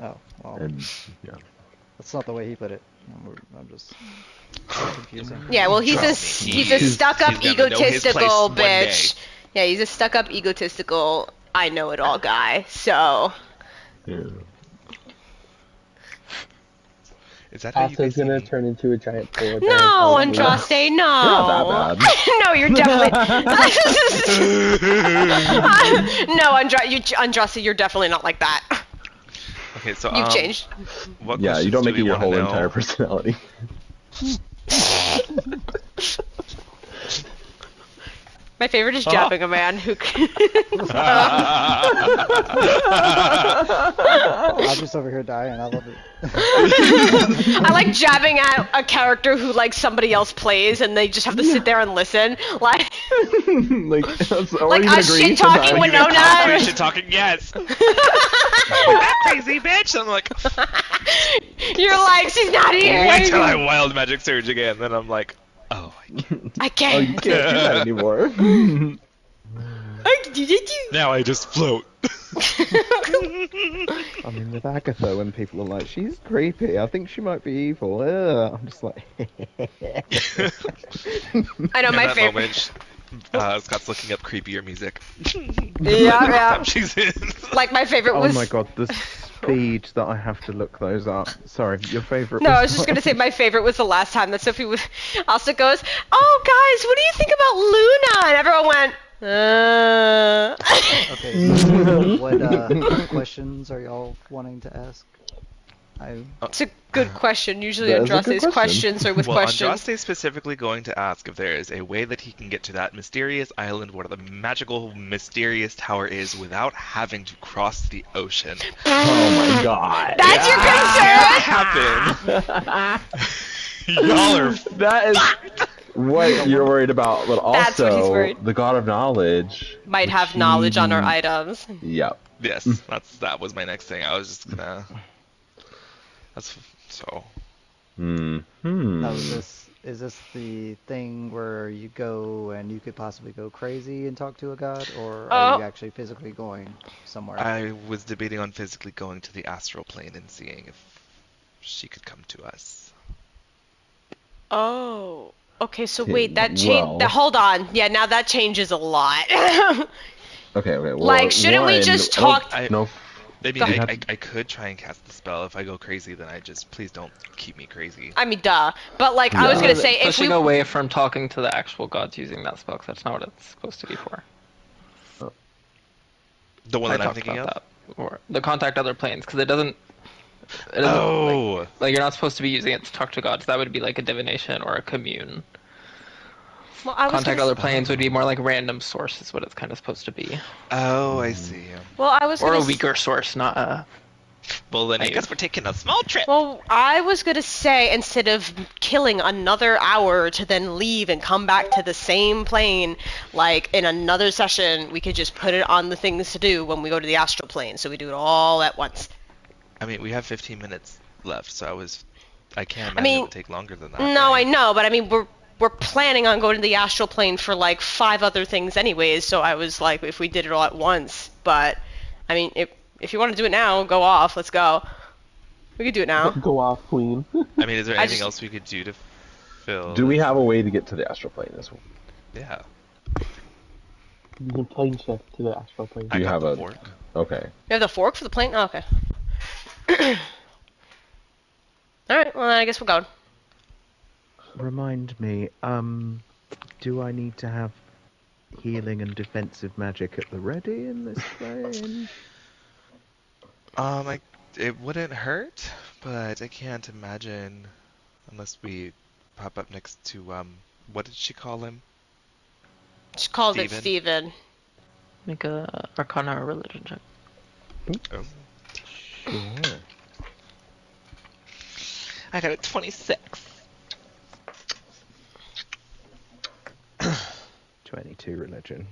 [SPEAKER 5] Oh, well,
[SPEAKER 1] And, yeah.
[SPEAKER 5] that's not the way he put it. I'm just confusing.
[SPEAKER 2] Yeah, well, he's a
[SPEAKER 9] Trust me,
[SPEAKER 2] he's a
[SPEAKER 9] he's
[SPEAKER 2] stuck-up,
[SPEAKER 9] gonna know his place
[SPEAKER 2] egotistical
[SPEAKER 9] one
[SPEAKER 2] bitch. Yeah, he's a stuck-up, egotistical, I know it all guy. So
[SPEAKER 1] Yeah.
[SPEAKER 9] Is that how you
[SPEAKER 7] Asa's
[SPEAKER 9] guys see
[SPEAKER 7] gonna
[SPEAKER 9] me?
[SPEAKER 7] turn into a giant polar bear.
[SPEAKER 2] no,
[SPEAKER 7] probably.
[SPEAKER 2] Andraste, no.
[SPEAKER 1] Not that bad.
[SPEAKER 2] No, you're definitely. No, Andraste, you're definitely not like that.
[SPEAKER 9] Okay, so
[SPEAKER 2] You've changed.
[SPEAKER 9] What
[SPEAKER 1] Yeah, you
[SPEAKER 9] questions
[SPEAKER 1] don't
[SPEAKER 9] do
[SPEAKER 1] make it
[SPEAKER 9] we
[SPEAKER 1] your
[SPEAKER 9] wanna
[SPEAKER 1] whole
[SPEAKER 9] know?
[SPEAKER 1] entire personality.
[SPEAKER 2] My favorite is jabbing a man who.
[SPEAKER 5] I'm just over here dying. I love it.
[SPEAKER 2] I like jabbing at a character who like somebody else plays, and they just have to sit there and listen, like
[SPEAKER 8] Like, or
[SPEAKER 2] like
[SPEAKER 8] even
[SPEAKER 2] us
[SPEAKER 8] agree
[SPEAKER 2] shit talking
[SPEAKER 8] sometimes.
[SPEAKER 2] Winona.
[SPEAKER 9] Shit talking, yes. That crazy bitch. I'm like,
[SPEAKER 2] You're like, she's not here.
[SPEAKER 9] wait till I wild magic surge again. Then I'm like, oh,
[SPEAKER 2] I
[SPEAKER 8] Oh,
[SPEAKER 2] can't.
[SPEAKER 8] you can't do that anymore.
[SPEAKER 9] now I just float.
[SPEAKER 8] I mean, with Agatha, when people are like, she's creepy, I think she might be evil. Ugh. I'm just like,
[SPEAKER 2] I know
[SPEAKER 9] In
[SPEAKER 2] my
[SPEAKER 9] that
[SPEAKER 2] favorite.
[SPEAKER 9] moment, Scott's looking up creepier music.
[SPEAKER 2] Yeah.
[SPEAKER 9] She's in.
[SPEAKER 2] Like my favorite
[SPEAKER 8] oh
[SPEAKER 2] was.
[SPEAKER 8] my god, the speed that I have to look those up. Sorry, your favourite
[SPEAKER 2] No,
[SPEAKER 8] was
[SPEAKER 2] I was just gonna say my favorite was the last time that Sophie also goes, "Oh guys, what do you think about Luna?" And everyone went,
[SPEAKER 5] Okay, so what questions are y'all wanting to ask?
[SPEAKER 2] It's a good question. Usually
[SPEAKER 1] That is a good
[SPEAKER 2] Andraste's
[SPEAKER 1] question.
[SPEAKER 2] questions are with
[SPEAKER 9] Well,
[SPEAKER 2] questions.
[SPEAKER 9] Andraste is specifically going to ask if there is a way that he can get to that mysterious island where the magical, mysterious tower is without having to cross the ocean.
[SPEAKER 1] Oh my god.
[SPEAKER 2] That's your concern?
[SPEAKER 9] Happen. Y'all are
[SPEAKER 1] That is what you're worried about, but
[SPEAKER 2] That's what he's
[SPEAKER 1] also
[SPEAKER 2] worried.
[SPEAKER 1] the god of knowledge
[SPEAKER 2] Might
[SPEAKER 1] which
[SPEAKER 2] have knowledge on our
[SPEAKER 1] he-
[SPEAKER 2] items.
[SPEAKER 1] Yep.
[SPEAKER 9] Yes, that was my next thing. I was just gonna. That's so.
[SPEAKER 5] Now, is this the thing where you go and you could possibly go crazy and talk to a god, or are you actually physically going somewhere?
[SPEAKER 9] I was debating on physically going to the astral plane and seeing if she could come to us.
[SPEAKER 2] Oh. Okay, so
[SPEAKER 1] Okay,
[SPEAKER 2] wait, that changed.
[SPEAKER 1] well-
[SPEAKER 2] Hold on. Yeah, now that changes a lot.
[SPEAKER 1] Okay, well,
[SPEAKER 2] Like, shouldn't we
[SPEAKER 1] one-
[SPEAKER 2] just
[SPEAKER 1] I don't-
[SPEAKER 2] talk-
[SPEAKER 1] No.
[SPEAKER 9] I mean,
[SPEAKER 2] Go ahead.
[SPEAKER 9] I could try and cast the spell. If I go crazy, then I just please don't keep me crazy.
[SPEAKER 2] I mean, duh. But like, I was
[SPEAKER 1] Yeah.
[SPEAKER 2] gonna say if
[SPEAKER 6] Pushing
[SPEAKER 2] we.
[SPEAKER 6] away from talking to the actual gods using that spell, 'cause that's not what it's supposed to be for.
[SPEAKER 9] The one
[SPEAKER 6] I
[SPEAKER 9] that I'm
[SPEAKER 6] talked
[SPEAKER 9] thinking of.
[SPEAKER 6] about that. Or the contact other planes, because it doesn't.
[SPEAKER 9] Oh.
[SPEAKER 6] Like you're not supposed to be using it to talk to gods. That would be like a divination or a commune.
[SPEAKER 2] Well, I was
[SPEAKER 6] Contact
[SPEAKER 2] gonna
[SPEAKER 6] other planes would be more like random source is what it's kind of supposed to be.
[SPEAKER 9] Oh, I see.
[SPEAKER 2] Well, I was
[SPEAKER 6] Or
[SPEAKER 2] gonna
[SPEAKER 6] a
[SPEAKER 2] s-
[SPEAKER 6] weaker source, not a.
[SPEAKER 9] Well, then I
[SPEAKER 6] Ayy.
[SPEAKER 9] guess we're taking a small trip.
[SPEAKER 2] Well, I was gonna say instead of killing another hour to then leave and come back to the same plane, like in another session, we could just put it on the things to do when we go to the astral plane, so we do it all at once.
[SPEAKER 9] I mean, we have 15 minutes left, so I can't imagine
[SPEAKER 2] I mean,
[SPEAKER 9] it would take longer than that.
[SPEAKER 2] No,
[SPEAKER 9] right?
[SPEAKER 2] I know, but I mean we're planning on going to the astral plane for like 5 other things anyways, so I was like if we did it all at once, but I mean if you want to do it now, go off, let's go. We could do it now.
[SPEAKER 7] Go off, queen.
[SPEAKER 9] I mean, is there
[SPEAKER 2] I
[SPEAKER 9] anything
[SPEAKER 2] just-
[SPEAKER 9] else we could do to fill?
[SPEAKER 1] Do we have a way to get to the astral plane? This one.
[SPEAKER 9] Yeah.
[SPEAKER 7] You can plane shift to the astral plane.
[SPEAKER 1] Do you
[SPEAKER 9] got
[SPEAKER 1] have
[SPEAKER 9] the
[SPEAKER 1] a
[SPEAKER 9] fork.
[SPEAKER 1] Okay.
[SPEAKER 2] You have the fork for the plane? Oh, okay. Alright, well then I guess we're going.
[SPEAKER 8] remind me, do I need to have healing and defensive magic at the ready in this plane?
[SPEAKER 9] It wouldn't hurt, but I can't imagine unless we pop up next to what did she call him?
[SPEAKER 2] She called it
[SPEAKER 9] Steven.
[SPEAKER 2] Steven.
[SPEAKER 6] Make a Arcana or religion check.
[SPEAKER 9] Oh.
[SPEAKER 1] Sure.
[SPEAKER 9] I got a 26.
[SPEAKER 8] 22 religion.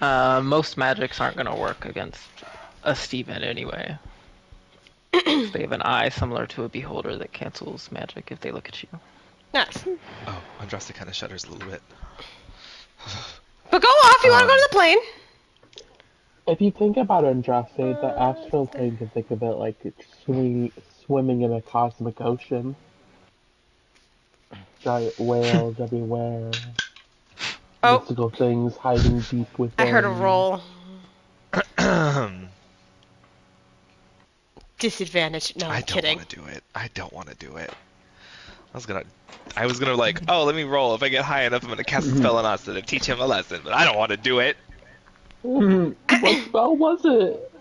[SPEAKER 6] Most magics aren't going to work against a Steven anyway. They have an eye similar to a beholder that cancels magic if they look at you.
[SPEAKER 2] Nice.
[SPEAKER 9] Oh, Andraste kind of shudders a little bit.
[SPEAKER 2] But go off, you want to go to the plane?
[SPEAKER 7] If you think about Andraste, the astral plane can think of it like it's swimming in a cosmic ocean. Giant whales everywhere.
[SPEAKER 2] Oh.
[SPEAKER 7] Mystical things hiding deep within.
[SPEAKER 2] I heard a roll. Disadvantage. No,
[SPEAKER 9] I
[SPEAKER 2] I'm
[SPEAKER 9] don't
[SPEAKER 2] kidding.
[SPEAKER 9] want to do it. I don't want to do it. I was gonna like, oh, let me roll. If I get high enough, I'm gonna cast a spell on us to teach him a lesson. But I don't want to do it.
[SPEAKER 7] What spell was it?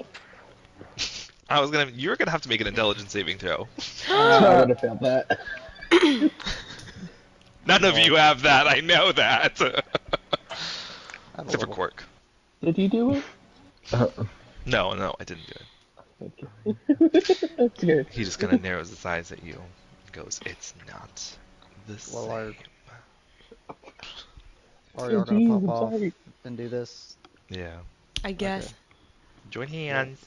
[SPEAKER 9] You were gonna have to make an intelligence saving throw.
[SPEAKER 7] I would have failed that.
[SPEAKER 9] None of you have that. I know that.
[SPEAKER 5] I'm a
[SPEAKER 9] Except for
[SPEAKER 5] little.
[SPEAKER 9] Quark.
[SPEAKER 7] Did you do it?
[SPEAKER 9] No, I didn't do it.
[SPEAKER 7] Okay. That's good.
[SPEAKER 9] He just kind of narrows his eyes at you and goes, "It's not the
[SPEAKER 5] Well,
[SPEAKER 9] same."
[SPEAKER 5] Are y'all gonna
[SPEAKER 7] Jeez,
[SPEAKER 5] pop
[SPEAKER 7] I'm
[SPEAKER 5] off
[SPEAKER 7] sorry.
[SPEAKER 5] and do this?
[SPEAKER 9] Yeah.
[SPEAKER 2] I guess.
[SPEAKER 9] Join hands.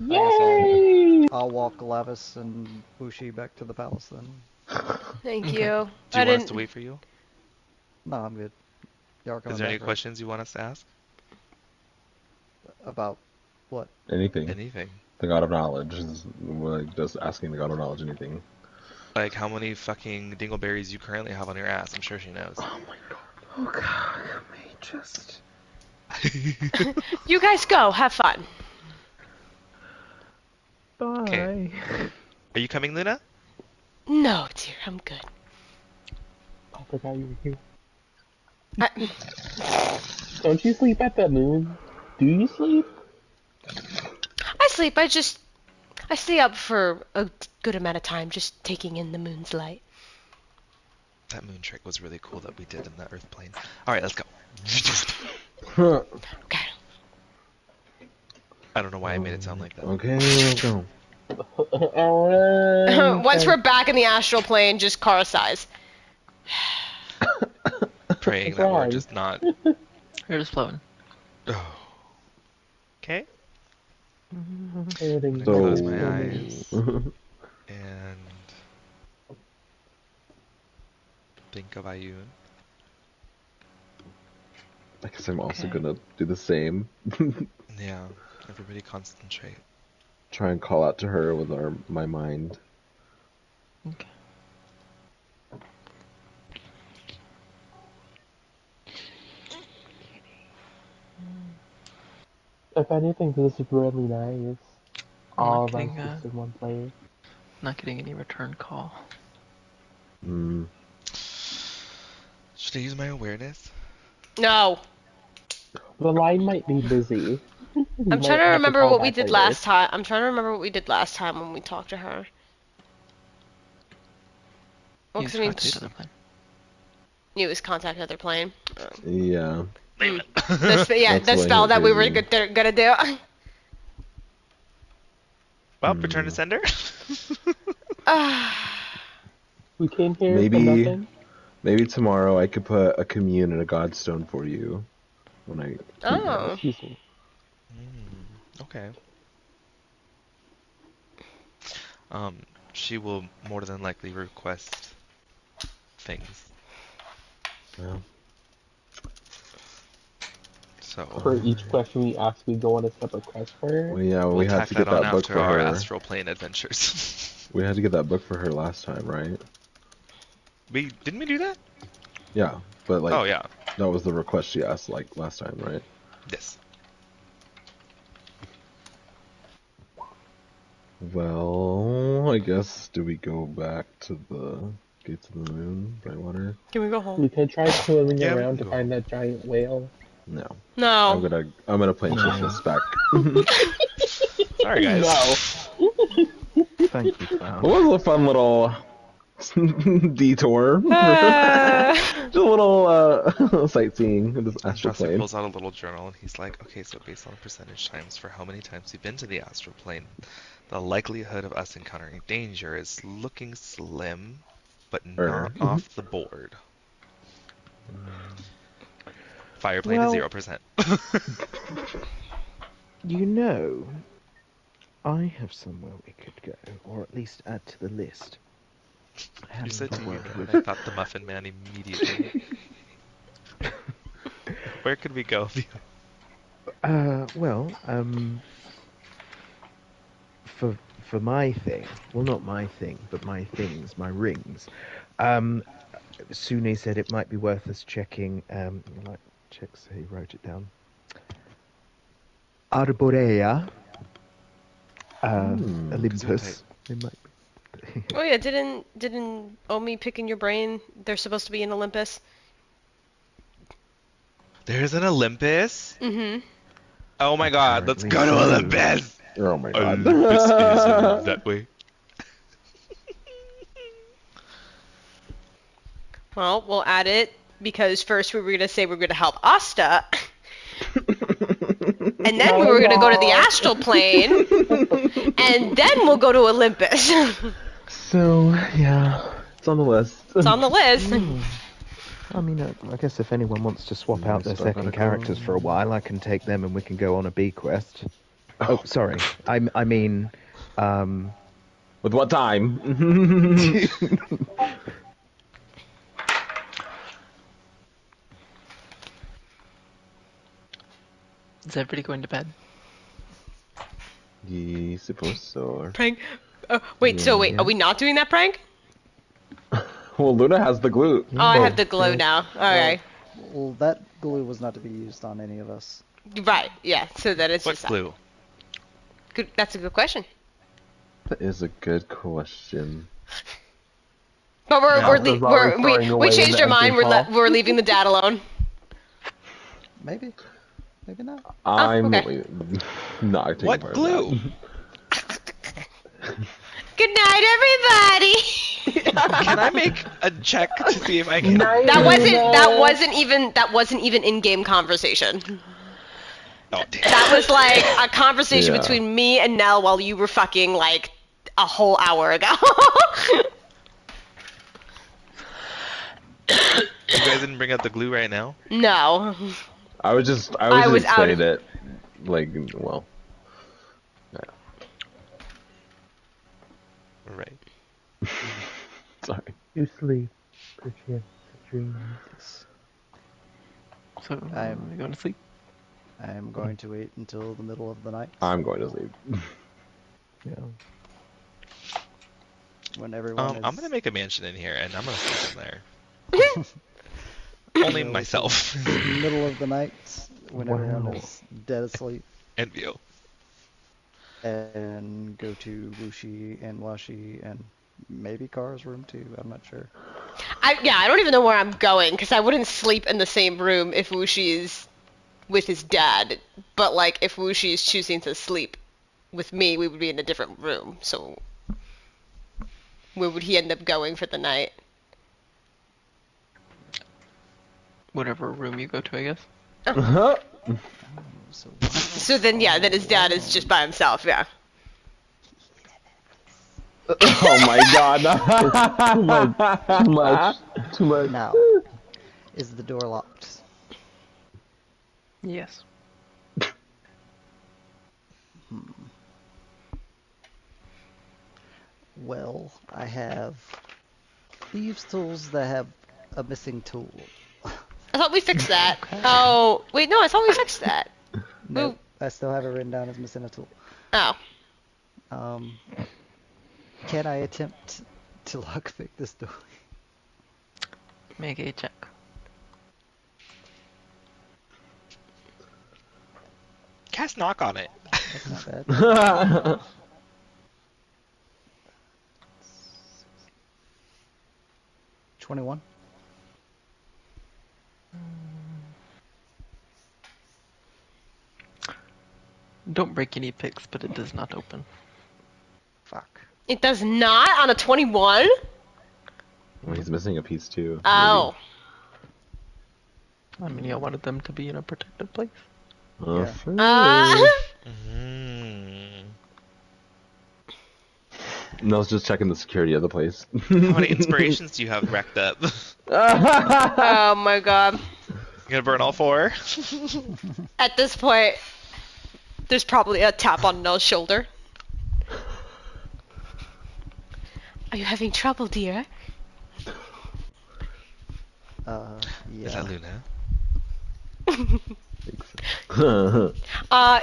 [SPEAKER 5] I guess
[SPEAKER 7] Yay!
[SPEAKER 5] I'll walk Lavis and Bushi back to the palace then.
[SPEAKER 2] Thank
[SPEAKER 6] Okay.
[SPEAKER 2] you.
[SPEAKER 9] Do you
[SPEAKER 2] I
[SPEAKER 9] want
[SPEAKER 2] didn't.
[SPEAKER 9] us to wait for you?
[SPEAKER 5] No, I'm good. Y'all are
[SPEAKER 9] Is
[SPEAKER 5] coming
[SPEAKER 9] there any
[SPEAKER 5] back, right?
[SPEAKER 9] questions you want us to ask?
[SPEAKER 5] About what?
[SPEAKER 1] Anything.
[SPEAKER 9] Anything.
[SPEAKER 1] The God of Knowledge is like just asking the God of Knowledge anything.
[SPEAKER 9] Like how many fucking dingleberries you currently have on your ass? I'm sure she knows.
[SPEAKER 8] Oh my god. Oh god, can we just...
[SPEAKER 2] You guys go. Have fun.
[SPEAKER 8] Bye.
[SPEAKER 9] Okay. Are you coming, Luna?
[SPEAKER 2] No, dear. I'm good.
[SPEAKER 7] I forgot you were here.
[SPEAKER 2] I,
[SPEAKER 7] Don't you sleep at the moon? Do you sleep?
[SPEAKER 2] I sleep. I stay up for a good amount of time just taking in the moon's light.
[SPEAKER 9] That moon trick was really cool that we did in the Earth plane. Alright, let's go.
[SPEAKER 2] Okay.
[SPEAKER 9] I don't know why I made it sound like that.
[SPEAKER 1] Okay, let's go.
[SPEAKER 7] Alright.
[SPEAKER 2] Once we're back in the astral plane, just car size.
[SPEAKER 9] Praying
[SPEAKER 7] What's
[SPEAKER 9] that we're
[SPEAKER 7] wrong?
[SPEAKER 9] just not...
[SPEAKER 6] You're just floating.
[SPEAKER 9] Oh. Okay.
[SPEAKER 7] Everything's
[SPEAKER 1] So-
[SPEAKER 9] Close my eyes and think of Ayun.
[SPEAKER 1] I guess I'm also
[SPEAKER 6] Okay.
[SPEAKER 1] gonna do the same.
[SPEAKER 9] Yeah, everybody concentrate.
[SPEAKER 1] Try and call out to her with my mind.
[SPEAKER 6] Okay.
[SPEAKER 7] If anything, this is really nice.
[SPEAKER 6] I'm
[SPEAKER 7] All
[SPEAKER 6] not
[SPEAKER 7] of us
[SPEAKER 6] getting,
[SPEAKER 7] just in one place.
[SPEAKER 6] not getting any return call.
[SPEAKER 1] Mm.
[SPEAKER 9] Should I use my awareness?
[SPEAKER 2] No.
[SPEAKER 7] The line might be busy. You
[SPEAKER 2] I'm
[SPEAKER 7] might
[SPEAKER 2] trying to
[SPEAKER 7] have
[SPEAKER 2] remember
[SPEAKER 7] call
[SPEAKER 2] what we
[SPEAKER 7] back
[SPEAKER 2] did
[SPEAKER 7] later.
[SPEAKER 2] last time. I'm trying to remember what we did last time when we talked to her. Well,
[SPEAKER 6] Use
[SPEAKER 2] 'cause I mean,
[SPEAKER 6] contact other plane.
[SPEAKER 2] it was contact other plane.
[SPEAKER 1] Yeah.
[SPEAKER 2] The
[SPEAKER 1] That's
[SPEAKER 2] the
[SPEAKER 1] what
[SPEAKER 2] spell
[SPEAKER 1] I
[SPEAKER 2] that we were
[SPEAKER 1] did.
[SPEAKER 2] gonna do.
[SPEAKER 9] Well, return to sender.
[SPEAKER 7] We came here for
[SPEAKER 1] Maybe
[SPEAKER 7] nothing.
[SPEAKER 1] maybe tomorrow I could put a commune and a godstone for you when I
[SPEAKER 2] Oh.
[SPEAKER 7] Excuse me.
[SPEAKER 9] Okay. She will more than likely request things.
[SPEAKER 1] Yeah.
[SPEAKER 7] For
[SPEAKER 9] So
[SPEAKER 7] each question we ask, we go on a separate quest for her.
[SPEAKER 1] Well, yeah,
[SPEAKER 9] we'll
[SPEAKER 1] we had
[SPEAKER 9] tack
[SPEAKER 1] to get
[SPEAKER 9] that on
[SPEAKER 1] that book
[SPEAKER 9] after
[SPEAKER 1] for
[SPEAKER 9] our
[SPEAKER 1] her.
[SPEAKER 9] astral plane adventures.
[SPEAKER 1] We had to get that book for her last time, right?
[SPEAKER 9] Didn't we do that?
[SPEAKER 1] Yeah, but like
[SPEAKER 9] Oh yeah.
[SPEAKER 1] that was the request she asked like last time, right?
[SPEAKER 9] Yes.
[SPEAKER 1] Well, I guess do we go back to the gates of the moon, Brightwater?
[SPEAKER 2] Can we go home?
[SPEAKER 7] We could try swimming
[SPEAKER 9] Yeah, we
[SPEAKER 7] around
[SPEAKER 9] can
[SPEAKER 7] to
[SPEAKER 9] go.
[SPEAKER 7] find that giant whale.
[SPEAKER 1] No.
[SPEAKER 2] No.
[SPEAKER 1] I'm gonna plane shift us back.
[SPEAKER 9] Sorry guys.
[SPEAKER 7] No.
[SPEAKER 8] Thank you, Clown.
[SPEAKER 1] It was a fun little detour. Just a little sightseeing in this astral
[SPEAKER 9] Joseph
[SPEAKER 1] plane.
[SPEAKER 9] pulls out a little journal and he's like, okay, so based on percentage times for how many times you've been to the astral plane, the likelihood of us encountering danger is looking slim, but not off the board. Fireplane
[SPEAKER 8] Well-
[SPEAKER 9] is 0%.
[SPEAKER 8] You know, I have somewhere we could go, or at least add to the list.
[SPEAKER 9] You said to you,
[SPEAKER 8] Work
[SPEAKER 9] and
[SPEAKER 8] with-
[SPEAKER 9] I thought the Muffin Man immediately. Where could we go?
[SPEAKER 8] Well, for my thing, well, not my thing, but my things, my rings. Sune said it might be worth us checking. Like check, so he wrote it down. Arborea, Olympus. It might be.
[SPEAKER 2] Oh yeah, didn't Omi pick in your brain? They're supposed to be in Olympus.
[SPEAKER 9] There's an Olympus?
[SPEAKER 2] Mm-hmm.
[SPEAKER 9] Oh my god, let's go to
[SPEAKER 8] Apparently so.
[SPEAKER 9] Olympus!
[SPEAKER 1] Oh my god.
[SPEAKER 9] Olympus is that way.
[SPEAKER 2] Well, we'll add it because first we were gonna say we're gonna help Asta, and then we were gonna go to the astral plane, and then we'll go to Olympus.
[SPEAKER 1] So, yeah, it's on the list.
[SPEAKER 2] It's on the list.
[SPEAKER 8] I mean, I guess if anyone wants to swap out their
[SPEAKER 1] Still gotta
[SPEAKER 8] second
[SPEAKER 1] go.
[SPEAKER 8] characters for a while, I can take them and we can go on a B quest. Oh, sorry. I mean,
[SPEAKER 1] With what time?
[SPEAKER 6] Is everybody going to bed?
[SPEAKER 1] Yeah, suppose so.
[SPEAKER 2] Prank. Wait, are we not doing that prank?
[SPEAKER 1] Well, Luna has the glue.
[SPEAKER 2] Oh, I have the glow now. Alright.
[SPEAKER 5] Well, that glue was not to be used on any of us.
[SPEAKER 2] Right, yeah, so that it's
[SPEAKER 9] What
[SPEAKER 2] just...
[SPEAKER 9] glue?
[SPEAKER 2] Good, that's a good question.
[SPEAKER 1] That is a good question.
[SPEAKER 2] But we changed our mind, we're leaving the dad alone.
[SPEAKER 5] Maybe. Maybe not.
[SPEAKER 1] I'm
[SPEAKER 2] okay.
[SPEAKER 1] not taking
[SPEAKER 9] What
[SPEAKER 1] part
[SPEAKER 9] glue?
[SPEAKER 1] Of that.
[SPEAKER 2] Good night, everybody!
[SPEAKER 9] Can I make a check to see if I can?
[SPEAKER 2] That wasn't even in-game conversation.
[SPEAKER 9] Oh, damn.
[SPEAKER 2] That was like a conversation
[SPEAKER 1] Yeah.
[SPEAKER 2] between me and Nell while you were fucking like a whole hour ago.
[SPEAKER 9] You guys didn't bring out the glue right now?
[SPEAKER 2] No.
[SPEAKER 1] I was just
[SPEAKER 2] out
[SPEAKER 1] saying
[SPEAKER 2] of-
[SPEAKER 1] it, like, well.
[SPEAKER 9] Right.
[SPEAKER 1] Sorry.
[SPEAKER 7] You sleep, perchance a dream.
[SPEAKER 6] So,
[SPEAKER 5] I'm-
[SPEAKER 6] are you going to sleep?
[SPEAKER 5] I am going to wait until the middle of the night
[SPEAKER 1] I'm going to sleep.
[SPEAKER 8] yeah.
[SPEAKER 5] when everyone is...
[SPEAKER 9] I'm gonna make a mansion in here, and I'm gonna sleep in there. Only
[SPEAKER 5] So,
[SPEAKER 9] myself.
[SPEAKER 5] middle of the night when everyone
[SPEAKER 8] Wow.
[SPEAKER 5] is dead asleep,
[SPEAKER 9] And Vio.
[SPEAKER 5] and go to Wushi and Washi and maybe Kara's room too. I'm not sure.
[SPEAKER 2] I don't even know where I'm going because I wouldn't sleep in the same room if Wushi is with his dad. But like if Wushi is choosing to sleep with me, we would be in a different room. So where would he end up going for the night?
[SPEAKER 6] Whatever room you go to, I guess.
[SPEAKER 5] So
[SPEAKER 2] So then then his dad is just by himself. Yeah.
[SPEAKER 1] Oh my god.
[SPEAKER 8] Too much.
[SPEAKER 5] now, is the door locked?
[SPEAKER 6] Yes.
[SPEAKER 5] Well, I have thieves' tools that have a missing tool.
[SPEAKER 2] I thought we fixed that. Oh wait, no, I thought we fixed that.
[SPEAKER 5] Nope, I still have it written down as missing a tool.
[SPEAKER 2] Oh.
[SPEAKER 5] Can I attempt to lockpick this door?
[SPEAKER 6] Make a check.
[SPEAKER 9] Cast knock on it.
[SPEAKER 5] That's not bad. 21.
[SPEAKER 6] Don't break any picks, but it does not open.
[SPEAKER 5] Fuck.
[SPEAKER 2] It does not on a 21?
[SPEAKER 1] Well, he's missing a piece too.
[SPEAKER 2] Oh.
[SPEAKER 6] I mean, y'all wanted them to be in a protected place.
[SPEAKER 1] Maybe.
[SPEAKER 5] Yeah.
[SPEAKER 9] Mm.
[SPEAKER 1] Nell's just checking the security of the place.
[SPEAKER 9] How many inspirations do you have racked up? You
[SPEAKER 2] Oh my god.
[SPEAKER 9] gonna burn all 4?
[SPEAKER 2] At this point, there's probably a tap on Nell's shoulder. Are you having trouble, dear?
[SPEAKER 9] Is
[SPEAKER 5] Yeah.
[SPEAKER 9] that Luna?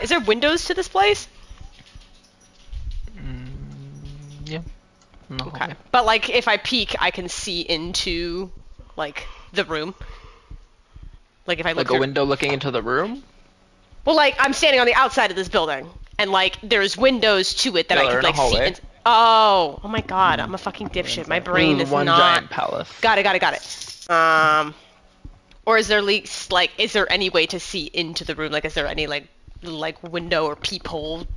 [SPEAKER 2] Is there windows to this place?
[SPEAKER 6] Yeah. No.
[SPEAKER 2] Okay. But like, if I peek, I can see into, like, the room. Like, if I look
[SPEAKER 6] Like a
[SPEAKER 2] through-
[SPEAKER 6] window looking into the room?
[SPEAKER 2] Well, like, I'm standing on the outside of this building, and like, there's windows to it that
[SPEAKER 6] Yeah,
[SPEAKER 2] I
[SPEAKER 6] they're
[SPEAKER 2] could
[SPEAKER 6] in a
[SPEAKER 2] like see.
[SPEAKER 6] hallway.
[SPEAKER 2] In- oh my god, I'm a fucking dipshit. My brain is
[SPEAKER 6] One
[SPEAKER 2] not.
[SPEAKER 6] giant palace.
[SPEAKER 2] Got it. Or is there leaks? Like, is there any way to see into the room? Like, is there any like window or peephole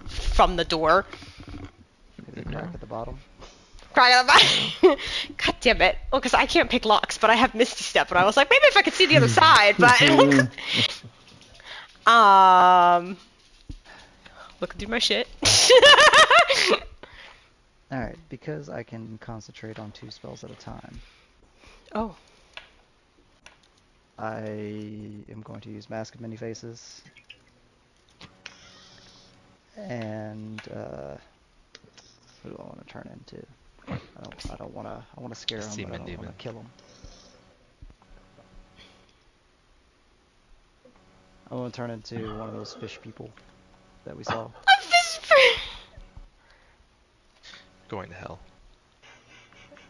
[SPEAKER 2] from the door?
[SPEAKER 5] Maybe a crack at the bottom.
[SPEAKER 2] crying out the God damn it. Well, because I can't pick locks, but I have Misty Step, and I was like, maybe if I could see the other side, but... Looking through my shit.
[SPEAKER 5] Alright, because I can concentrate on 2 spells at a time,
[SPEAKER 2] Oh.
[SPEAKER 5] I am going to use Mask of Many Faces. And, who do I want to turn into? I don't want to, I want to scare him, but I
[SPEAKER 9] Seaman
[SPEAKER 5] don't
[SPEAKER 9] demon.
[SPEAKER 5] want to kill him. I want to turn into one of those fish people that we saw.
[SPEAKER 2] A fish
[SPEAKER 9] Going to hell.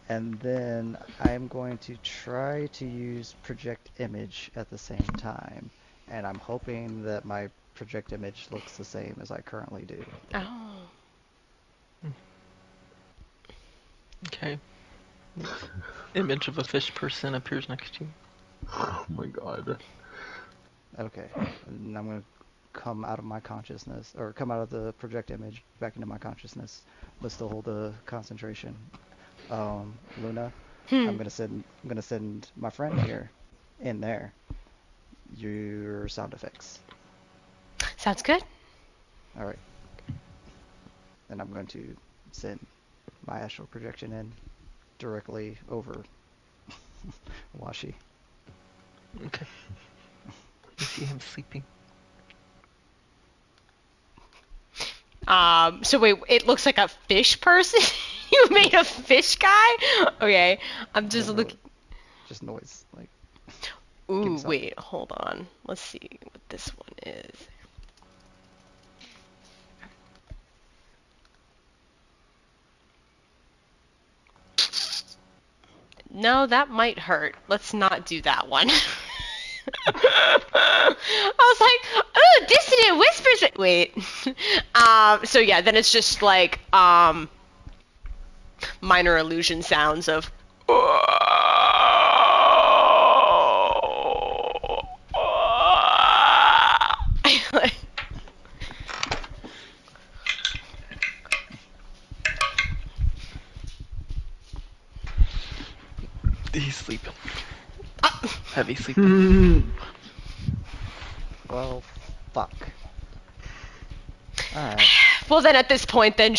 [SPEAKER 5] And then I'm going to try to use Project Image at the same time. And I'm hoping that my Project Image looks the same as I currently do.
[SPEAKER 2] Oh.
[SPEAKER 6] Okay. Image of a fish person appears next to you.
[SPEAKER 1] Oh my god.
[SPEAKER 5] Okay. And I'm going to come out of my consciousness, or come out of the Project Image back into my consciousness, but still hold the concentration. Luna, I'm gonna send my friend here in there your sound effects.
[SPEAKER 2] Sounds good.
[SPEAKER 5] All right. And I'm going to send my astral projection in directly over Washi.
[SPEAKER 6] Okay. You see him sleeping.
[SPEAKER 2] So wait, it looks like a fish person? You made a fish guy? Okay, I'm just looking.
[SPEAKER 5] Just noise, like.
[SPEAKER 2] Ooh, wait, hold on. Let's see what this one is. No, that might hurt. Let's not do that one. I was like, ooh, dissonant whispers. Wait. So yeah, then it's just like, minor illusion sounds of.
[SPEAKER 6] He's sleeping. Heavy sleeping.
[SPEAKER 5] Well, fuck. Alright.
[SPEAKER 2] Well, then at this point, then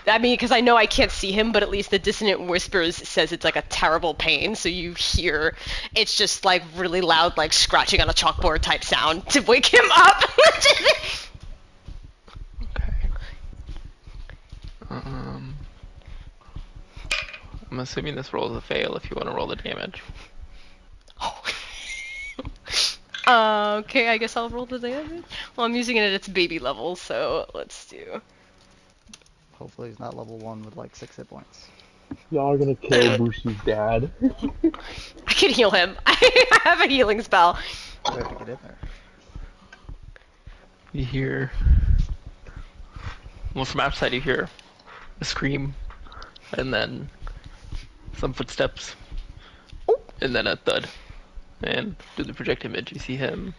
[SPEAKER 2] I mean, because I know I can't see him, but at least the dissonant whispers says it's like a terrible pain, so you hear it's just like really loud, like scratching on a chalkboard type sound to wake him up.
[SPEAKER 6] Okay. I'm assuming this roll is a fail if you want to roll the damage.
[SPEAKER 2] Okay, I guess I'll roll the damage. Well, I'm using it at its baby level, so let's do.
[SPEAKER 5] Hopefully he's not level 1 with like 6 hit points.
[SPEAKER 7] Y'all are gonna kill Bushi's dad.
[SPEAKER 2] I can heal him. I have a healing spell.
[SPEAKER 5] We have to get in there.
[SPEAKER 6] You hear... Well, from outside you hear a scream, and then some footsteps, and then a thud. And through the project image, you see him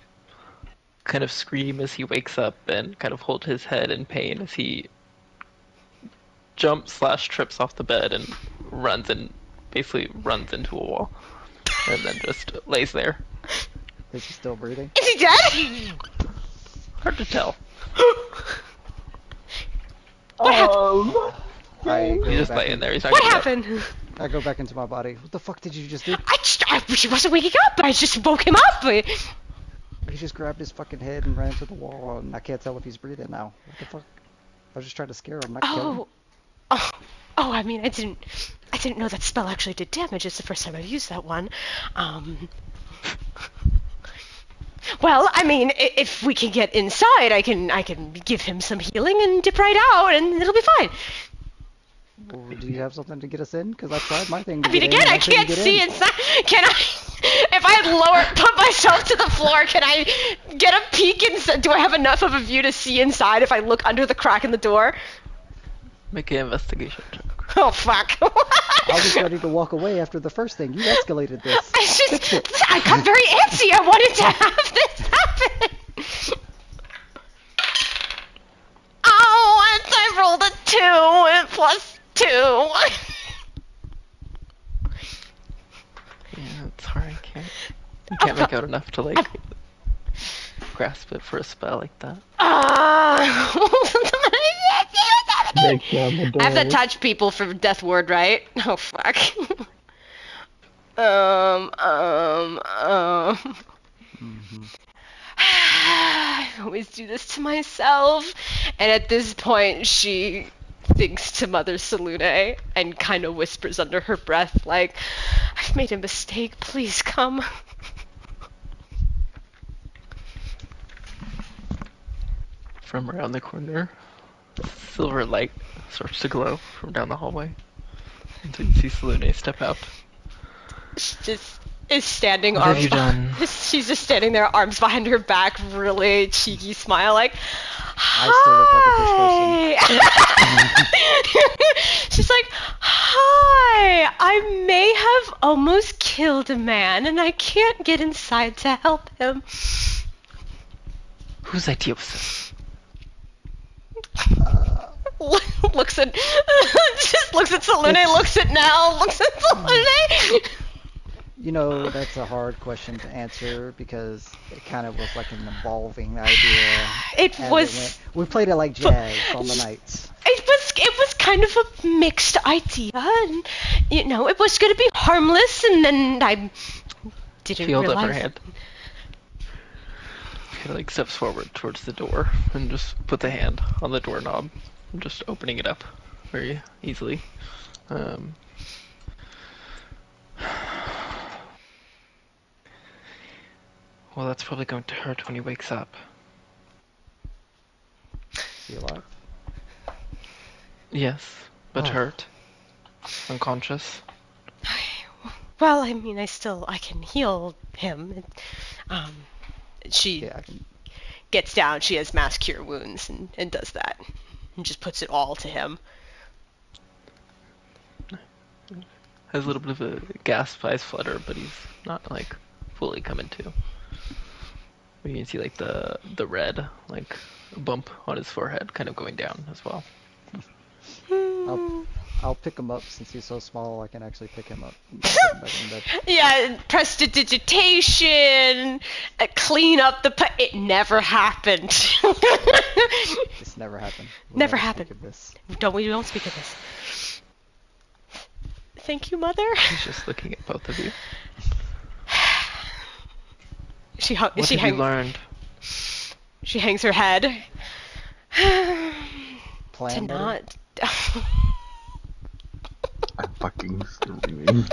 [SPEAKER 6] kind of scream as he wakes up and kind of hold his head in pain as he jumps/trips off the bed and basically runs into a wall, and then just lays there.
[SPEAKER 5] Is he still breathing?
[SPEAKER 2] Is he dead?
[SPEAKER 6] Hard to tell.
[SPEAKER 2] What happened?
[SPEAKER 6] He's just laying there. He's not
[SPEAKER 2] What
[SPEAKER 6] getting up.
[SPEAKER 2] happened?
[SPEAKER 5] I go back into my body. What the fuck did you just do?
[SPEAKER 2] He wasn't waking up. I just woke him up.
[SPEAKER 5] He just grabbed his fucking head and ran into the wall, and I can't tell if he's breathing now. What the fuck? I was just trying to scare him, not kill him.
[SPEAKER 2] Oh, I mean, I didn't know that spell actually did damage. It's the first time I've used that one. Well, I mean, if we can get inside, I can give him some healing and dip right out, and it'll be fine.
[SPEAKER 5] Well, do you have something to get us in? Because I tried my thing to
[SPEAKER 2] I mean,
[SPEAKER 5] get
[SPEAKER 2] again,
[SPEAKER 5] in,
[SPEAKER 2] I can't see inside. Can I? If I put myself to the floor, can I get a peek inside? Do I have enough of a view to see inside if I look under the crack in the door?
[SPEAKER 6] Make an investigation check.
[SPEAKER 2] Oh, fuck.
[SPEAKER 5] I was ready to walk away after the first thing. You escalated this.
[SPEAKER 2] I got very antsy. I wanted to have this happen. Oh, I rolled a 2 and plus 2.
[SPEAKER 6] can't make out enough to like grasp it for a spell like that.
[SPEAKER 7] Break down the door.
[SPEAKER 2] I have to touch people for death ward, right? Oh fuck.
[SPEAKER 5] Mhm.
[SPEAKER 2] I always do this to myself. And at this point, she thinks to Mother Salune and kind of whispers under her breath, like, I've made a mistake. Please come.
[SPEAKER 6] From around the corner, silver light starts to glow from down the hallway. Until you see Salune step out.
[SPEAKER 2] She just is standing
[SPEAKER 6] What have
[SPEAKER 2] arms
[SPEAKER 6] you done?
[SPEAKER 2] She's just standing there, arms behind her back, really cheeky smile, like, hi.
[SPEAKER 5] I still look like a fish person.
[SPEAKER 2] She's like, hi. I may have almost killed a man, and I can't get inside to help him.
[SPEAKER 6] Whose idea was this?
[SPEAKER 2] Looks at just looks at Salune, looks at Nell, looks at Salune.
[SPEAKER 5] You know, that's a hard question to answer because it kind of was like an evolving idea.
[SPEAKER 2] It
[SPEAKER 5] as
[SPEAKER 2] was.
[SPEAKER 5] went. We played it like jazz on the nights.
[SPEAKER 2] It was kind of a mixed idea, and you know, it was gonna be harmless, and then I didn't
[SPEAKER 6] She holds
[SPEAKER 2] realize.
[SPEAKER 6] up her hand. She like steps forward towards the door and just put the hand on the doorknob, just opening it up very easily. Well, that's probably going to hurt when he wakes up.
[SPEAKER 5] Is he alive?
[SPEAKER 6] Yes, but
[SPEAKER 5] Oh.
[SPEAKER 6] hurt. Unconscious.
[SPEAKER 2] Well, I mean, I can heal him. She
[SPEAKER 5] Yeah, I can.
[SPEAKER 2] gets down. She has mass cure wounds and does that, and just puts it all to him.
[SPEAKER 6] Has a little bit of a gasp, eyes flutter, but he's not like fully coming to. You can see like the red, like bump on his forehead, kind of going down as well.
[SPEAKER 5] I'll pick him up since he's so small. I can actually pick him up. And put him back in bed.
[SPEAKER 2] Yeah, prestidigitation, clean up the. It never happened.
[SPEAKER 5] This never happened. We'll
[SPEAKER 2] Never
[SPEAKER 5] speak
[SPEAKER 2] happened.
[SPEAKER 5] of this.
[SPEAKER 2] We don't speak of this. Thank you, Mother.
[SPEAKER 6] He's just looking at both of you.
[SPEAKER 2] She
[SPEAKER 6] What have you learned?
[SPEAKER 2] She hangs her head.
[SPEAKER 5] Plan
[SPEAKER 2] To
[SPEAKER 5] better?
[SPEAKER 2] not.
[SPEAKER 1] I'm fucking screaming.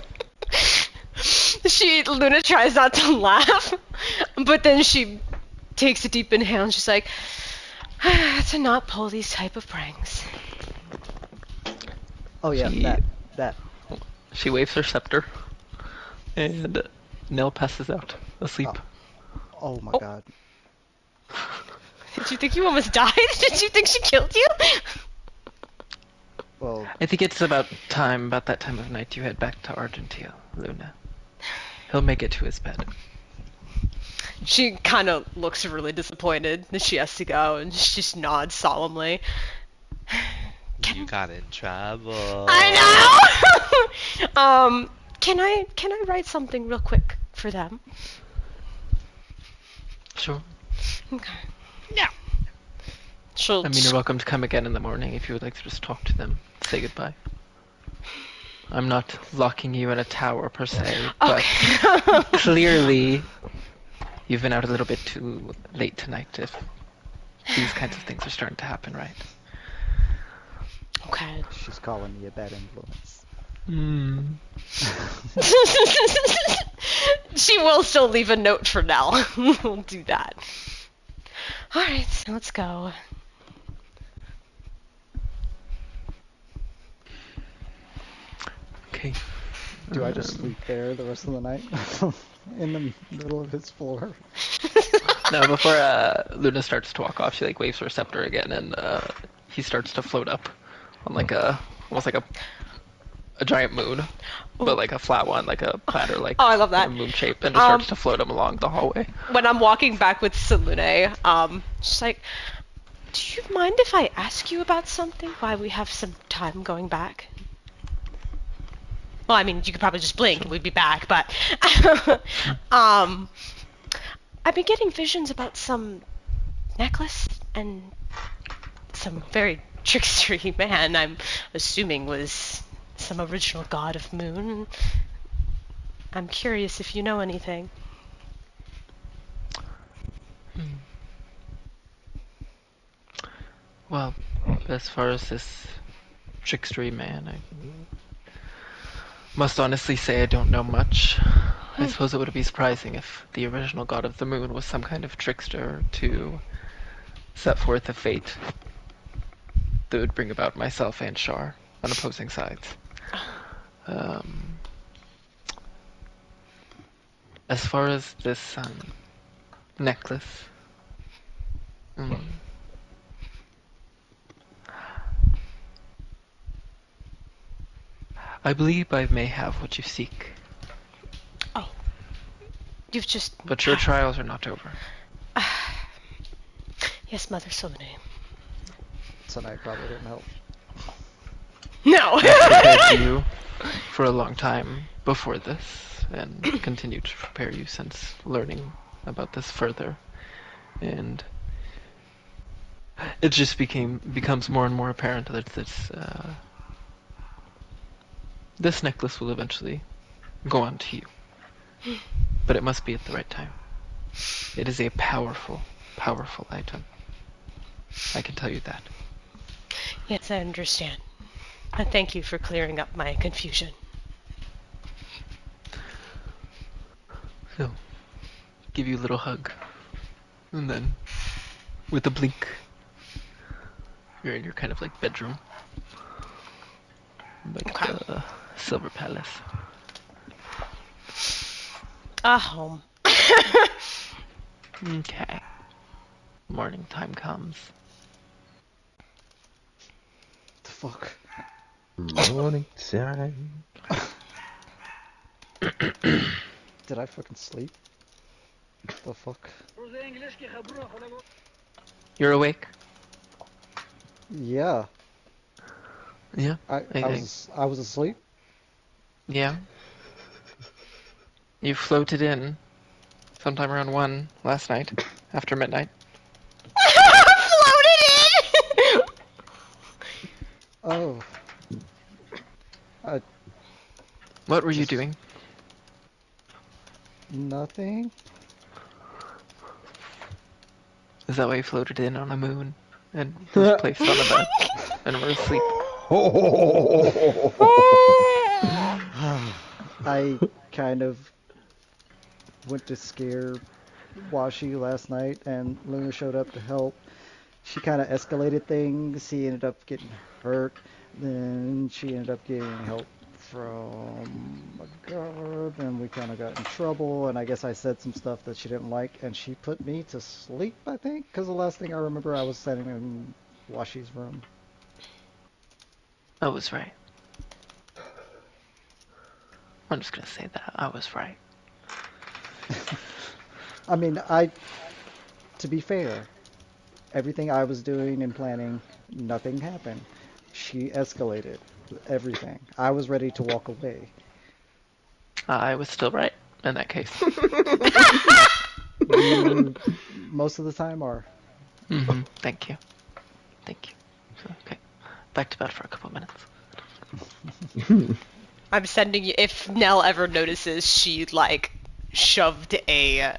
[SPEAKER 2] Luna tries not to laugh, but then she takes a deep inhale and she's like, to not pull these type of pranks.
[SPEAKER 5] Oh yeah,
[SPEAKER 6] She-
[SPEAKER 5] that.
[SPEAKER 6] She waves her scepter, and Nell passes out, asleep.
[SPEAKER 5] Oh my
[SPEAKER 2] Oh.
[SPEAKER 5] god.
[SPEAKER 2] Did you think you almost died? Did you think she killed you?
[SPEAKER 5] Well,
[SPEAKER 6] I think it's about that time of night you head back to Argentia, Luna. He'll make it to his bed.
[SPEAKER 2] She kind of looks really disappointed that she has to go, and she just nods solemnly.
[SPEAKER 9] You got in trouble.
[SPEAKER 2] I know. Can I write something real quick for them?
[SPEAKER 6] Sure.
[SPEAKER 2] Okay.
[SPEAKER 4] No.
[SPEAKER 2] She'll.
[SPEAKER 6] I mean, you're welcome to come again in the morning if you would like to just talk to them, say goodbye. I'm not locking you in a tower per se, but
[SPEAKER 2] Okay.
[SPEAKER 6] clearly you've been out a little bit too late tonight if these kinds of things are starting to happen, right?
[SPEAKER 2] Okay.
[SPEAKER 5] she's calling me a bad influence.
[SPEAKER 6] Hmm.
[SPEAKER 2] She will still leave a note for Nell. We'll do that. Alright, so let's go.
[SPEAKER 6] Okay.
[SPEAKER 5] Do I just sleep there the rest of the night? In the middle of his floor?
[SPEAKER 6] No, before Luna starts to walk off, she like waves her scepter again, and he starts to float up on like almost like a giant moon, but like a flat one, like a platter, like
[SPEAKER 2] Oh, I love that.
[SPEAKER 6] a moon shape, and just starts to float him along the hallway.
[SPEAKER 2] When I'm walking back with Salune, she's like, do you mind if I ask you about something while we have some time going back? Well, I mean, you could probably just blink and we'd be back, but I've been getting visions about some necklace and some very trickstery man, I'm assuming was some original god of moon. I'm curious if you know anything.
[SPEAKER 6] Well, as far as this trickstery man, I must honestly say I don't know much. I suppose it would be surprising if the original god of the moon was some kind of trickster to set forth a fate that would bring about myself and Shar on opposing sides. As far as this necklace, I believe I may have what you seek.
[SPEAKER 2] Oh. You've just...
[SPEAKER 6] But your trials are not over.
[SPEAKER 2] Yes, Mother Sobane.
[SPEAKER 5] Tonight probably didn't help.
[SPEAKER 2] No!
[SPEAKER 6] I've prepared you for a long time before this, and continued to prepare you since learning about this further. And it just becomes more and more apparent that this necklace will eventually go on to you. But it must be at the right time. It is a powerful, powerful item. I can tell you that.
[SPEAKER 2] Yes, I understand. And thank you for clearing up my confusion.
[SPEAKER 6] So, give you a little hug. And then, with a blink, you're in your kind of like bedroom. Like the Silver Palace.
[SPEAKER 2] Home.
[SPEAKER 6] Okay. Morning time comes.
[SPEAKER 5] The fuck?
[SPEAKER 1] Morning time.
[SPEAKER 5] Did I fucking sleep? The fuck?
[SPEAKER 6] You're awake?
[SPEAKER 5] Yeah.
[SPEAKER 6] Yeah.
[SPEAKER 5] I was asleep.
[SPEAKER 6] Yeah. You floated in sometime around 1 last night, after midnight.
[SPEAKER 2] Floated in!
[SPEAKER 5] Oh.
[SPEAKER 6] What were you doing?
[SPEAKER 5] Nothing.
[SPEAKER 6] Is that why you floated in on a moon and was placed on a bed and were asleep?
[SPEAKER 5] I kind of went to scare Washi last night, and Luna showed up to help. She kind of escalated things. He ended up getting hurt. Then she ended up getting help from a guard, and we kind of got in trouble, and I guess I said some stuff that she didn't like, and she put me to sleep, I think, because the last thing I remember I was sitting in Washi's room.
[SPEAKER 6] I was right. I'm just gonna say that. I was right.
[SPEAKER 5] I mean, to be fair, everything I was doing and planning, nothing happened. She escalated everything. I was ready to walk away.
[SPEAKER 6] I was still right in that case.
[SPEAKER 5] You, most of the time, are.
[SPEAKER 6] Mm-hmm. Thank you. Thank you. So, okay. Back to bed for a couple minutes.
[SPEAKER 2] I'm sending you, if Nell ever notices, she, like, shoved a,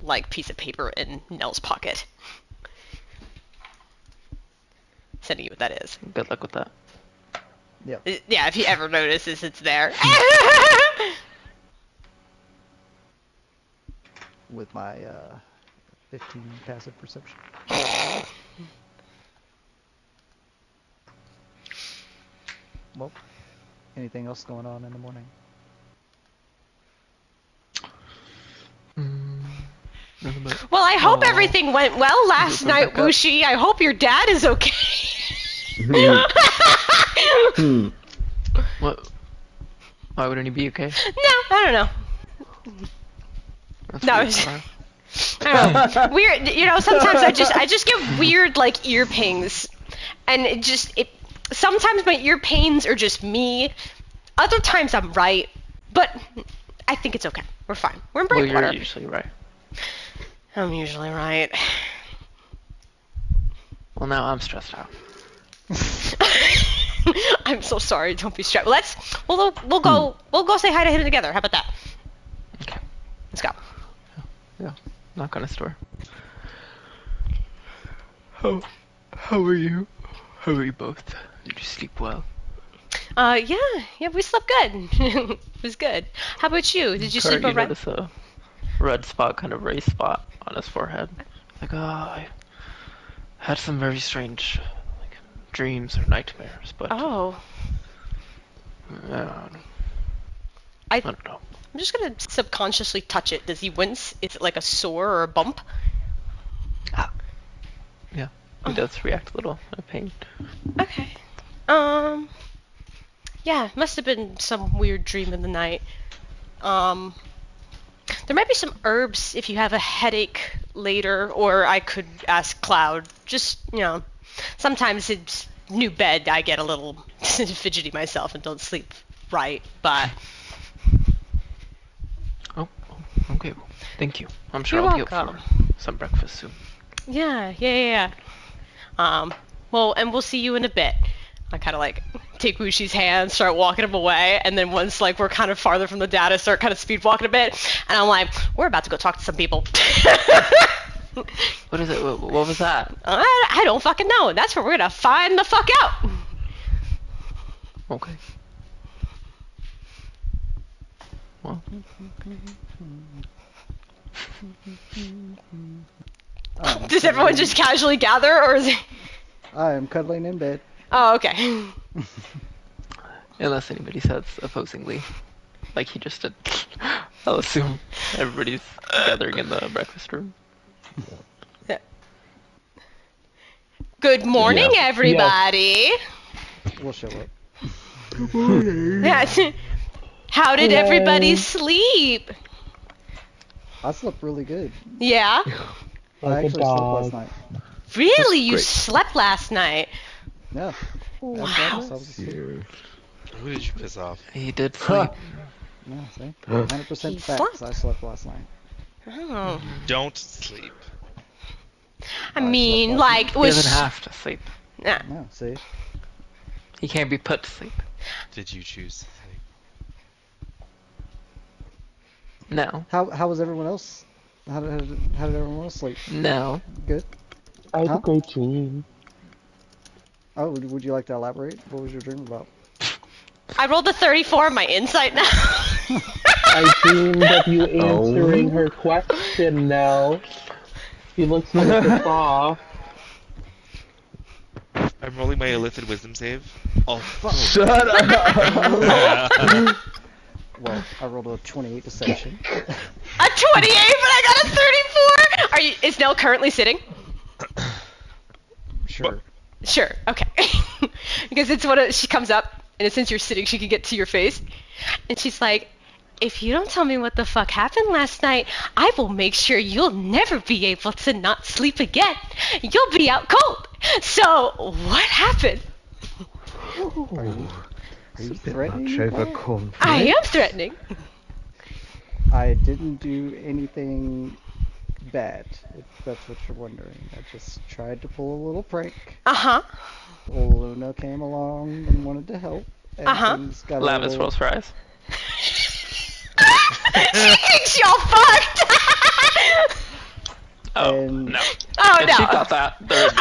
[SPEAKER 2] like, piece of paper in Nell's pocket. Sending you what that is.
[SPEAKER 6] Good luck with that.
[SPEAKER 5] Yeah.
[SPEAKER 2] Yeah, if he ever notices it's there.
[SPEAKER 5] With my 15 passive perception. Well, anything else going on in the morning?
[SPEAKER 2] Well, I hope everything went well last night,
[SPEAKER 6] back up.
[SPEAKER 2] Wushi. I hope your dad is okay.
[SPEAKER 6] What? Why wouldn't he be okay?
[SPEAKER 2] No, I don't know.
[SPEAKER 6] That's
[SPEAKER 2] No,
[SPEAKER 6] weird,
[SPEAKER 2] it's-
[SPEAKER 6] Sarah.
[SPEAKER 2] I don't know. Weird, you know, sometimes I just get weird, like, ear pings. And sometimes my ear pains are just me Other times I'm right, but I think it's okay. We're fine. We're in
[SPEAKER 6] Well,
[SPEAKER 2] Breakwater.
[SPEAKER 6] you're usually right.
[SPEAKER 2] I'm usually right.
[SPEAKER 6] Well, now I'm stressed out.
[SPEAKER 2] I'm so sorry. Don't be stressed. We'll go say hi to him together. How about that?
[SPEAKER 6] Okay.
[SPEAKER 2] Let's go.
[SPEAKER 6] Yeah. Knock on his door. How are you? How are you both? Did you sleep well?
[SPEAKER 2] Yeah, we slept good. It was good. How about you? Did you
[SPEAKER 6] Kurt,
[SPEAKER 2] sleep
[SPEAKER 6] you
[SPEAKER 2] alright?
[SPEAKER 6] notice a red spot, kind of raised spot on his forehead. Like, I had some very strange, like, dreams or nightmares, but
[SPEAKER 2] Oh,
[SPEAKER 6] I don't know.
[SPEAKER 2] I'm just gonna subconsciously touch it. Does he wince? Is it like a sore or a bump?
[SPEAKER 6] Yeah, he does react a little to pain.
[SPEAKER 2] Okay. Yeah, must have been some weird dream in the night. There might be some herbs if you have a headache later, or I could ask Cloud. Just, sometimes it's new bed, I get a little fidgety myself and don't sleep right, but...
[SPEAKER 6] Oh, okay. Well, thank you. I'm sure
[SPEAKER 2] You're
[SPEAKER 6] I'll be up
[SPEAKER 2] welcome.
[SPEAKER 6] for some breakfast soon.
[SPEAKER 2] Yeah. Well, and we'll see you in a bit. I kind of like take Wushi's hand, start walking him away, and then once like we're kind of farther from the data, start kind of speed walking a bit, and I'm like, we're about to go talk to some people.
[SPEAKER 6] What is it? What was that?
[SPEAKER 2] I don't fucking know. That's where we're gonna find the fuck out.
[SPEAKER 6] Okay. Well.
[SPEAKER 2] Does everyone just casually gather, or is it?
[SPEAKER 5] I am cuddling in bed.
[SPEAKER 2] Oh, okay.
[SPEAKER 6] Unless anybody says opposingly. Like he just did. I'll assume everybody's gathering in the breakfast room.
[SPEAKER 2] Yeah. Good morning, everybody.
[SPEAKER 5] We'll show up.
[SPEAKER 7] Good morning.
[SPEAKER 2] Yeah. How did everybody sleep?
[SPEAKER 5] I slept really good.
[SPEAKER 2] Yeah?
[SPEAKER 5] I
[SPEAKER 7] Like a
[SPEAKER 5] actually slept
[SPEAKER 7] dog.
[SPEAKER 5] last night.
[SPEAKER 2] Really? You
[SPEAKER 8] great.
[SPEAKER 2] slept last night?
[SPEAKER 5] Yeah.
[SPEAKER 2] Wow.
[SPEAKER 5] I was asleep.
[SPEAKER 3] Who did you piss off?
[SPEAKER 6] He did sleep.
[SPEAKER 5] Yeah, see? 100%
[SPEAKER 2] He
[SPEAKER 5] facts.
[SPEAKER 2] slept.
[SPEAKER 5] I slept last night.
[SPEAKER 2] Oh.
[SPEAKER 3] Don't sleep.
[SPEAKER 2] I
[SPEAKER 5] I
[SPEAKER 2] mean,
[SPEAKER 5] slept last
[SPEAKER 2] like,
[SPEAKER 6] He
[SPEAKER 2] was...
[SPEAKER 6] doesn't have to sleep.
[SPEAKER 2] Nah.
[SPEAKER 5] No, see?
[SPEAKER 6] He can't be put to sleep.
[SPEAKER 3] Did you choose to sleep?
[SPEAKER 6] No.
[SPEAKER 5] How was everyone else? How did everyone else sleep?
[SPEAKER 6] No.
[SPEAKER 5] Good?
[SPEAKER 7] I had
[SPEAKER 5] Huh?
[SPEAKER 7] a great dream.
[SPEAKER 5] Oh, would you like to elaborate? What was your dream about?
[SPEAKER 2] I rolled a 34 on my insight now.
[SPEAKER 7] I dreamed of you answering her question, Nell. She looks kind of pissed off.
[SPEAKER 3] I'm rolling my illicit wisdom save. Oh, fuck.
[SPEAKER 8] Shut up!
[SPEAKER 5] Well, I rolled a 28 deception.
[SPEAKER 2] A 28, but I got a 34! Is Nell currently sitting?
[SPEAKER 5] Sure.
[SPEAKER 2] Sure, okay. Because it's she comes up, and since you're sitting, she can get to your face. And she's like, if you don't tell me what the fuck happened last night, I will make sure you'll never be able to not sleep again. You'll be out cold. So, what happened?
[SPEAKER 5] Are you
[SPEAKER 8] It's a bit
[SPEAKER 5] threatening
[SPEAKER 8] much
[SPEAKER 5] me,
[SPEAKER 8] over
[SPEAKER 5] Paul?
[SPEAKER 8] cornflakes.
[SPEAKER 2] I am threatening.
[SPEAKER 5] I didn't do anything bad, if that's what you're wondering. I just tried to pull a little prank.
[SPEAKER 2] Uh-huh.
[SPEAKER 5] Luna came along and wanted to help, and things got a
[SPEAKER 6] Lavis
[SPEAKER 5] little...
[SPEAKER 6] rolls her eyes.
[SPEAKER 2] She thinks y'all fucked!
[SPEAKER 6] Oh,
[SPEAKER 5] And-
[SPEAKER 6] no.
[SPEAKER 2] Oh,
[SPEAKER 6] If
[SPEAKER 2] no.
[SPEAKER 6] she thought that, there would be...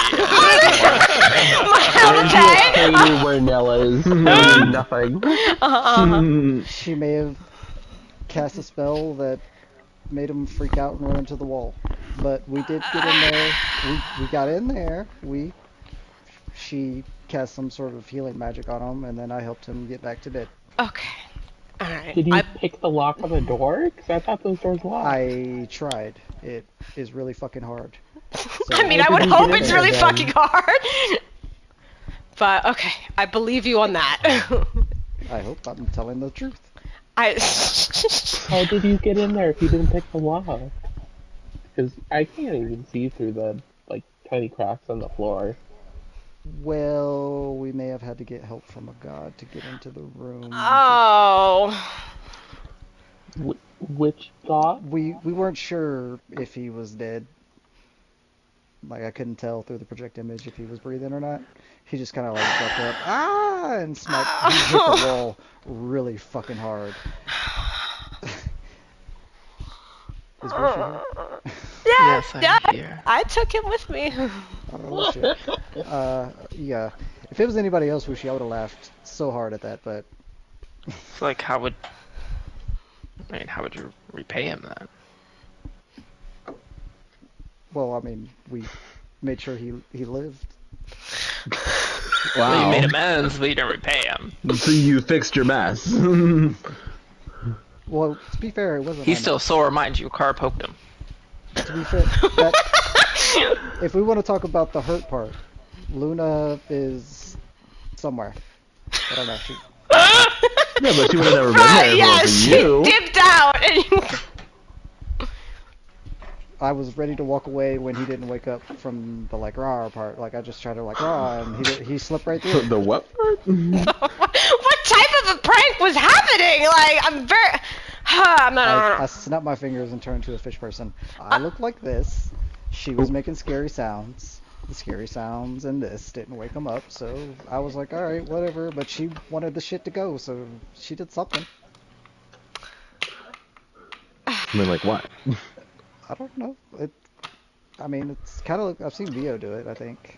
[SPEAKER 2] Okay.
[SPEAKER 7] Hey, where Nell is. Doing nothing.
[SPEAKER 5] She may have cast a spell that made him freak out and run into the wall. But we did get in there. We got in there. She cast some sort of healing magic on him, and then I helped him get back to bed.
[SPEAKER 2] Okay. Alright.
[SPEAKER 7] Did you pick the lock on the door? Because I thought those doors locked.
[SPEAKER 5] I tried. It is really fucking hard. So,
[SPEAKER 2] I mean, I
[SPEAKER 7] How
[SPEAKER 2] would
[SPEAKER 7] did you
[SPEAKER 2] hope
[SPEAKER 7] get in
[SPEAKER 2] it's
[SPEAKER 7] there,
[SPEAKER 2] really
[SPEAKER 7] then?
[SPEAKER 2] fucking hard. But, okay. I believe you on that.
[SPEAKER 5] I hope I'm telling the truth.
[SPEAKER 2] I...
[SPEAKER 7] How did you get in there if you didn't pick the lock? Because I can't even see through the, like, tiny cracks on the floor.
[SPEAKER 5] Well, we may have had had to get help from a god to get into the room.
[SPEAKER 2] Oh.
[SPEAKER 7] Which god?
[SPEAKER 5] We weren't sure if he was dead. Like, I couldn't tell through the project image if he was breathing or not. He just kind of like jumped up, and smacked. He hit the wall really fucking hard. Is Bushi here?
[SPEAKER 2] Yeah,
[SPEAKER 6] Yes, I'm here.
[SPEAKER 2] I took him with me.
[SPEAKER 5] Oh shit. Yeah. If it was anybody else, Wushi, I would have laughed so hard at that, but
[SPEAKER 6] So, like, how would you repay him then?
[SPEAKER 5] well, I mean, we made sure he lived.
[SPEAKER 6] Well, you made amends, but you didn't repay him.
[SPEAKER 1] So you fixed your mess.
[SPEAKER 5] Well, to be fair, it wasn't.
[SPEAKER 6] He's still sore, mind you. Car poked him.
[SPEAKER 5] To be fair, if we want to talk about the hurt part, Luna is somewhere. I don't know.
[SPEAKER 1] Yeah, but she would have never been there if it
[SPEAKER 2] Yeah,
[SPEAKER 1] wasn't
[SPEAKER 2] she
[SPEAKER 1] you.
[SPEAKER 2] dipped out. And
[SPEAKER 5] I was ready to walk away when he didn't wake up from the like rah part. Like I just tried to like rah, and he slipped right through.
[SPEAKER 1] The what part?
[SPEAKER 2] what type of a prank was happening? Like, I'm very... I'm not...
[SPEAKER 5] I snapped my fingers and turned to a fish person. I looked like this. She was making scary sounds. The scary sounds and this didn't wake him up, so I was like, alright, whatever. But she wanted the shit to go, so she did something.
[SPEAKER 1] I mean, like what?
[SPEAKER 5] I don't know. I mean, it's kind of. I've seen Vio do it. I think.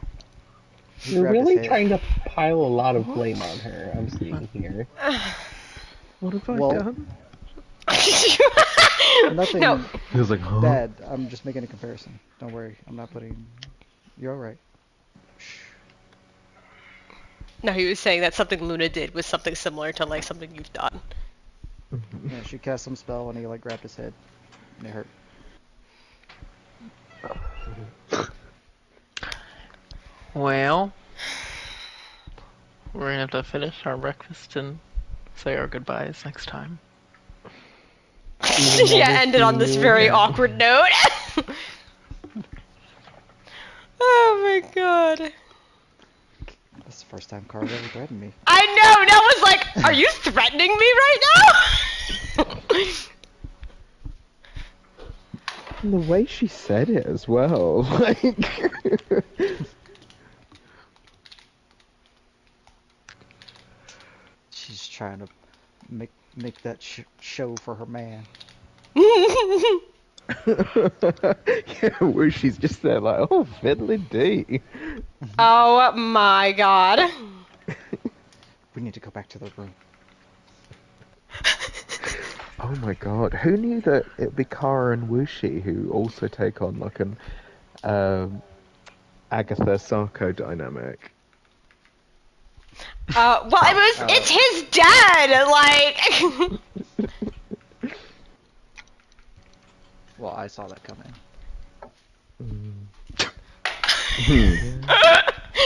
[SPEAKER 5] He
[SPEAKER 7] You're
[SPEAKER 5] grabbed his
[SPEAKER 7] really
[SPEAKER 5] head.
[SPEAKER 7] trying to pile a lot of blame on her. I'm seeing here.
[SPEAKER 8] What have I
[SPEAKER 5] Well,
[SPEAKER 8] done?
[SPEAKER 5] Nothing.
[SPEAKER 2] No.
[SPEAKER 1] He was like, huh?
[SPEAKER 5] Dad, I'm just making a comparison. Don't worry. I'm not putting. You're alright.
[SPEAKER 2] No, he was saying that something Luna did was something similar to, like, something you've done.
[SPEAKER 5] Yeah, she cast some spell and he like grabbed his head. And it hurt.
[SPEAKER 6] Well, we're gonna have to finish our breakfast and say our goodbyes next time.
[SPEAKER 2] Yeah, ended on this very awkward note. Oh my god.
[SPEAKER 5] That's the first time Carl ever threatened me.
[SPEAKER 2] I know, Nell was like, are you threatening me right now?
[SPEAKER 8] And the way she said it as well, like.
[SPEAKER 5] She's trying to make that show for her man.
[SPEAKER 8] Yeah, where she's just there like, oh, fiddly dee.
[SPEAKER 2] Oh my god.
[SPEAKER 5] We need to go back to the room.
[SPEAKER 8] Oh my god, who knew that it'd be Kara and Wushi who also take on like an Agatha Sarko dynamic?
[SPEAKER 2] Well, it's his dad, like...
[SPEAKER 5] Well, I saw that coming.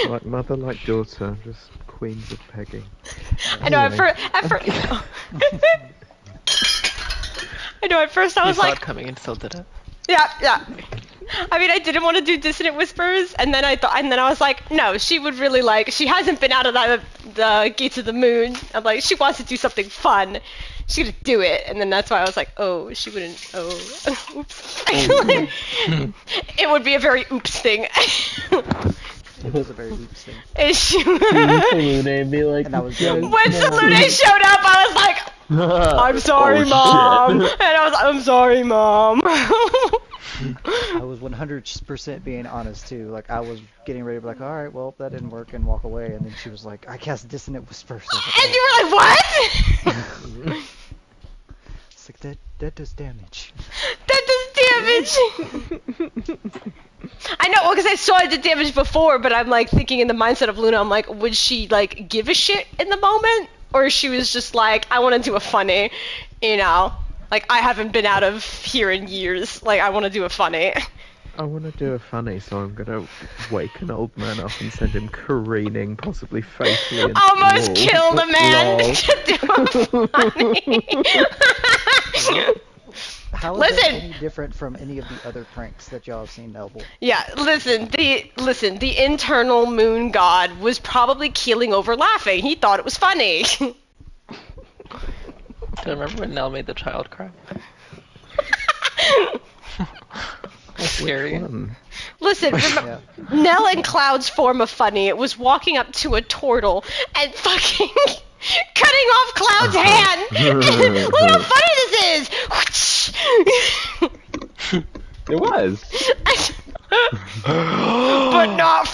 [SPEAKER 8] Like mother, like daughter, just queens of pegging.
[SPEAKER 2] I know, at first... I know, at first I was
[SPEAKER 6] You saw
[SPEAKER 2] like...
[SPEAKER 6] it coming and still did it.
[SPEAKER 2] Yeah. I mean, I didn't want to do Dissonant Whispers, and then I was like, no, she would really like, she hasn't been out of the Gates of the Moon. I'm like, she wants to do something fun. She's gonna do it, and then that's why I was like, oh, she wouldn't, oops. It would be a very oops thing.
[SPEAKER 5] It was a very oops thing.
[SPEAKER 2] And she...
[SPEAKER 7] Luna and be like,
[SPEAKER 5] And that was
[SPEAKER 7] "Yes,
[SPEAKER 2] When
[SPEAKER 7] Mom."
[SPEAKER 2] Salune showed up, I was like, I'm sorry, Mom. And I was like, I'm sorry, Mom.
[SPEAKER 5] I was 100% being honest too. Like I was getting ready to be like, all right, well that didn't work, and walk away. And then she was like, I cast Dissonant Whispers.
[SPEAKER 2] And you were like, what?
[SPEAKER 5] It's like that does damage.
[SPEAKER 2] That does damage. I know, well, because I saw it did damage before, but I'm like thinking in the mindset of Luna, I'm like, would she like give a shit in the moment, or she was just like, I want to do a funny, you know? Like, I haven't been out of here in years. Like, I want to do a funny.
[SPEAKER 8] I want to do a funny, so I'm gonna wake an old man up and send him careening, possibly fatally into
[SPEAKER 2] Almost
[SPEAKER 8] the wall.
[SPEAKER 2] killed a man
[SPEAKER 8] Lol.
[SPEAKER 2] to do a funny.
[SPEAKER 5] How is
[SPEAKER 2] Listen!
[SPEAKER 5] it any different from any of the other pranks that y'all have seen Noble?
[SPEAKER 2] Yeah, listen, the internal moon god was probably keeling over laughing. He thought it was funny.
[SPEAKER 6] Do you remember when Nell made the child cry? That's scary.
[SPEAKER 2] Listen,
[SPEAKER 5] Yeah.
[SPEAKER 2] Nell and Cloud's form of funny, it was walking up to a turtle and fucking cutting off Cloud's hand. Look how funny this is.
[SPEAKER 1] It was.
[SPEAKER 2] But not